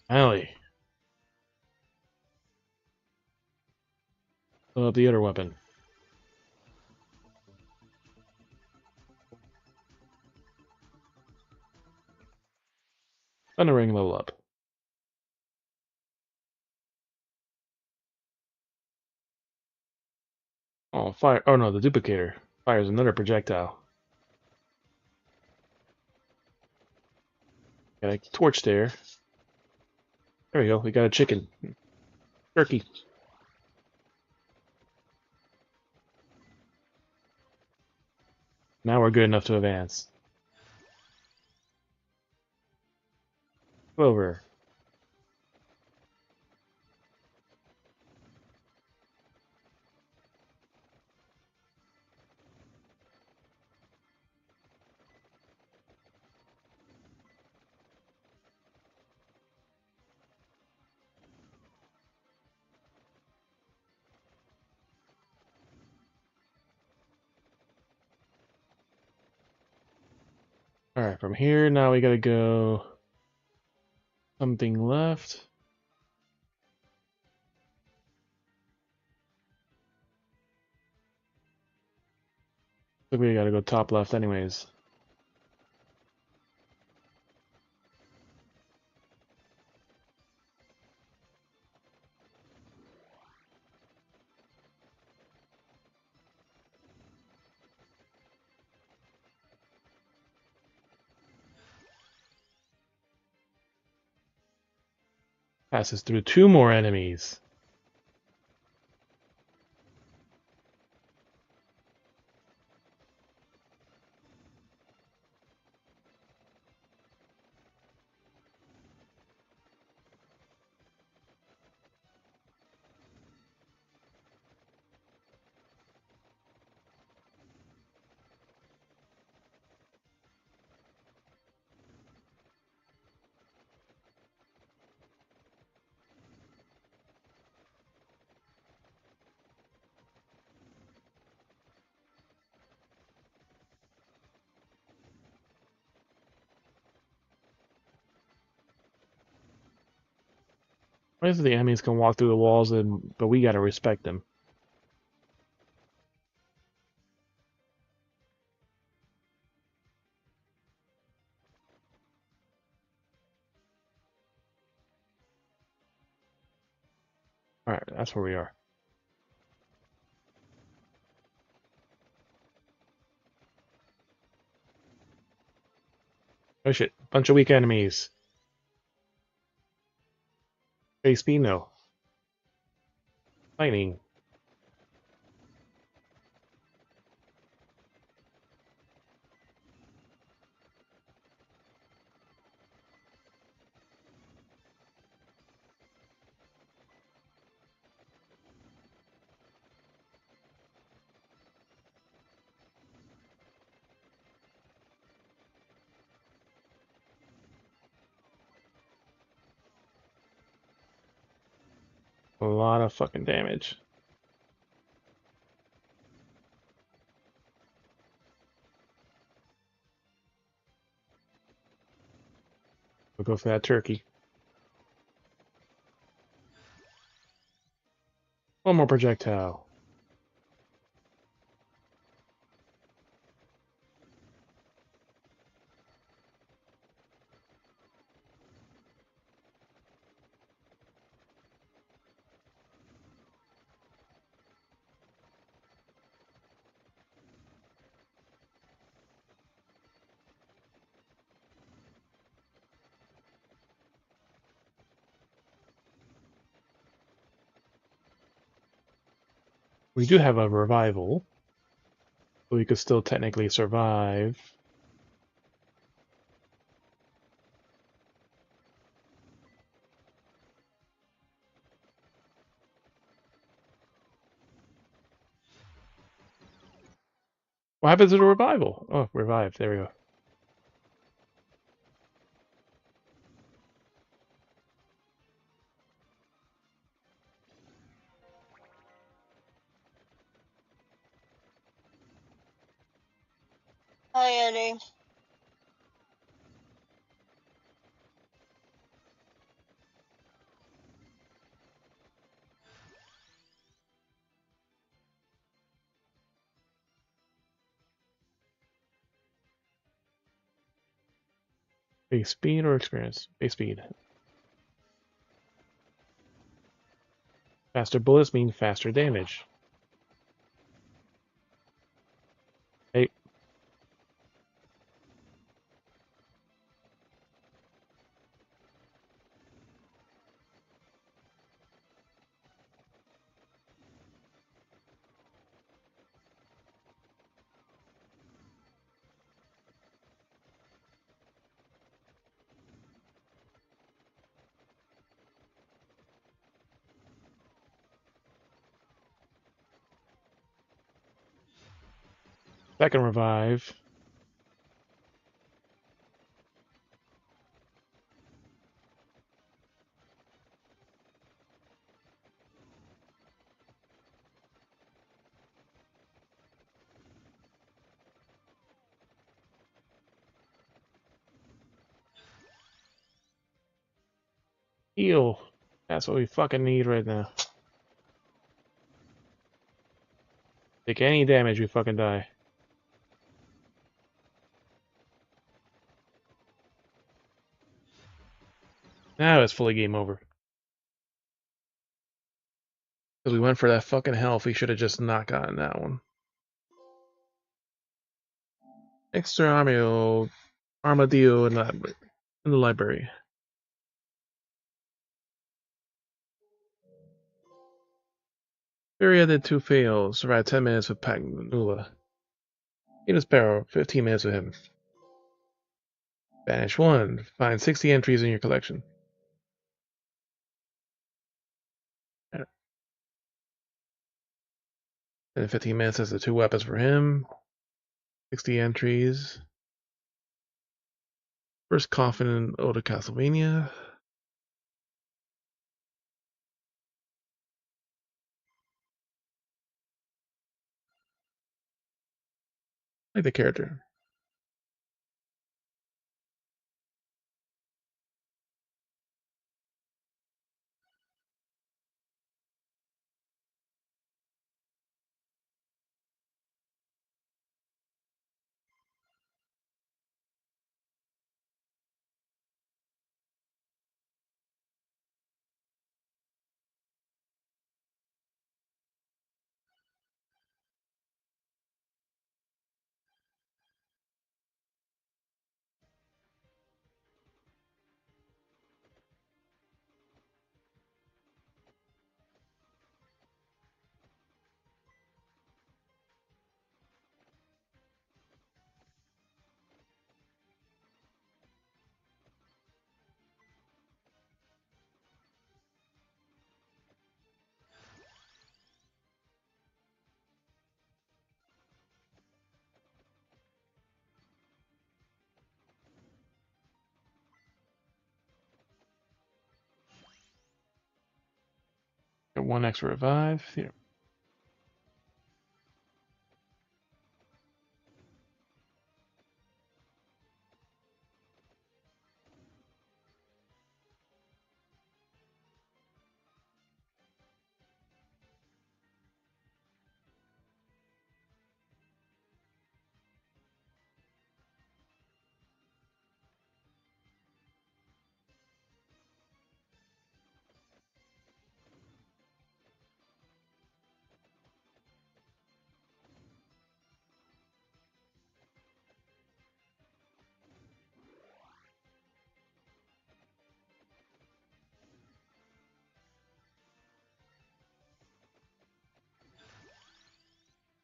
Finally. Fill up the other weapon. Thunder ring level up. Oh, fire. Oh no, the duplicator fires another projectile. Got a torch there. There we go. We got a chicken. Turkey. Now we're good enough to advance. Clover. Alright, from here, now we gotta go... Something left. Look, we gotta go top left anyways. Passes through 2 more enemies. Why is it the enemies can walk through the walls, but we gotta respect them? Alright, that's where we are. Oh shit, bunch of weak enemies. Hey, speed, no. Lightning. A lot of fucking damage. We'll go for that turkey. One more projectile. We do have a revival, so we could still technically survive. What happens to the revival? Oh, revive. There we go. Hi, Eddie. Base speed or experience? Base speed. Faster bullets mean faster damage. Hey. Second revive. Heal. That's what we fucking need right now. Take any damage, we fucking die. Now it's fully game over. Because we went for that fucking health, we should have just not gotten that one. Extra armadillo in the library. Furia did 2 fails, survived 10 minutes with Pagnula. Eat a sparrow, 15 minutes with him. Banish 1, find 60 entries in your collection. And 15 minutes has the 2 weapons for him. 60 entries. First coffin in Ode to Castlevania. I like the character. Get one extra revive here.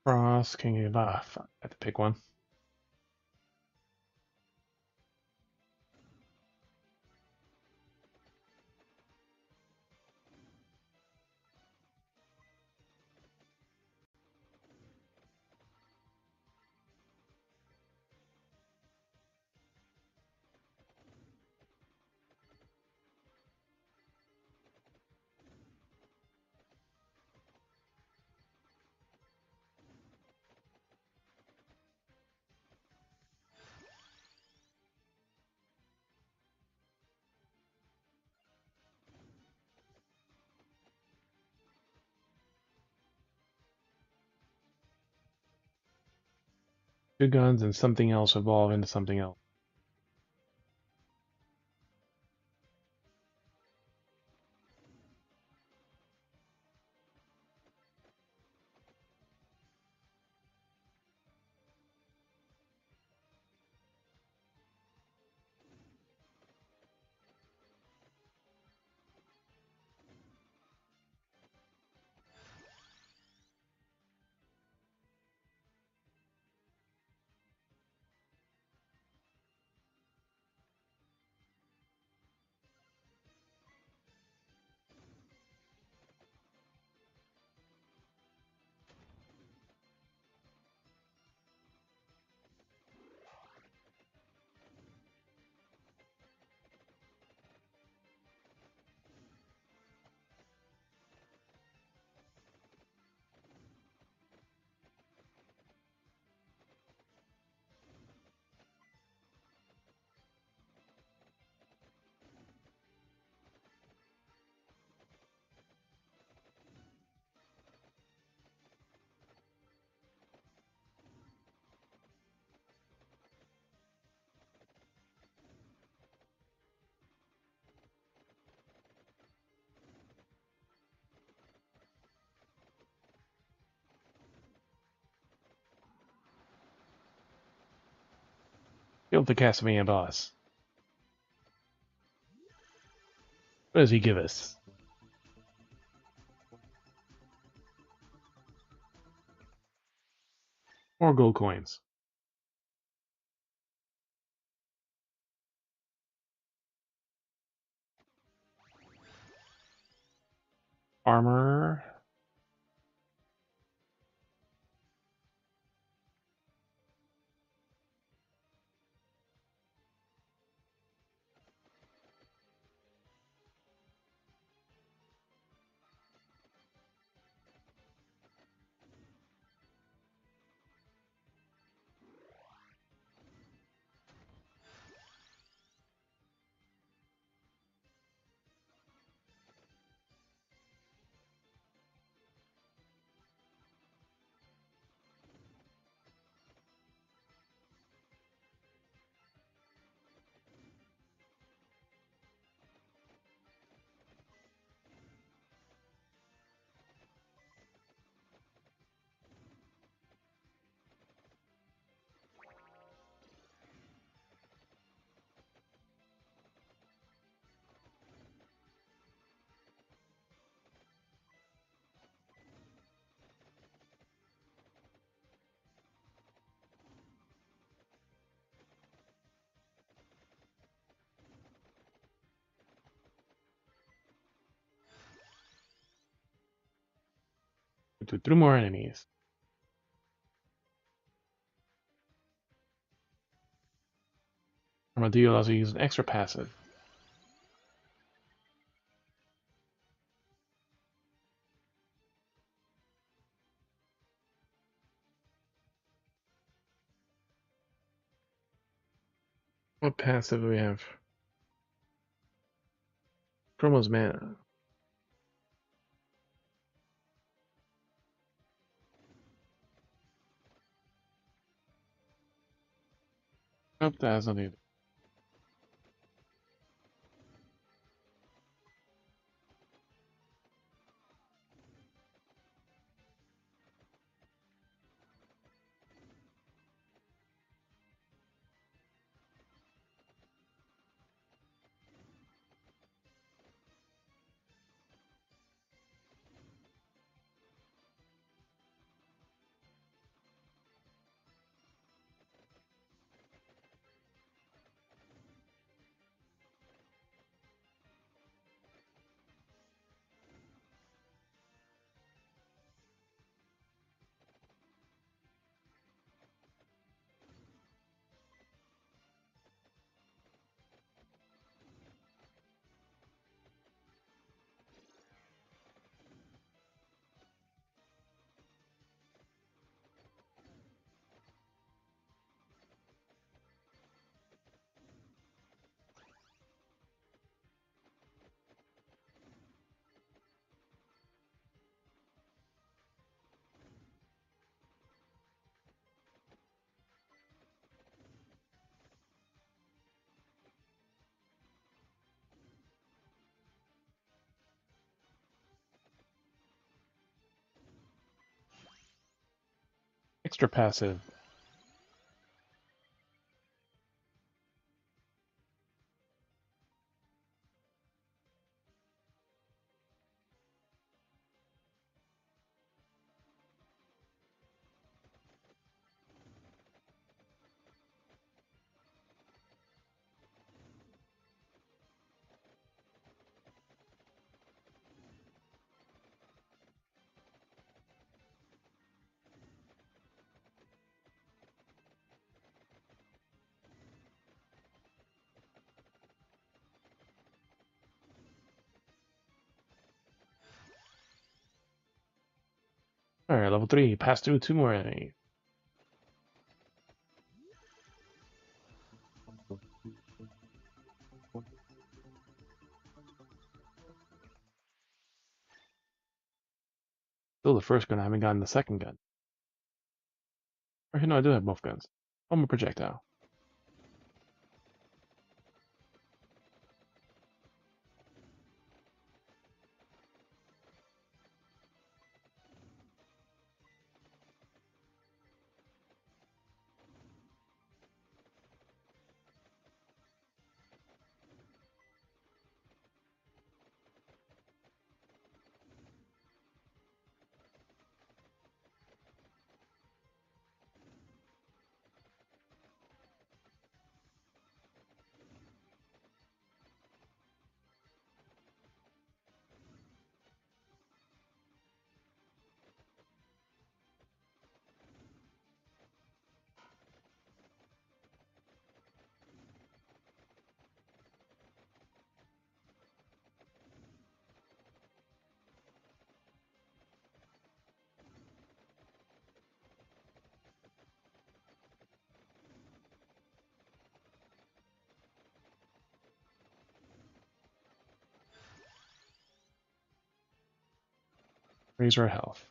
Frost, King of I had to pick one. Two guns and something else evolve into something else. Killed the Castlevania boss. What does he give us? More gold coins. Armor. To 3 more enemies. Armadillo allows you to use an extra passive. What passive do we have? Chromo's mana. Nope, that has nothing to do. Extra passive. Alright, level 3. Pass through 2 more enemies. Still the first gun, I haven't gotten the second gun. Or no, I do have both guns. I'm a projectile. Raise our health.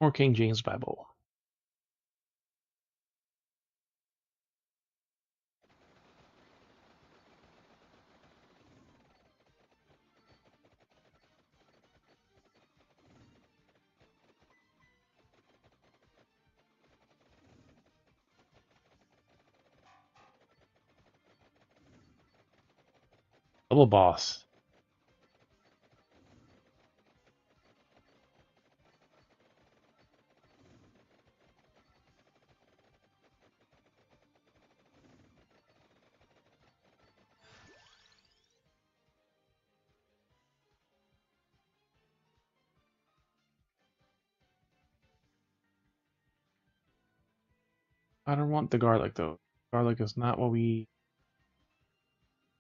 Or King James Bible. Double boss. I don't want the garlic though. Garlic is not what we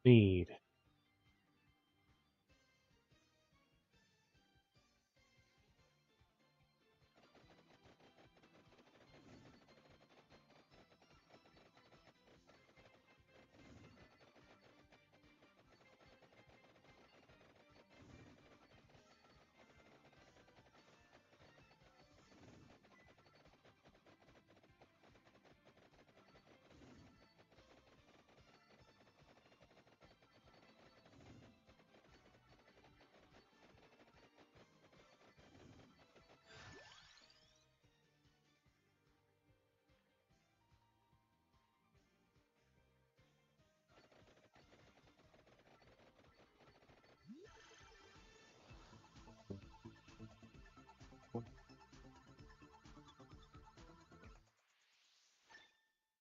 need.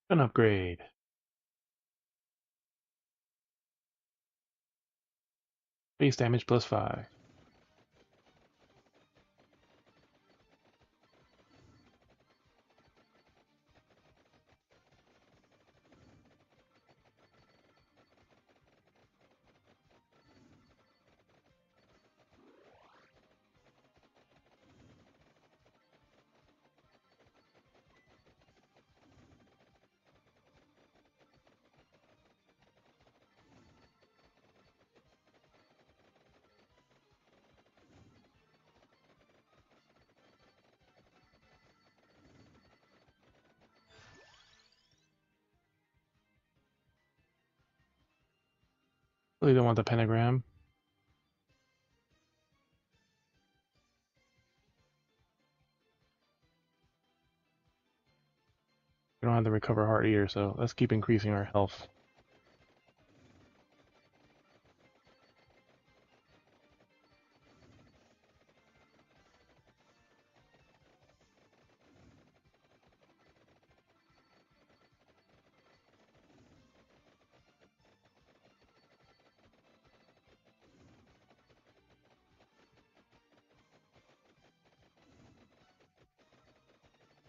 An upgrade. Base damage plus 5. Really don't want the pentagram. We don't have the recover heart either, so let's keep increasing our health.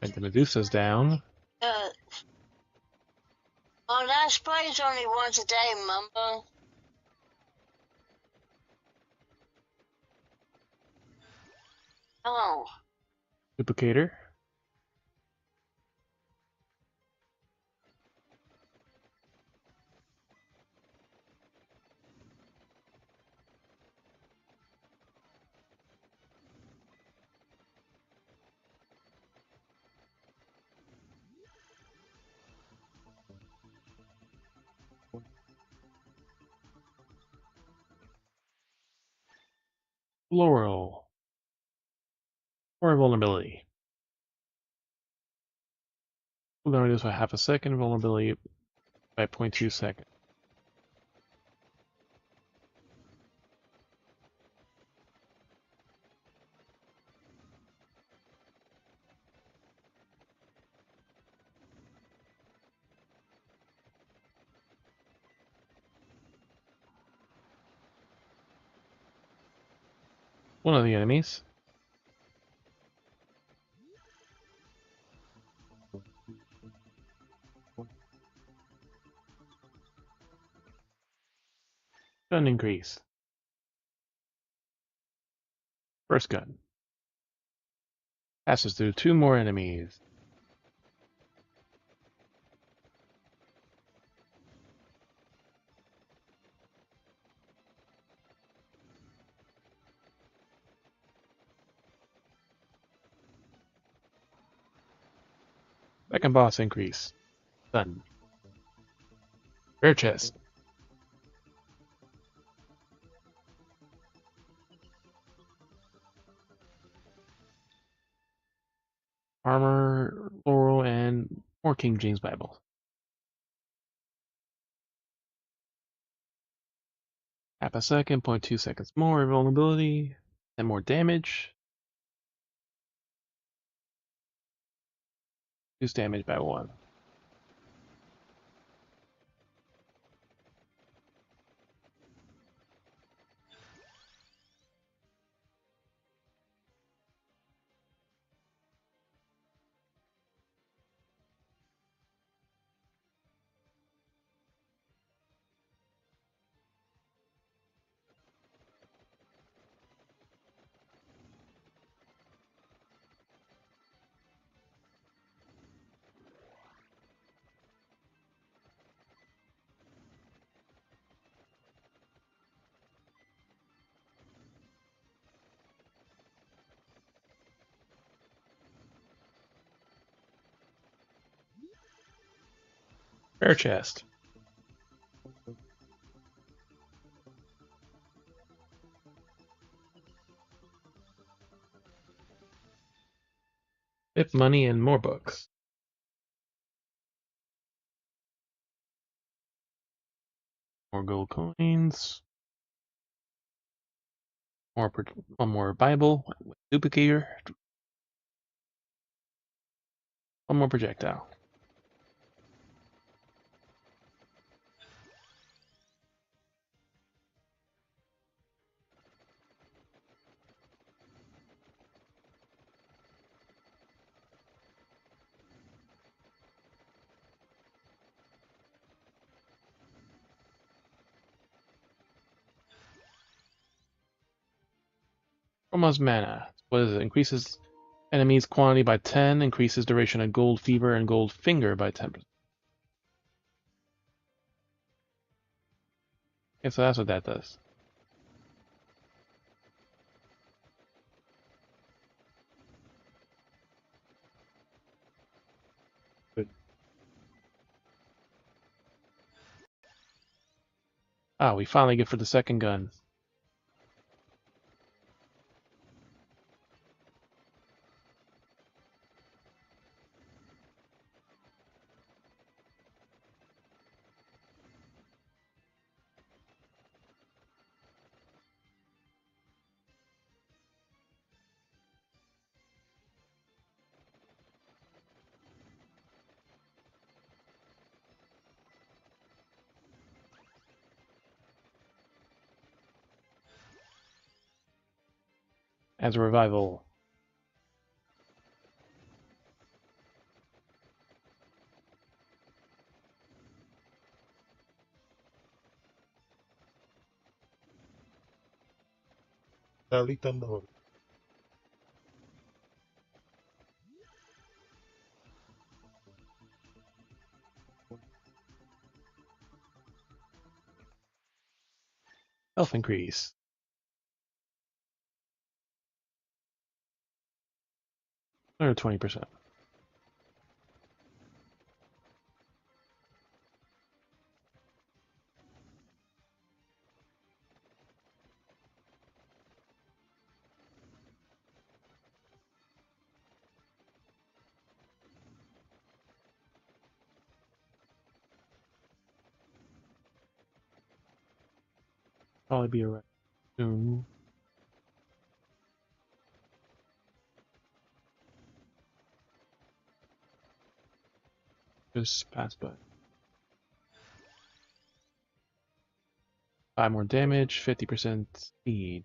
And the Medusa's down. Oh, that spray's only once a day, remember? Oh. Duplicator. Laurel. Or vulnerability. We're going to do this by half a second. Vulnerability by 0.2 seconds. One of the enemies. Gun increase. First gun. Passes through 2 more enemies. Second boss increase. Done. Rare chest. Armor, Laurel, and more King James Bible. Half a second, 0.2 seconds more vulnerability, and more damage. Reduce damage by 1. Rare chest. If money and more books. More gold coins. One more Bible. Duplicator. One more projectile. Almost mana. What is it? Increases enemies quantity by 10, increases duration of gold fever and gold finger by 10%. Okay, so that's what that does. Good. Ah, we finally get for the second gun. As a revival. Ahorita no. Health increase. Another 20%. Probably be around soon. Just pass by. 5 more damage, 50% speed.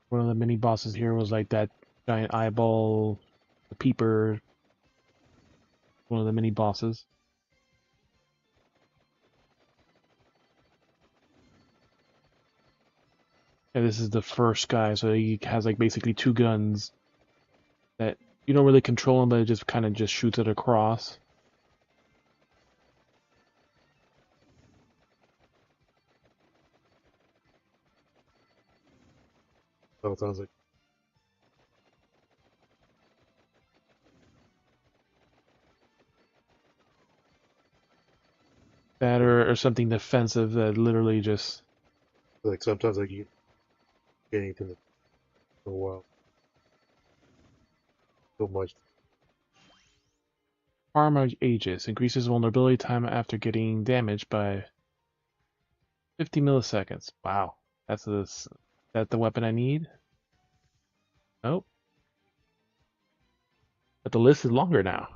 One of the mini bosses here was like that giant eyeball, the peeper. One of the mini bosses. And this is the first guy, so he has like basically 2 guns that you don't really control him, but it just kind of just shoots it across. So it sounds like That or something defensive that literally just... sometimes like you get anything for a while. So much. Armor Aegis increases vulnerability time after getting damaged by 50 milliseconds. Wow, that the weapon I need? Nope. But the list is longer now.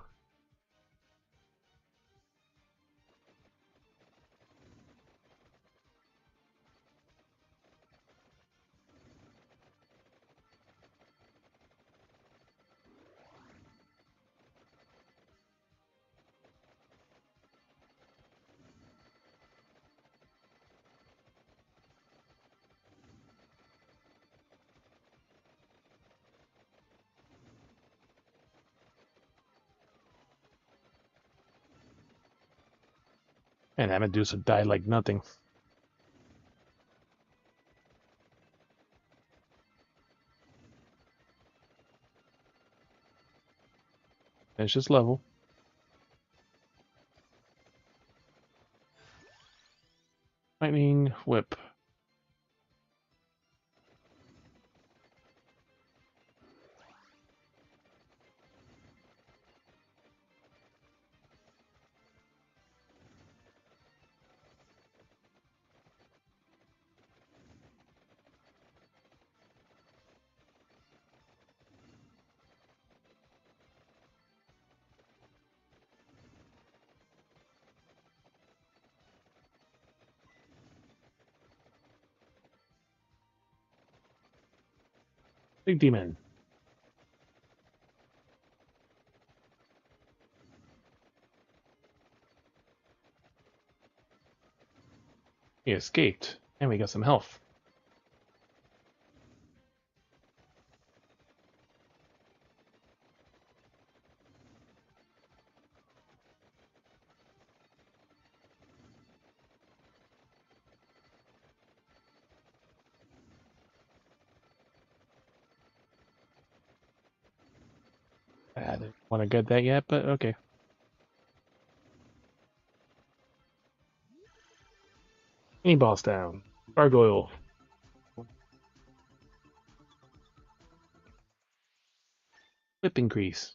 And that Medusa died like nothing. Finish this level. Lightning Whip. Big Demon. He escaped. And we got some health. I didn't want to get that yet, but okay. Any boss down. Gargoyle. Whip increase.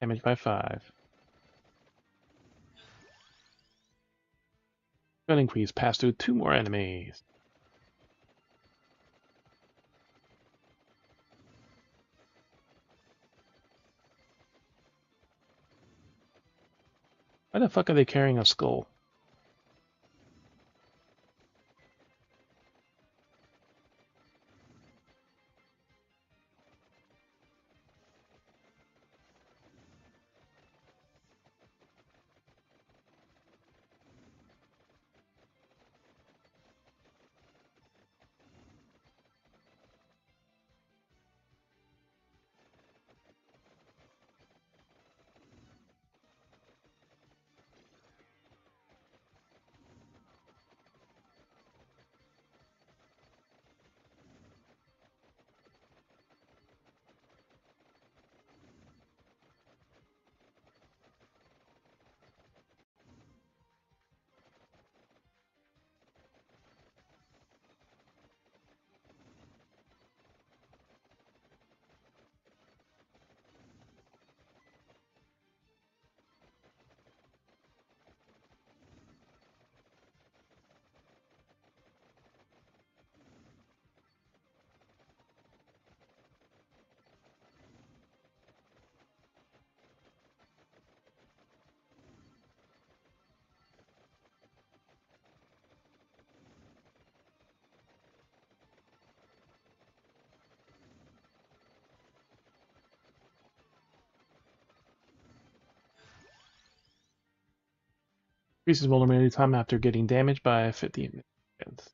Damage by 5. Gun increase. Pass through 2 more enemies. Why the fuck are they carrying a skull? Increases vulnerability time after getting damaged by 50 seconds.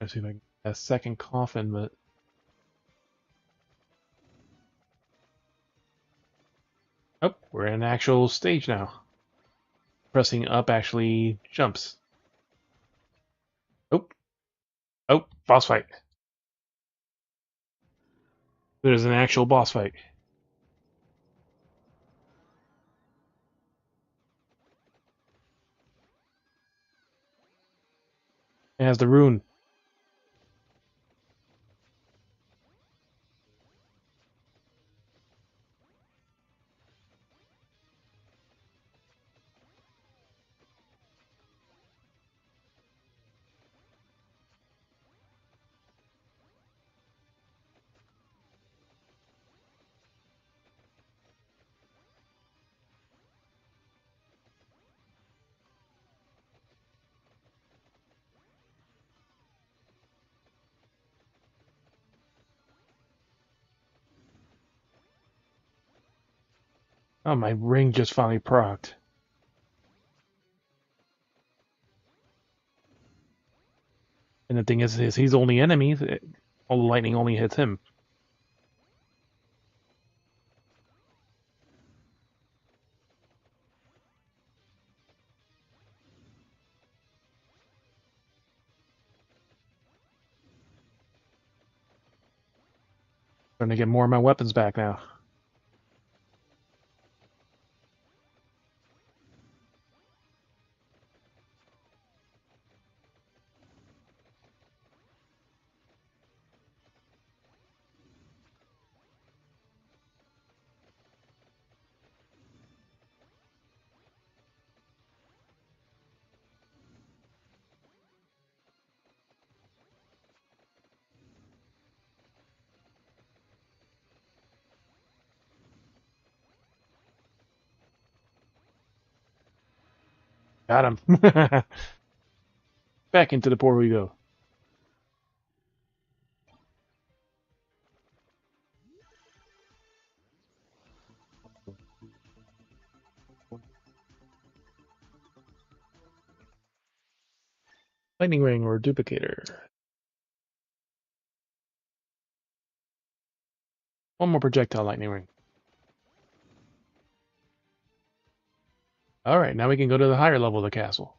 Let's see if I can get a second coffin, but oh, we're in an actual stage now. Pressing up actually jumps. Oh, oh, boss fight. There's an actual boss fight. It has the rune. Oh, my ring just finally procced. And the thing is he's the only enemy. All the lightning only hits him. Starting to get more of my weapons back now. Got him. Back into the portal we go. Lightning ring or duplicator. One more projectile lightning ring. Alright, now we can go to the higher level of the castle.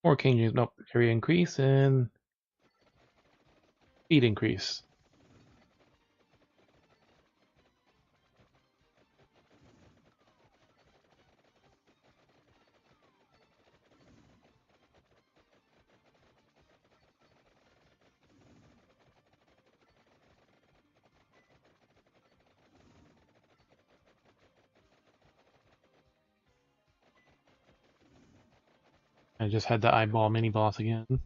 More changes. Nope. Area increase and speed increase. I just had the eyeball mini boss again. So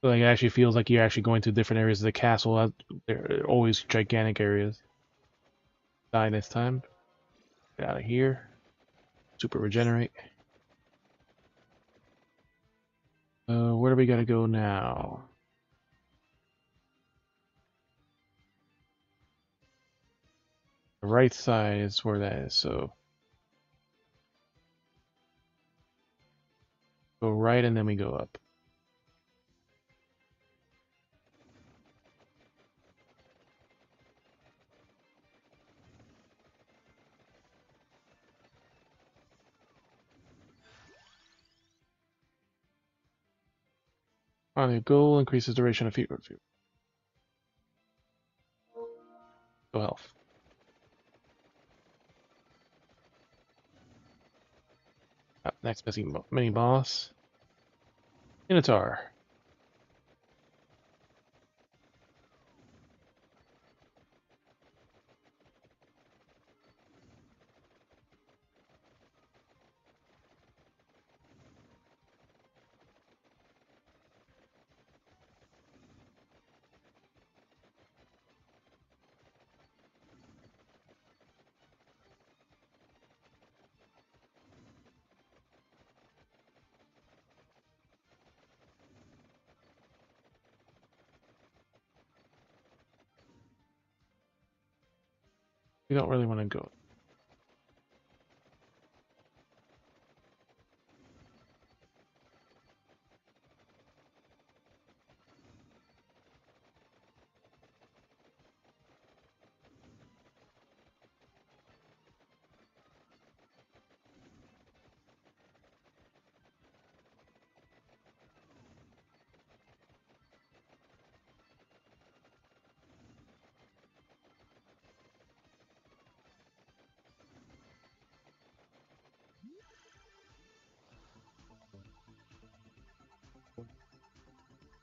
like, it actually feels like you're actually going to different areas of the castle. They're always gigantic areas. Die this time. Get out of here. Super regenerate. Where do we gotta go now? The right side is where that is, so go right and then we go up. The goal increases duration of fever. Go health. Next mini boss. Minotaur. We don't really want to go.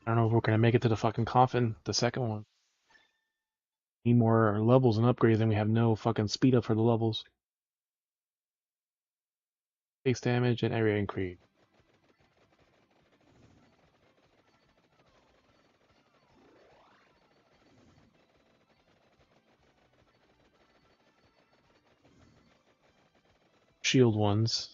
I don't know if we're gonna make it to the fucking coffin, the second one. Need more levels and upgrades, and we have no fucking speed up for the levels. Base damage and area increase. Shield ones.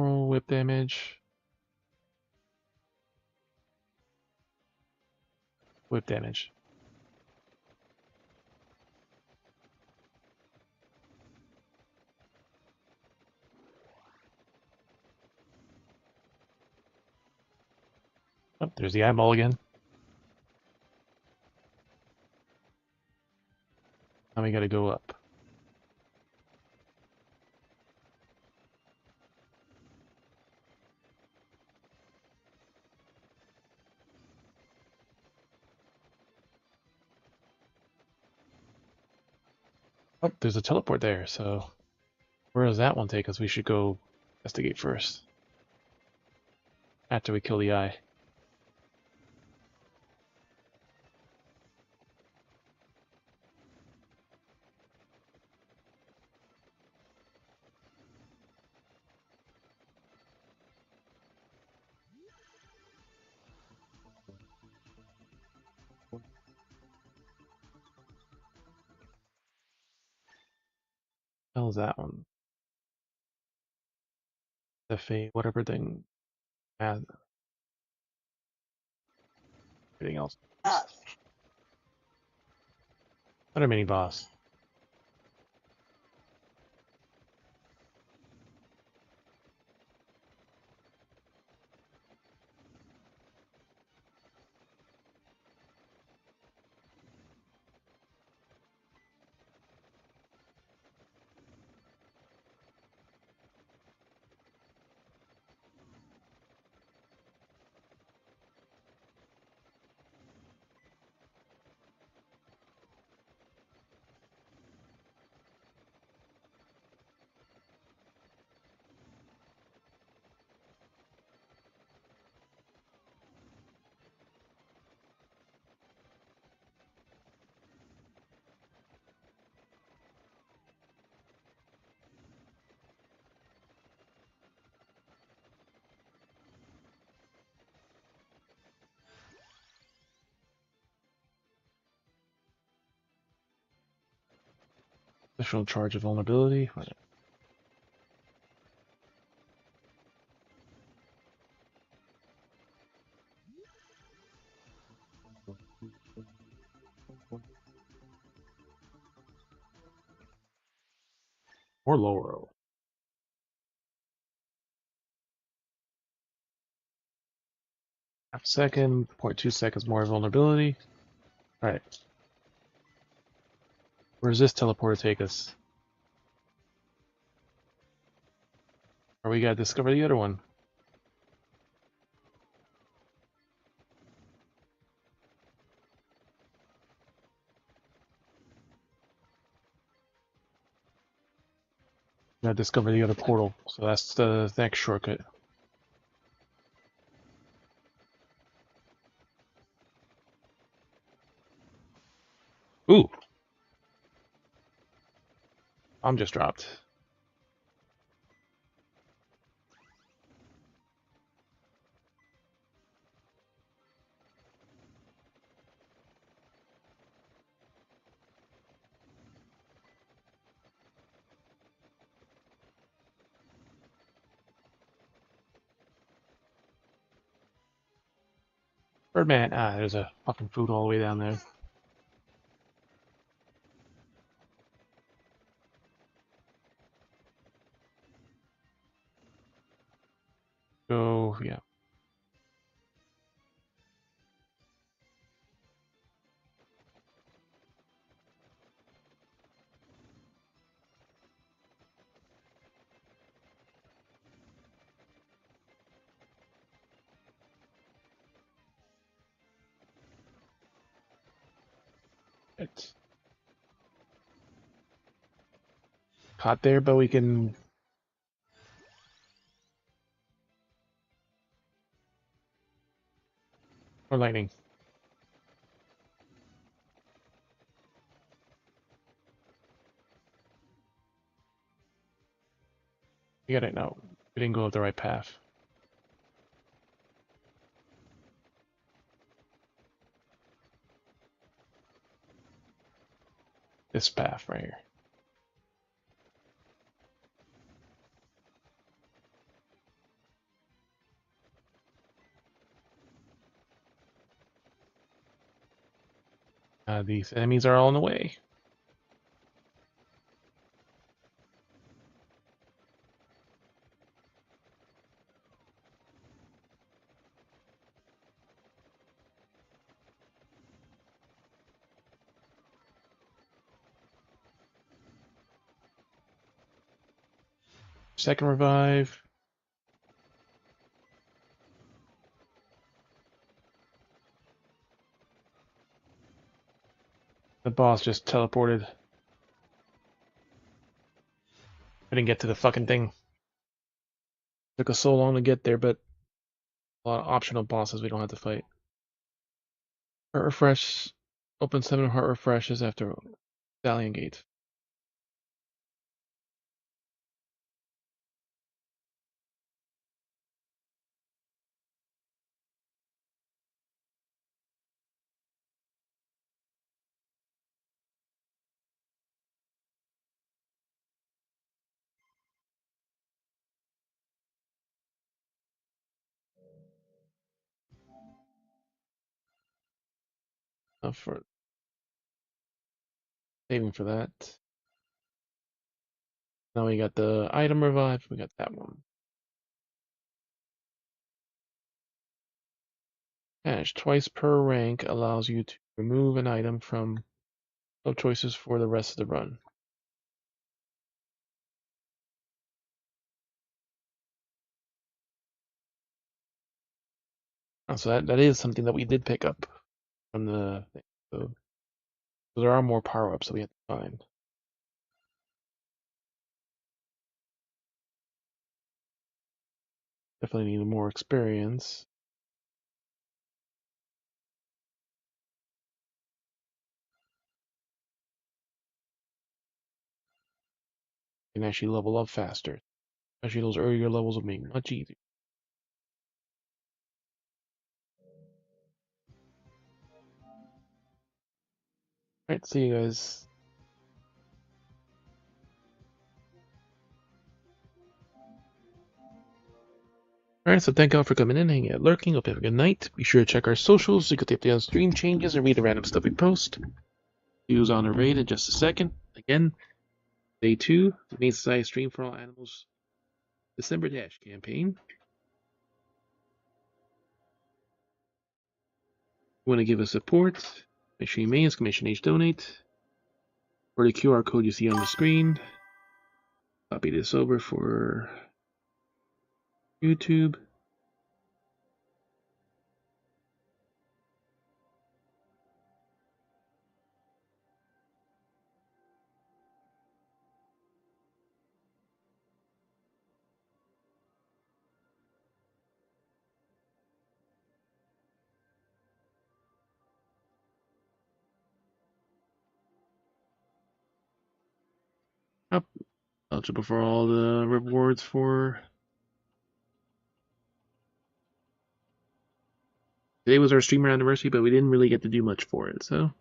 Oh, whip damage. Whip damage. Oh, there's the eyeball again. Now we gotta go up. Oh, there's a teleport there, so where does that one take us? We should go investigate first. After we kill the eye. What the hell is that one? The fate, whatever thing has everything else. Another mini boss. Additional charge of vulnerability. Or lower roll. Half second, 0.2 seconds more vulnerability. Alright. Where does this teleporter take us? Or we gotta discover the other one. Gotta discover the other portal. So that's the next shortcut. Ooh! I'm just dropped. Birdman. Ah, there's a fucking food all the way down there. So, yeah. It's caught there, but we can... Or lightning. We got it now. We didn't go up the right path. This path right here. These enemies are all in the way. Second revive. The boss just teleported. I didn't get to the fucking thing. Took us so long to get there, but a lot of optional bosses we don't have to fight. Heart refresh. Open 7 heart refreshes after Stallion Gate. For saving for that. Now we got the item revive. We got that one. Hash twice per rank allows you to remove an item from sub choices for the rest of the run. Oh, so that is something that we did pick up from the thing. So there are more power ups that we have to find. Definitely need more experience. You can actually level up faster. Especially those earlier levels will make much easier. Alright, see you guys. Alright, so thank y'all for coming in, hanging out, lurking. Hope you have a good night. Be sure to check our socials so you can take the on stream changes and read the random stuff we post. News on the raid in just a second. Again, Day 2, the Main Society Stream for All Animals December Dash campaign. You want to give us support? Make sure you main Commission H donate. Or the QR code you see on the screen. Copy this over for YouTube. Up. Eligible for all the rewards for. Today was our streamer anniversary, but we didn't really get to do much for it, so.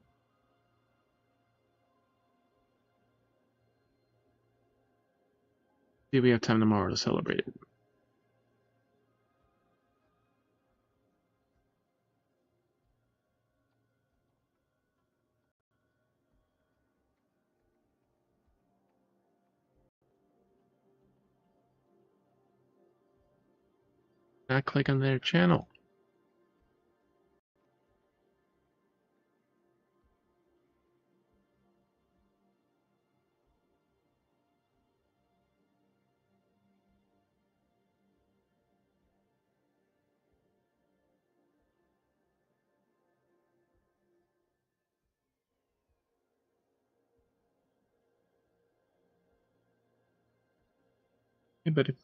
See if we have time tomorrow to celebrate it. Not click on their channel. Hey, buddy.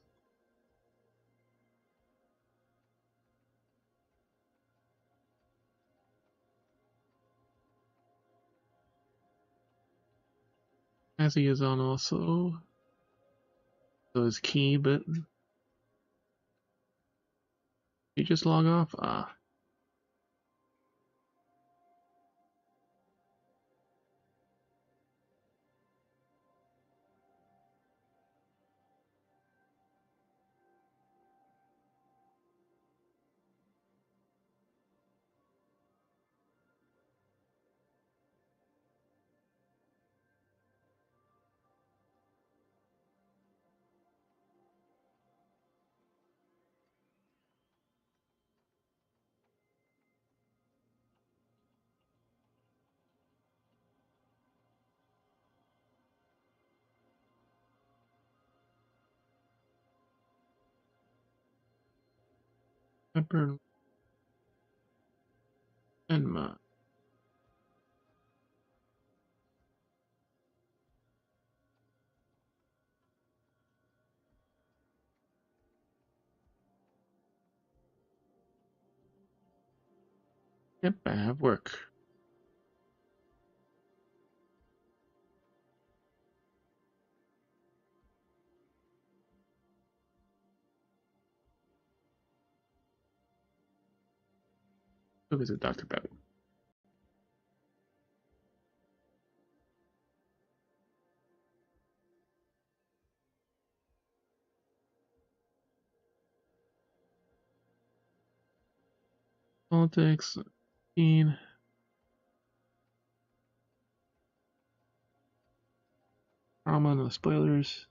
Azzy is on also. So is Key, but. You just log off? Ah. Pepper and Ma. Yep, I have work. Go visit Dr. Babbitt. Politics. 15. Trauma, no spoilers.